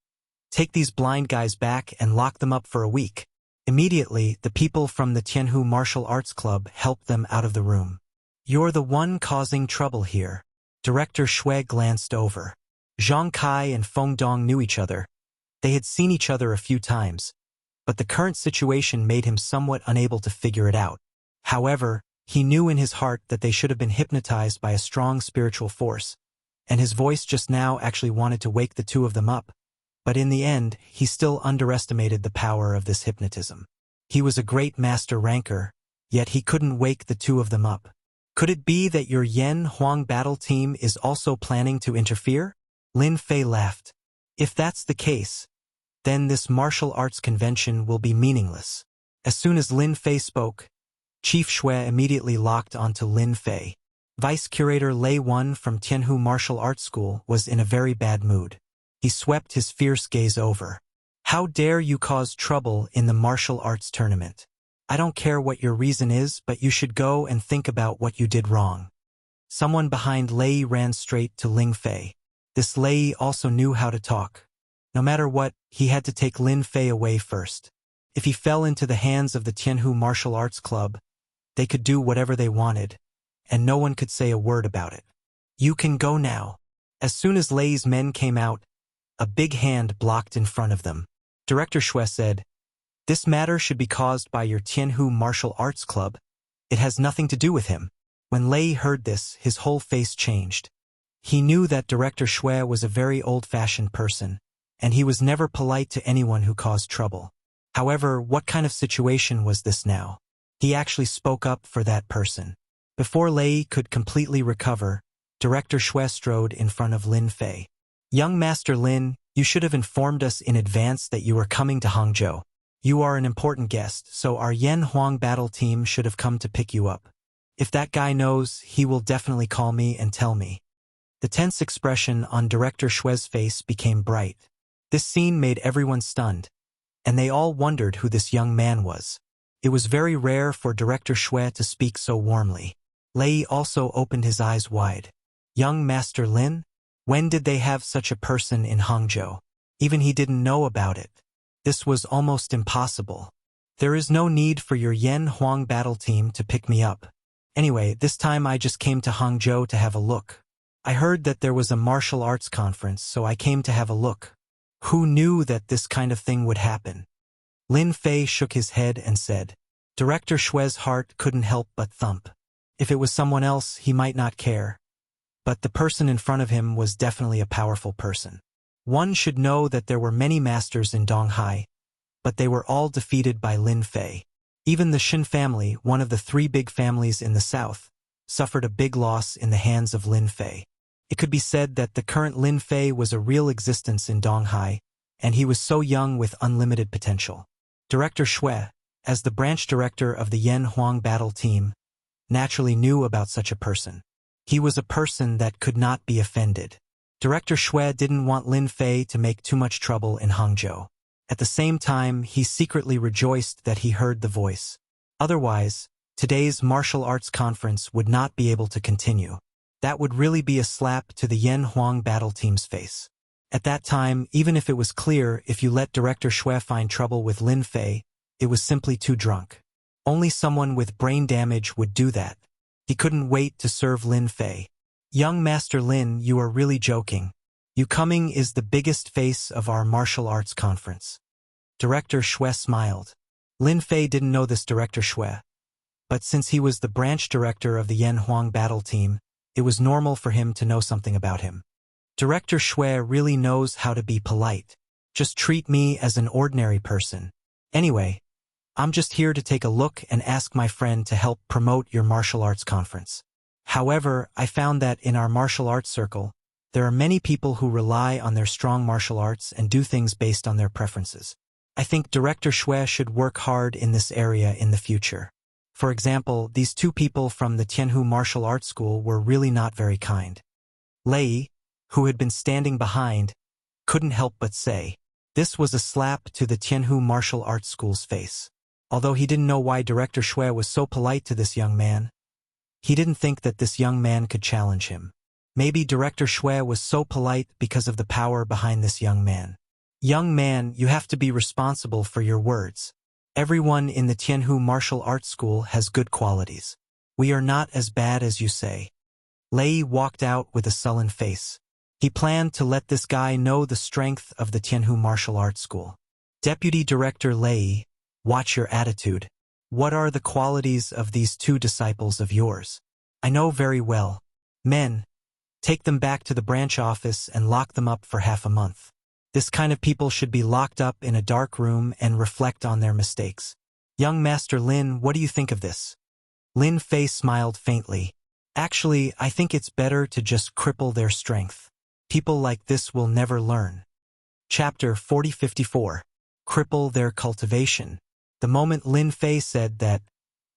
take these blind guys back and lock them up for a week." Immediately, the people from the Tianhu Martial Arts Club helped them out of the room. "You're the one causing trouble here." Director Shui glanced over. Zhang Kai and Feng Dong knew each other. They had seen each other a few times, but the current situation made him somewhat unable to figure it out. However, he knew in his heart that they should have been hypnotized by a strong spiritual force, and his voice just now actually wanted to wake the two of them up. But in the end, he still underestimated the power of this hypnotism. He was a great master ranker, yet he couldn't wake the two of them up. Could it be that your Yan Huang battle team is also planning to interfere? Lin Fei laughed. If that's the case, then this martial arts convention will be meaningless. As soon as Lin Fei spoke, Chief Shui immediately locked onto Lin Fei. Vice Curator Lei Wan from Tianhu Martial Arts School was in a very bad mood. He swept his fierce gaze over. "How dare you cause trouble in the martial arts tournament? I don't care what your reason is, but you should go and think about what you did wrong." Someone behind Lei ran straight to Lin Fei. This Lei also knew how to talk. No matter what, he had to take Lin Fei away first. If he fell into the hands of the Tianhu Martial Arts Club, they could do whatever they wanted, and no one could say a word about it. "You can go now." As soon as Lei's men came out, a big hand blocked in front of them. Director Shui said, "This matter should be caused by your Tianhu Martial Arts Club. It has nothing to do with him." When Lei heard this, his whole face changed. He knew that Director Shui was a very old-fashioned person, and he was never polite to anyone who caused trouble. However, what kind of situation was this now? He actually spoke up for that person. Before Lei could completely recover, Director Shui strode in front of Lin Fei. "Young Master Lin, you should have informed us in advance that you were coming to Hangzhou. You are an important guest, so our Yan Huang battle team should have come to pick you up. If that guy knows, he will definitely call me and tell me." The tense expression on Director Shui's face became bright. This scene made everyone stunned, and they all wondered who this young man was. It was very rare for Director Shui to speak so warmly. Lei also opened his eyes wide. "Young Master Lin? When did they have such a person in Hangzhou? Even he didn't know about it. This was almost impossible. There is no need for your Yan Huang battle team to pick me up. Anyway, this time I just came to Hangzhou to have a look. I heard that there was a martial arts conference, so I came to have a look. Who knew that this kind of thing would happen? Lin Fei shook his head and said. Director Xue's heart couldn't help but thump. If it was someone else, he might not care. But the person in front of him was definitely a powerful person. One should know that there were many masters in Donghai, but they were all defeated by Lin Fei. Even the Shin family, one of the three big families in the south, suffered a big loss in the hands of Lin Fei. It could be said that the current Lin Fei was a real existence in Donghai, and he was so young with unlimited potential. Director Xue, as the branch director of the Yan Huang battle team, naturally knew about such a person. He was a person that could not be offended. Director Xue didn't want Lin Fei to make too much trouble in Hangzhou. At the same time, he secretly rejoiced that he heard the voice. Otherwise, today's martial arts conference would not be able to continue. That would really be a slap to the Yan Huang battle team's face. At that time, even if it was clear if you let Director Xue find trouble with Lin Fei, it was simply too drunk. Only someone with brain damage would do that. He couldn't wait to serve Lin Fei. Young Master Lin, you are really joking. You coming is the biggest face of our martial arts conference. Director Xue smiled. Lin Fei didn't know this Director Xue, but since he was the branch director of the Yan Huang battle team, it was normal for him to know something about him. Director Xue really knows how to be polite. Just treat me as an ordinary person. Anyway, I'm just here to take a look and ask my friend to help promote your martial arts conference. However, I found that in our martial arts circle, there are many people who rely on their strong martial arts and do things based on their preferences. I think Director Xue should work hard in this area in the future. For example, these two people from the Tianhu Martial Arts School were really not very kind. Lei, who had been standing behind, couldn't help but say. This was a slap to the Tianhu Martial Arts School's face. Although he didn't know why Director Xue was so polite to this young man, he didn't think that this young man could challenge him. Maybe Director Xue was so polite because of the power behind this young man. Young man, you have to be responsible for your words. Everyone in the Tianhu Martial Arts School has good qualities. We are not as bad as you say. Lei walked out with a sullen face. He planned to let this guy know the strength of the Tianhu Martial Arts School. Deputy Director Lei, watch your attitude. What are the qualities of these two disciples of yours? I know very well. Men, take them back to the branch office and lock them up for half a month. This kind of people should be locked up in a dark room and reflect on their mistakes. Young Master Lin, what do you think of this? Lin Fei smiled faintly. Actually, I think it's better to just cripple their strength. People like this will never learn. Chapter 4054. Cripple their cultivation. The moment Lin Fei said that,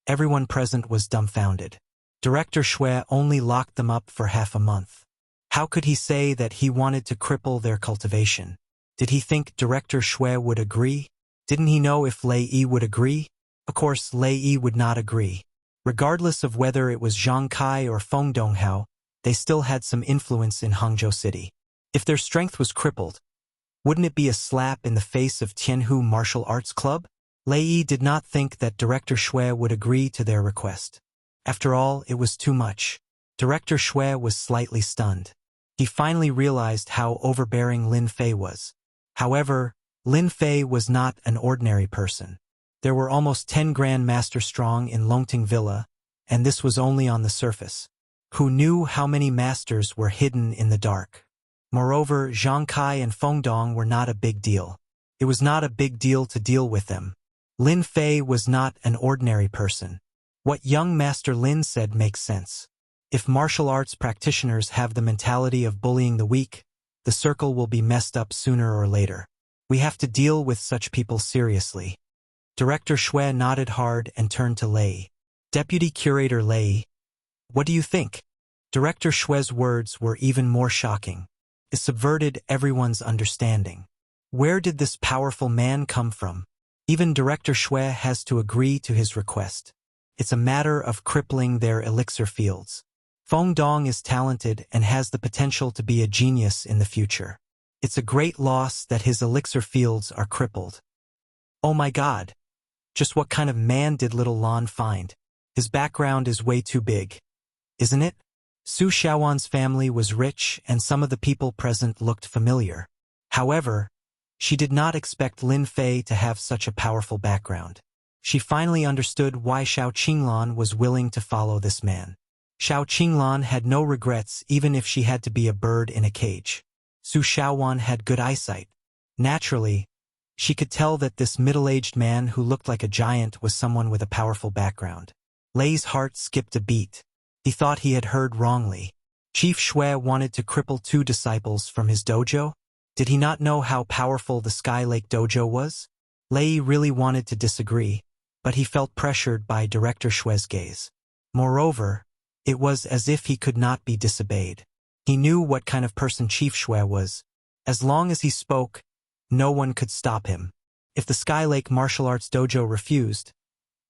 everyone present was dumbfounded. Director Xue only locked them up for half a month. How could he say that he wanted to cripple their cultivation? Did he think Director Xue would agree? Didn't he know if Lei Yi would agree? Of course, Lei Yi would not agree. Regardless of whether it was Zhang Kai or Feng Donghao, they still had some influence in Hangzhou City. If their strength was crippled, wouldn't it be a slap in the face of Tianhu Martial Arts Club? Lei Yi did not think that Director Xue would agree to their request. After all, it was too much. Director Xue was slightly stunned. He finally realized how overbearing Lin Fei was. However, Lin Fei was not an ordinary person. There were almost 10 Grand Master strong in Longting Villa, and this was only on the surface. Who knew how many masters were hidden in the dark? Moreover, Zhang Kai and Feng Dong were not a big deal. It was not a big deal to deal with them. Lin Fei was not an ordinary person. What young Master Lin said makes sense. If martial arts practitioners have the mentality of bullying the weak, the circle will be messed up sooner or later. We have to deal with such people seriously. Director Xue nodded hard and turned to Lei. Deputy Curator Lei, what do you think? Director Xue's words were even more shocking. It subverted everyone's understanding. Where did this powerful man come from? Even Director Xue has to agree to his request. It's a matter of crippling their elixir fields. Feng Dong is talented and has the potential to be a genius in the future. It's a great loss that his elixir fields are crippled. Oh my God! Just what kind of man did little Lan find? His background is way too big, isn't it? Su Xiaowan's family was rich and some of the people present looked familiar. However, she did not expect Lin Fei to have such a powerful background. She finally understood why Xiao Qinglan was willing to follow this man. Xiao Qinglan had no regrets even if she had to be a bird in a cage. Su Xiaowan had good eyesight. Naturally, she could tell that this middle-aged man who looked like a giant was someone with a powerful background. Lei's heart skipped a beat. He thought he had heard wrongly. Chief Shui wanted to cripple 2 disciples from his dojo? Did he not know how powerful the Sky Lake dojo was? Lei really wanted to disagree, but he felt pressured by Director Shui's gaze. Moreover, it was as if he could not be disobeyed. He knew what kind of person Chief Shui was. As long as he spoke, no one could stop him. If the Sky Lake Martial Arts Dojo refused,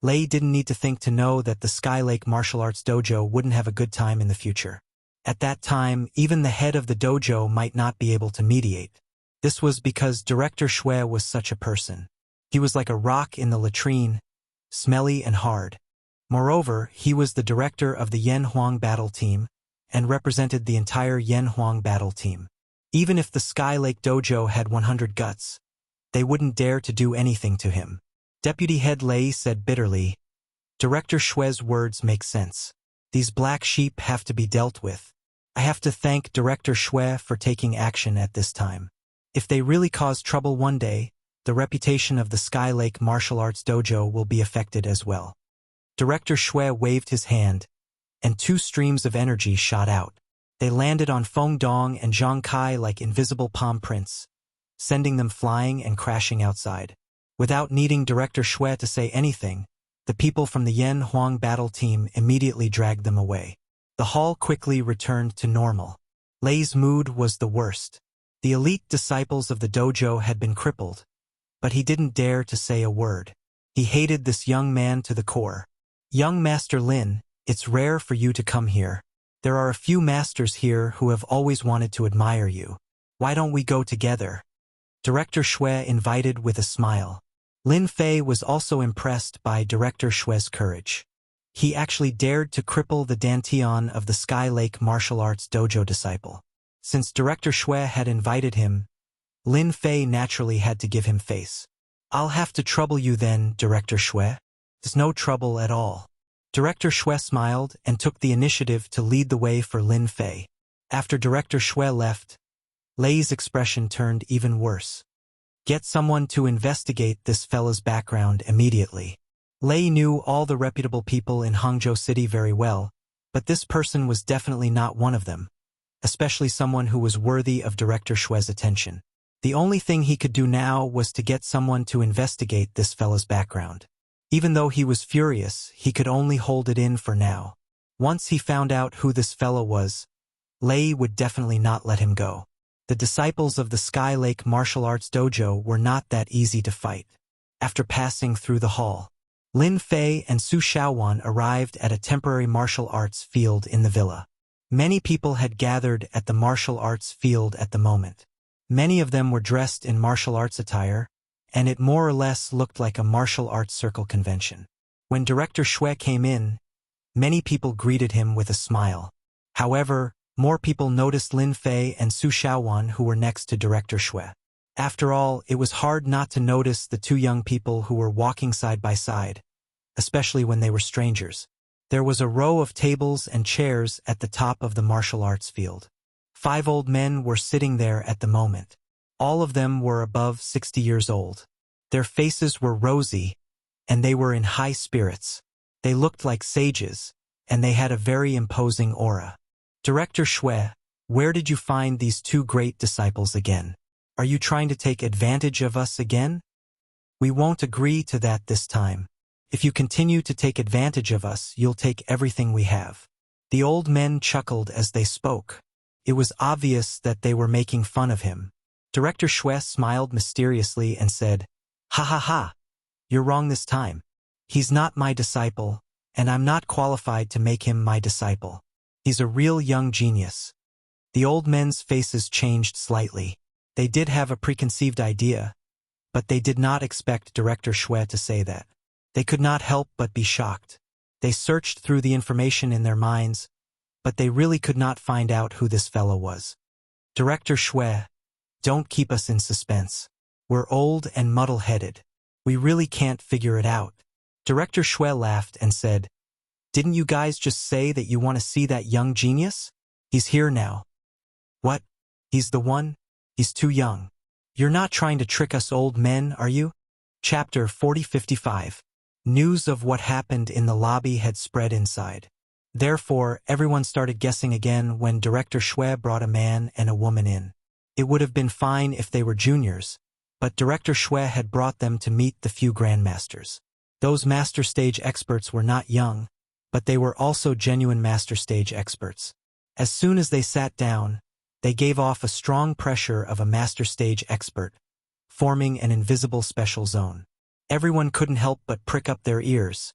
Lei didn't need to think to know that the Sky Lake Martial Arts Dojo wouldn't have a good time in the future. At that time, even the head of the dojo might not be able to mediate. This was because Director Shui was such a person. He was like a rock in the latrine, smelly and hard. Moreover, he was the director of the Yan Huang battle team and represented the entire Yan Huang battle team. Even if the Sky Lake Dojo had 100 guts, they wouldn't dare to do anything to him. Deputy Head Lei said bitterly, "Director Shui's words make sense. These black sheep have to be dealt with. I have to thank Director Shui for taking action at this time. If they really cause trouble one day, the reputation of the Sky Lake Martial Arts Dojo will be affected as well." Director Shui waved his hand, and 2 streams of energy shot out. They landed on Feng Dong and Zhang Kai like invisible palm prints, sending them flying and crashing outside. Without needing Director Shui to say anything, the people from the Yan Huang battle team immediately dragged them away. The hall quickly returned to normal. Lei's mood was the worst. The elite disciples of the dojo had been crippled, but he didn't dare to say a word. He hated this young man to the core. "Young Master Lin, it's rare for you to come here. There are a few masters here who have always wanted to admire you. Why don't we go together?" Director Shui invited with a smile. Lin Fei was also impressed by Director Shui's courage. He actually dared to cripple the Dantian of the Sky Lake Martial Arts Dojo disciple. Since Director Shui had invited him, Lin Fei naturally had to give him face. "I'll have to trouble you then, Director Shui." "There's no trouble at all." Director Shui smiled and took the initiative to lead the way for Lin Fei. After Director Shui left, Lei's expression turned even worse. "Get someone to investigate this fella's background immediately." Lei knew all the reputable people in Hangzhou City very well, but this person was definitely not one of them, especially someone who was worthy of Director Shui's attention. The only thing he could do now was to get someone to investigate this fella's background. Even though he was furious, he could only hold it in for now. Once he found out who this fella was, Lei would definitely not let him go. The disciples of the Sky Lake Martial Arts Dojo were not that easy to fight. After passing through the hall, Lin Fei and Su Xiaowan arrived at a temporary martial arts field in the villa. Many people had gathered at the martial arts field at the moment. Many of them were dressed in martial arts attire, and it more or less looked like a martial arts circle convention. When Director Shui came in, many people greeted him with a smile. However, more people noticed Lin Fei and Su Xiaowan who were next to Director Shui. After all, it was hard not to notice the 2 young people who were walking side by side, especially when they were strangers. There was a row of tables and chairs at the top of the martial arts field. 5 old men were sitting there at the moment. All of them were above 60 years old. Their faces were rosy, and they were in high spirits. They looked like sages, and they had a very imposing aura. "Director Shui, where did you find these 2 great disciples again? Are you trying to take advantage of us again? We won't agree to that this time. If you continue to take advantage of us, you'll take everything we have." The old men chuckled as they spoke. It was obvious that they were making fun of him. Director Shui smiled mysteriously and said, "Ha ha ha, you're wrong this time. He's not my disciple, and I'm not qualified to make him my disciple. He's a real young genius." The old men's faces changed slightly. They did have a preconceived idea, but they did not expect Director Shui to say that. They could not help but be shocked. They searched through the information in their minds, but they really could not find out who this fellow was. Director Shui, don't keep us in suspense. We're old and muddle-headed. We really can't figure it out. Director Shui laughed and said, "Didn't you guys just say that you want to see that young genius? He's here now." "What? He's the one? He's too young. You're not trying to trick us old men, are you?" Chapter 40:55. News of what happened in the lobby had spread inside. Therefore, everyone started guessing again when Director Shui brought a man and a woman in. It would have been fine if they were juniors, but Director Shui had brought them to meet the few grandmasters. Those master stage experts were not young, but they were also genuine master stage experts. As soon as they sat down, they gave off a strong pressure of a master stage expert, forming an invisible special zone. Everyone couldn't help but prick up their ears,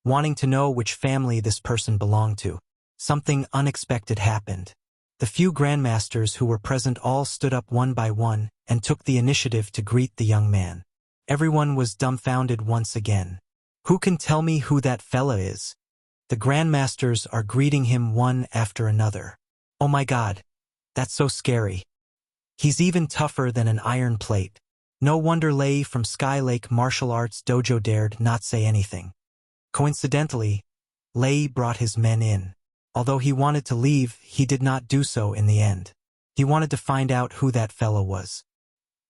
wanting to know which family this person belonged to. Something unexpected happened. The few grandmasters who were present all stood up one by one and took the initiative to greet the young man. Everyone was dumbfounded once again. "Who can tell me who that fella is?" The grandmasters are greeting him one after another. "Oh my God, that's so scary. He's even tougher than an iron plate." No wonder Lei from Sky Lake Martial Arts Dojo dared not say anything. Coincidentally, Lei brought his men in. Although he wanted to leave, he did not do so in the end. He wanted to find out who that fellow was.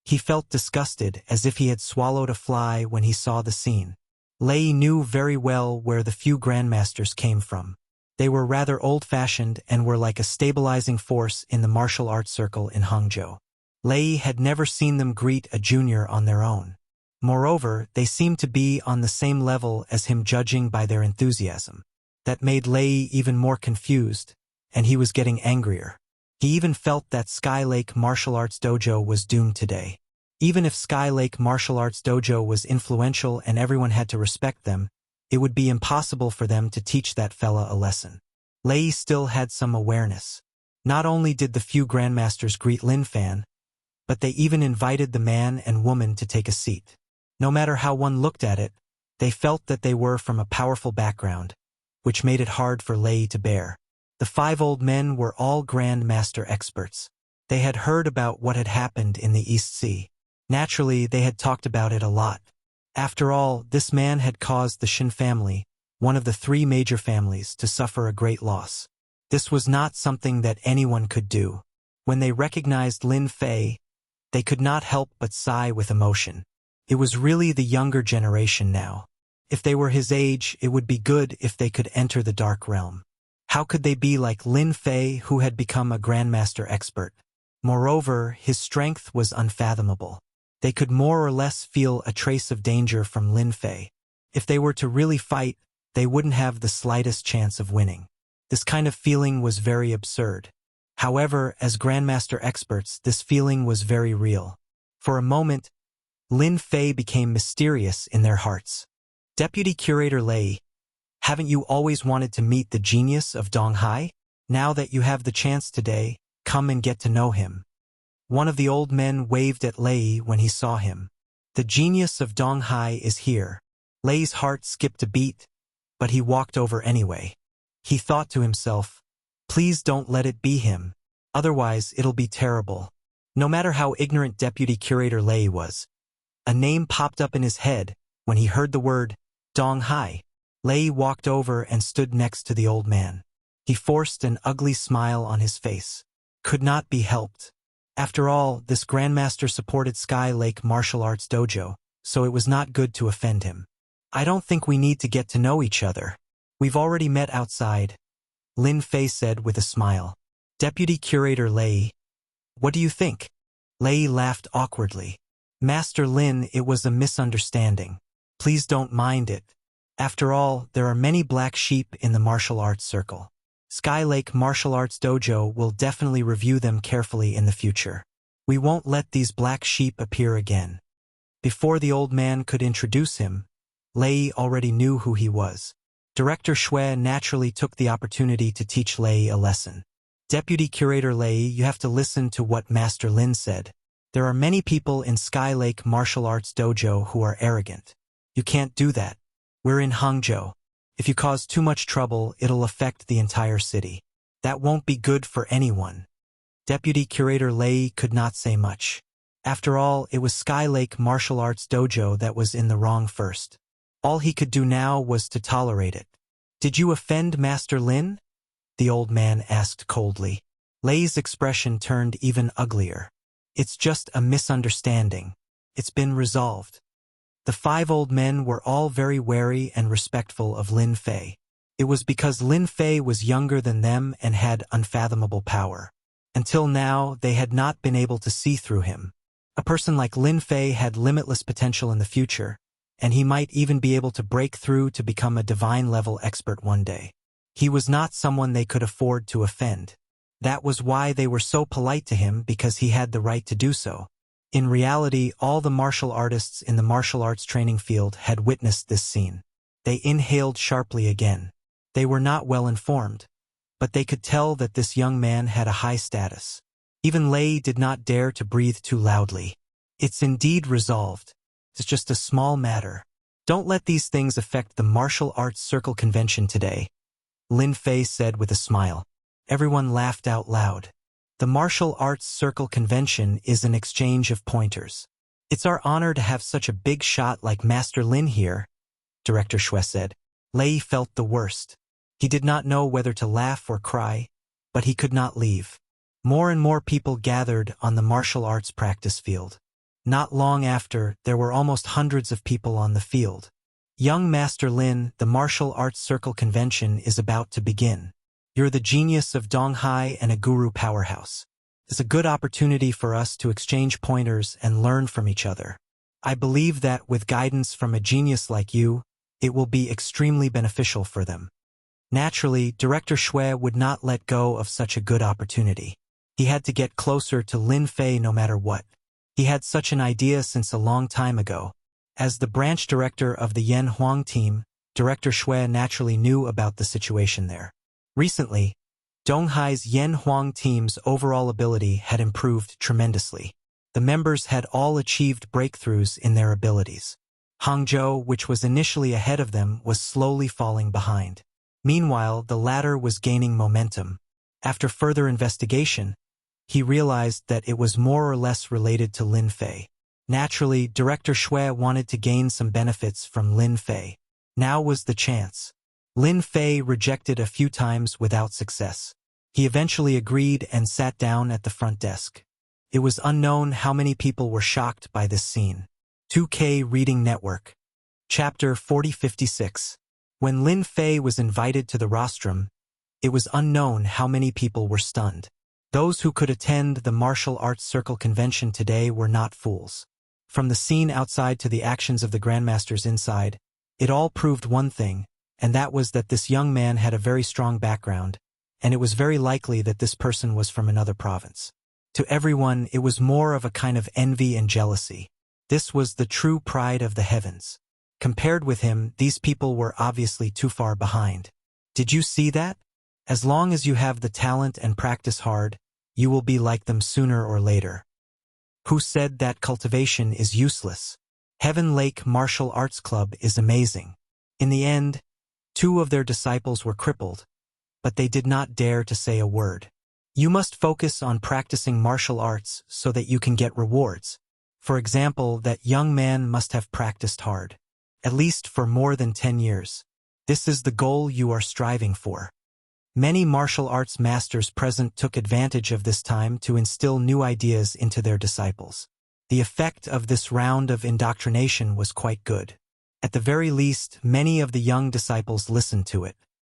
He felt disgusted, as if he had swallowed a fly when he saw the scene. Lei knew very well where the few grandmasters came from. They were rather old-fashioned and were like a stabilizing force in the martial arts circle in Hangzhou. Lei had never seen them greet a junior on their own. Moreover, they seemed to be on the same level as him, judging by their enthusiasm. That made Lei even more confused, and he was getting angrier. He even felt that Sky Lake Martial Arts Dojo was doomed today. Even if Sky Lake Martial Arts Dojo was influential and everyone had to respect them, it would be impossible for them to teach that fella a lesson. Lei still had some awareness. Not only did the few grandmasters greet Lin Fan, but they even invited the man and woman to take a seat. No matter how one looked at it, they felt that they were from a powerful background, which made it hard for Lei to bear. The 5 old men were all Grand Master experts. They had heard about what had happened in the East Sea. Naturally, they had talked about it a lot. After all, this man had caused the Shin family, one of the 3 major families, to suffer a great loss. This was not something that anyone could do. When they recognized Lin Fei, they could not help but sigh with emotion. It was really the younger generation now. If they were his age, it would be good if they could enter the Dark Realm. How could they be like Lin Fei, who had become a Grandmaster expert? Moreover, his strength was unfathomable. They could more or less feel a trace of danger from Lin Fei. If they were to really fight, they wouldn't have the slightest chance of winning. This kind of feeling was very absurd. However, as Grandmaster experts, this feeling was very real. For a moment, Lin Fei became mysterious in their hearts. "Deputy Curator Lei, haven't you always wanted to meet the genius of Donghai? Now that you have the chance today, come and get to know him." One of the old men waved at Lei when he saw him. "The genius of Donghai is here." Lei's heart skipped a beat, but he walked over anyway. He thought to himself, "Please don't let it be him. Otherwise, it'll be terrible." No matter how ignorant Deputy Curator Lei was, a name popped up in his head when he heard the word Donghai. Lei walked over and stood next to the old man. He forced an ugly smile on his face. Could not be helped. After all, this Grandmaster supported Sky Lake Martial Arts Dojo, so it was not good to offend him. "I don't think we need to get to know each other. We've already met outside," Lin Fei said with a smile. "Deputy Curator Lei, what do you think?" Lei laughed awkwardly. "Master Lin, it was a misunderstanding. Please don't mind it. After all, there are many black sheep in the martial arts circle. Sky Lake Martial Arts Dojo will definitely review them carefully in the future. We won't let these black sheep appear again." Before the old man could introduce him, Lei already knew who he was. Director Shui naturally took the opportunity to teach Lei a lesson. "Deputy Curator Lei, you have to listen to what Master Lin said. There are many people in Sky Lake Martial Arts Dojo who are arrogant. You can't do that. We're in Hangzhou. If you cause too much trouble, it'll affect the entire city. That won't be good for anyone. Deputy Curator Lei could not say much. After all, it was Sky Lake Martial Arts Dojo that was in the wrong first. All he could do now was to tolerate it. Did you offend Master Lin? The old man asked coldly. Lei's expression turned even uglier. It's just a misunderstanding. It's been resolved. The 5 old men were all very wary and respectful of Lin Fei. It was because Lin Fei was younger than them and had unfathomable power. Until now, they had not been able to see through him. A person like Lin Fei had limitless potential in the future, and he might even be able to break through to become a divine-level expert one day. He was not someone they could afford to offend. That was why they were so polite to him, because he had the right to do so. In reality, all the martial artists in the martial arts training field had witnessed this scene. They inhaled sharply again. They were not well informed, but they could tell that this young man had a high status. Even Lei did not dare to breathe too loudly. It's indeed resolved. It's just a small matter. Don't let these things affect the martial arts circle convention today, Lin Fei said with a smile. Everyone laughed out loud. The martial arts circle convention is an exchange of pointers. It's our honor to have such a big shot like Master Lin here, Director Shui said. Lei felt the worst. He did not know whether to laugh or cry, but he could not leave. More and more people gathered on the martial arts practice field. Not long after, there were almost hundreds of people on the field. Young Master Lin, the martial arts circle convention is about to begin. You're the genius of Donghai and a guru powerhouse. It's a good opportunity for us to exchange pointers and learn from each other. I believe that with guidance from a genius like you, it will be extremely beneficial for them. Naturally, Director Shui would not let go of such a good opportunity. He had to get closer to Lin Fei no matter what. He had such an idea since a long time ago. As the branch director of the Yan Huang team, Director Shui naturally knew about the situation there. Recently, Donghai's Yan Huang team's overall ability had improved tremendously. The members had all achieved breakthroughs in their abilities. Hangzhou, which was initially ahead of them, was slowly falling behind. Meanwhile, the latter was gaining momentum. After further investigation, he realized that it was more or less related to Lin Fei. Naturally, Director Shui wanted to gain some benefits from Lin Fei. Now was the chance. Lin Fei rejected a few times without success. He eventually agreed and sat down at the front desk. It was unknown how many people were shocked by this scene. 2K Reading Network. Chapter 4056. When Lin Fei was invited to the rostrum, it was unknown how many people were stunned. Those who could attend the martial arts circle convention today were not fools. From the scene outside to the actions of the grandmasters inside, it all proved one thing, and that was that this young man had a very strong background, and it was very likely that this person was from another province. To everyone, it was more of a kind of envy and jealousy. This was the true pride of the heavens. Compared with him, these people were obviously too far behind. Did you see that? As long as you have the talent and practice hard, you will be like them sooner or later. Who said that cultivation is useless? Heaven Lake Martial Arts Club is amazing. In the end, 2 of their disciples were crippled, but they did not dare to say a word. You must focus on practicing martial arts so that you can get rewards. For example, that young man must have practiced hard, at least for more than 10 years. This is the goal you are striving for. Many martial arts masters present took advantage of this time to instill new ideas into their disciples. The effect of this round of indoctrination was quite good. At the very least, many of the young disciples listened to it.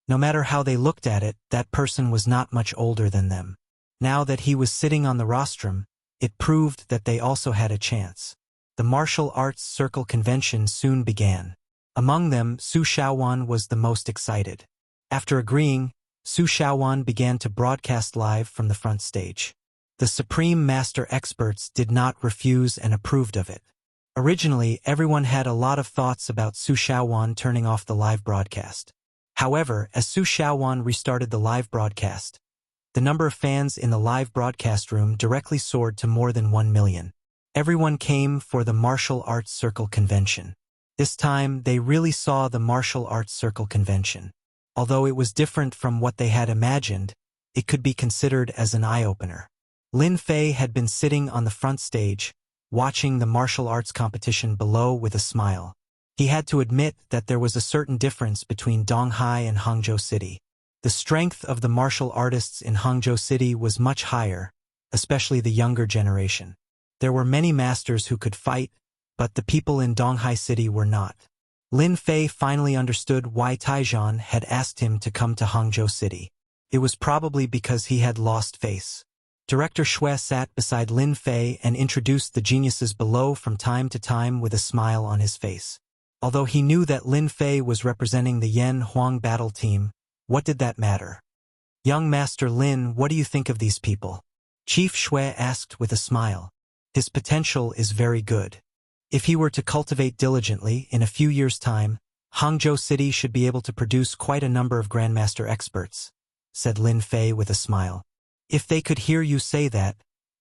No matter how they looked at it, that person was not much older than them. Now that he was sitting on the rostrum, it proved that they also had a chance. The martial arts circle convention soon began. Among them, Su Shaowan was the most excited. After agreeing, Su Shaowan began to broadcast live from the front stage. The Supreme Master experts did not refuse and approved of it. Originally, everyone had a lot of thoughts about Su Shaowan turning off the live broadcast. However, as Su Shaowan restarted the live broadcast, the number of fans in the live broadcast room directly soared to more than 1 million. Everyone came for the Martial Arts Circle Convention. This time, they really saw the Martial Arts Circle Convention. Although it was different from what they had imagined, it could be considered as an eye-opener. Lin Fei had been sitting on the front stage, watching the martial arts competition below with a smile. He had to admit that there was a certain difference between Donghai and Hangzhou City. The strength of the martial artists in Hangzhou City was much higher, especially the younger generation. There were many masters who could fight, but the people in Donghai City were not. Lin Fei finally understood why Taijian had asked him to come to Hangzhou City. It was probably because he had lost face. Director Xue sat beside Lin Fei and introduced the geniuses below from time to time with a smile on his face. Although he knew that Lin Fei was representing the Yan Huang battle team, what did that matter? Young Master Lin, what do you think of these people? Chief Xue asked with a smile. His potential is very good. If he were to cultivate diligently, in a few years' time, Hangzhou City should be able to produce quite a number of Grandmaster experts, said Lin Fei with a smile. If they could hear you say that,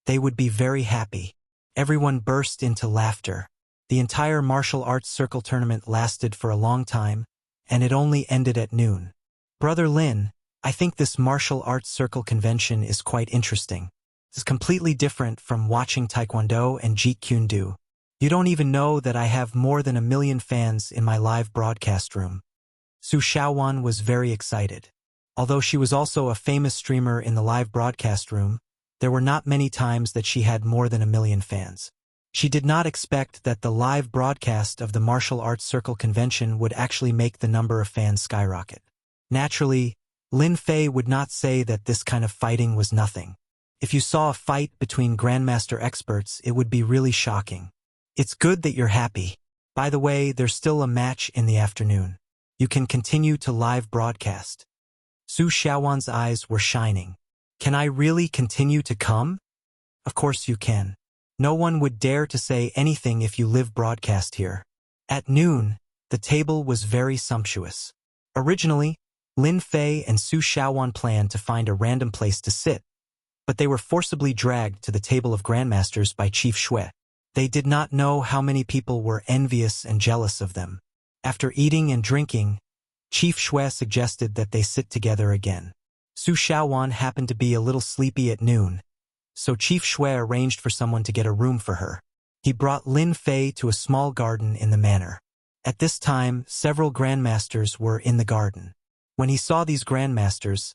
they would be very happy. Everyone burst into laughter. The entire martial arts circle tournament lasted for a long time, and it only ended at noon. Brother Lin, I think this martial arts circle convention is quite interesting. It's completely different from watching Taekwondo and Jeet Kune Do. You don't even know that I have more than 1 million fans in my live broadcast room. Su Xiaowan was very excited. Although she was also a famous streamer in the live broadcast room, there were not many times that she had more than 1 million fans. She did not expect that the live broadcast of the martial arts circle convention would actually make the number of fans skyrocket. Naturally, Lin Fei would not say that this kind of fighting was nothing. If you saw a fight between Grandmaster experts, it would be really shocking. It's good that you're happy. By the way, there's still a match in the afternoon. You can continue to live broadcast. Su Xiaowan's eyes were shining. Can I really continue to come? Of course you can. No one would dare to say anything if you live broadcast here. At noon, the table was very sumptuous. Originally, Lin Fei and Su Xiaowan planned to find a random place to sit, but they were forcibly dragged to the table of Grandmasters by Chief Xue. They did not know how many people were envious and jealous of them. After eating and drinking, Chief Xue suggested that they sit together again. Su Xiaowan happened to be a little sleepy at noon, so Chief Xue arranged for someone to get a room for her. He brought Lin Fei to a small garden in the manor. At this time, several Grandmasters were in the garden. When he saw these Grandmasters,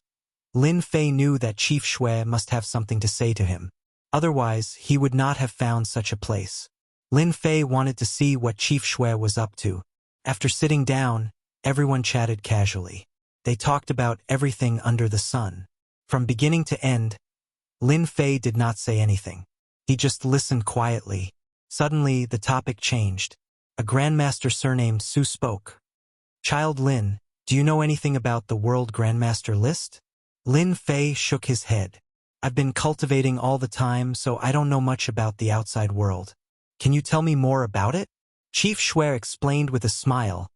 Lin Fei knew that Chief Xue must have something to say to him. Otherwise, he would not have found such a place. Lin Fei wanted to see what Chief Xue was up to. After sitting down, everyone chatted casually. They talked about everything under the sun. From beginning to end, Lin Fei did not say anything. He just listened quietly. Suddenly, the topic changed. A Grandmaster surnamed Su spoke. Child Lin, do you know anything about the World Grandmaster list? Lin Fei shook his head. I've been cultivating all the time, so I don't know much about the outside world. Can you tell me more about it? Chief Xue explained with a smile.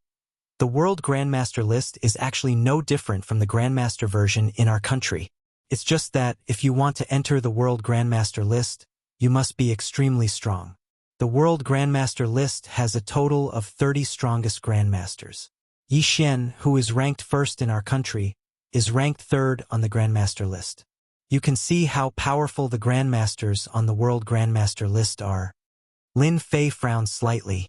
The World Grandmaster list is actually no different from the Grandmaster version in our country. It's just that, if you want to enter the World Grandmaster list, you must be extremely strong. The World Grandmaster list has a total of 30 strongest Grandmasters. Yi Xian, who is ranked first in our country, is ranked third on the Grandmaster list. You can see how powerful the Grandmasters on the World Grandmaster list are. Lin Fei frowned slightly.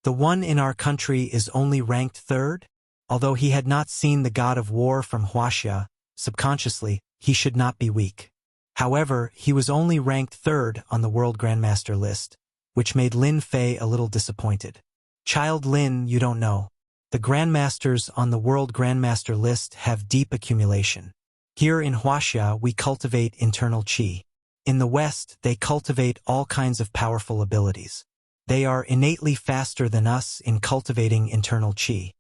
The one in our country is only ranked third? Although he had not seen the god of war from Wuxia, subconsciously, he should not be weak. However, he was only ranked third on the World Grandmaster list, which made Lin Fei a little disappointed. Child Lin, you don't know. The Grandmasters on the World Grandmaster list have deep accumulation. Here in Wuxia, we cultivate internal qi. In the West, they cultivate all kinds of powerful abilities. They are innately faster than us in cultivating internal qi.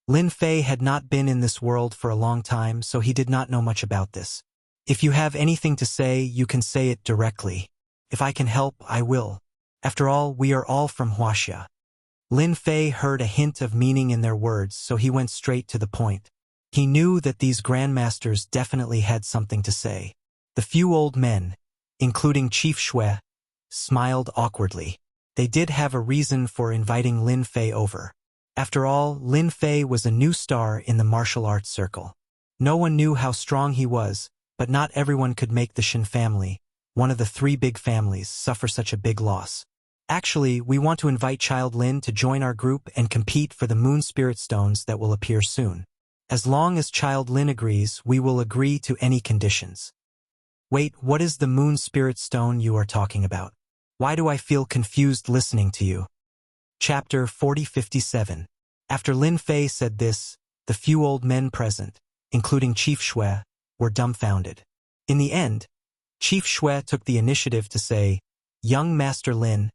Lin Fei had not been in this world for a long time, so he did not know much about this. If you have anything to say, you can say it directly. If I can help, I will. After all, we are all from Wuxia. Lin Fei heard a hint of meaning in their words, so he went straight to the point. He knew that these Grandmasters definitely had something to say. The few old men, including Chief Xue, smiled awkwardly. They did have a reason for inviting Lin Fei over. After all, Lin Fei was a new star in the martial arts circle. No one knew how strong he was, But not everyone could make the Shin family, one of the three big families, suffer such a big loss. Actually, we want to invite Child Lin to join our group and compete for the Moon Spirit Stones that will appear soon. As long as Child Lin agrees, we will agree to any conditions. Wait, what is the Moon Spirit Stone you are talking about? Why do I feel confused listening to you? Chapter 4057. After Lin Fei said this, the few old men present, including Chief Shui, were dumbfounded. In the end, Chief Shui took the initiative to say, "Young Master Lin,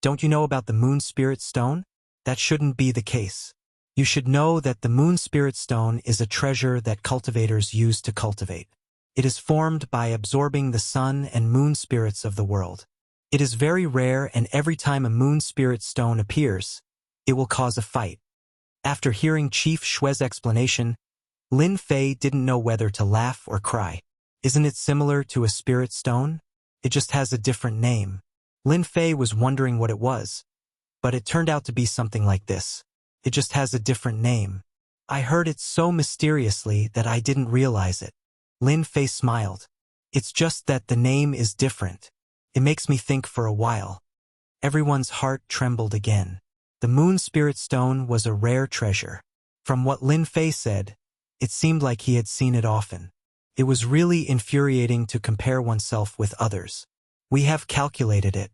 don't you know about the Moon Spirit Stone? That shouldn't be the case. You should know that the Moon Spirit Stone is a treasure that cultivators use to cultivate. It is formed by absorbing the sun and moon spirits of the world. It is very rare, and every time a Moon Spirit Stone appears, it will cause a fight." After hearing Chief Shui's explanation, Lin Fei didn't know whether to laugh or cry. Isn't it similar to a spirit stone? It just has a different name. Lin Fei was wondering what it was, but it turned out to be something like this. It just has a different name. I heard it so mysteriously that I didn't realize it. Lin Fei smiled. It's just that the name is different. It makes me think for a while. Everyone's heart trembled again. The Moon Spirit Stone was a rare treasure. From what Lin Fei said, it seemed like he had seen it often. It was really infuriating to compare oneself with others. We have calculated it.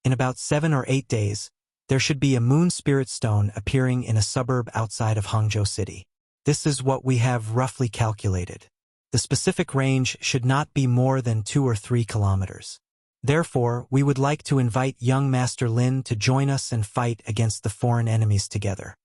In about 7 or 8 days, there should be a Moon Spirit Stone appearing in a suburb outside of Hangzhou City. This is what we have roughly calculated. The specific range should not be more than 2 or 3 kilometers. Therefore, we would like to invite young Master Lin to join us and fight against the foreign enemies together.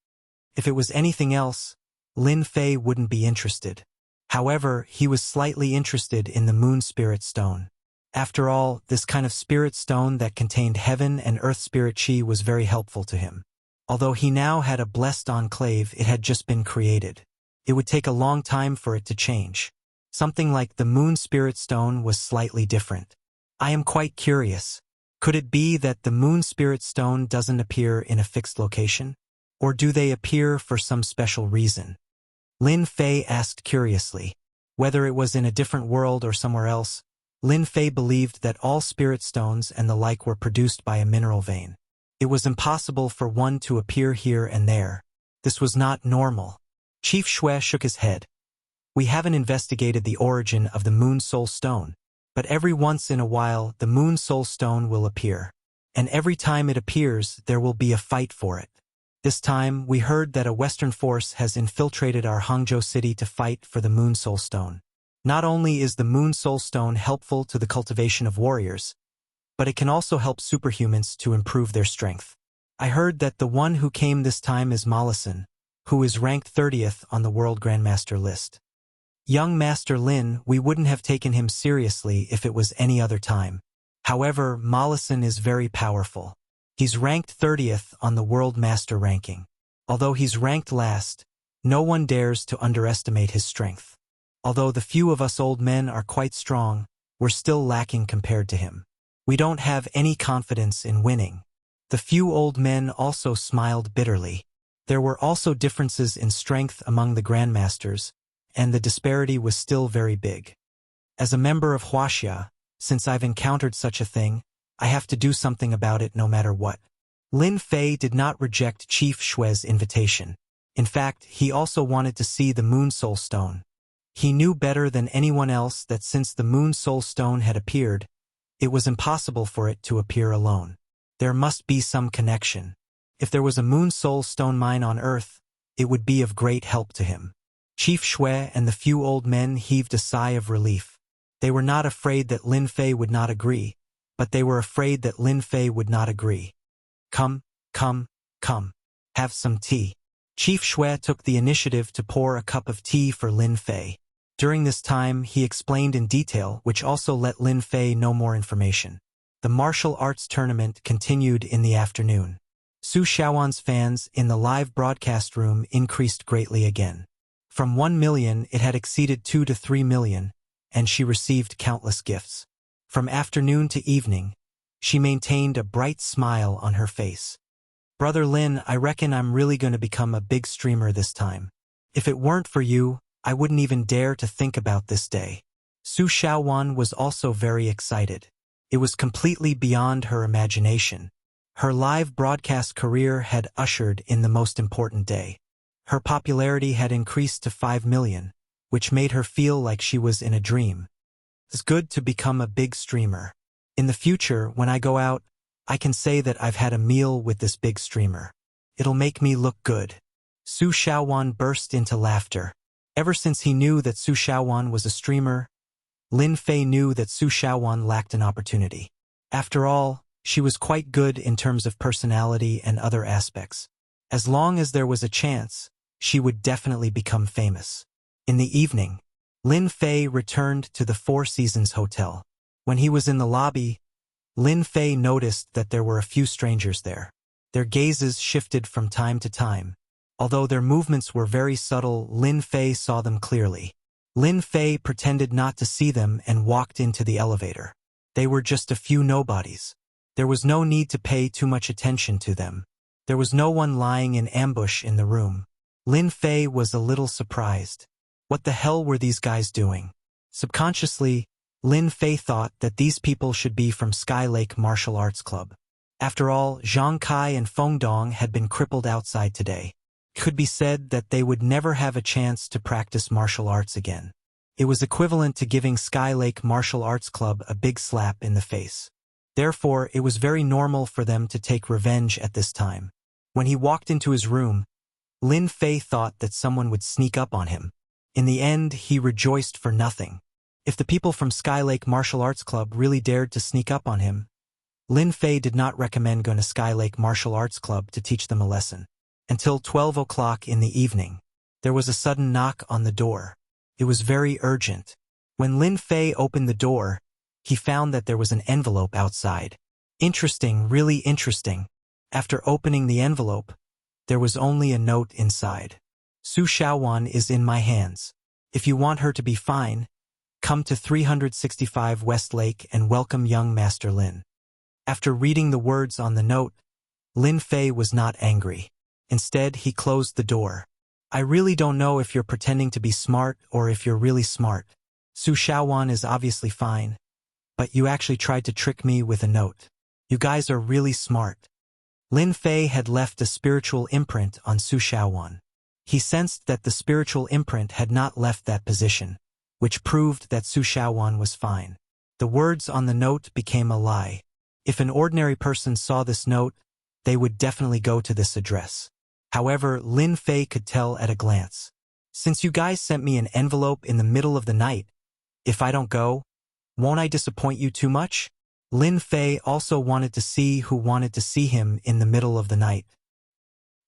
If it was anything else, Lin Fei wouldn't be interested. However, he was slightly interested in the Moon Spirit Stone. After all, this kind of spirit stone that contained heaven and earth spirit chi was very helpful to him. Although he now had a blessed enclave, it had just been created. It would take a long time for it to change. Something like the Moon Spirit Stone was slightly different. I am quite curious. Could it be that the Moon Spirit Stone doesn't appear in a fixed location? Or do they appear for some special reason? Lin Fei asked curiously. Whether it was in a different world or somewhere else, Lin Fei believed that all spirit stones and the like were produced by a mineral vein. It was impossible for one to appear here and there. This was not normal. Chief Shui shook his head. We haven't investigated the origin of the Moon Soul Stone, but every once in a while the Moon Soul Stone will appear. And every time it appears, there will be a fight for it. This time, we heard that a Western force has infiltrated our Hangzhou city to fight for the Moon Soul Stone. Not only is the Moon Soul Stone helpful to the cultivation of warriors, but it can also help superhumans to improve their strength. I heard that the one who came this time is Mollison, who is ranked 30th on the World Grandmaster list. Young Master Lin, we wouldn't have taken him seriously if it was any other time. However, Mollison is very powerful. He's ranked 30th on the World Master ranking. Although he's ranked last, no one dares to underestimate his strength. Although the few of us old men are quite strong, we're still lacking compared to him. We don't have any confidence in winning. The few old men also smiled bitterly. There were also differences in strength among the Grandmasters, and the disparity was still very big. As a member of Wuxia, since I've encountered such a thing, I have to do something about it no matter what. Lin Fei did not reject Chief Shui's invitation. In fact, he also wanted to see the Moon Soul Stone. He knew better than anyone else that since the Moon Soul Stone had appeared, it was impossible for it to appear alone. There must be some connection. If there was a Moon Soul Stone mine on Earth, it would be of great help to him. Chief Shui and the few old men heaved a sigh of relief. They were not afraid that Lin Fei would not agree, but they were afraid that Lin Fei would not agree. Come, come, come. Have some tea. Chief Shui took the initiative to pour a cup of tea for Lin Fei. During this time, he explained in detail, which also let Lin Fei know more information. The martial arts tournament continued in the afternoon. Su Xiaowan's fans in the live broadcast room increased greatly again. From 1 million, it had exceeded 2 to 3 million, and she received countless gifts. From afternoon to evening, she maintained a bright smile on her face. Brother Lin, I reckon I'm really going to become a big streamer this time. If it weren't for you, I wouldn't even dare to think about this day. Su Xiaowan was also very excited. It was completely beyond her imagination. Her live broadcast career had ushered in the most important day. Her popularity had increased to 5 million, which made her feel like she was in a dream. It's good to become a big streamer. In the future, when I go out, I can say that I've had a meal with this big streamer. It'll make me look good. Su Xiaowan burst into laughter. Ever since he knew that Su Xiaowan was a streamer, Lin Fei knew that Su Xiaowan lacked an opportunity. After all, she was quite good in terms of personality and other aspects. As long as there was a chance, she would definitely become famous. In the evening, Lin Fei returned to the Four Seasons Hotel. When he was in the lobby, Lin Fei noticed that there were a few strangers there. Their gazes shifted from time to time. Although their movements were very subtle, Lin Fei saw them clearly. Lin Fei pretended not to see them and walked into the elevator. They were just a few nobodies. There was no need to pay too much attention to them. There was no one lying in ambush in the room. Lin Fei was a little surprised. What the hell were these guys doing? Subconsciously, Lin Fei thought that these people should be from Sky Lake Martial Arts Club. After all, Zhang Kai and Feng Dong had been crippled outside today. It could be said that they would never have a chance to practice martial arts again. It was equivalent to giving Sky Lake Martial Arts Club a big slap in the face. Therefore, it was very normal for them to take revenge at this time. When he walked into his room, Lin Fei thought that someone would sneak up on him. In the end, he rejoiced for nothing. If the people from Sky Lake Martial Arts Club really dared to sneak up on him, Lin Fei did not recommend going to Sky Lake Martial Arts Club to teach them a lesson. Until 12 o'clock in the evening, there was a sudden knock on the door. It was very urgent. When Lin Fei opened the door, he found that there was an envelope outside. Interesting, really interesting. After opening the envelope, there was only a note inside. Su Xiaowan is in my hands. If you want her to be fine, come to 365 West Lake and welcome young Master Lin. After reading the words on the note, Lin Fei was not angry. Instead, he closed the door. I really don't know if you're pretending to be smart or if you're really smart. Su Xiaowan is obviously fine, but you actually tried to trick me with a note. You guys are really smart. Lin Fei had left a spiritual imprint on Su Xiaowan. He sensed that the spiritual imprint had not left that position, which proved that Su Xiaowan was fine. The words on the note became a lie. If an ordinary person saw this note, they would definitely go to this address. However, Lin Fei could tell at a glance. Since you guys sent me an envelope in the middle of the night, if I don't go, won't I disappoint you too much? Lin Fei also wanted to see who wanted to see him in the middle of the night.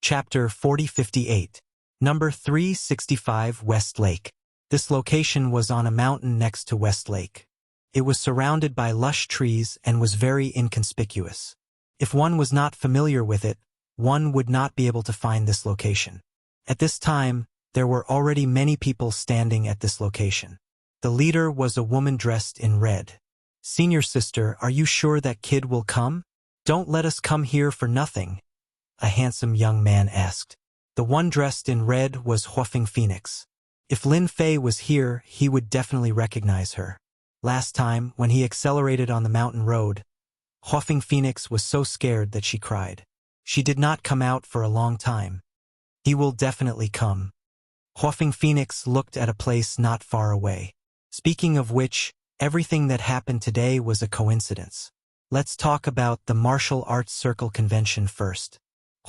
Chapter 4058. Number 365 West Lake. This location was on a mountain next to West Lake. It was surrounded by lush trees and was very inconspicuous. If one was not familiar with it, one would not be able to find this location. At this time, there were already many people standing at this location. The leader was a woman dressed in red. Senior sister, are you sure that kid will come? Don't let us come here for nothing, a handsome young man asked. The one dressed in red was Huafeng Phoenix. If Lin Fei was here, he would definitely recognize her. Last time, when he accelerated on the mountain road, Huafeng Phoenix was so scared that she cried. She did not come out for a long time. He will definitely come. Huafeng Phoenix looked at a place not far away. Speaking of which, everything that happened today was a coincidence. Let's talk about the Martial Arts Circle Convention first.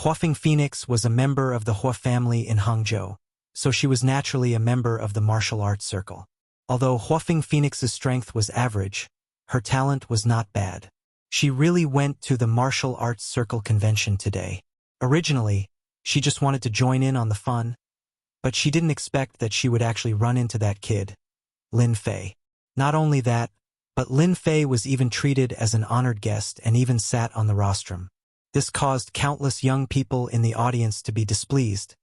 Huafeng Phoenix was a member of the Hua family in Hangzhou, so she was naturally a member of the Martial Arts Circle. Although Huafeng Phoenix's strength was average, her talent was not bad. She really went to the Martial Arts Circle Convention today. Originally, she just wanted to join in on the fun, but she didn't expect that she would actually run into that kid, Lin Fei. Not only that, but Lin Fei was even treated as an honored guest and even sat on the rostrum. This caused countless young people in the audience to be displeased,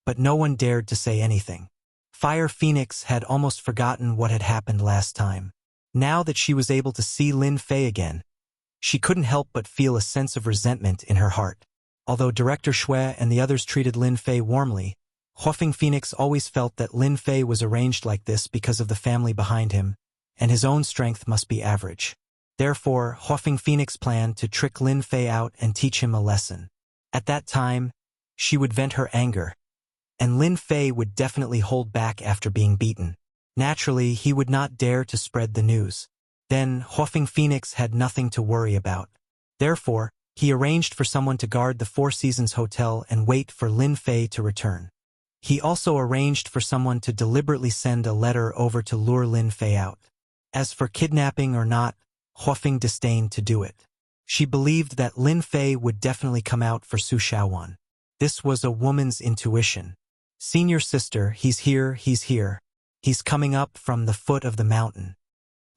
but no one dared to say anything. Fire Phoenix had almost forgotten what had happened last time. Now that she was able to see Lin Fei again, she couldn't help but feel a sense of resentment in her heart. Although Director Xue and the others treated Lin Fei warmly, Huafeng Phoenix always felt that Lin Fei was arranged like this because of the family behind him, and his own strength must be average. Therefore, Huafeng Phoenix planned to trick Lin Fei out and teach him a lesson. At that time, she would vent her anger, and Lin Fei would definitely hold back after being beaten. Naturally, he would not dare to spread the news. Then, Huafeng Phoenix had nothing to worry about. Therefore, he arranged for someone to guard the Four Seasons Hotel and wait for Lin Fei to return. He also arranged for someone to deliberately send a letter over to lure Lin Fei out. As for kidnapping or not, Huafeng disdained to do it. She believed that Lin Fei would definitely come out for Su Shaowan. This was a woman's intuition. "Senior sister, he's here, he's here. He's coming up from the foot of the mountain."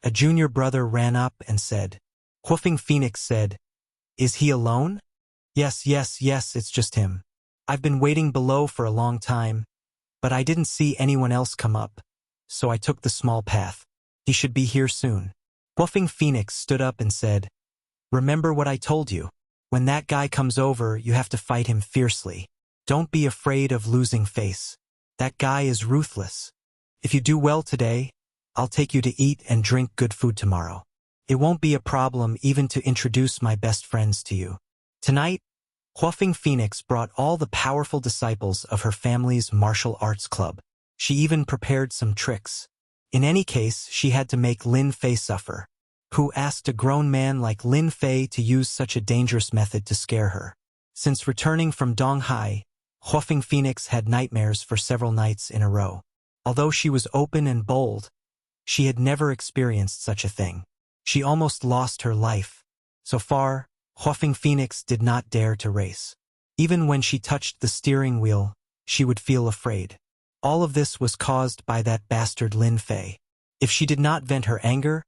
A junior brother ran up and said. Huafeng Phoenix said, "Is he alone?" Yes, it's just him. I've been waiting below for a long time, but I didn't see anyone else come up, so I took the small path. He should be here soon." Huafeng Phoenix stood up and said, "Remember what I told you. When that guy comes over, you have to fight him fiercely. Don't be afraid of losing face. That guy is ruthless. If you do well today, I'll take you to eat and drink good food tomorrow. It won't be a problem even to introduce my best friends to you." Tonight, Huafeng Phoenix brought all the powerful disciples of her family's martial arts club. She even prepared some tricks. In any case, she had to make Lin Fei suffer. Who asked a grown man like Lin Fei to use such a dangerous method to scare her? Since returning from Donghai, Huafeng Phoenix had nightmares for several nights in a row. Although she was open and bold, she had never experienced such a thing. She almost lost her life. So far, Huafeng Phoenix did not dare to race. Even when she touched the steering wheel, she would feel afraid. All of this was caused by that bastard Lin Fei. If she did not vent her anger,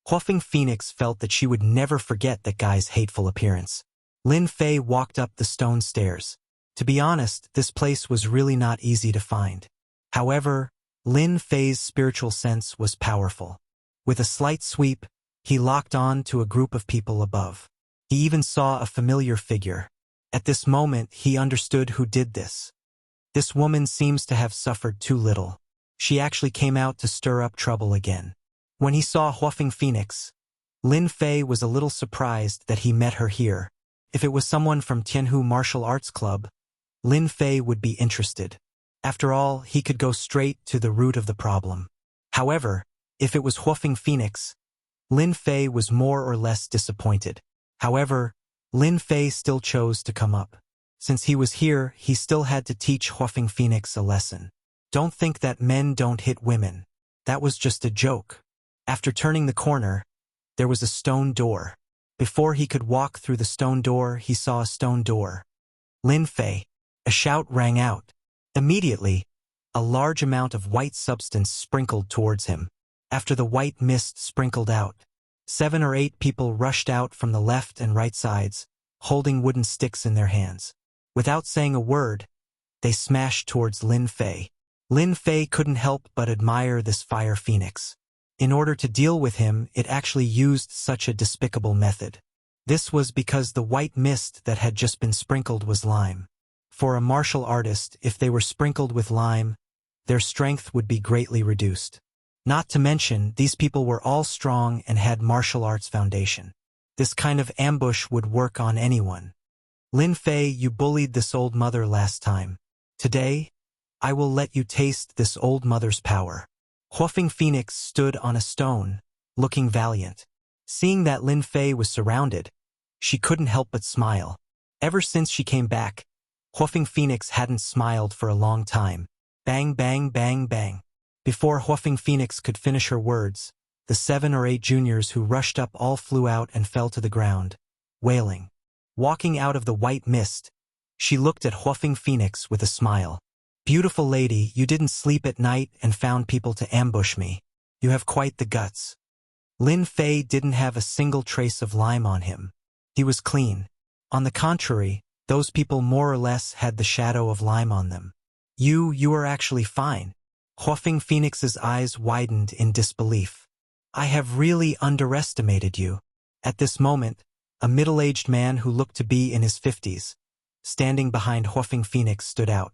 Huafeng Phoenix felt that she would never forget that guy's hateful appearance. Lin Fei walked up the stone stairs. To be honest, this place was really not easy to find. However, Lin Fei's spiritual sense was powerful. With a slight sweep, he locked on to a group of people above. He even saw a familiar figure. At this moment, he understood who did this. This woman seems to have suffered too little. She actually came out to stir up trouble again. When he saw Huafeng Phoenix, Lin Fei was a little surprised that he met her here. If it was someone from Tianhu Martial Arts Club, Lin Fei would be interested. After all, he could go straight to the root of the problem. However, if it was Huafeng Phoenix, Lin Fei was more or less disappointed. However, Lin Fei still chose to come up. Since he was here, he still had to teach Huafeng Phoenix a lesson. Don't think that men don't hit women. That was just a joke. After turning the corner, there was a stone door. Before he could walk through the stone door, he saw a stone door. "Lin Fei!" A shout rang out. Immediately, a large amount of white substance sprinkled towards him. After the white mist sprinkled out, 7 or 8 people rushed out from the left and right sides, holding wooden sticks in their hands. Without saying a word, they smashed towards Lin Fei. Lin Fei couldn't help but admire this fire phoenix. In order to deal with him, it actually used such a despicable method. This was because the white mist that had just been sprinkled was lime. For a martial artist, if they were sprinkled with lime, their strength would be greatly reduced. Not to mention, these people were all strong and had martial arts foundation. This kind of ambush would work on anyone. "Lin Fei, you bullied this old mother last time. Today, I will let you taste this old mother's power." Huafeng Phoenix stood on a stone, looking valiant. Seeing that Lin Fei was surrounded, she couldn't help but smile. Ever since she came back, Huafeng Phoenix hadn't smiled for a long time. Bang, bang, bang, bang. Before Huafeng Phoenix could finish her words, the 7 or 8 juniors who rushed up all flew out and fell to the ground, wailing. Walking out of the white mist, she looked at Huafeng Phoenix with a smile. "Beautiful lady, you didn't sleep at night and found people to ambush me. You have quite the guts." Lin Fei didn't have a single trace of lime on him. He was clean. On the contrary, those people more or less had the shadow of lime on them. You are actually fine." Huafeng Phoenix's eyes widened in disbelief. "I have really underestimated you." At this moment, a middle-aged man who looked to be in his 50s, standing behind Huafeng Phoenix, stood out.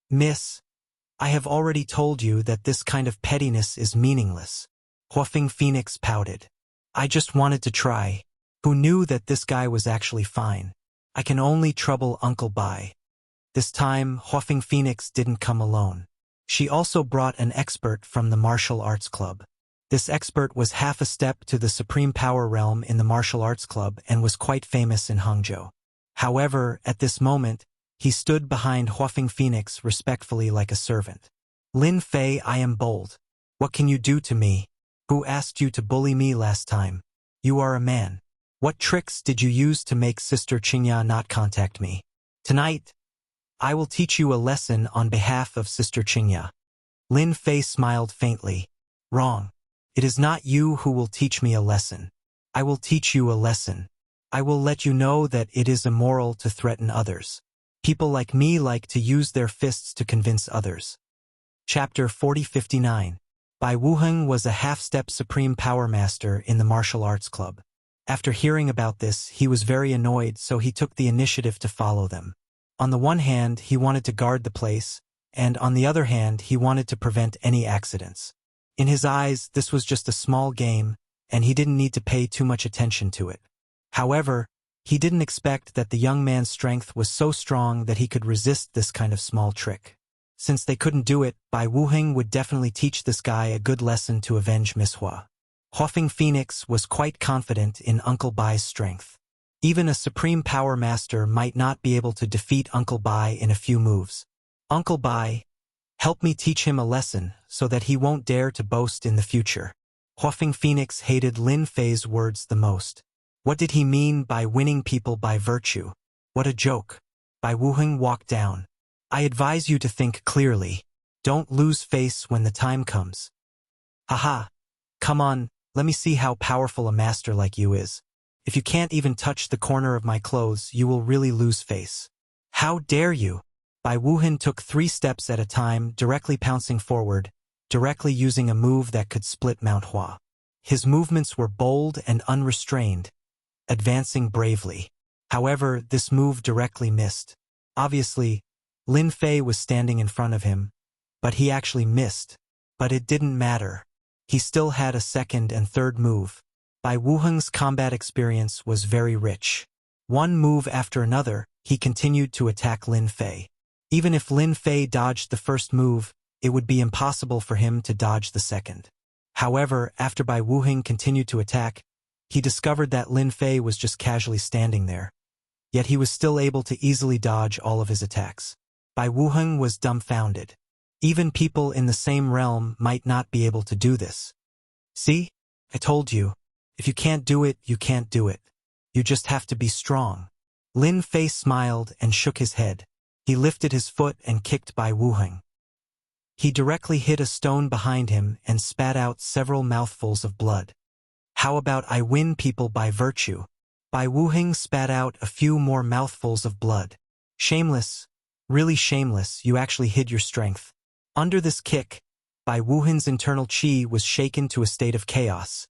"Miss, I have already told you that this kind of pettiness is meaningless. Huafeng Phoenix pouted. I just wanted to try. Who knew that this guy was actually fine? I can only trouble Uncle Bai. This time, Huafeng Phoenix didn't come alone. She also brought an expert from the martial arts club. This expert was half a step to the supreme power realm in the martial arts club and was quite famous in Hangzhou. However, at this moment, he stood behind Huafeng Phoenix respectfully like a servant. Lin Fei, I am bold. What can you do to me? Who asked you to bully me last time? You are a man. What tricks did you use to make Sister Qingya not contact me? Tonight, I will teach you a lesson on behalf of Sister Qingya. Lin Fei smiled faintly. Wrong. It is not you who will teach me a lesson. I will teach you a lesson. I will let you know that it is immoral to threaten others. People like me like to use their fists to convince others. Chapter 4059. Bai Wuheng was a half-step supreme power master in the martial arts club. After hearing about this, he was very annoyed, so he took the initiative to follow them. On the one hand, he wanted to guard the place, and on the other hand, he wanted to prevent any accidents. In his eyes, this was just a small game, and he didn't need to pay too much attention to it. However, he didn't expect that the young man's strength was so strong that he could resist this kind of small trick. Since they couldn't do it, Bai Wuheng would definitely teach this guy a good lesson to avenge Miss Hua. Huafeng Phoenix was quite confident in Uncle Bai's strength. Even a supreme power master might not be able to defeat Uncle Bai in a few moves. Uncle Bai, help me teach him a lesson so that he won't dare to boast in the future. Huafeng Phoenix hated Lin Fei's words the most. What did he mean by winning people by virtue? What a joke. Bai Wuheng walked down. I advise you to think clearly. Don't lose face when the time comes. Haha. Come on, let me see how powerful a master like you is. If you can't even touch the corner of my clothes, you will really lose face. How dare you? Bai Wuheng took 3 steps at a time, directly pouncing forward, directly using a move that could split Mount Hua. His movements were bold and unrestrained, advancing bravely. However, this move directly missed. Obviously, Lin Fei was standing in front of him, but he actually missed. But it didn't matter. He still had a second and third move. Bai Wuheng's combat experience was very rich. One move after another, he continued to attack Lin Fei. Even if Lin Fei dodged the first move, it would be impossible for him to dodge the second. However, after Bai Wuheng continued to attack, he discovered that Lin Fei was just casually standing there. Yet he was still able to easily dodge all of his attacks. Bai Wuheng was dumbfounded. Even people in the same realm might not be able to do this. See? I told you. If you can't do it, you can't do it. You just have to be strong. Lin Fei smiled and shook his head. He lifted his foot and kicked Bai Wuheng. He directly hit a stone behind him and spat out several mouthfuls of blood. How about I win people by virtue? Bai Wuheng spat out a few more mouthfuls of blood. Shameless. Really shameless, you actually hid your strength. Under this kick, Bai Wuhen's internal qi was shaken to a state of chaos,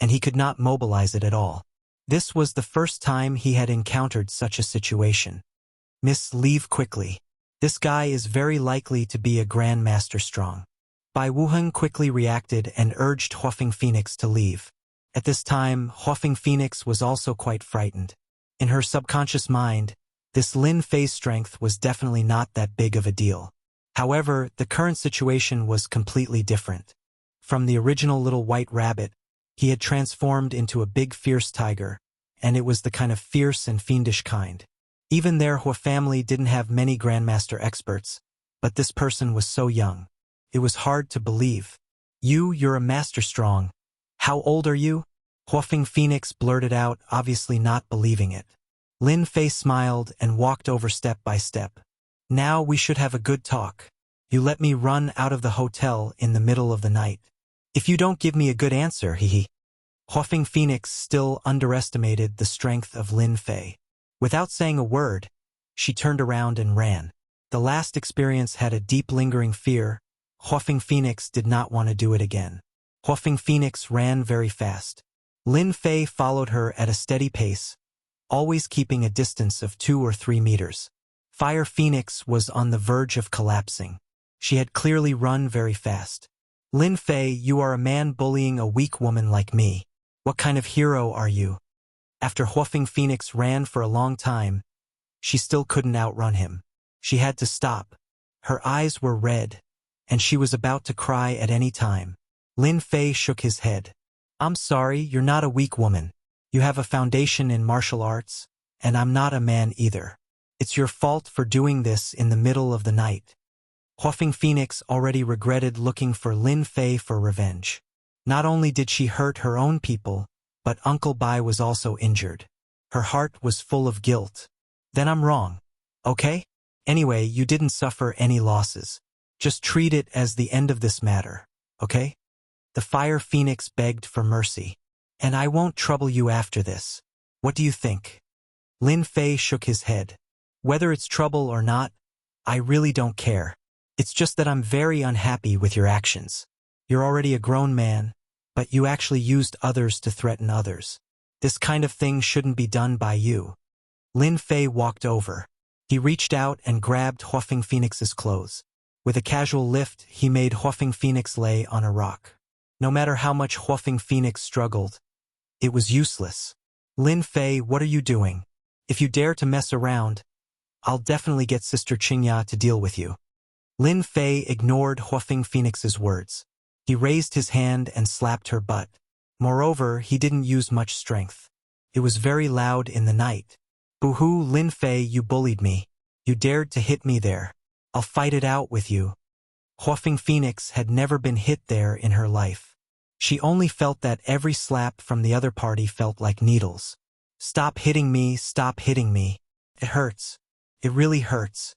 and he could not mobilize it at all. This was the first time he had encountered such a situation. Miss, leave quickly. This guy is very likely to be a grandmaster strong. Bai Wuheng quickly reacted and urged Huafeng Phoenix to leave. At this time, Huafeng Phoenix was also quite frightened. In her subconscious mind, this Lin Fei's strength was definitely not that big of a deal. However, the current situation was completely different. From the original little white rabbit, he had transformed into a big fierce tiger, and it was the kind of fierce and fiendish kind. Even their Hua family didn't have many grandmaster experts, but this person was so young. It was hard to believe. You're a master strong. How old are you? Huafeng Phoenix blurted out, obviously not believing it. Lin Fei smiled and walked over step by step. Now we should have a good talk. You let me run out of the hotel in the middle of the night. If you don't give me a good answer, hehe. Huafeng Phoenix still underestimated the strength of Lin Fei. Without saying a word, she turned around and ran. The last experience had a deep lingering fear. Huafeng Phoenix did not want to do it again. Huafeng Phoenix ran very fast. Lin Fei followed her at a steady pace, always keeping a distance of 2 or 3 meters. Fire Phoenix was on the verge of collapsing. She had clearly run very fast. Lin Fei, you are a man bullying a weak woman like me. What kind of hero are you? After Huofeng Phoenix ran for a long time, she still couldn't outrun him. She had to stop. Her eyes were red, and she was about to cry at any time. Lin Fei shook his head. I'm sorry, you're not a weak woman. You have a foundation in martial arts, and I'm not a man either. It's your fault for doing this in the middle of the night. Huofeng Phoenix already regretted looking for Lin Fei for revenge. Not only did she hurt her own people, but Uncle Bai was also injured. Her heart was full of guilt. Then I'm wrong. Okay? Anyway, you didn't suffer any losses. Just treat it as the end of this matter, okay? The Fire Phoenix begged for mercy. And I won't trouble you after this. What do you think? Lin Fei shook his head. Whether it's trouble or not, I really don't care. It's just that I'm very unhappy with your actions. You're already a grown man, but you actually used others to threaten others. This kind of thing shouldn't be done by you. Lin Fei walked over. He reached out and grabbed Huofeng Phoenix's clothes. With a casual lift, he made Huofeng Phoenix lay on a rock. No matter how much Huofeng Phoenix struggled, it was useless. Lin Fei, what are you doing? If you dare to mess around, I'll definitely get Sister Qingya to deal with you. Lin Fei ignored Huofeng Phoenix's words. He raised his hand and slapped her butt. Moreover, he didn't use much strength. It was very loud in the night. Boo-hoo, Lin Fei, you bullied me. You dared to hit me there. I'll fight it out with you. Huofeng Phoenix had never been hit there in her life. She only felt that every slap from the other party felt like needles. Stop hitting me, stop hitting me. It hurts. It really hurts.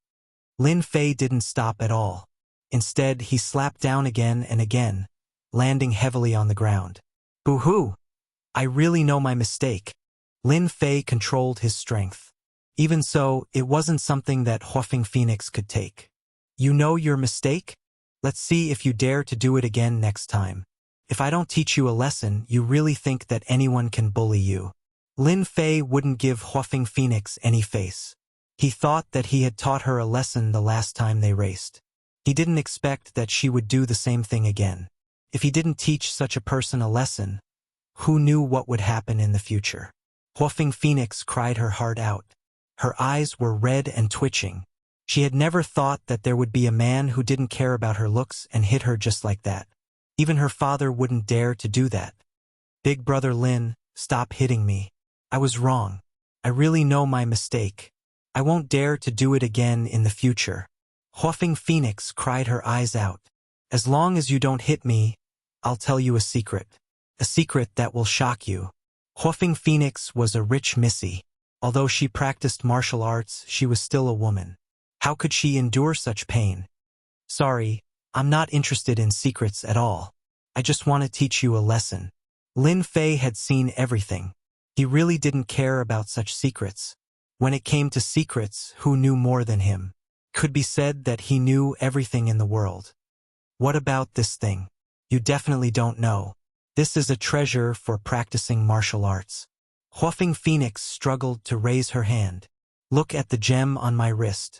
Lin Fei didn't stop at all. Instead, he slapped down again and again, landing heavily on the ground. Boo-hoo! I really know my mistake. Lin Fei controlled his strength. Even so, it wasn't something that Huofeng Phoenix could take. You know your mistake? Let's see if you dare to do it again next time. If I don't teach you a lesson, you really think that anyone can bully you. Lin Fei wouldn't give Huofeng Phoenix any face. He thought that he had taught her a lesson the last time they raced. He didn't expect that she would do the same thing again. If he didn't teach such a person a lesson, who knew what would happen in the future? Huofeng Phoenix cried her heart out. Her eyes were red and twitching. She had never thought that there would be a man who didn't care about her looks and hit her just like that. Even her father wouldn't dare to do that. Big brother Lin, stop hitting me. I was wrong. I really know my mistake. I won't dare to do it again in the future. Huofeng Phoenix cried her eyes out. As long as you don't hit me, I'll tell you a secret. A secret that will shock you. Huofeng Phoenix was a rich missy. Although she practiced martial arts, she was still a woman. How could she endure such pain? Sorry, I'm not interested in secrets at all. I just want to teach you a lesson. Lin Fei had seen everything. He really didn't care about such secrets. When it came to secrets, who knew more than him? Could be said that he knew everything in the world. What about this thing? You definitely don't know. This is a treasure for practicing martial arts. Huofeng Phoenix struggled to raise her hand. Look at the gem on my wrist.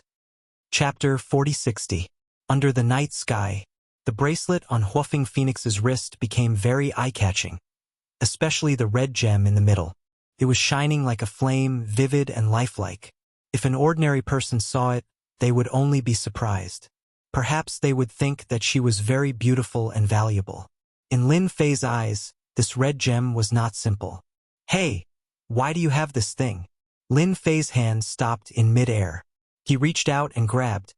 Chapter 4060. Under the night sky, the bracelet on Huofeng Phoenix's wrist became very eye-catching, especially the red gem in the middle. It was shining like a flame, vivid and lifelike. If an ordinary person saw it, they would only be surprised. Perhaps they would think that she was very beautiful and valuable. In Lin Fei's eyes, this red gem was not simple. Hey, why do you have this thing? Lin Fei's hand stopped in mid-air. He reached out and grabbed,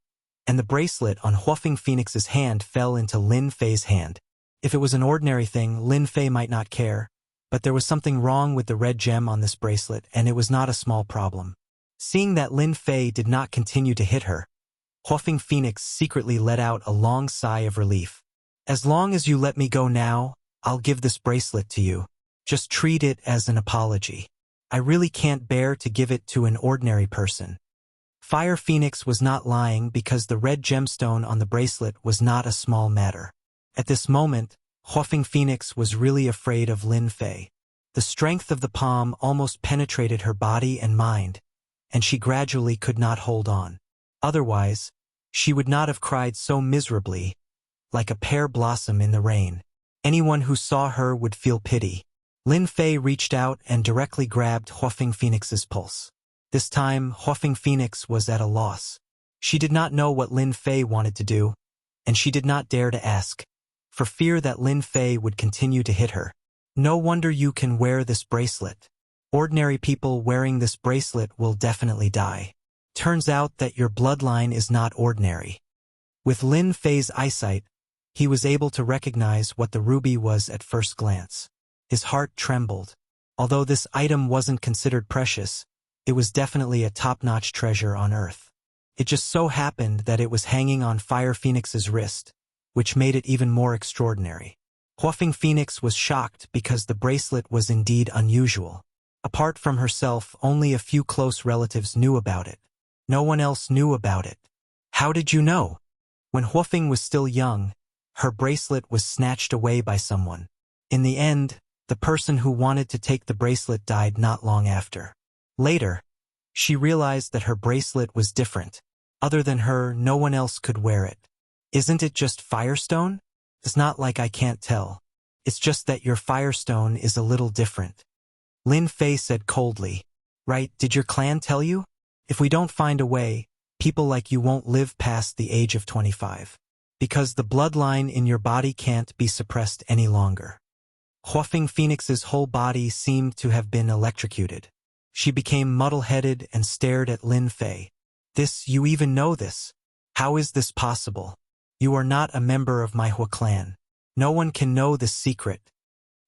and the bracelet on Huofeng Phoenix's hand fell into Lin Fei's hand. If it was an ordinary thing, Lin Fei might not care, but there was something wrong with the red gem on this bracelet, and it was not a small problem. Seeing that Lin Fei did not continue to hit her, Huofeng Phoenix secretly let out a long sigh of relief. As long as you let me go now, I'll give this bracelet to you. Just treat it as an apology. I really can't bear to give it to an ordinary person. Fire Phoenix was not lying because the red gemstone on the bracelet was not a small matter. At this moment, Huofeng Phoenix was really afraid of Lin Fei. The strength of the palm almost penetrated her body and mind, and she gradually could not hold on. Otherwise, she would not have cried so miserably, like a pear blossom in the rain. Anyone who saw her would feel pity. Lin Fei reached out and directly grabbed Huafeng Phoenix's pulse. This time, Huafeng Phoenix was at a loss. She did not know what Lin Fei wanted to do, and she did not dare to ask, for fear that Lin Fei would continue to hit her. No wonder you can wear this bracelet. Ordinary people wearing this bracelet will definitely die. Turns out that your bloodline is not ordinary. With Lin Fei's eyesight, he was able to recognize what the ruby was at first glance. His heart trembled. Although this item wasn't considered precious, it was definitely a top-notch treasure on Earth. It just so happened that it was hanging on Fire Phoenix's wrist, which made it even more extraordinary. Huafeng Phoenix was shocked because the bracelet was indeed unusual. Apart from herself, only a few close relatives knew about it. No one else knew about it. How did you know? When Huafeng was still young, her bracelet was snatched away by someone. In the end, the person who wanted to take the bracelet died not long after. Later, she realized that her bracelet was different. Other than her, no one else could wear it. Isn't it just Firestone? It's not like I can't tell. It's just that your Firestone is a little different. Lin Fei said coldly. Right, did your clan tell you? If we don't find a way, people like you won't live past the age of 25. Because the bloodline in your body can't be suppressed any longer. Huafeng Phoenix's whole body seemed to have been electrocuted. She became muddle-headed and stared at Lin Fei. You even know this? How is this possible? You are not a member of my Hua clan. No one can know this secret.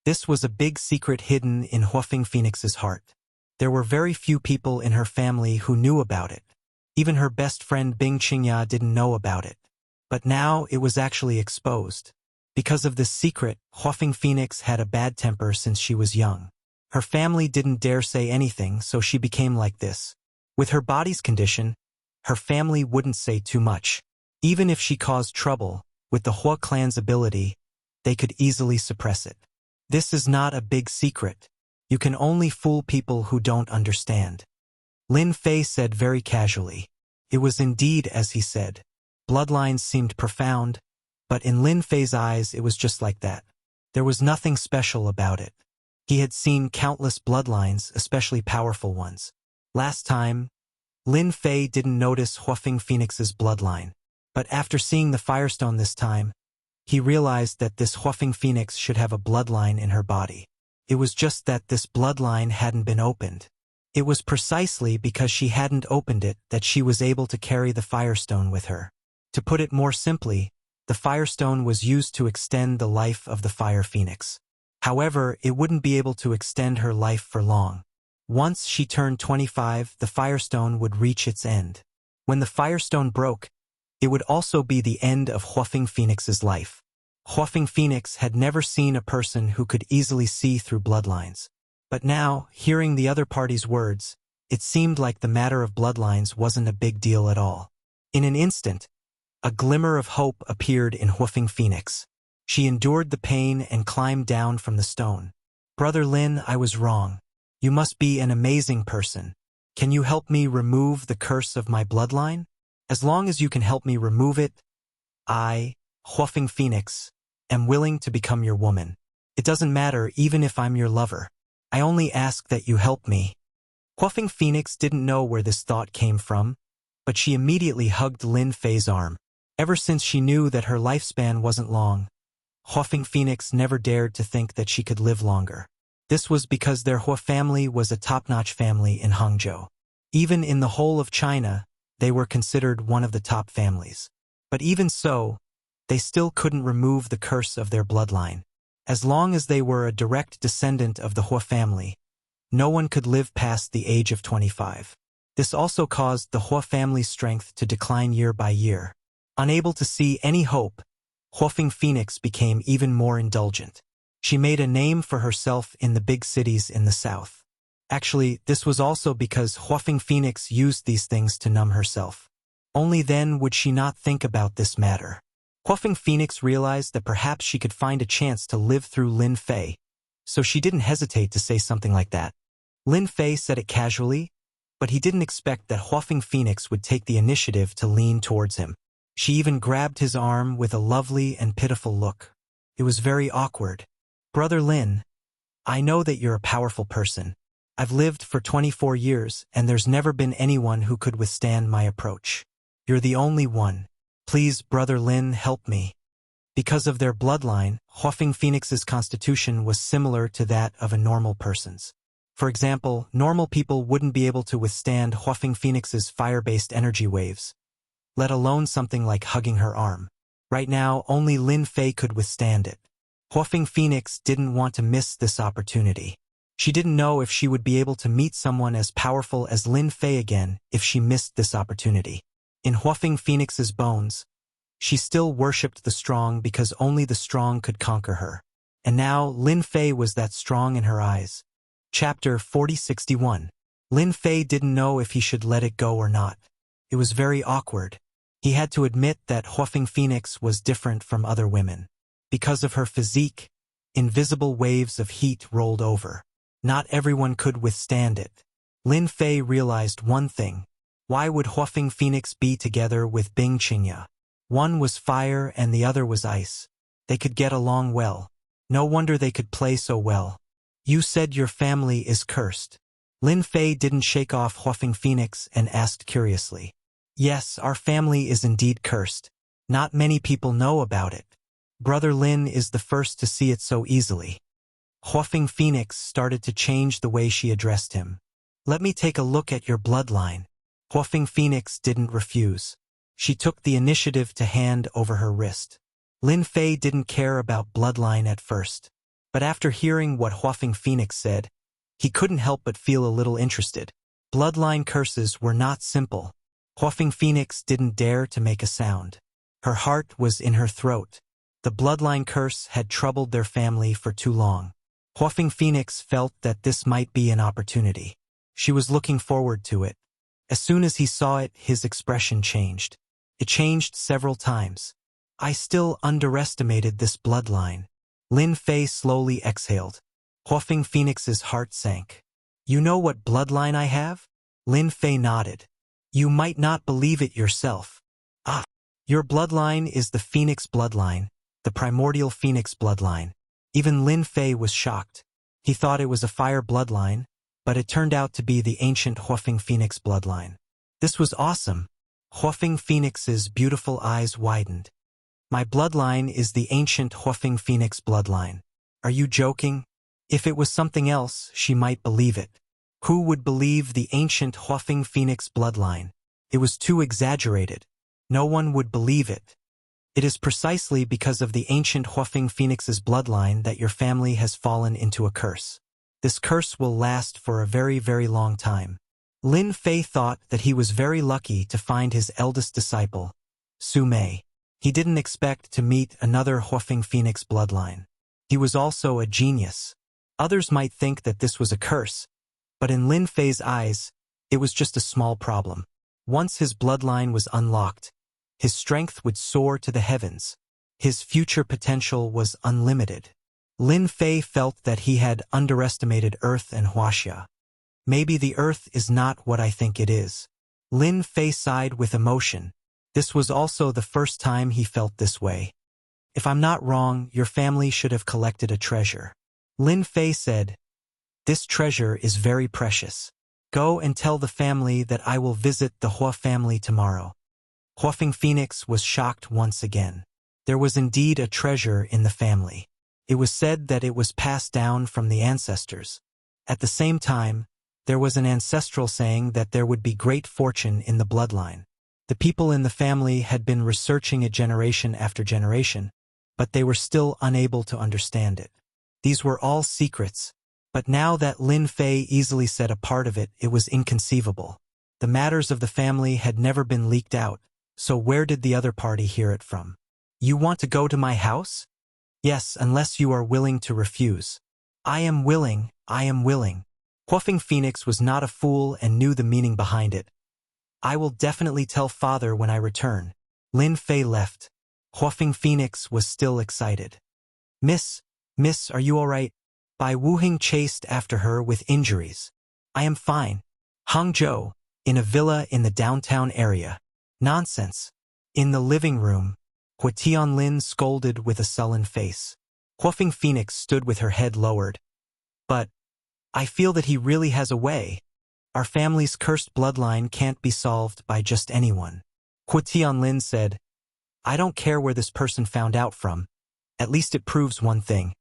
This was a big secret hidden in Huafeng Phoenix's heart. There were very few people in her family who knew about it. Even her best friend Bing Qingya didn't know about it. But now it was actually exposed. Because of this secret, Huafeng Phoenix had a bad temper since she was young. Her family didn't dare say anything, so she became like this. With her body's condition, her family wouldn't say too much. Even if she caused trouble, with the Hua clan's ability, they could easily suppress it. This is not a big secret. You can only fool people who don't understand. Lin Fei said very casually. It was indeed as he said. Bloodlines seemed profound, but in Lin Fei's eyes it was just like that. There was nothing special about it. He had seen countless bloodlines, especially powerful ones. Last time, Lin Fei didn't notice Huafeng Phoenix's bloodline. But after seeing the Firestone this time, he realized that this Huafeng Phoenix should have a bloodline in her body. It was just that this bloodline hadn't been opened. It was precisely because she hadn't opened it that she was able to carry the Firestone with her. To put it more simply, the Firestone was used to extend the life of the Fire Phoenix. However, it wouldn't be able to extend her life for long. Once she turned 25, the Firestone would reach its end. When the Firestone broke, it would also be the end of Huafeng Phoenix's life. Huafeng Phoenix had never seen a person who could easily see through bloodlines. But now, hearing the other party's words, it seemed like the matter of bloodlines wasn't a big deal at all. In an instant, a glimmer of hope appeared in Huafeng Phoenix. She endured the pain and climbed down from the stone. Brother Lin, I was wrong. You must be an amazing person. Can you help me remove the curse of my bloodline? As long as you can help me remove it, I, Huafeng Phoenix, am willing to become your woman. It doesn't matter even if I'm your lover. I only ask that you help me. Huafeng Phoenix didn't know where this thought came from, but she immediately hugged Lin Fei's arm. Ever since she knew that her lifespan wasn't long, Huafeng Phoenix never dared to think that she could live longer. This was because their Hua family was a top-notch family in Hangzhou. Even in the whole of China, they were considered one of the top families. But even so, they still couldn't remove the curse of their bloodline. As long as they were a direct descendant of the Hua family, no one could live past the age of 25. This also caused the Hua family's strength to decline year by year. Unable to see any hope, Huafeng Phoenix became even more indulgent. She made a name for herself in the big cities in the south. Actually, this was also because Huafeng Phoenix used these things to numb herself. Only then would she not think about this matter. Huafeng Phoenix realized that perhaps she could find a chance to live through Lin Fei, so she didn't hesitate to say something like that. Lin Fei said it casually, but he didn't expect that Huafeng Phoenix would take the initiative to lean towards him. She even grabbed his arm with a lovely and pitiful look. It was very awkward. "Brother Lin, I know that you're a powerful person. I've lived for 24 years, and there's never been anyone who could withstand my approach. You're the only one. Please, Brother Lin, help me." Because of their bloodline, Huafeng Phoenix's constitution was similar to that of a normal person's. For example, normal people wouldn't be able to withstand Huafeng Phoenix's fire-based energy waves, let alone something like hugging her arm. Right now, only Lin Fei could withstand it. Huafeng Phoenix didn't want to miss this opportunity. She didn't know if she would be able to meet someone as powerful as Lin Fei again if she missed this opportunity. In Huafeng Phoenix's bones, she still worshipped the strong because only the strong could conquer her. And now, Lin Fei was that strong in her eyes. Chapter 4061. Lin Fei didn't know if he should let it go or not. It was very awkward. He had to admit that Huafeng Phoenix was different from other women. Because of her physique, invisible waves of heat rolled over. Not everyone could withstand it. Lin Fei realized one thing. Why would Huafeng Phoenix be together with Bing Qingya? One was fire and the other was ice. They could get along well. No wonder they could play so well. "You said your family is cursed." Lin Fei didn't shake off Huafeng Phoenix and asked curiously. "Yes, our family is indeed cursed. Not many people know about it. Brother Lin is the first to see it so easily." Huafeng Phoenix started to change the way she addressed him. "Let me take a look at your bloodline." Huafeng Phoenix didn't refuse. She took the initiative to hand over her wrist. Lin Fei didn't care about bloodline at first. But after hearing what Huafeng Phoenix said, he couldn't help but feel a little interested. Bloodline curses were not simple. Huafeng Phoenix didn't dare to make a sound. Her heart was in her throat. The bloodline curse had troubled their family for too long. Huafeng Phoenix felt that this might be an opportunity. She was looking forward to it. As soon as he saw it, his expression changed. It changed several times. "I still underestimated this bloodline." Lin Fei slowly exhaled. Huafeng Phoenix's heart sank. "You know what bloodline I have?" Lin Fei nodded. "You might not believe it yourself." "Ah, your bloodline is the Phoenix bloodline, the primordial Phoenix bloodline." Even Lin Fei was shocked. He thought it was a fire bloodline, but it turned out to be the ancient Huafeng Phoenix bloodline. This was awesome. Huafeng Phoenix's beautiful eyes widened. "My bloodline is the ancient Huafeng Phoenix bloodline. Are you joking?" If it was something else, she might believe it. Who would believe the ancient Huafeng Phoenix bloodline? It was too exaggerated. No one would believe it. "It is precisely because of the ancient Huafeng Phoenix's bloodline that your family has fallen into a curse. This curse will last for a very, very long time." Lin Fei thought that he was very lucky to find his eldest disciple, Su Mei. He didn't expect to meet another Huafeng Phoenix bloodline. He was also a genius. Others might think that this was a curse, but in Lin Fei's eyes, it was just a small problem. Once his bloodline was unlocked, his strength would soar to the heavens. His future potential was unlimited. Lin Fei felt that he had underestimated Earth and Wuxia. "Maybe the Earth is not what I think it is." Lin Fei sighed with emotion. This was also the first time he felt this way. "If I'm not wrong, your family should have collected a treasure." Lin Fei said, "This treasure is very precious. Go and tell the family that I will visit the Hua family tomorrow." Huafeng Phoenix was shocked once again. There was indeed a treasure in the family. It was said that it was passed down from the ancestors. At the same time, there was an ancestral saying that there would be great fortune in the bloodline. The people in the family had been researching it generation after generation, but they were still unable to understand it. These were all secrets, but now that Lin Fei easily said a part of it, it was inconceivable. The matters of the family had never been leaked out, so where did the other party hear it from? "You want to go to my house?" "Yes, unless you are willing to refuse." I am willing. Huafeng Phoenix was not a fool and knew the meaning behind it. "I will definitely tell father when I return." Lin Fei left. Huafeng Phoenix was still excited. Miss, are you all right?" Bai Wuheng chased after her with injuries. "I am fine." "Hangzhou, in a villa in the downtown area." "Nonsense. In the living room, Hua Tianlin scolded with a sullen face. Huafeng Phoenix stood with her head lowered. But I feel that he really has a way. Our family's cursed bloodline can't be solved by just anyone. Hua Tianlin said, I don't care where this person found out from. At least it proves one thing.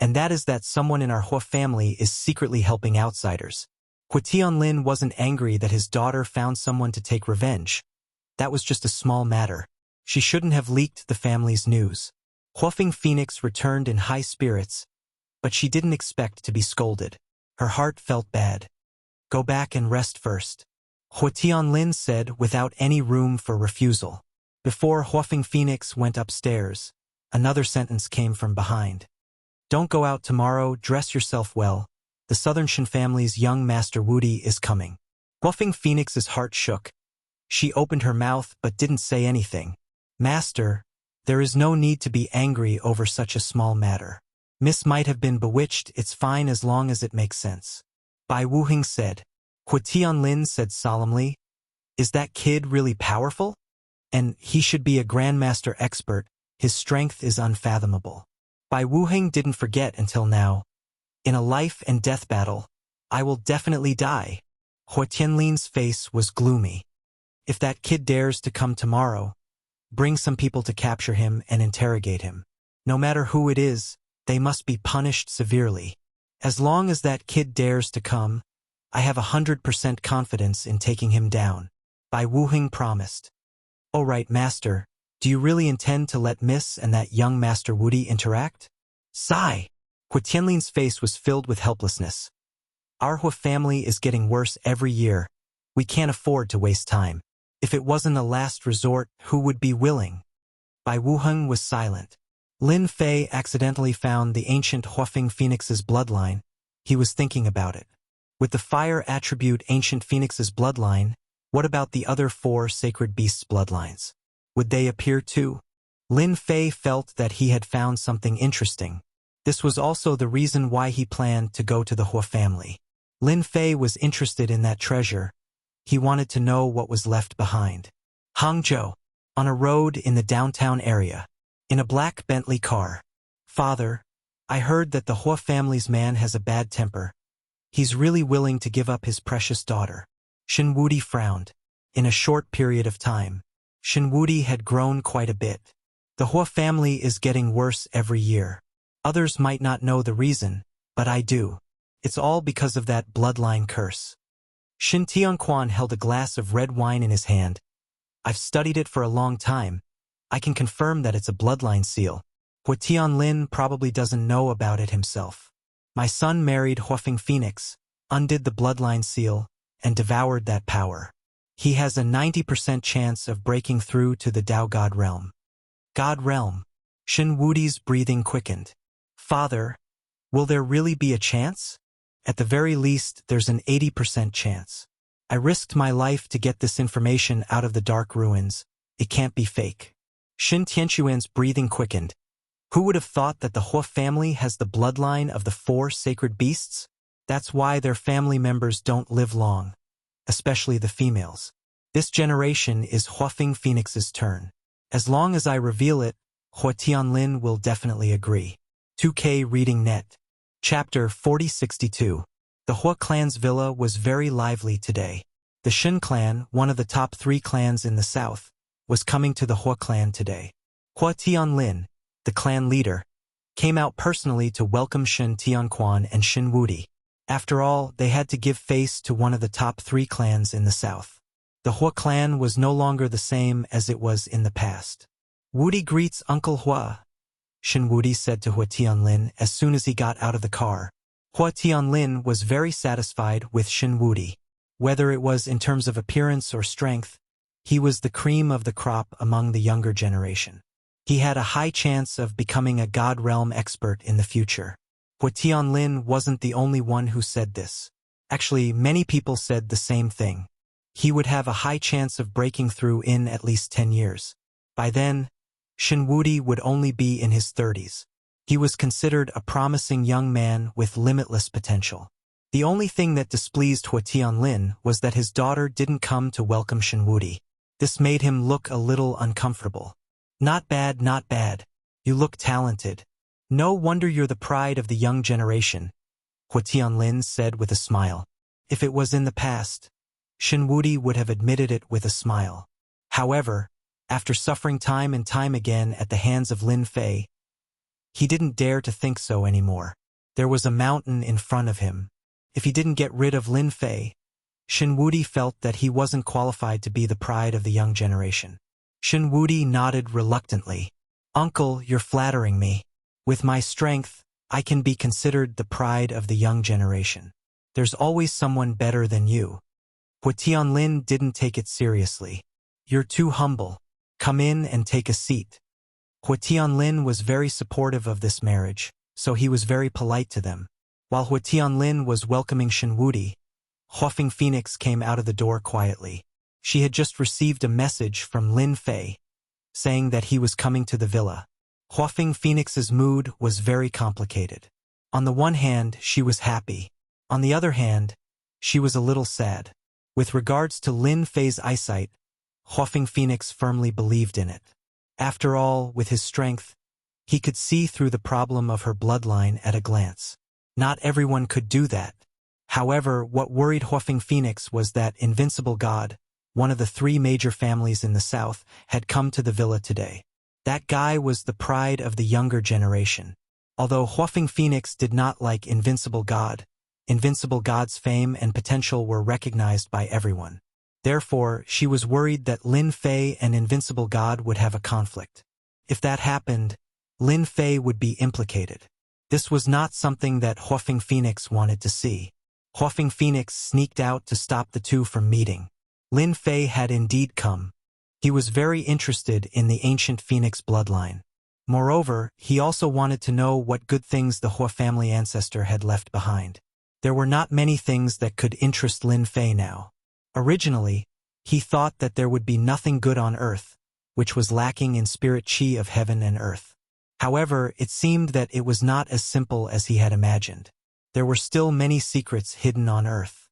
And that is that someone in our Hua family is secretly helping outsiders. Hua Tianlin wasn't angry that his daughter found someone to take revenge. That was just a small matter. She shouldn't have leaked the family's news. Huafeng Phoenix returned in high spirits, but she didn't expect to be scolded. Her heart felt bad. Go back and rest first, Hua Tianlin said without any room for refusal. Before Huafeng Phoenix went upstairs, another sentence came from behind. Don't go out tomorrow, dress yourself well. The Southern Shan family's young Master Wudi is coming. Huafeng Phoenix's heart shook. She opened her mouth but didn't say anything. Master, there is no need to be angry over such a small matter. Miss might have been bewitched, it's fine as long as it makes sense. Bai Wuheng said. Hua Tianlin said solemnly, is that kid really powerful? And he should be a grandmaster expert, his strength is unfathomable. Bai Wuheng didn't forget until now. In a life and death battle, I will definitely die. Hua Tianlin's face was gloomy. If that kid dares to come tomorrow, bring some people to capture him and interrogate him. No matter who it is, they must be punished severely. As long as that kid dares to come, I have 100% confidence in taking him down. Bai Wuheng promised. All right, Master, do you really intend to let Miss and that young Master Wudi interact? Sigh. Hua Tianlin's face was filled with helplessness. Our Hua family is getting worse every year. We can't afford to waste time. If it wasn't a last resort, who would be willing? Bai Wuheng was silent. Lin Fei accidentally found the ancient Huafeng Phoenix's bloodline. He was thinking about it. With the fire attribute ancient Phoenix's bloodline, what about the other 4 sacred beasts' bloodlines? Would they appear too? Lin Fei felt that he had found something interesting. This was also the reason why he planned to go to the Hua family. Lin Fei was interested in that treasure. He wanted to know what was left behind. Hangzhou, on a road in the downtown area, in a black Bentley car. Father, I heard that the Hua family's man has a bad temper. He's really willing to give up his precious daughter. Shen Wudi frowned. In a short period of time, Shen Wudi had grown quite a bit. The Hua family is getting worse every year. Others might not know the reason, but I do. It's all because of that bloodline curse. Shin Tianquan held a glass of red wine in his hand. I've studied it for a long time. I can confirm that it's a bloodline seal. Hua Tianlin probably doesn't know about it himself. My son married Huafeng Phoenix, undid the bloodline seal, and devoured that power. He has a 90% chance of breaking through to the Tao God realm. God realm. Shen Wudi's breathing quickened. Father, will there really be a chance? At the very least, there's an 80% chance. I risked my life to get this information out of the dark ruins. It can't be fake. Shin Tianquan's breathing quickened. Who would have thought that the Hua family has the bloodline of the 4 sacred beasts? That's why their family members don't live long, especially the females. This generation is Huafeng Phoenix's turn. As long as I reveal it, Hua Tianlin will definitely agree. 2K Reading Net. Chapter 4062. The Hua clan's villa was very lively today. The Shin clan, one of the top 3 clans in the south, was coming to the Hua clan today. Hua Tianlin, the clan leader, came out personally to welcome Shin Tianquan and Shin Wudi. After all, they had to give face to one of the top 3 clans in the south. The Hua clan was no longer the same as it was in the past. Wudi greets Uncle Hua, Shin Wudi said to Hua Tianlin as soon as he got out of the car. Hua Tianlin was very satisfied with Shin Wudi. Whether it was in terms of appearance or strength, he was the cream of the crop among the younger generation. He had a high chance of becoming a God realm expert in the future. Hua Tianlin wasn't the only one who said this. Actually, many people said the same thing. He would have a high chance of breaking through in at least 10 years. By then, Shin Wudi would only be in his 30s. He was considered a promising young man with limitless potential. The only thing that displeased Hua Tianlin was that his daughter didn't come to welcome Shin Wudi. This made him look a little uncomfortable. Not bad, not bad. You look talented. No wonder you're the pride of the young generation, Hua Tianlin said with a smile. If it was in the past, Shenwudi would have admitted it with a smile. However, after suffering time and time again at the hands of Lin Fei, he didn't dare to think so anymore. There was a mountain in front of him. If he didn't get rid of Lin Fei, Shenwudi felt that he wasn't qualified to be the pride of the young generation. Shenwudi nodded reluctantly. Uncle, you're flattering me. With my strength, I can be considered the pride of the young generation. There's always someone better than you. Hua Tianlin didn't take it seriously. You're too humble. Come in and take a seat. Hua Tianlin was very supportive of this marriage, so he was very polite to them. While Hua Tianlin was welcoming Shenwudi, Huafeng Phoenix came out of the door quietly. She had just received a message from Lin Fei, saying that he was coming to the villa. Huafeng Phoenix's mood was very complicated. On the one hand, she was happy. On the other hand, she was a little sad. With regards to Lin Fei's eyesight, Huafeng Phoenix firmly believed in it. After all, with his strength, he could see through the problem of her bloodline at a glance. Not everyone could do that. However, what worried Huafeng Phoenix was that Invincible God, one of the 3 major families in the south, had come to the villa today. That guy was the pride of the younger generation. Although Huafeng Phoenix did not like Invincible God's fame and potential were recognized by everyone. Therefore, she was worried that Lin Fei and Invincible God would have a conflict. If that happened, Lin Fei would be implicated. This was not something that Huafeng Phoenix wanted to see. Huafeng Phoenix sneaked out to stop the two from meeting. Lin Fei had indeed come. He was very interested in the ancient Phoenix bloodline. Moreover, he also wanted to know what good things the Hua family ancestor had left behind. There were not many things that could interest Lin Fei now. Originally, he thought that there would be nothing good on earth, which was lacking in spirit chi of heaven and earth. However, it seemed that it was not as simple as he had imagined. There were still many secrets hidden on earth.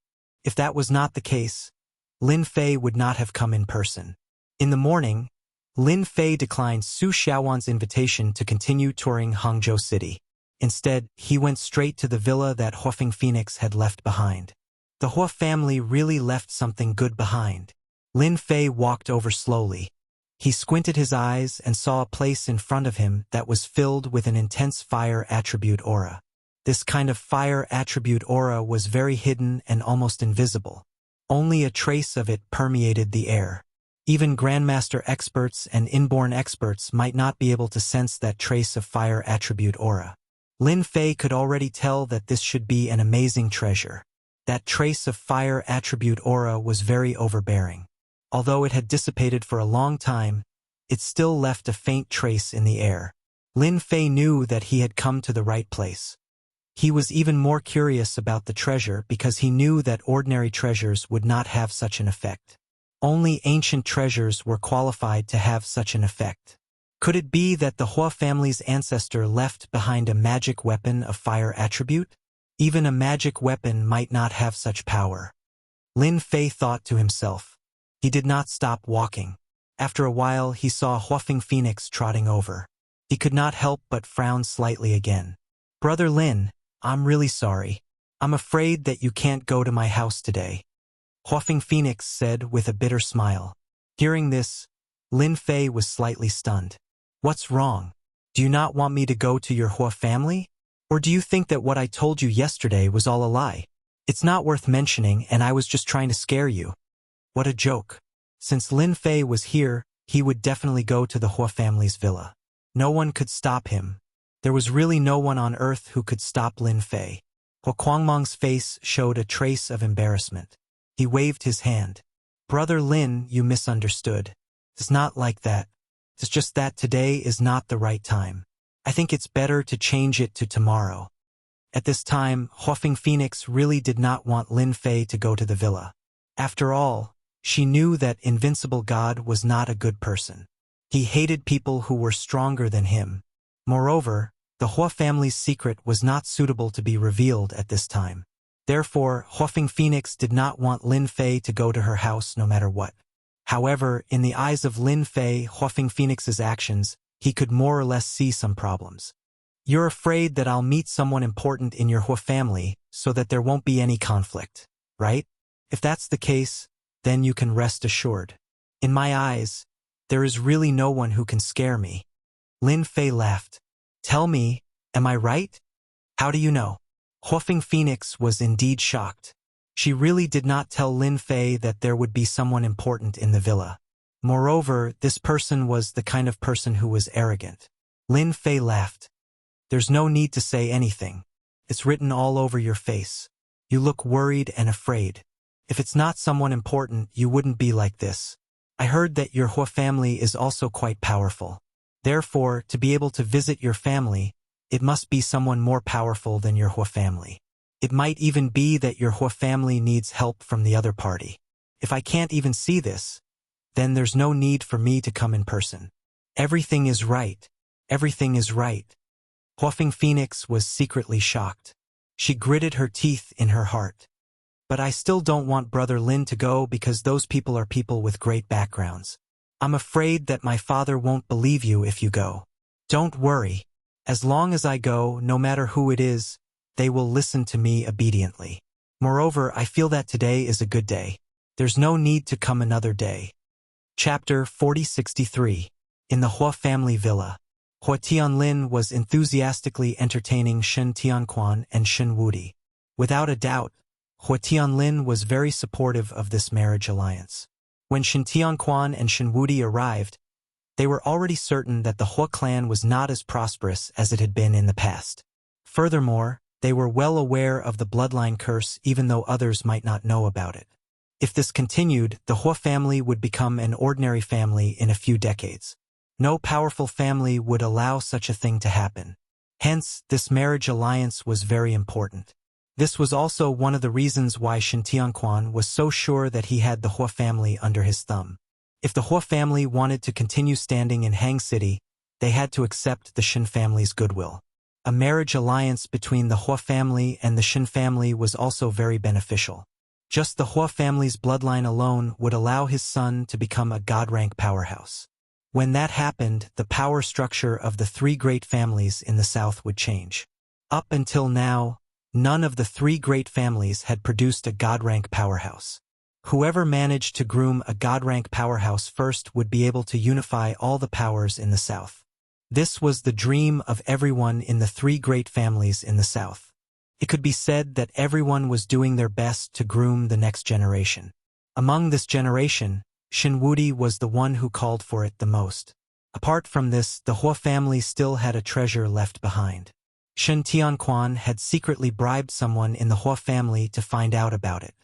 If that was not the case, Lin Fei would not have come in person. In the morning, Lin Fei declined Su Xiaowan's invitation to continue touring Hangzhou City. Instead, he went straight to the villa that Huafeng Phoenix had left behind. The Hua family really left something good behind. Lin Fei walked over slowly. He squinted his eyes and saw a place in front of him that was filled with an intense fire attribute aura. This kind of fire attribute aura was very hidden and almost invisible. Only a trace of it permeated the air. Even Grandmaster experts and inborn experts might not be able to sense that trace of fire attribute aura. Lin Fei could already tell that this should be an amazing treasure. That trace of fire attribute aura was very overbearing. Although it had dissipated for a long time, it still left a faint trace in the air. Lin Fei knew that he had come to the right place. He was even more curious about the treasure because he knew that ordinary treasures would not have such an effect. Only ancient treasures were qualified to have such an effect. Could it be that the Hua family's ancestor left behind a magic weapon of fire attribute? Even a magic weapon might not have such power. Lin Fei thought to himself. He did not stop walking. After a while, he saw Huafeng Phoenix trotting over. He could not help but frown slightly again. Brother Lin, I'm really sorry. I'm afraid that you can't go to my house today, Huafeng Phoenix said with a bitter smile. Hearing this, Lin Fei was slightly stunned. What's wrong? Do you not want me to go to your Hua family? Or do you think that what I told you yesterday was all a lie? It's not worth mentioning, and I was just trying to scare you. What a joke. Since Lin Fei was here, he would definitely go to the Hua family's villa. No one could stop him. There was really no one on earth who could stop Lin Fei. Hua Guangmang's face showed a trace of embarrassment. He waved his hand. Brother Lin, you misunderstood. It's not like that. It's just that today is not the right time. I think it's better to change it to tomorrow. At this time, Huafeng Phoenix really did not want Lin Fei to go to the villa. After all, she knew that Invincible God was not a good person. He hated people who were stronger than him. Moreover, the Hua family's secret was not suitable to be revealed at this time. Therefore, Huafeng Phoenix did not want Lin Fei to go to her house no matter what. However, in the eyes of Lin Fei, Huafeng Phoenix's actions, he could more or less see some problems. You're afraid that I'll meet someone important in your Hua family so that there won't be any conflict, right? If that's the case, then you can rest assured. In my eyes, there is really no one who can scare me. Lin Fei laughed. Tell me, am I right? How do you know? Huafeng Phoenix was indeed shocked. She really did not tell Lin Fei that there would be someone important in the villa. Moreover, this person was the kind of person who was arrogant. Lin Fei laughed. There's no need to say anything. It's written all over your face. You look worried and afraid. If it's not someone important, you wouldn't be like this. I heard that your Hua family is also quite powerful. Therefore, to be able to visit your family, it must be someone more powerful than your Hua family. It might even be that your Hua family needs help from the other party. If I can't even see this, then there's no need for me to come in person. Everything is right. Everything is right. Huafeng Phoenix was secretly shocked. She gritted her teeth in her heart. But I still don't want Brother Lin to go because those people are people with great backgrounds. I'm afraid that my father won't believe you if you go. Don't worry. As long as I go, no matter who it is, they will listen to me obediently. Moreover, I feel that today is a good day. There's no need to come another day. Chapter 4063. In the Hua family villa. Hua Tianlin was enthusiastically entertaining Shen Tianquan and Shen Wudi. Without a doubt, Hua Tianlin was very supportive of this marriage alliance. When Shen Tianquan and Shen Wudi arrived, they were already certain that the Hua clan was not as prosperous as it had been in the past. Furthermore, they were well aware of the bloodline curse even though others might not know about it. If this continued, the Hua family would become an ordinary family in a few decades. No powerful family would allow such a thing to happen. Hence, this marriage alliance was very important. This was also one of the reasons why Shen Tianquan was so sure that he had the Hua family under his thumb. If the Hua family wanted to continue standing in Hang City, they had to accept the Shen family's goodwill. A marriage alliance between the Hua family and the Shen family was also very beneficial. Just the Hua family's bloodline alone would allow his son to become a god-rank powerhouse. When that happened, the power structure of the three great families in the south would change. Up until now, none of the three great families had produced a god-rank powerhouse. Whoever managed to groom a god-rank powerhouse first would be able to unify all the powers in the south. This was the dream of everyone in the three great families in the south. It could be said that everyone was doing their best to groom the next generation. Among this generation, Shen Wudi was the one who called for it the most. Apart from this, the Hua family still had a treasure left behind. Shen Tianquan had secretly bribed someone in the Hua family to find out about it.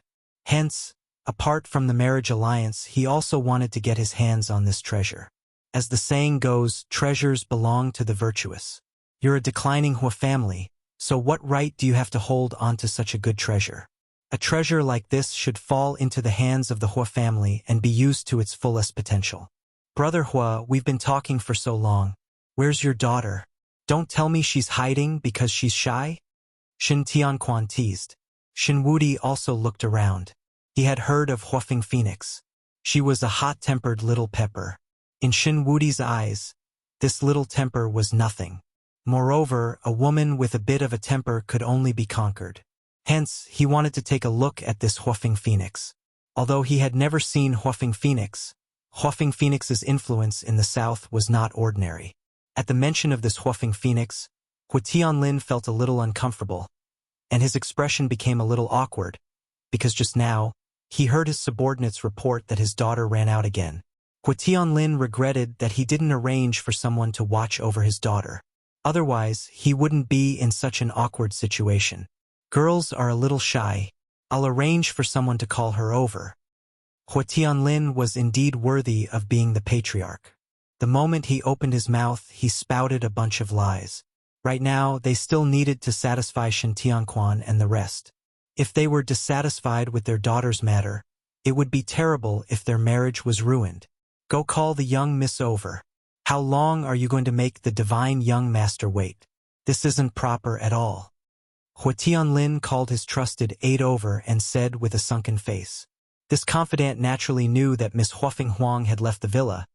Hence, apart from the marriage alliance, he also wanted to get his hands on this treasure. As the saying goes, treasures belong to the virtuous. You're a declining Hua family, so what right do you have to hold onto such a good treasure? A treasure like this should fall into the hands of the Hua family and be used to its fullest potential. Brother Hua, we've been talking for so long. Where's your daughter? Don't tell me she's hiding because she's shy? Shen Tianquan teased. Shen Wudi also looked around. He had heard of Huafeng Phoenix. She was a hot-tempered little pepper. In Shen Wudi's eyes, this little temper was nothing. Moreover, a woman with a bit of a temper could only be conquered. Hence, he wanted to take a look at this Huafeng Phoenix. Although he had never seen Huafeng Phoenix's influence in the south was not ordinary. At the mention of this Huafeng Phoenix, Hua Tianlin felt a little uncomfortable, and his expression became a little awkward, because just now, he heard his subordinates report that his daughter ran out again. Hua Tianlin regretted that he didn't arrange for someone to watch over his daughter. Otherwise, he wouldn't be in such an awkward situation. Girls are a little shy. I'll arrange for someone to call her over. Hua Tianlin was indeed worthy of being the patriarch. The moment he opened his mouth, he spouted a bunch of lies. Right now, they still needed to satisfy Shen Tianquan and the rest. If they were dissatisfied with their daughter's matter, it would be terrible if their marriage was ruined. Go call the young miss over. How long are you going to make the divine young master wait? This isn't proper at all. Hua Tianlin called his trusted aide over and said with a sunken face, This confidant naturally knew that Miss Huafeng Huang had left the villa,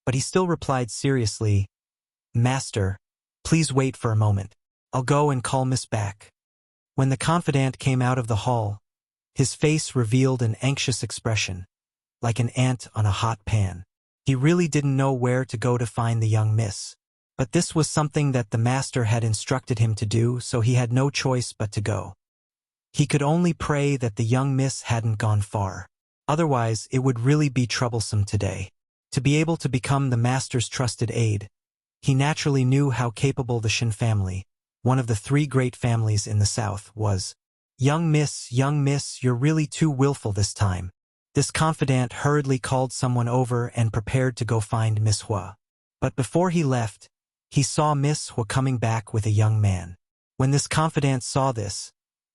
but he still replied seriously, "Master, please wait for a moment. I'll go and call Miss back." When the confidant came out of the hall, his face revealed an anxious expression, like an ant on a hot pan. He really didn't know where to go to find the young miss. But this was something that the master had instructed him to do, so he had no choice but to go. He could only pray that the young miss hadn't gone far. Otherwise, it would really be troublesome today. To be able to become the master's trusted aide, he naturally knew how capable the Shin family, one of the 3 great families in the south, was. Young miss, you're really too willful this time." This confidant hurriedly called someone over and prepared to go find Miss Hua. But before he left, he saw Miss Hua coming back with a young man. When this confidant saw this,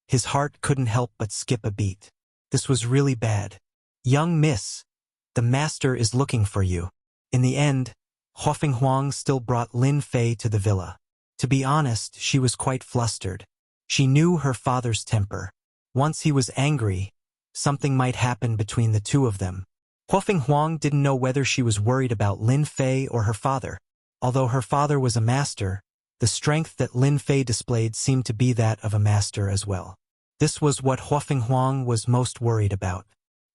his heart couldn't help but skip a beat. This was really bad. "Young miss, the master is looking for you." In the end, Huafeng Huang still brought Lin Fei to the villa. To be honest, she was quite flustered. She knew her father's temper. Once he was angry, something might happen between the two of them. Huafeng Huang didn't know whether she was worried about Lin Fei or her father. Although her father was a master, the strength that Lin Fei displayed seemed to be that of a master as well. This was what Huafeng Huang was most worried about.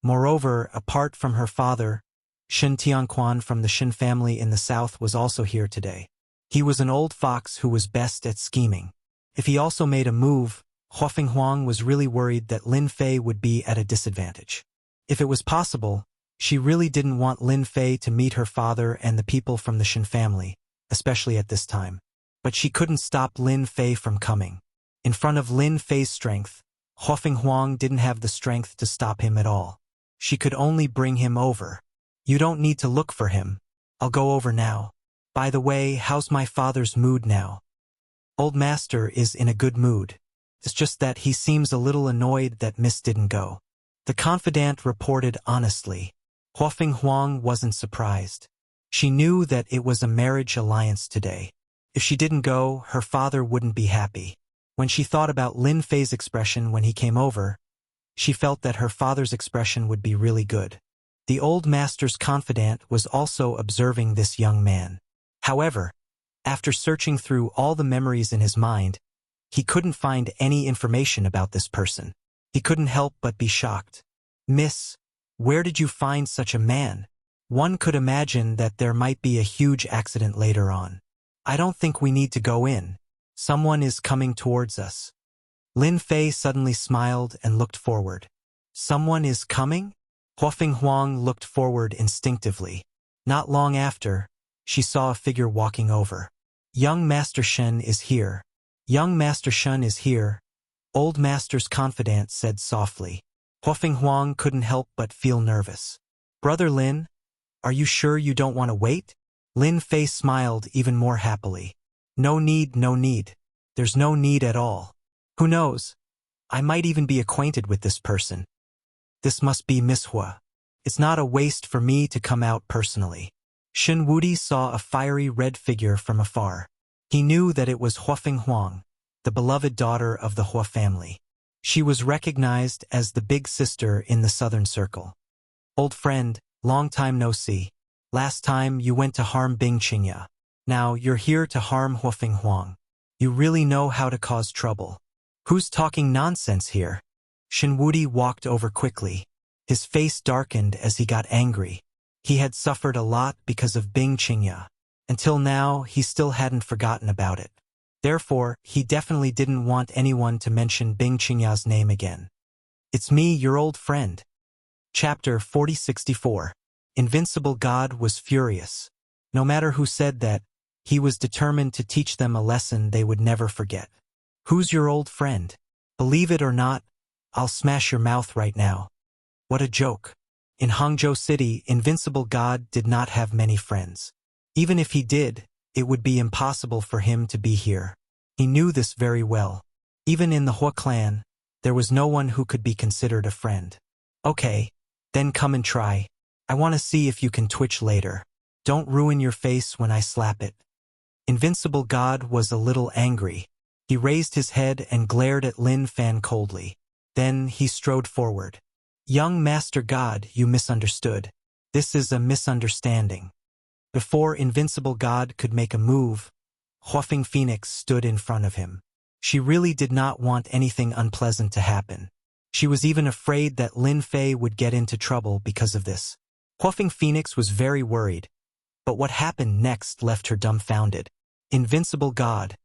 Moreover, apart from her father, Shin Tianquan from the Shin family in the south was also here today. He was an old fox who was best at scheming. If he also made a move, Huafeng Huang was really worried that Lin Fei would be at a disadvantage. If it was possible, she really didn't want Lin Fei to meet her father and the people from the Shin family, especially at this time. But she couldn't stop Lin Fei from coming. In front of Lin Fei's strength, Huafeng Huang didn't have the strength to stop him at all. She could only bring him over. "You don't need to look for him. I'll go over now. By the way, how's my father's mood now?" "Old master is in a good mood. It's just that he seems a little annoyed that Miss didn't go," the confidant reported honestly. Huafeng Huang wasn't surprised. She knew that it was a marriage alliance today. If she didn't go, her father wouldn't be happy. When she thought about Lin Fei's expression when he came over, she felt that her father's expression would be really good. The old master's confidant was also observing this young man. However, after searching through all the memories in his mind, he couldn't find any information about this person. He couldn't help but be shocked. "Miss, where did you find such a man? One could imagine that there might be a huge accident later on. I don't think we need to go in. Someone is coming towards us." Lin Fei suddenly smiled and looked forward. "Someone is coming?" Huafeng Huang looked forward instinctively. Not long after, she saw a figure walking over. "Young Master Shen is here. Young Master Shen is here," old master's confidant said softly. Huafeng Huang couldn't help but feel nervous. "Brother Lin, are you sure you don't want to wait?" Lin Fei smiled even more happily. No need. There's no need at all. Who knows? I might even be acquainted with this person. This must be Miss Hua. It's not a waste for me to come out personally." Shin Wudi saw a fiery red figure from afar. He knew that it was Huafeng Huang, the beloved daughter of the Hua family. She was recognized as the big sister in the southern circle. "Old friend, long time no see. Last time you went to harm Bing Qingya. Now you're here to harm Huafeng Huang. You really know how to cause trouble. Who's talking nonsense here?" Shin Wudi walked over quickly. His face darkened as he got angry. He had suffered a lot because of Bing Qingya. Until now, he still hadn't forgotten about it. Therefore, he definitely didn't want anyone to mention Bing Qingya's name again. "It's me, your old friend." Chapter 4064. Invincible God was furious. No matter who said that, he was determined to teach them a lesson they would never forget. "Who's your old friend? Believe it or not, I'll smash your mouth right now." What a joke. In Hangzhou City, Invincible God did not have many friends. Even if he did, it would be impossible for him to be here. He knew this very well. Even in the Hua clan, there was no one who could be considered a friend. "Okay, then come and try. I want to see if you can twitch later. Don't ruin your face when I slap it." Invincible God was a little angry. He raised his head and glared at Lin Fan coldly. Then he strode forward. Young Master God, you misunderstood. This is a misunderstanding. Before Invincible God could make a move, Huafeng Phoenix stood in front of him. She really did not want anything unpleasant to happen. She was even afraid that Lin Fei would get into trouble because of this. Huafeng Phoenix was very worried, but what happened next left her dumbfounded. Invincible God,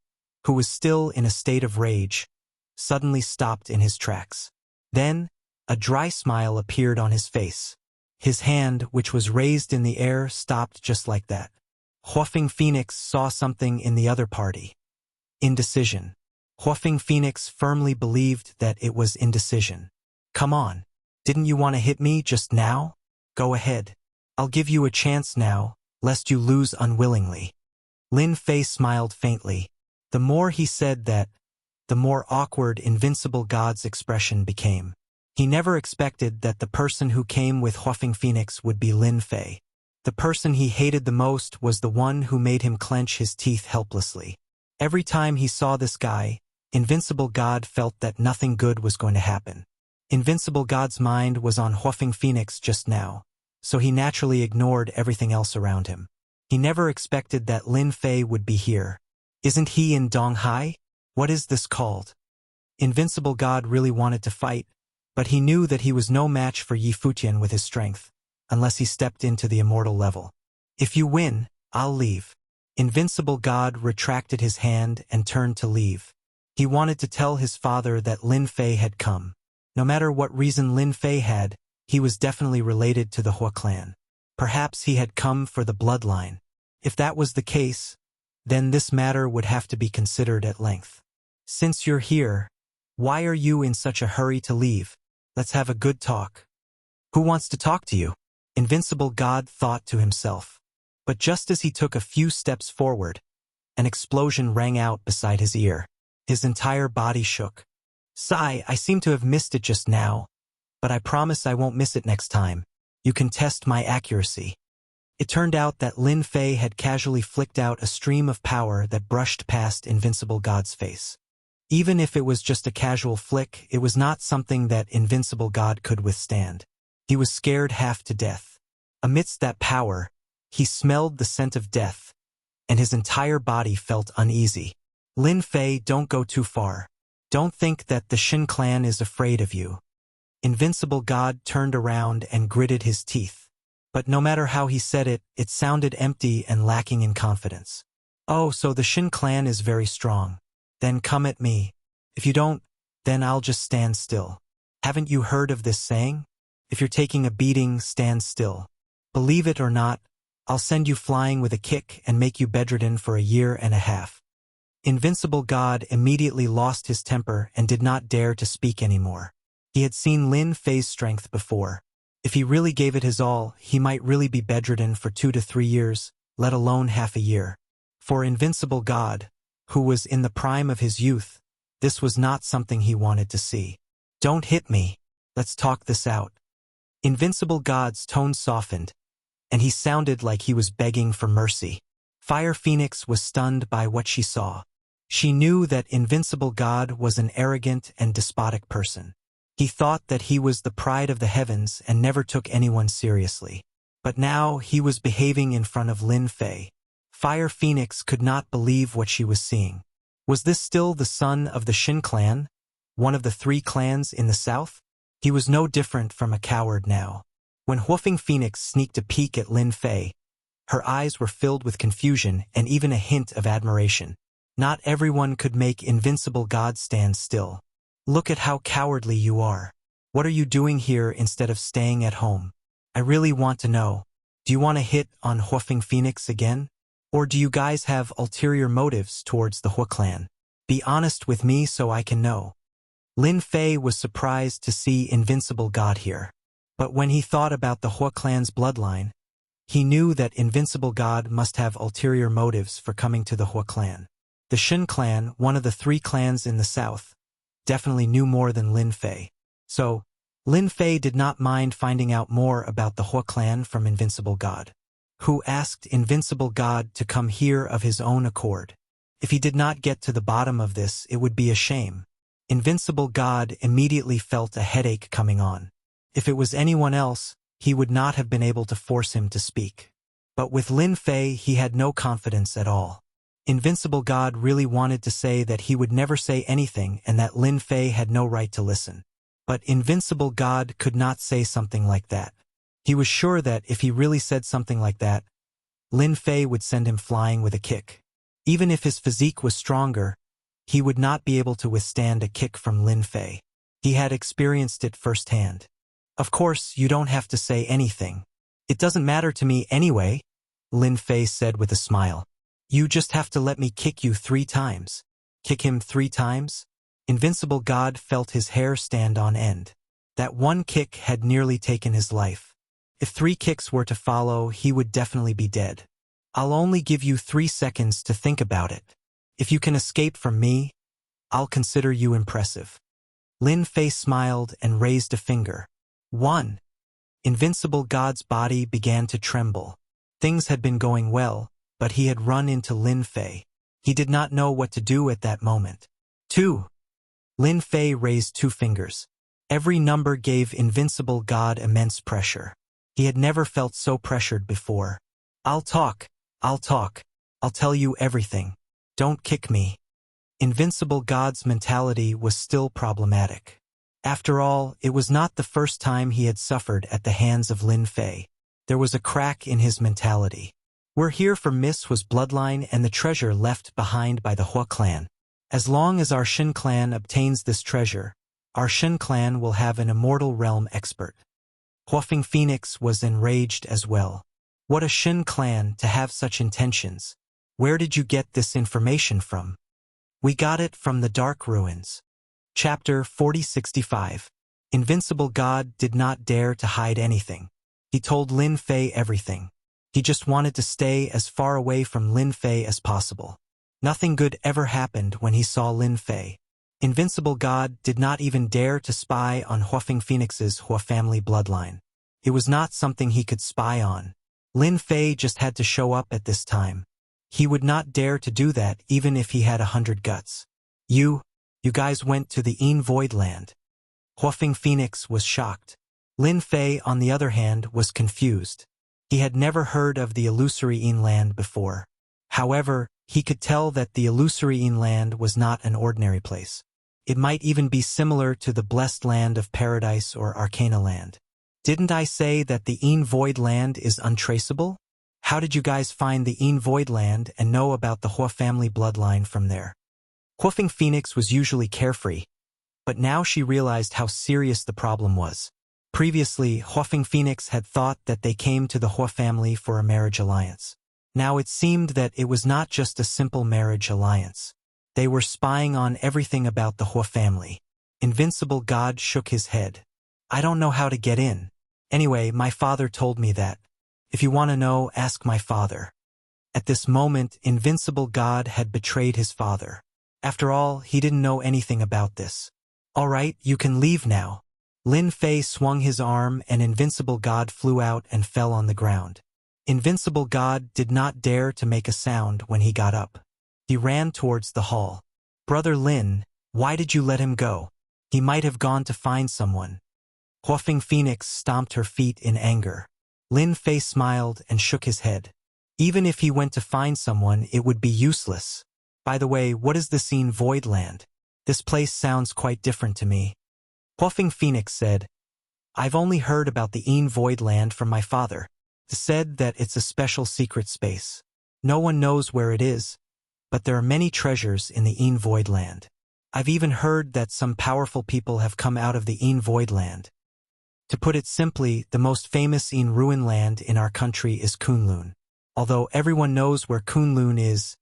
who was still in a state of rage, suddenly stopped in his tracks. Then, a dry smile appeared on his face. His hand, which was raised in the air, stopped just like that. Huafeng Phoenix saw something in the other party. Indecision. Huafeng Phoenix firmly believed that it was indecision. Come on, didn't you want to hit me just now? Go ahead. I'll give you a chance now, lest you lose unwillingly. Lin Fei smiled faintly. The more he said that, the more awkward Invincible God's expression became. He never expected that the person who came with Huafeng Phoenix would be Lin Fei. The person he hated the most was the one who made him clench his teeth helplessly. Every time he saw this guy, Invincible God felt that nothing good was going to happen. Invincible God's mind was on Huafeng Phoenix just now, so he naturally ignored everything else around him. He never expected that Lin Fei would be here. Isn't he in Donghai? What is this called? Invincible God really wanted to fight, but he knew that he was no match for Yi Futian with his strength, unless he stepped into the immortal level. If you win, I'll leave. Invincible God retracted his hand and turned to leave. He wanted to tell his father that Lin Fei had come. No matter what reason Lin Fei had, he was definitely related to the Hua clan. Perhaps he had come for the bloodline. If that was the case, then this matter would have to be considered at length. Since you're here, why are you in such a hurry to leave? Let's have a good talk. Who wants to talk to you? Invincible God thought to himself. But just as he took a few steps forward, an explosion rang out beside his ear. His entire body shook. Sigh, I seem to have missed it just now, but I promise I won't miss it next time. You can test my accuracy. It turned out that Lin Fei had casually flicked out a stream of power that brushed past Invincible God's face. Even if it was just a casual flick, it was not something that Invincible God could withstand. He was scared half to death. Amidst that power, he smelled the scent of death, and his entire body felt uneasy. Lin Fei, don't go too far. Don't think that the Shin clan is afraid of you. Invincible God turned around and gritted his teeth. But no matter how he said it, it sounded empty and lacking in confidence. Oh, so the Shin clan is very strong. Then come at me. If you don't, then I'll just stand still. Haven't you heard of this saying? If you're taking a beating, stand still. Believe it or not, I'll send you flying with a kick and make you bedridden for a year and a half. Invincible God immediately lost his temper and did not dare to speak anymore. He had seen Lin Fei's strength before. If he really gave it his all, he might really be bedridden for 2 to 3 years, let alone half a year. For Invincible God, who was in the prime of his youth, this was not something he wanted to see. Don't hit me. Let's talk this out. Invincible God's tone softened, and he sounded like he was begging for mercy. Fire Phoenix was stunned by what she saw. She knew that Invincible God was an arrogant and despotic person. He thought that he was the pride of the heavens and never took anyone seriously. But now he was behaving in front of Lin Fei. Fire Phoenix could not believe what she was seeing. Was this still the son of the Shin clan, one of the 3 clans in the south? He was no different from a coward now. When Huafeng Phoenix sneaked a peek at Lin Fei, her eyes were filled with confusion and even a hint of admiration. Not everyone could make Invincible God stand still. Look at how cowardly you are. What are you doing here instead of staying at home? I really want to know. Do you want to hit on Huafeng Phoenix again? Or do you guys have ulterior motives towards the Hua clan? Be honest with me so I can know. Lin Fei was surprised to see Invincible God here. But when he thought about the Hua clan's bloodline, he knew that Invincible God must have ulterior motives for coming to the Hua clan. The Shin clan, one of the 3 clans in the south, definitely knew more than Lin Fei. So, Lin Fei did not mind finding out more about the Hua clan from Invincible God, who asked Invincible God to come here of his own accord. If he did not get to the bottom of this, it would be a shame. Invincible God immediately felt a headache coming on. If it was anyone else, he would not have been able to force him to speak. But with Lin Fei, he had no confidence at all. Invincible God really wanted to say that he would never say anything and that Lin Fei had no right to listen. But Invincible God could not say something like that. He was sure that if he really said something like that, Lin Fei would send him flying with a kick. Even if his physique was stronger, he would not be able to withstand a kick from Lin Fei. He had experienced it firsthand. Of course, you don't have to say anything. It doesn't matter to me anyway, Lin Fei said with a smile. You just have to let me kick you 3 times. Kick him 3 times? Invincible God felt his hair stand on end. That one kick had nearly taken his life. If 3 kicks were to follow, he would definitely be dead. I'll only give you 3 seconds to think about it. If you can escape from me, I'll consider you impressive. Lin Fei smiled and raised a finger. 1. Invincible God's body began to tremble. Things had been going well, but he had run into Lin Fei. He did not know what to do at that moment. 2. Lin Fei raised 2 fingers. Every number gave Invincible God immense pressure. He had never felt so pressured before. I'll talk. I'll tell you everything. Don't kick me. Invincible God's mentality was still problematic. After all, it was not the first time he had suffered at the hands of Lin Fei. There was a crack in his mentality. We're here for Miss Hua's bloodline and the treasure left behind by the Hua clan. As long as our Shen clan obtains this treasure, our Shen clan will have an immortal realm expert. Huafeng Phoenix was enraged as well. What a Shen clan to have such intentions. Where did you get this information from? We got it from the Dark Ruins. Chapter 4065. Invincible God did not dare to hide anything. He told Lin Fei everything. He just wanted to stay as far away from Lin Fei as possible. Nothing good ever happened when he saw Lin Fei. Invincible God did not even dare to spy on Huafeng Phoenix's Hua family bloodline. It was not something he could spy on. Lin Fei just had to show up at this time. He would not dare to do that even if he had 100 guts. You guys went to the Yin Void Land. Huafeng Phoenix was shocked. Lin Fei, on the other hand, was confused. He had never heard of the illusory Yin Land before. However, he could tell that the illusory Yin Land was not an ordinary place. It might even be similar to the blessed land of paradise or Arcana land. Didn't I say that the Yin Void Land is untraceable? How did you guys find the Yin Void Land and know about the Hua family bloodline from there? Huafeng Phoenix was usually carefree, but now she realized how serious the problem was. Previously, Huafeng Phoenix had thought that they came to the Hua family for a marriage alliance. Now it seemed that it was not just a simple marriage alliance. They were spying on everything about the Hua family. Invincible God shook his head. I don't know how to get in. Anyway, my father told me that. If you want to know, ask my father. At this moment, Invincible God had betrayed his father. After all, he didn't know anything about this. All right, you can leave now. Lin Fei swung his arm and Invincible God flew out and fell on the ground. Invincible God did not dare to make a sound when he got up. He ran towards the hall. Brother Lin, why did you let him go? He might have gone to find someone. Huafeng Phoenix stomped her feet in anger. Lin Fei smiled and shook his head. Even if he went to find someone, it would be useless. By the way, what is the Yin Void Land? This place sounds quite different to me. Huafeng Phoenix said, I've only heard about the Yin Void Land from my father. He said that it's a special secret space. No one knows where it is, but there are many treasures in the Yin Void Land. I've even heard that some powerful people have come out of the Yin Void Land. To put it simply, the most famous Yin Ruin Land in our country is Kunlun. Although everyone knows where Kunlun is,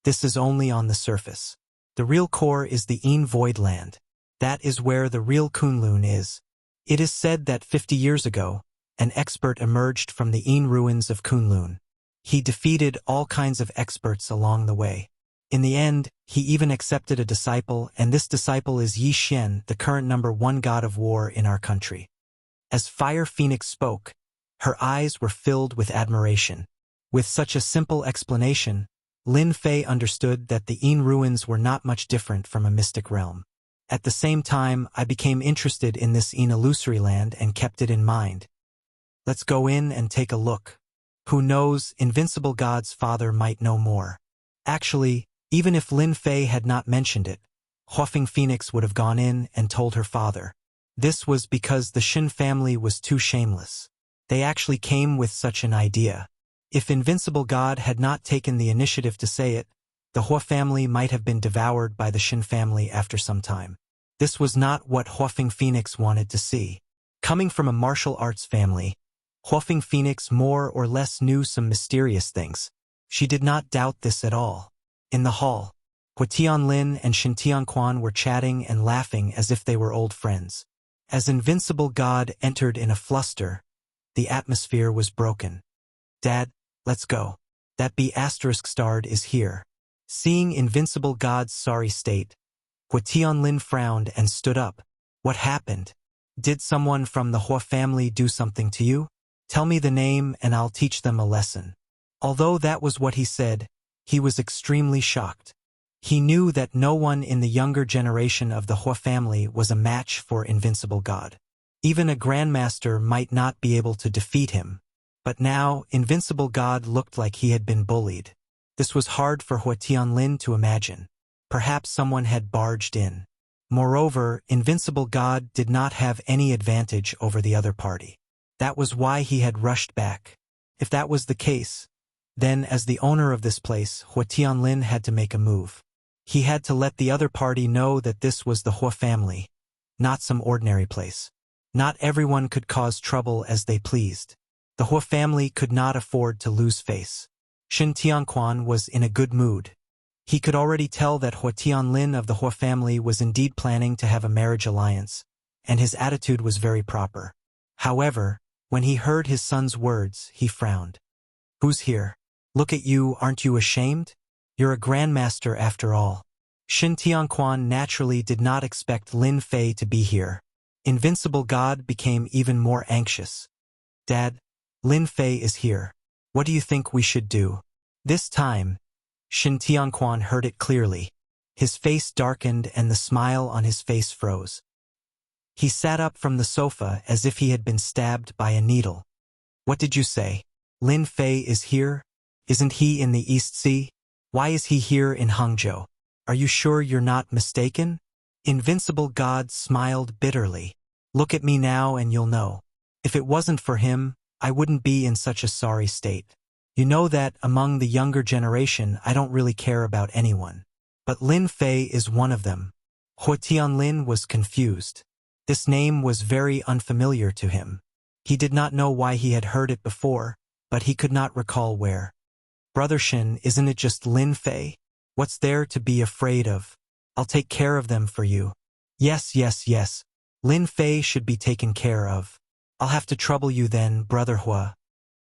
this is only on the surface. The real core is the Yin Void Land. That is where the real Kunlun is. It is said that 50 years ago, an expert emerged from the Yin ruins of Kunlun. He defeated all kinds of experts along the way. In the end, he even accepted a disciple, and this disciple is Yi Xian, the current #1 god of war in our country. As Fire Phoenix spoke, her eyes were filled with admiration. With such a simple explanation, Lin Fei understood that the Yin ruins were not much different from a mystic realm. At the same time, I became interested in this illusory land and kept it in mind. Let's go in and take a look. Who knows, Invincible God's father might know more. Actually, even if Lin Fei had not mentioned it, Huafeng Phoenix would have gone in and told her father. This was because the Shin family was too shameless. They actually came with such an idea. If Invincible God had not taken the initiative to say it, the Hua family might have been devoured by the Shin family after some time. This was not what Huafeng Phoenix wanted to see. Coming from a martial arts family, Huafeng Phoenix more or less knew some mysterious things. She did not doubt this at all. In the hall, Hua Tianlin and Shin Tianquan were chatting and laughing as if they were old friends. As Invincible God entered in a fluster, the atmosphere was broken. Dad, let's go. That B***starred is here. Seeing Invincible God's sorry state, Hua Tianlin frowned and stood up. What happened? Did someone from the Hua family do something to you? Tell me the name and I'll teach them a lesson. Although that was what he said, he was extremely shocked. He knew that no one in the younger generation of the Hua family was a match for Invincible God. Even a grandmaster might not be able to defeat him. But now, Invincible God looked like he had been bullied. This was hard for Hua Tianlin to imagine. Perhaps someone had barged in. Moreover, Invincible God did not have any advantage over the other party. That was why he had rushed back. If that was the case, then as the owner of this place, Hua Tianlin had to make a move. He had to let the other party know that this was the Hua family, not some ordinary place. Not everyone could cause trouble as they pleased. The Hua family could not afford to lose face. Shin Tianquan was in a good mood. He could already tell that Hua Tianlin of the Hua family was indeed planning to have a marriage alliance, and his attitude was very proper. However, when he heard his son's words, he frowned. Who's here? Look at you, aren't you ashamed? You're a grandmaster after all. Shin Tianquan naturally did not expect Lin Fei to be here. Invincible God became even more anxious. Dad, Lin Fei is here. What do you think we should do? This time, Shin Tianquan heard it clearly. His face darkened and the smile on his face froze. He sat up from the sofa as if he had been stabbed by a needle. What did you say? Lin Fei is here? Isn't he in the East Sea? Why is he here in Hangzhou? Are you sure you're not mistaken? Invincible God smiled bitterly. Look at me now and you'll know. If it wasn't for him, I wouldn't be in such a sorry state. You know that among the younger generation I don't really care about anyone. But Lin Fei is one of them. Hua Tianlin was confused. This name was very unfamiliar to him. He did not know why he had heard it before, but he could not recall where. Brother Shin, isn't it just Lin Fei? What's there to be afraid of? I'll take care of them for you. Yes. Lin Fei should be taken care of. I'll have to trouble you then, Brother Hua.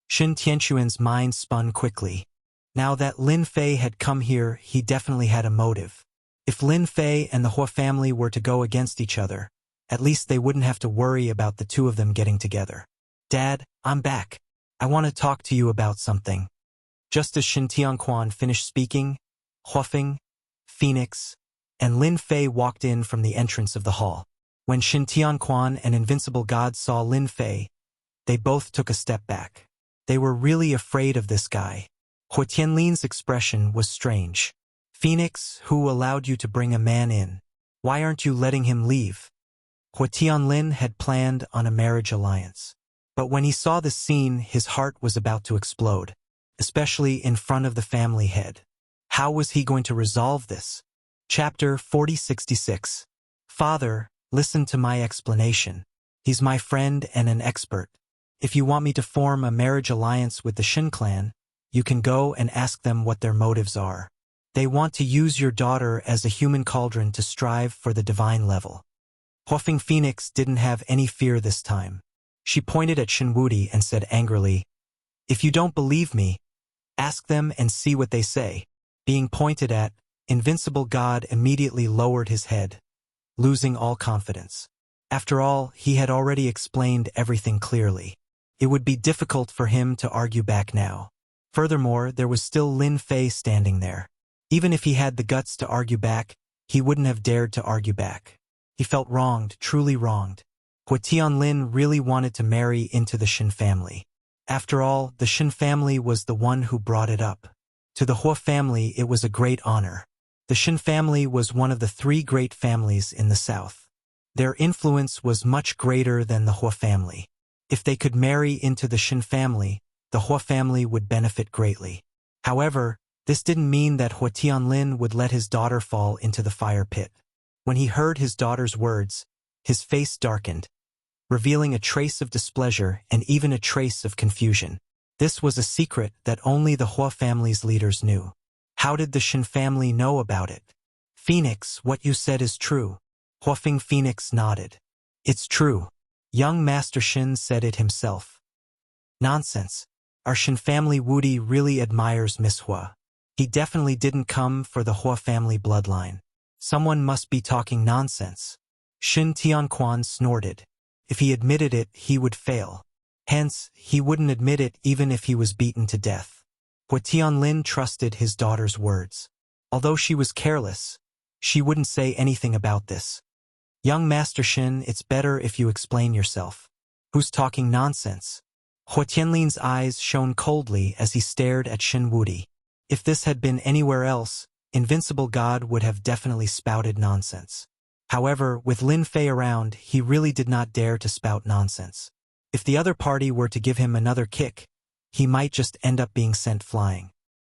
Shin Tianquan's mind spun quickly. Now that Lin Fei had come here, he definitely had a motive. If Lin Fei and the Hua family were to go against each other, at least they wouldn't have to worry about the two of them getting together. Dad, I'm back. I want to talk to you about something. Just as Shin Tianquan finished speaking, Huafeng, Phoenix, and Lin Fei walked in from the entrance of the hall. When Shin Tianquan and Invincible God saw Lin Fei, they both took a step back. They were really afraid of this guy. Hua Tianlin's expression was strange. Phoenix, who allowed you to bring a man in? Why aren't you letting him leave? Hua Tianlin had planned on a marriage alliance. But when he saw this scene, his heart was about to explode, especially in front of the family head. How was he going to resolve this? Chapter 4066. Father, listen to my explanation. He's my friend and an expert. If you want me to form a marriage alliance with the Shin clan, you can go and ask them what their motives are. They want to use your daughter as a human cauldron to strive for the divine level. Huafeng Phoenix didn't have any fear this time. She pointed at Shin Wudi and said angrily, If you don't believe me, ask them and see what they say. Being pointed at, Invincible God immediately lowered his head, losing all confidence. After all, he had already explained everything clearly. It would be difficult for him to argue back now. Furthermore, there was still Lin Fei standing there. Even if he had the guts to argue back, he wouldn't have dared to argue back. He felt wronged, truly wronged. Hua Tianlin really wanted to marry into the Shin family. After all, the Shin family was the one who brought it up. To the Hua family, it was a great honor. The Shin family was one of the 3 great families in the south. Their influence was much greater than the Hua family. If they could marry into the Shin family, the Hua family would benefit greatly. However, this didn't mean that Hua Tianlin would let his daughter fall into the fire pit. When he heard his daughter's words, his face darkened, revealing a trace of displeasure and even a trace of confusion. This was a secret that only the Hua family's leaders knew. How did the Shin family know about it? Phoenix, what you said is true. Huafeng Phoenix nodded. It's true. Young Master Shin said it himself. Nonsense. Our Shin family Wudi really admires Miss Hua. He definitely didn't come for the Hua family bloodline. Someone must be talking nonsense. Shin Tianquan snorted. If he admitted it, he would fail. Hence, he wouldn't admit it even if he was beaten to death. Hua Tianlin trusted his daughter's words. Although she was careless, she wouldn't say anything about this. Young Master Shin, it's better if you explain yourself. Who's talking nonsense? Hua Tianlin's eyes shone coldly as he stared at Shin Wudi. If this had been anywhere else, Invincible God would have definitely spouted nonsense. However, with Lin Fei around, he really did not dare to spout nonsense. If the other party were to give him another kick, he might just end up being sent flying.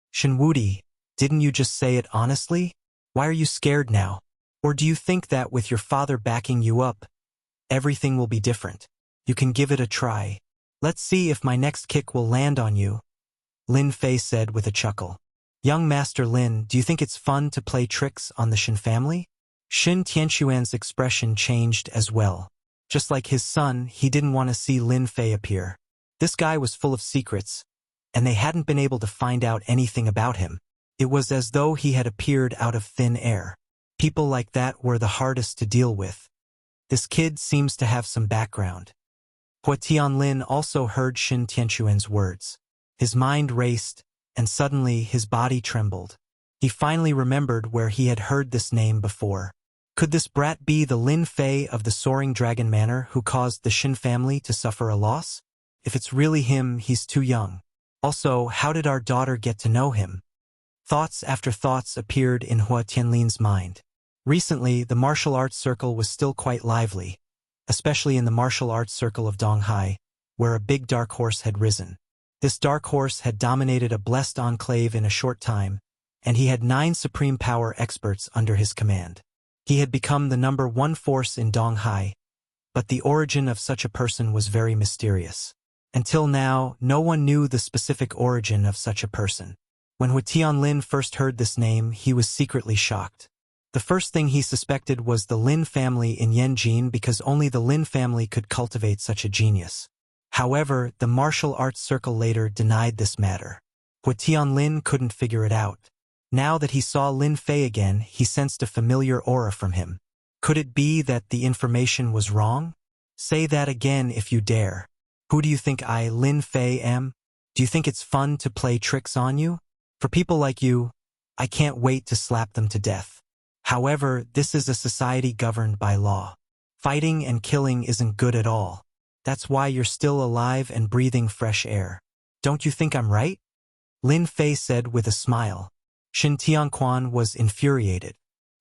Shin Wudi, didn't you just say it honestly? Why are you scared now? Or do you think that with your father backing you up, everything will be different? You can give it a try. Let's see if my next kick will land on you, Lin Fei said with a chuckle. Young Master Lin, do you think it's fun to play tricks on the Shin family? Shin Tianquan's expression changed as well. Just like his son, he didn't want to see Lin Fei appear. This guy was full of secrets, and they hadn't been able to find out anything about him. It was as though he had appeared out of thin air. People like that were the hardest to deal with. This kid seems to have some background. Hua Tianlin also heard Shin Tianquan's words. His mind raced, and suddenly his body trembled. He finally remembered where he had heard this name before. Could this brat be the Lin Fei of the Soaring Dragon Manor who caused the Shin family to suffer a loss? If it's really him, he's too young. Also, how did our daughter get to know him? Thoughts after thoughts appeared in Hua Tianlin's mind. Recently, the martial arts circle was still quite lively, especially in the martial arts circle of Donghai, where a big dark horse had risen. This dark horse had dominated a blessed enclave in a short time, and he had 9 supreme power experts under his command. He had become the #1 force in Donghai, but the origin of such a person was very mysterious. Until now, no one knew the specific origin of such a person. When Hua Tianlin first heard this name, he was secretly shocked. The first thing he suspected was the Lin family in Yanjin because only the Lin family could cultivate such a genius. However, the martial arts circle later denied this matter. Hua Tianlin couldn't figure it out. Now that he saw Lin Fei again, he sensed a familiar aura from him. Could it be that the information was wrong? Say that again if you dare. Who do you think I, Lin Fei, am? Do you think it's fun to play tricks on you? For people like you, I can't wait to slap them to death. However, this is a society governed by law. Fighting and killing isn't good at all. That's why you're still alive and breathing fresh air. Don't you think I'm right? Lin Fei said with a smile. Shin Tianquan was infuriated.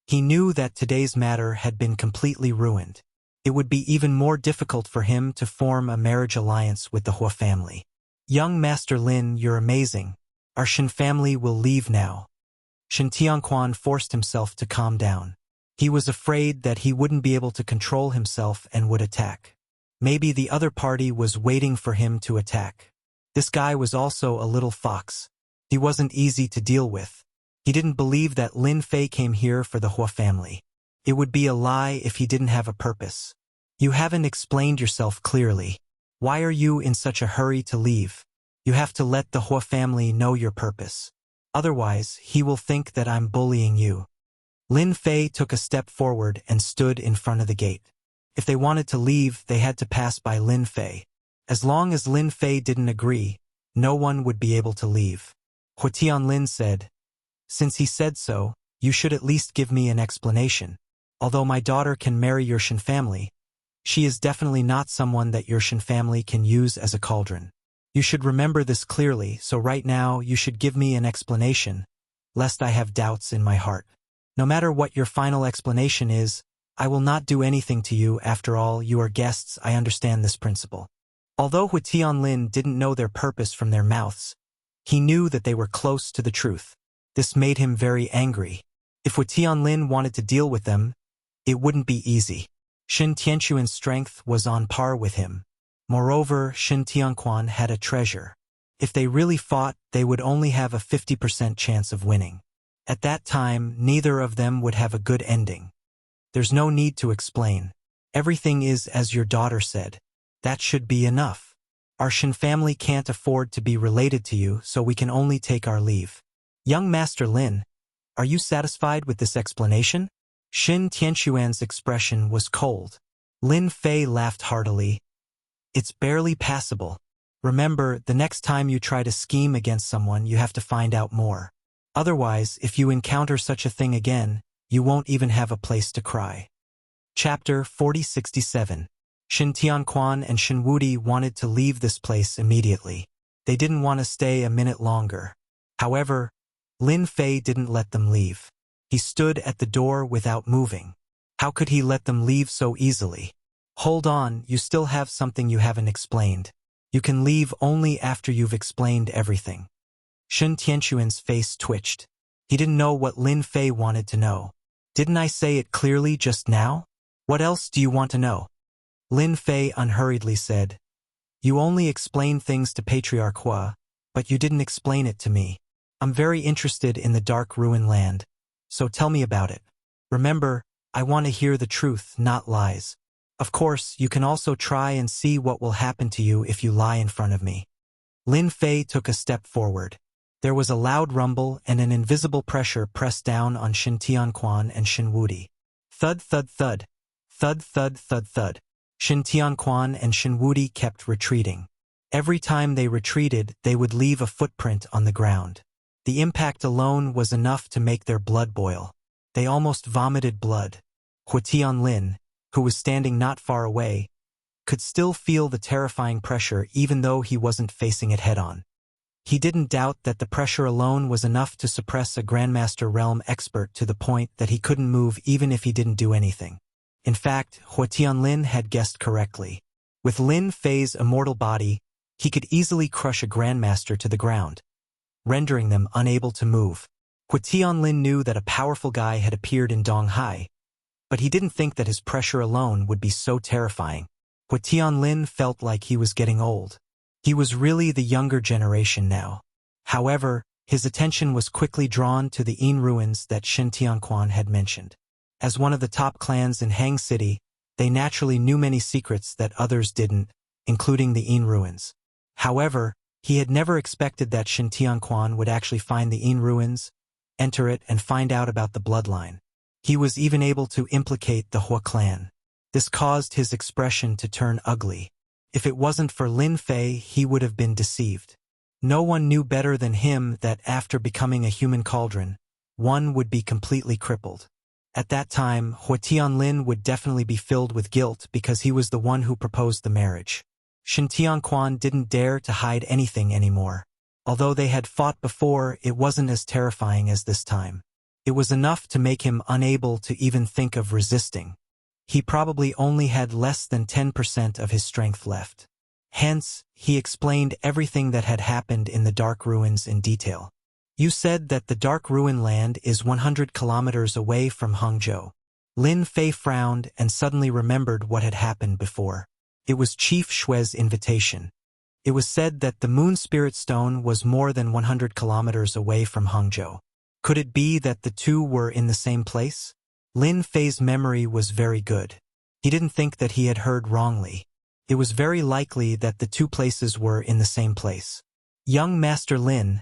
He knew that today's matter had been completely ruined. It would be even more difficult for him to form a marriage alliance with the Hua family. Young Master Lin, you're amazing. Our Shin family will leave now. Shin Tianquan forced himself to calm down. He was afraid that he wouldn't be able to control himself and would attack. Maybe the other party was waiting for him to attack. This guy was also a little fox. He wasn't easy to deal with. He didn't believe that Lin Fei came here for the Hua family. It would be a lie if he didn't have a purpose. You haven't explained yourself clearly. Why are you in such a hurry to leave? You have to let the Hua family know your purpose. Otherwise, he will think that I'm bullying you. Lin Fei took a step forward and stood in front of the gate. If they wanted to leave, they had to pass by Lin Fei. As long as Lin Fei didn't agree, no one would be able to leave. Hua Tianlin said, "Since he said so, you should at least give me an explanation." Although my daughter can marry your Shin family, she is definitely not someone that your Shin family can use as a cauldron. You should remember this clearly, so right now you should give me an explanation, lest I have doubts in my heart. No matter what your final explanation is, I will not do anything to you. After all, you are guests. I understand this principle. Although Hu Tianlin didn't know their purpose from their mouths, he knew that they were close to the truth. This made him very angry. If Hu Tianlin wanted to deal with them, it wouldn't be easy. Shin Tianquan's strength was on par with him. Moreover, Shin Tianquan had a treasure. If they really fought, they would only have a 50% chance of winning. At that time, neither of them would have a good ending. There's no need to explain. Everything is as your daughter said. That should be enough. Our Shin family can't afford to be related to you, so we can only take our leave. Young Master Lin, are you satisfied with this explanation? Shin Tianquan's expression was cold. Lin Fei laughed heartily. It's barely passable. Remember, the next time you try to scheme against someone, you have to find out more. Otherwise, if you encounter such a thing again, you won't even have a place to cry. Chapter 4067. Shin Tianquan and Shin Wudi wanted to leave this place immediately. They didn't want to stay a minute longer. However, Lin Fei didn't let them leave. He stood at the door without moving. How could he let them leave so easily? Hold on, you still have something you haven't explained. You can leave only after you've explained everything. Shin Tianquan's face twitched. He didn't know what Lin Fei wanted to know. Didn't I say it clearly just now? What else do you want to know? Lin Fei unhurriedly said, You only explained things to Patriarch Hua, but you didn't explain it to me. I'm very interested in the Dark Ruin Land, so tell me about it. Remember, I want to hear the truth, not lies. Of course, you can also try and see what will happen to you if you lie in front of me. Lin Fei took a step forward. There was a loud rumble and an invisible pressure pressed down on Shin Tianquan and Shin Wudi. Thud, thud, thud. Thud, thud, thud, thud. Shin Tianquan and Shin Wudi kept retreating. Every time they retreated, they would leave a footprint on the ground. The impact alone was enough to make their blood boil. They almost vomited blood. Hu Tianlin, who was standing not far away, could still feel the terrifying pressure even though he wasn't facing it head-on. He didn't doubt that the pressure alone was enough to suppress a Grandmaster Realm expert to the point that he couldn't move even if he didn't do anything. In fact, Hu Tianlin had guessed correctly. With Lin Fei's immortal body, he could easily crush a Grandmaster to the ground, rendering them unable to move. Hu Tianlin knew that a powerful guy had appeared in Donghai, but he didn't think that his pressure alone would be so terrifying. Hu Tianlin felt like he was getting old. He was really the younger generation now. However, his attention was quickly drawn to the Yin ruins that Shin Tianquan had mentioned. As one of the top clans in Hang City, they naturally knew many secrets that others didn't, including the Yin ruins. However, he had never expected that Shin Tianquan would actually find the Yin ruins, enter it, and find out about the bloodline. He was even able to implicate the Hua clan. This caused his expression to turn ugly. If it wasn't for Lin Fei, he would have been deceived. No one knew better than him that after becoming a human cauldron, one would be completely crippled. At that time, Hu Tianlin would definitely be filled with guilt because he was the one who proposed the marriage. Shin Tianquan didn't dare to hide anything anymore. Although they had fought before, it wasn't as terrifying as this time. It was enough to make him unable to even think of resisting. He probably only had less than 10% of his strength left. Hence, he explained everything that had happened in the Dark Ruins in detail. You said that the Dark Ruin Land is 100 kilometers away from Hangzhou. Lin Fei frowned and suddenly remembered what had happened before. It was Chief Shue's invitation. It was said that the Moon Spirit Stone was more than 100 kilometers away from Hangzhou. Could it be that the two were in the same place? Lin Fei's memory was very good. He didn't think that he had heard wrongly. It was very likely that the two places were in the same place. Young Master Lin,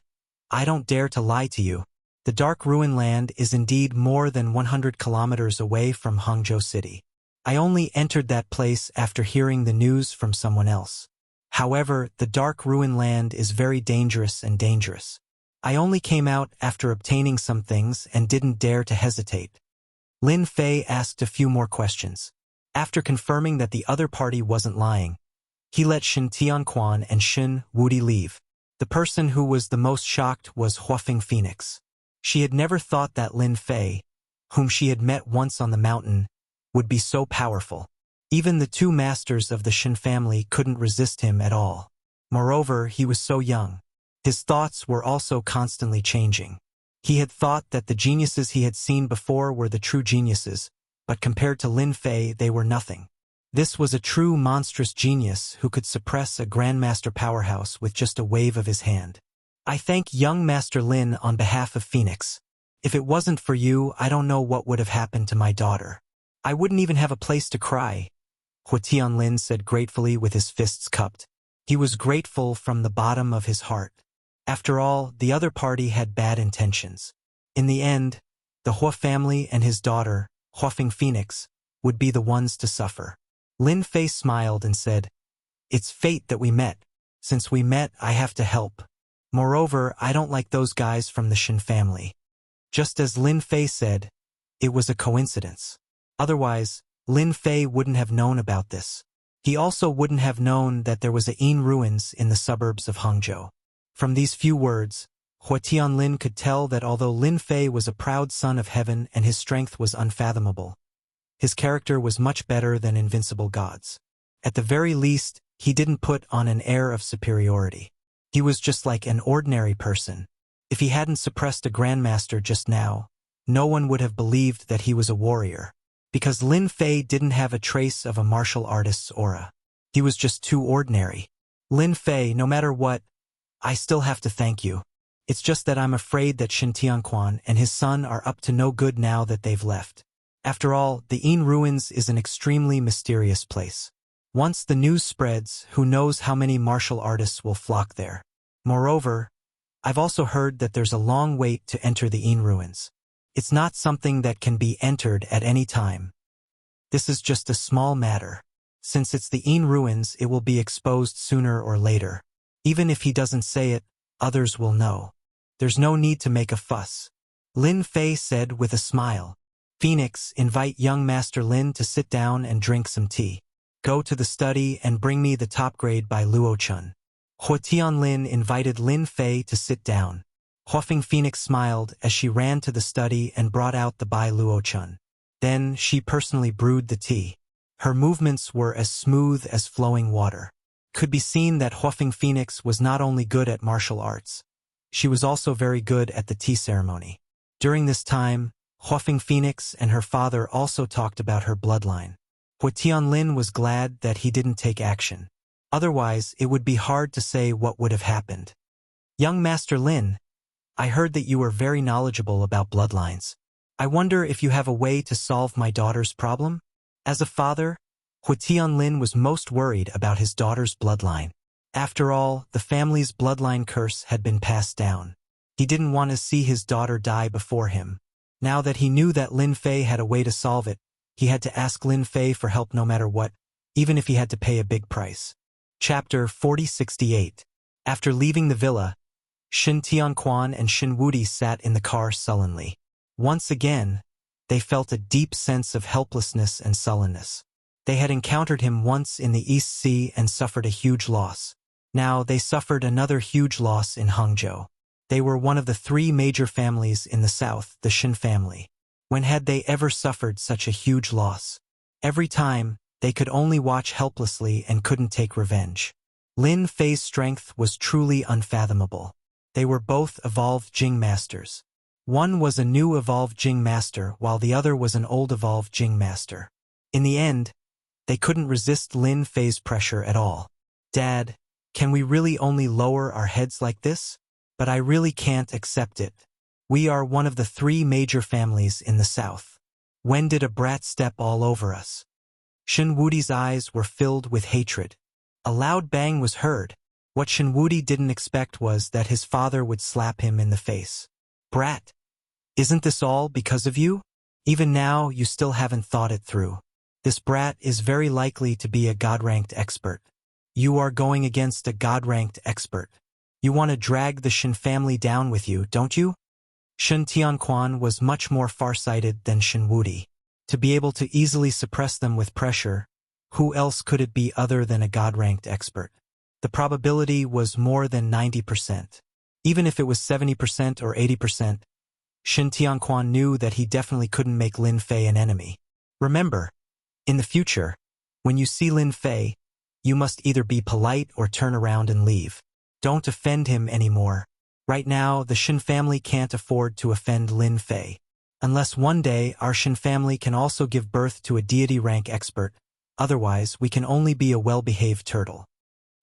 I don't dare to lie to you. The Dark Ruin Land is indeed more than 100 kilometers away from Hangzhou City. I only entered that place after hearing the news from someone else. However, the Dark Ruin Land is very dangerous and dangerous. I only came out after obtaining some things and didn't dare to hesitate. Lin Fei asked a few more questions. After confirming that the other party wasn't lying, he let Shin Tianquan and Shin Wudi leave. The person who was the most shocked was Huafeng Phoenix. She had never thought that Lin Fei, whom she had met once on the mountain, would be so powerful. Even the two masters of the Shin family couldn't resist him at all. Moreover, he was so young. His thoughts were also constantly changing. He had thought that the geniuses he had seen before were the true geniuses, but compared to Lin Fei they were nothing. This was a true monstrous genius who could suppress a grandmaster powerhouse with just a wave of his hand. I thank young Master Lin on behalf of Phoenix. If it wasn't for you, I don't know what would have happened to my daughter. I wouldn't even have a place to cry, Huo Lin said gratefully with his fists cupped. He was grateful from the bottom of his heart. After all, the other party had bad intentions. In the end, the Huo family and his daughter, Huafeng Phoenix, would be the ones to suffer. Lin Fei smiled and said, "It's fate that we met. Since we met, I have to help. Moreover, I don't like those guys from the Shin family." Just as Lin Fei said, it was a coincidence. Otherwise, Lin Fei wouldn't have known about this. He also wouldn't have known that there was a Yin ruins in the suburbs of Hangzhou. From these few words, Huo Lin could tell that although Lin Fei was a proud son of heaven and his strength was unfathomable, his character was much better than invincible gods. At the very least, he didn't put on an air of superiority. He was just like an ordinary person. If he hadn't suppressed a grandmaster just now, no one would have believed that he was a warrior. Because Lin Fei didn't have a trace of a martial artist's aura. He was just too ordinary. Lin Fei, no matter what, I still have to thank you. It's just that I'm afraid that Shin Tianquan and his son are up to no good now that they've left. After all, the Yin ruins is an extremely mysterious place. Once the news spreads, who knows how many martial artists will flock there. Moreover, I've also heard that there's a long wait to enter the Yin ruins. It's not something that can be entered at any time. This is just a small matter. Since it's the Yin ruins, it will be exposed sooner or later. Even if he doesn't say it, others will know. There's no need to make a fuss. Lin Fei said with a smile. Phoenix, invite young Master Lin to sit down and drink some tea. Go to the study and bring me the top grade by Luo Chun. Huo Lin invited Lin Fei to sit down. Huafeng Phoenix smiled as she ran to the study and brought out the Bai Luo Chun. Then she personally brewed the tea. Her movements were as smooth as flowing water. Could be seen that Huafeng Phoenix was not only good at martial arts, she was also very good at the tea ceremony. During this time, Huafeng Phoenix and her father also talked about her bloodline. Huo Lin was glad that he didn't take action. Otherwise, it would be hard to say what would have happened. Young Master Lin, I heard that you were very knowledgeable about bloodlines. I wonder if you have a way to solve my daughter's problem? As a father, Huo Lin was most worried about his daughter's bloodline. After all, the family's bloodline curse had been passed down. He didn't want to see his daughter die before him. Now that he knew that Lin Fei had a way to solve it, he had to ask Lin Fei for help no matter what, even if he had to pay a big price. Chapter 4068. After leaving the villa, Shin Tianquan and Shin Wudi sat in the car sullenly. Once again, they felt a deep sense of helplessness and sullenness. They had encountered him once in the East Sea and suffered a huge loss. Now they suffered another huge loss in Hangzhou. They were one of the three major families in the south, the Shin family. When had they ever suffered such a huge loss? Every time, they could only watch helplessly and couldn't take revenge. Lin Fei's strength was truly unfathomable. They were both evolved Jing masters. One was a new evolved Jing master while the other was an old evolved Jing master. In the end, they couldn't resist Lin Fei's pressure at all. Dad, can we really only lower our heads like this? But I really can't accept it. We are one of the three major families in the south. When did a brat step all over us? Shin Wudi's eyes were filled with hatred. A loud bang was heard. What Shin Wudi didn't expect was that his father would slap him in the face. Brat, isn't this all because of you? Even now, you still haven't thought it through. This brat is very likely to be a God-ranked expert. You are going against a God-ranked expert. You want to drag the Shin family down with you, don't you? Shen Tianquan was much more farsighted than Shen Wudi. To be able to easily suppress them with pressure, who else could it be other than a god-ranked expert? The probability was more than 90%. Even if it was 70% or 80%, Shen Tianquan knew that he definitely couldn't make Lin Fei an enemy. Remember, in the future, when you see Lin Fei, you must either be polite or turn around and leave. Don't offend him anymore. Right now, the Shen family can't afford to offend Lin Fei. Unless one day our Shen family can also give birth to a deity rank expert, otherwise we can only be a well-behaved turtle.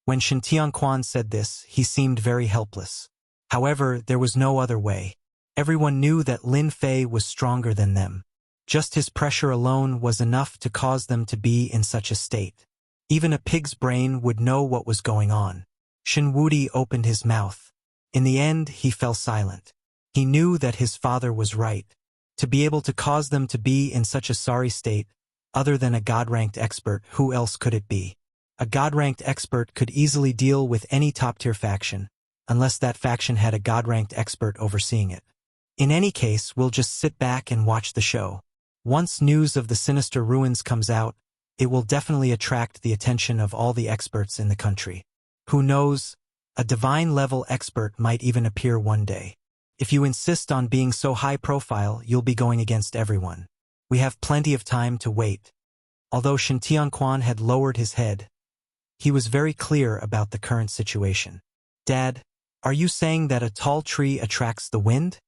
When Shen Tianquan said this, he seemed very helpless. However, there was no other way. Everyone knew that Lin Fei was stronger than them. Just his pressure alone was enough to cause them to be in such a state. Even a pig's brain would know what was going on. Shen Wudi opened his mouth. In the end, he fell silent. He knew that his father was right. To be able to cause them to be in such a sorry state, other than a god-ranked expert, who else could it be? A god-ranked expert could easily deal with any top-tier faction, unless that faction had a god-ranked expert overseeing it. In any case, we'll just sit back and watch the show. Once news of the sinister ruins comes out, it will definitely attract the attention of all the experts in the country. Who knows, a divine-level expert might even appear one day. If you insist on being so high-profile, you'll be going against everyone. We have plenty of time to wait. Although Shen Tianquan had lowered his head, he was very clear about the current situation. Dad, are you saying that a tall tree attracts the wind?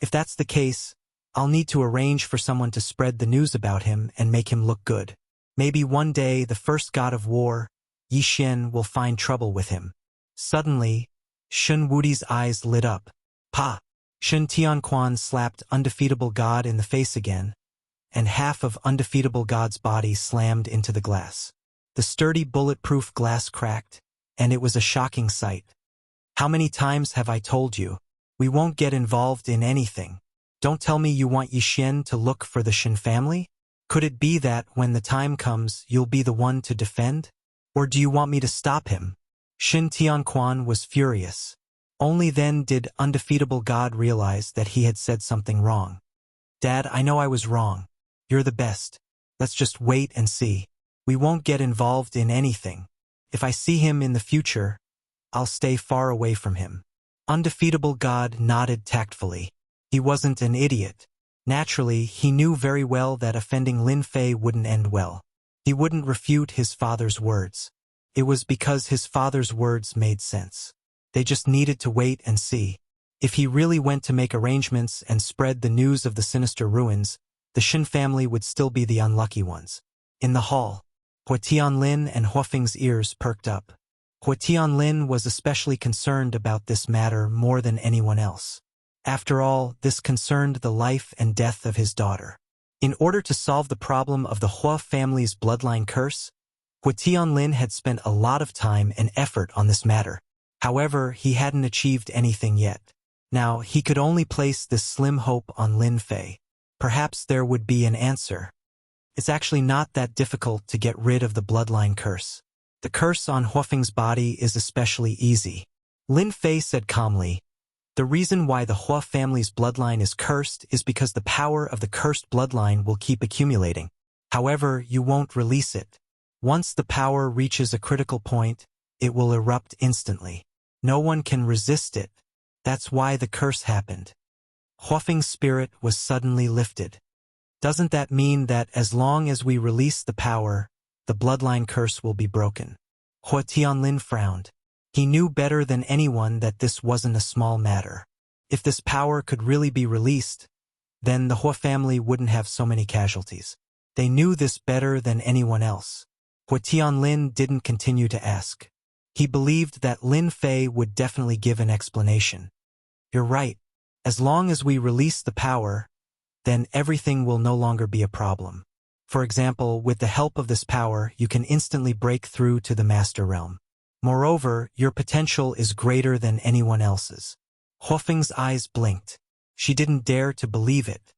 If that's the case, I'll need to arrange for someone to spread the news about him and make him look good. Maybe one day the first god of war, Yi Xian, will find trouble with him. Suddenly, Shen Wudi's eyes lit up. Pa! Shen Tianquan slapped Undefeatable God in the face again, and half of Undefeatable God's body slammed into the glass. The sturdy bulletproof glass cracked, and it was a shocking sight. How many times have I told you? We won't get involved in anything. Don't tell me you want Yi Xian to look for the Shen family? Could it be that, when the time comes, you'll be the one to defend? Or do you want me to stop him? Shen Tianquan was furious. Only then did Undefeatable God realize that he had said something wrong. Dad, I know I was wrong. You're the best. Let's just wait and see. We won't get involved in anything. If I see him in the future, I'll stay far away from him. Undefeatable God nodded tactfully. He wasn't an idiot. Naturally, he knew very well that offending Lin Fei wouldn't end well. He wouldn't refute his father's words. It was because his father's words made sense. They just needed to wait and see. If he really went to make arrangements and spread the news of the sinister ruins, the Shen family would still be the unlucky ones. In the hall, Hua Tianlin and Huafeng's ears perked up. Hua Tianlin was especially concerned about this matter more than anyone else. After all, this concerned the life and death of his daughter. In order to solve the problem of the Hua family's bloodline curse, Hua Tianlin had spent a lot of time and effort on this matter. However, he hadn't achieved anything yet. Now, he could only place this slim hope on Lin Fei. Perhaps there would be an answer. It's actually not that difficult to get rid of the bloodline curse. The curse on Huafeng's body is especially easy. Lin Fei said calmly, "The reason why the Hua family's bloodline is cursed is because the power of the cursed bloodline will keep accumulating. However, you won't release it. Once the power reaches a critical point, it will erupt instantly. No one can resist it. That's why the curse happened." Huafeng's spirit was suddenly lifted. Doesn't that mean that as long as we release the power, the bloodline curse will be broken? Hua Tianlin frowned. He knew better than anyone that this wasn't a small matter. If this power could really be released, then the Hua family wouldn't have so many casualties. They knew this better than anyone else. Hua Tianlin didn't continue to ask. He believed that Lin Fei would definitely give an explanation. "You're right. As long as we release the power, then everything will no longer be a problem. For example, with the help of this power, you can instantly break through to the Master Realm. Moreover, your potential is greater than anyone else's." Huafeng's eyes blinked. She didn't dare to believe it.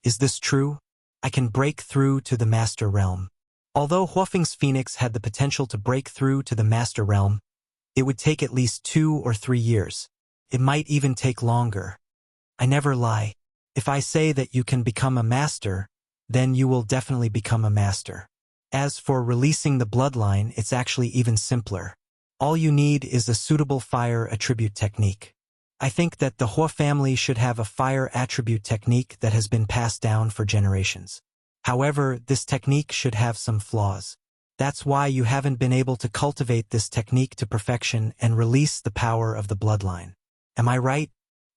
"Is this true? I can break through to the Master Realm." Although Huafeng's phoenix had the potential to break through to the Master Realm, it would take at least 2 or 3 years. It might even take longer. I never lie. If I say that you can become a master, then you will definitely become a master. As for releasing the bloodline, it's actually even simpler. All you need is a suitable fire attribute technique. I think that the Hua family should have a fire attribute technique that has been passed down for generations. However, this technique should have some flaws. That's why you haven't been able to cultivate this technique to perfection and release the power of the bloodline. Am I right?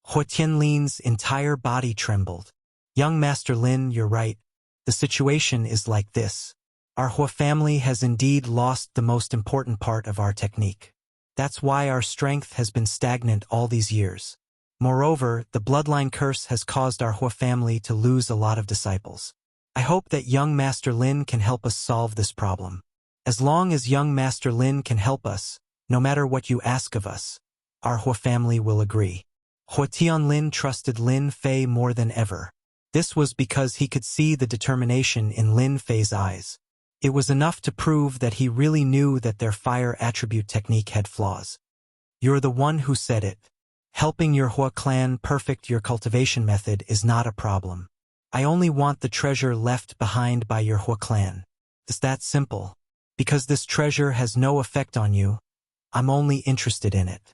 Hua Tianlin's entire body trembled. Young Master Lin, you're right. The situation is like this. Our Hua family has indeed lost the most important part of our technique. That's why our strength has been stagnant all these years. Moreover, the bloodline curse has caused our Hua family to lose a lot of disciples. I hope that young Master Lin can help us solve this problem. As long as young Master Lin can help us, no matter what you ask of us, our Hua family will agree. Hua Tianlin trusted Lin Fei more than ever. This was because he could see the determination in Lin Fei's eyes. It was enough to prove that he really knew that their fire attribute technique had flaws. You're the one who said it. Helping your Hua clan perfect your cultivation method is not a problem. I only want the treasure left behind by your Hua clan. It's that simple. Because this treasure has no effect on you, I'm only interested in it.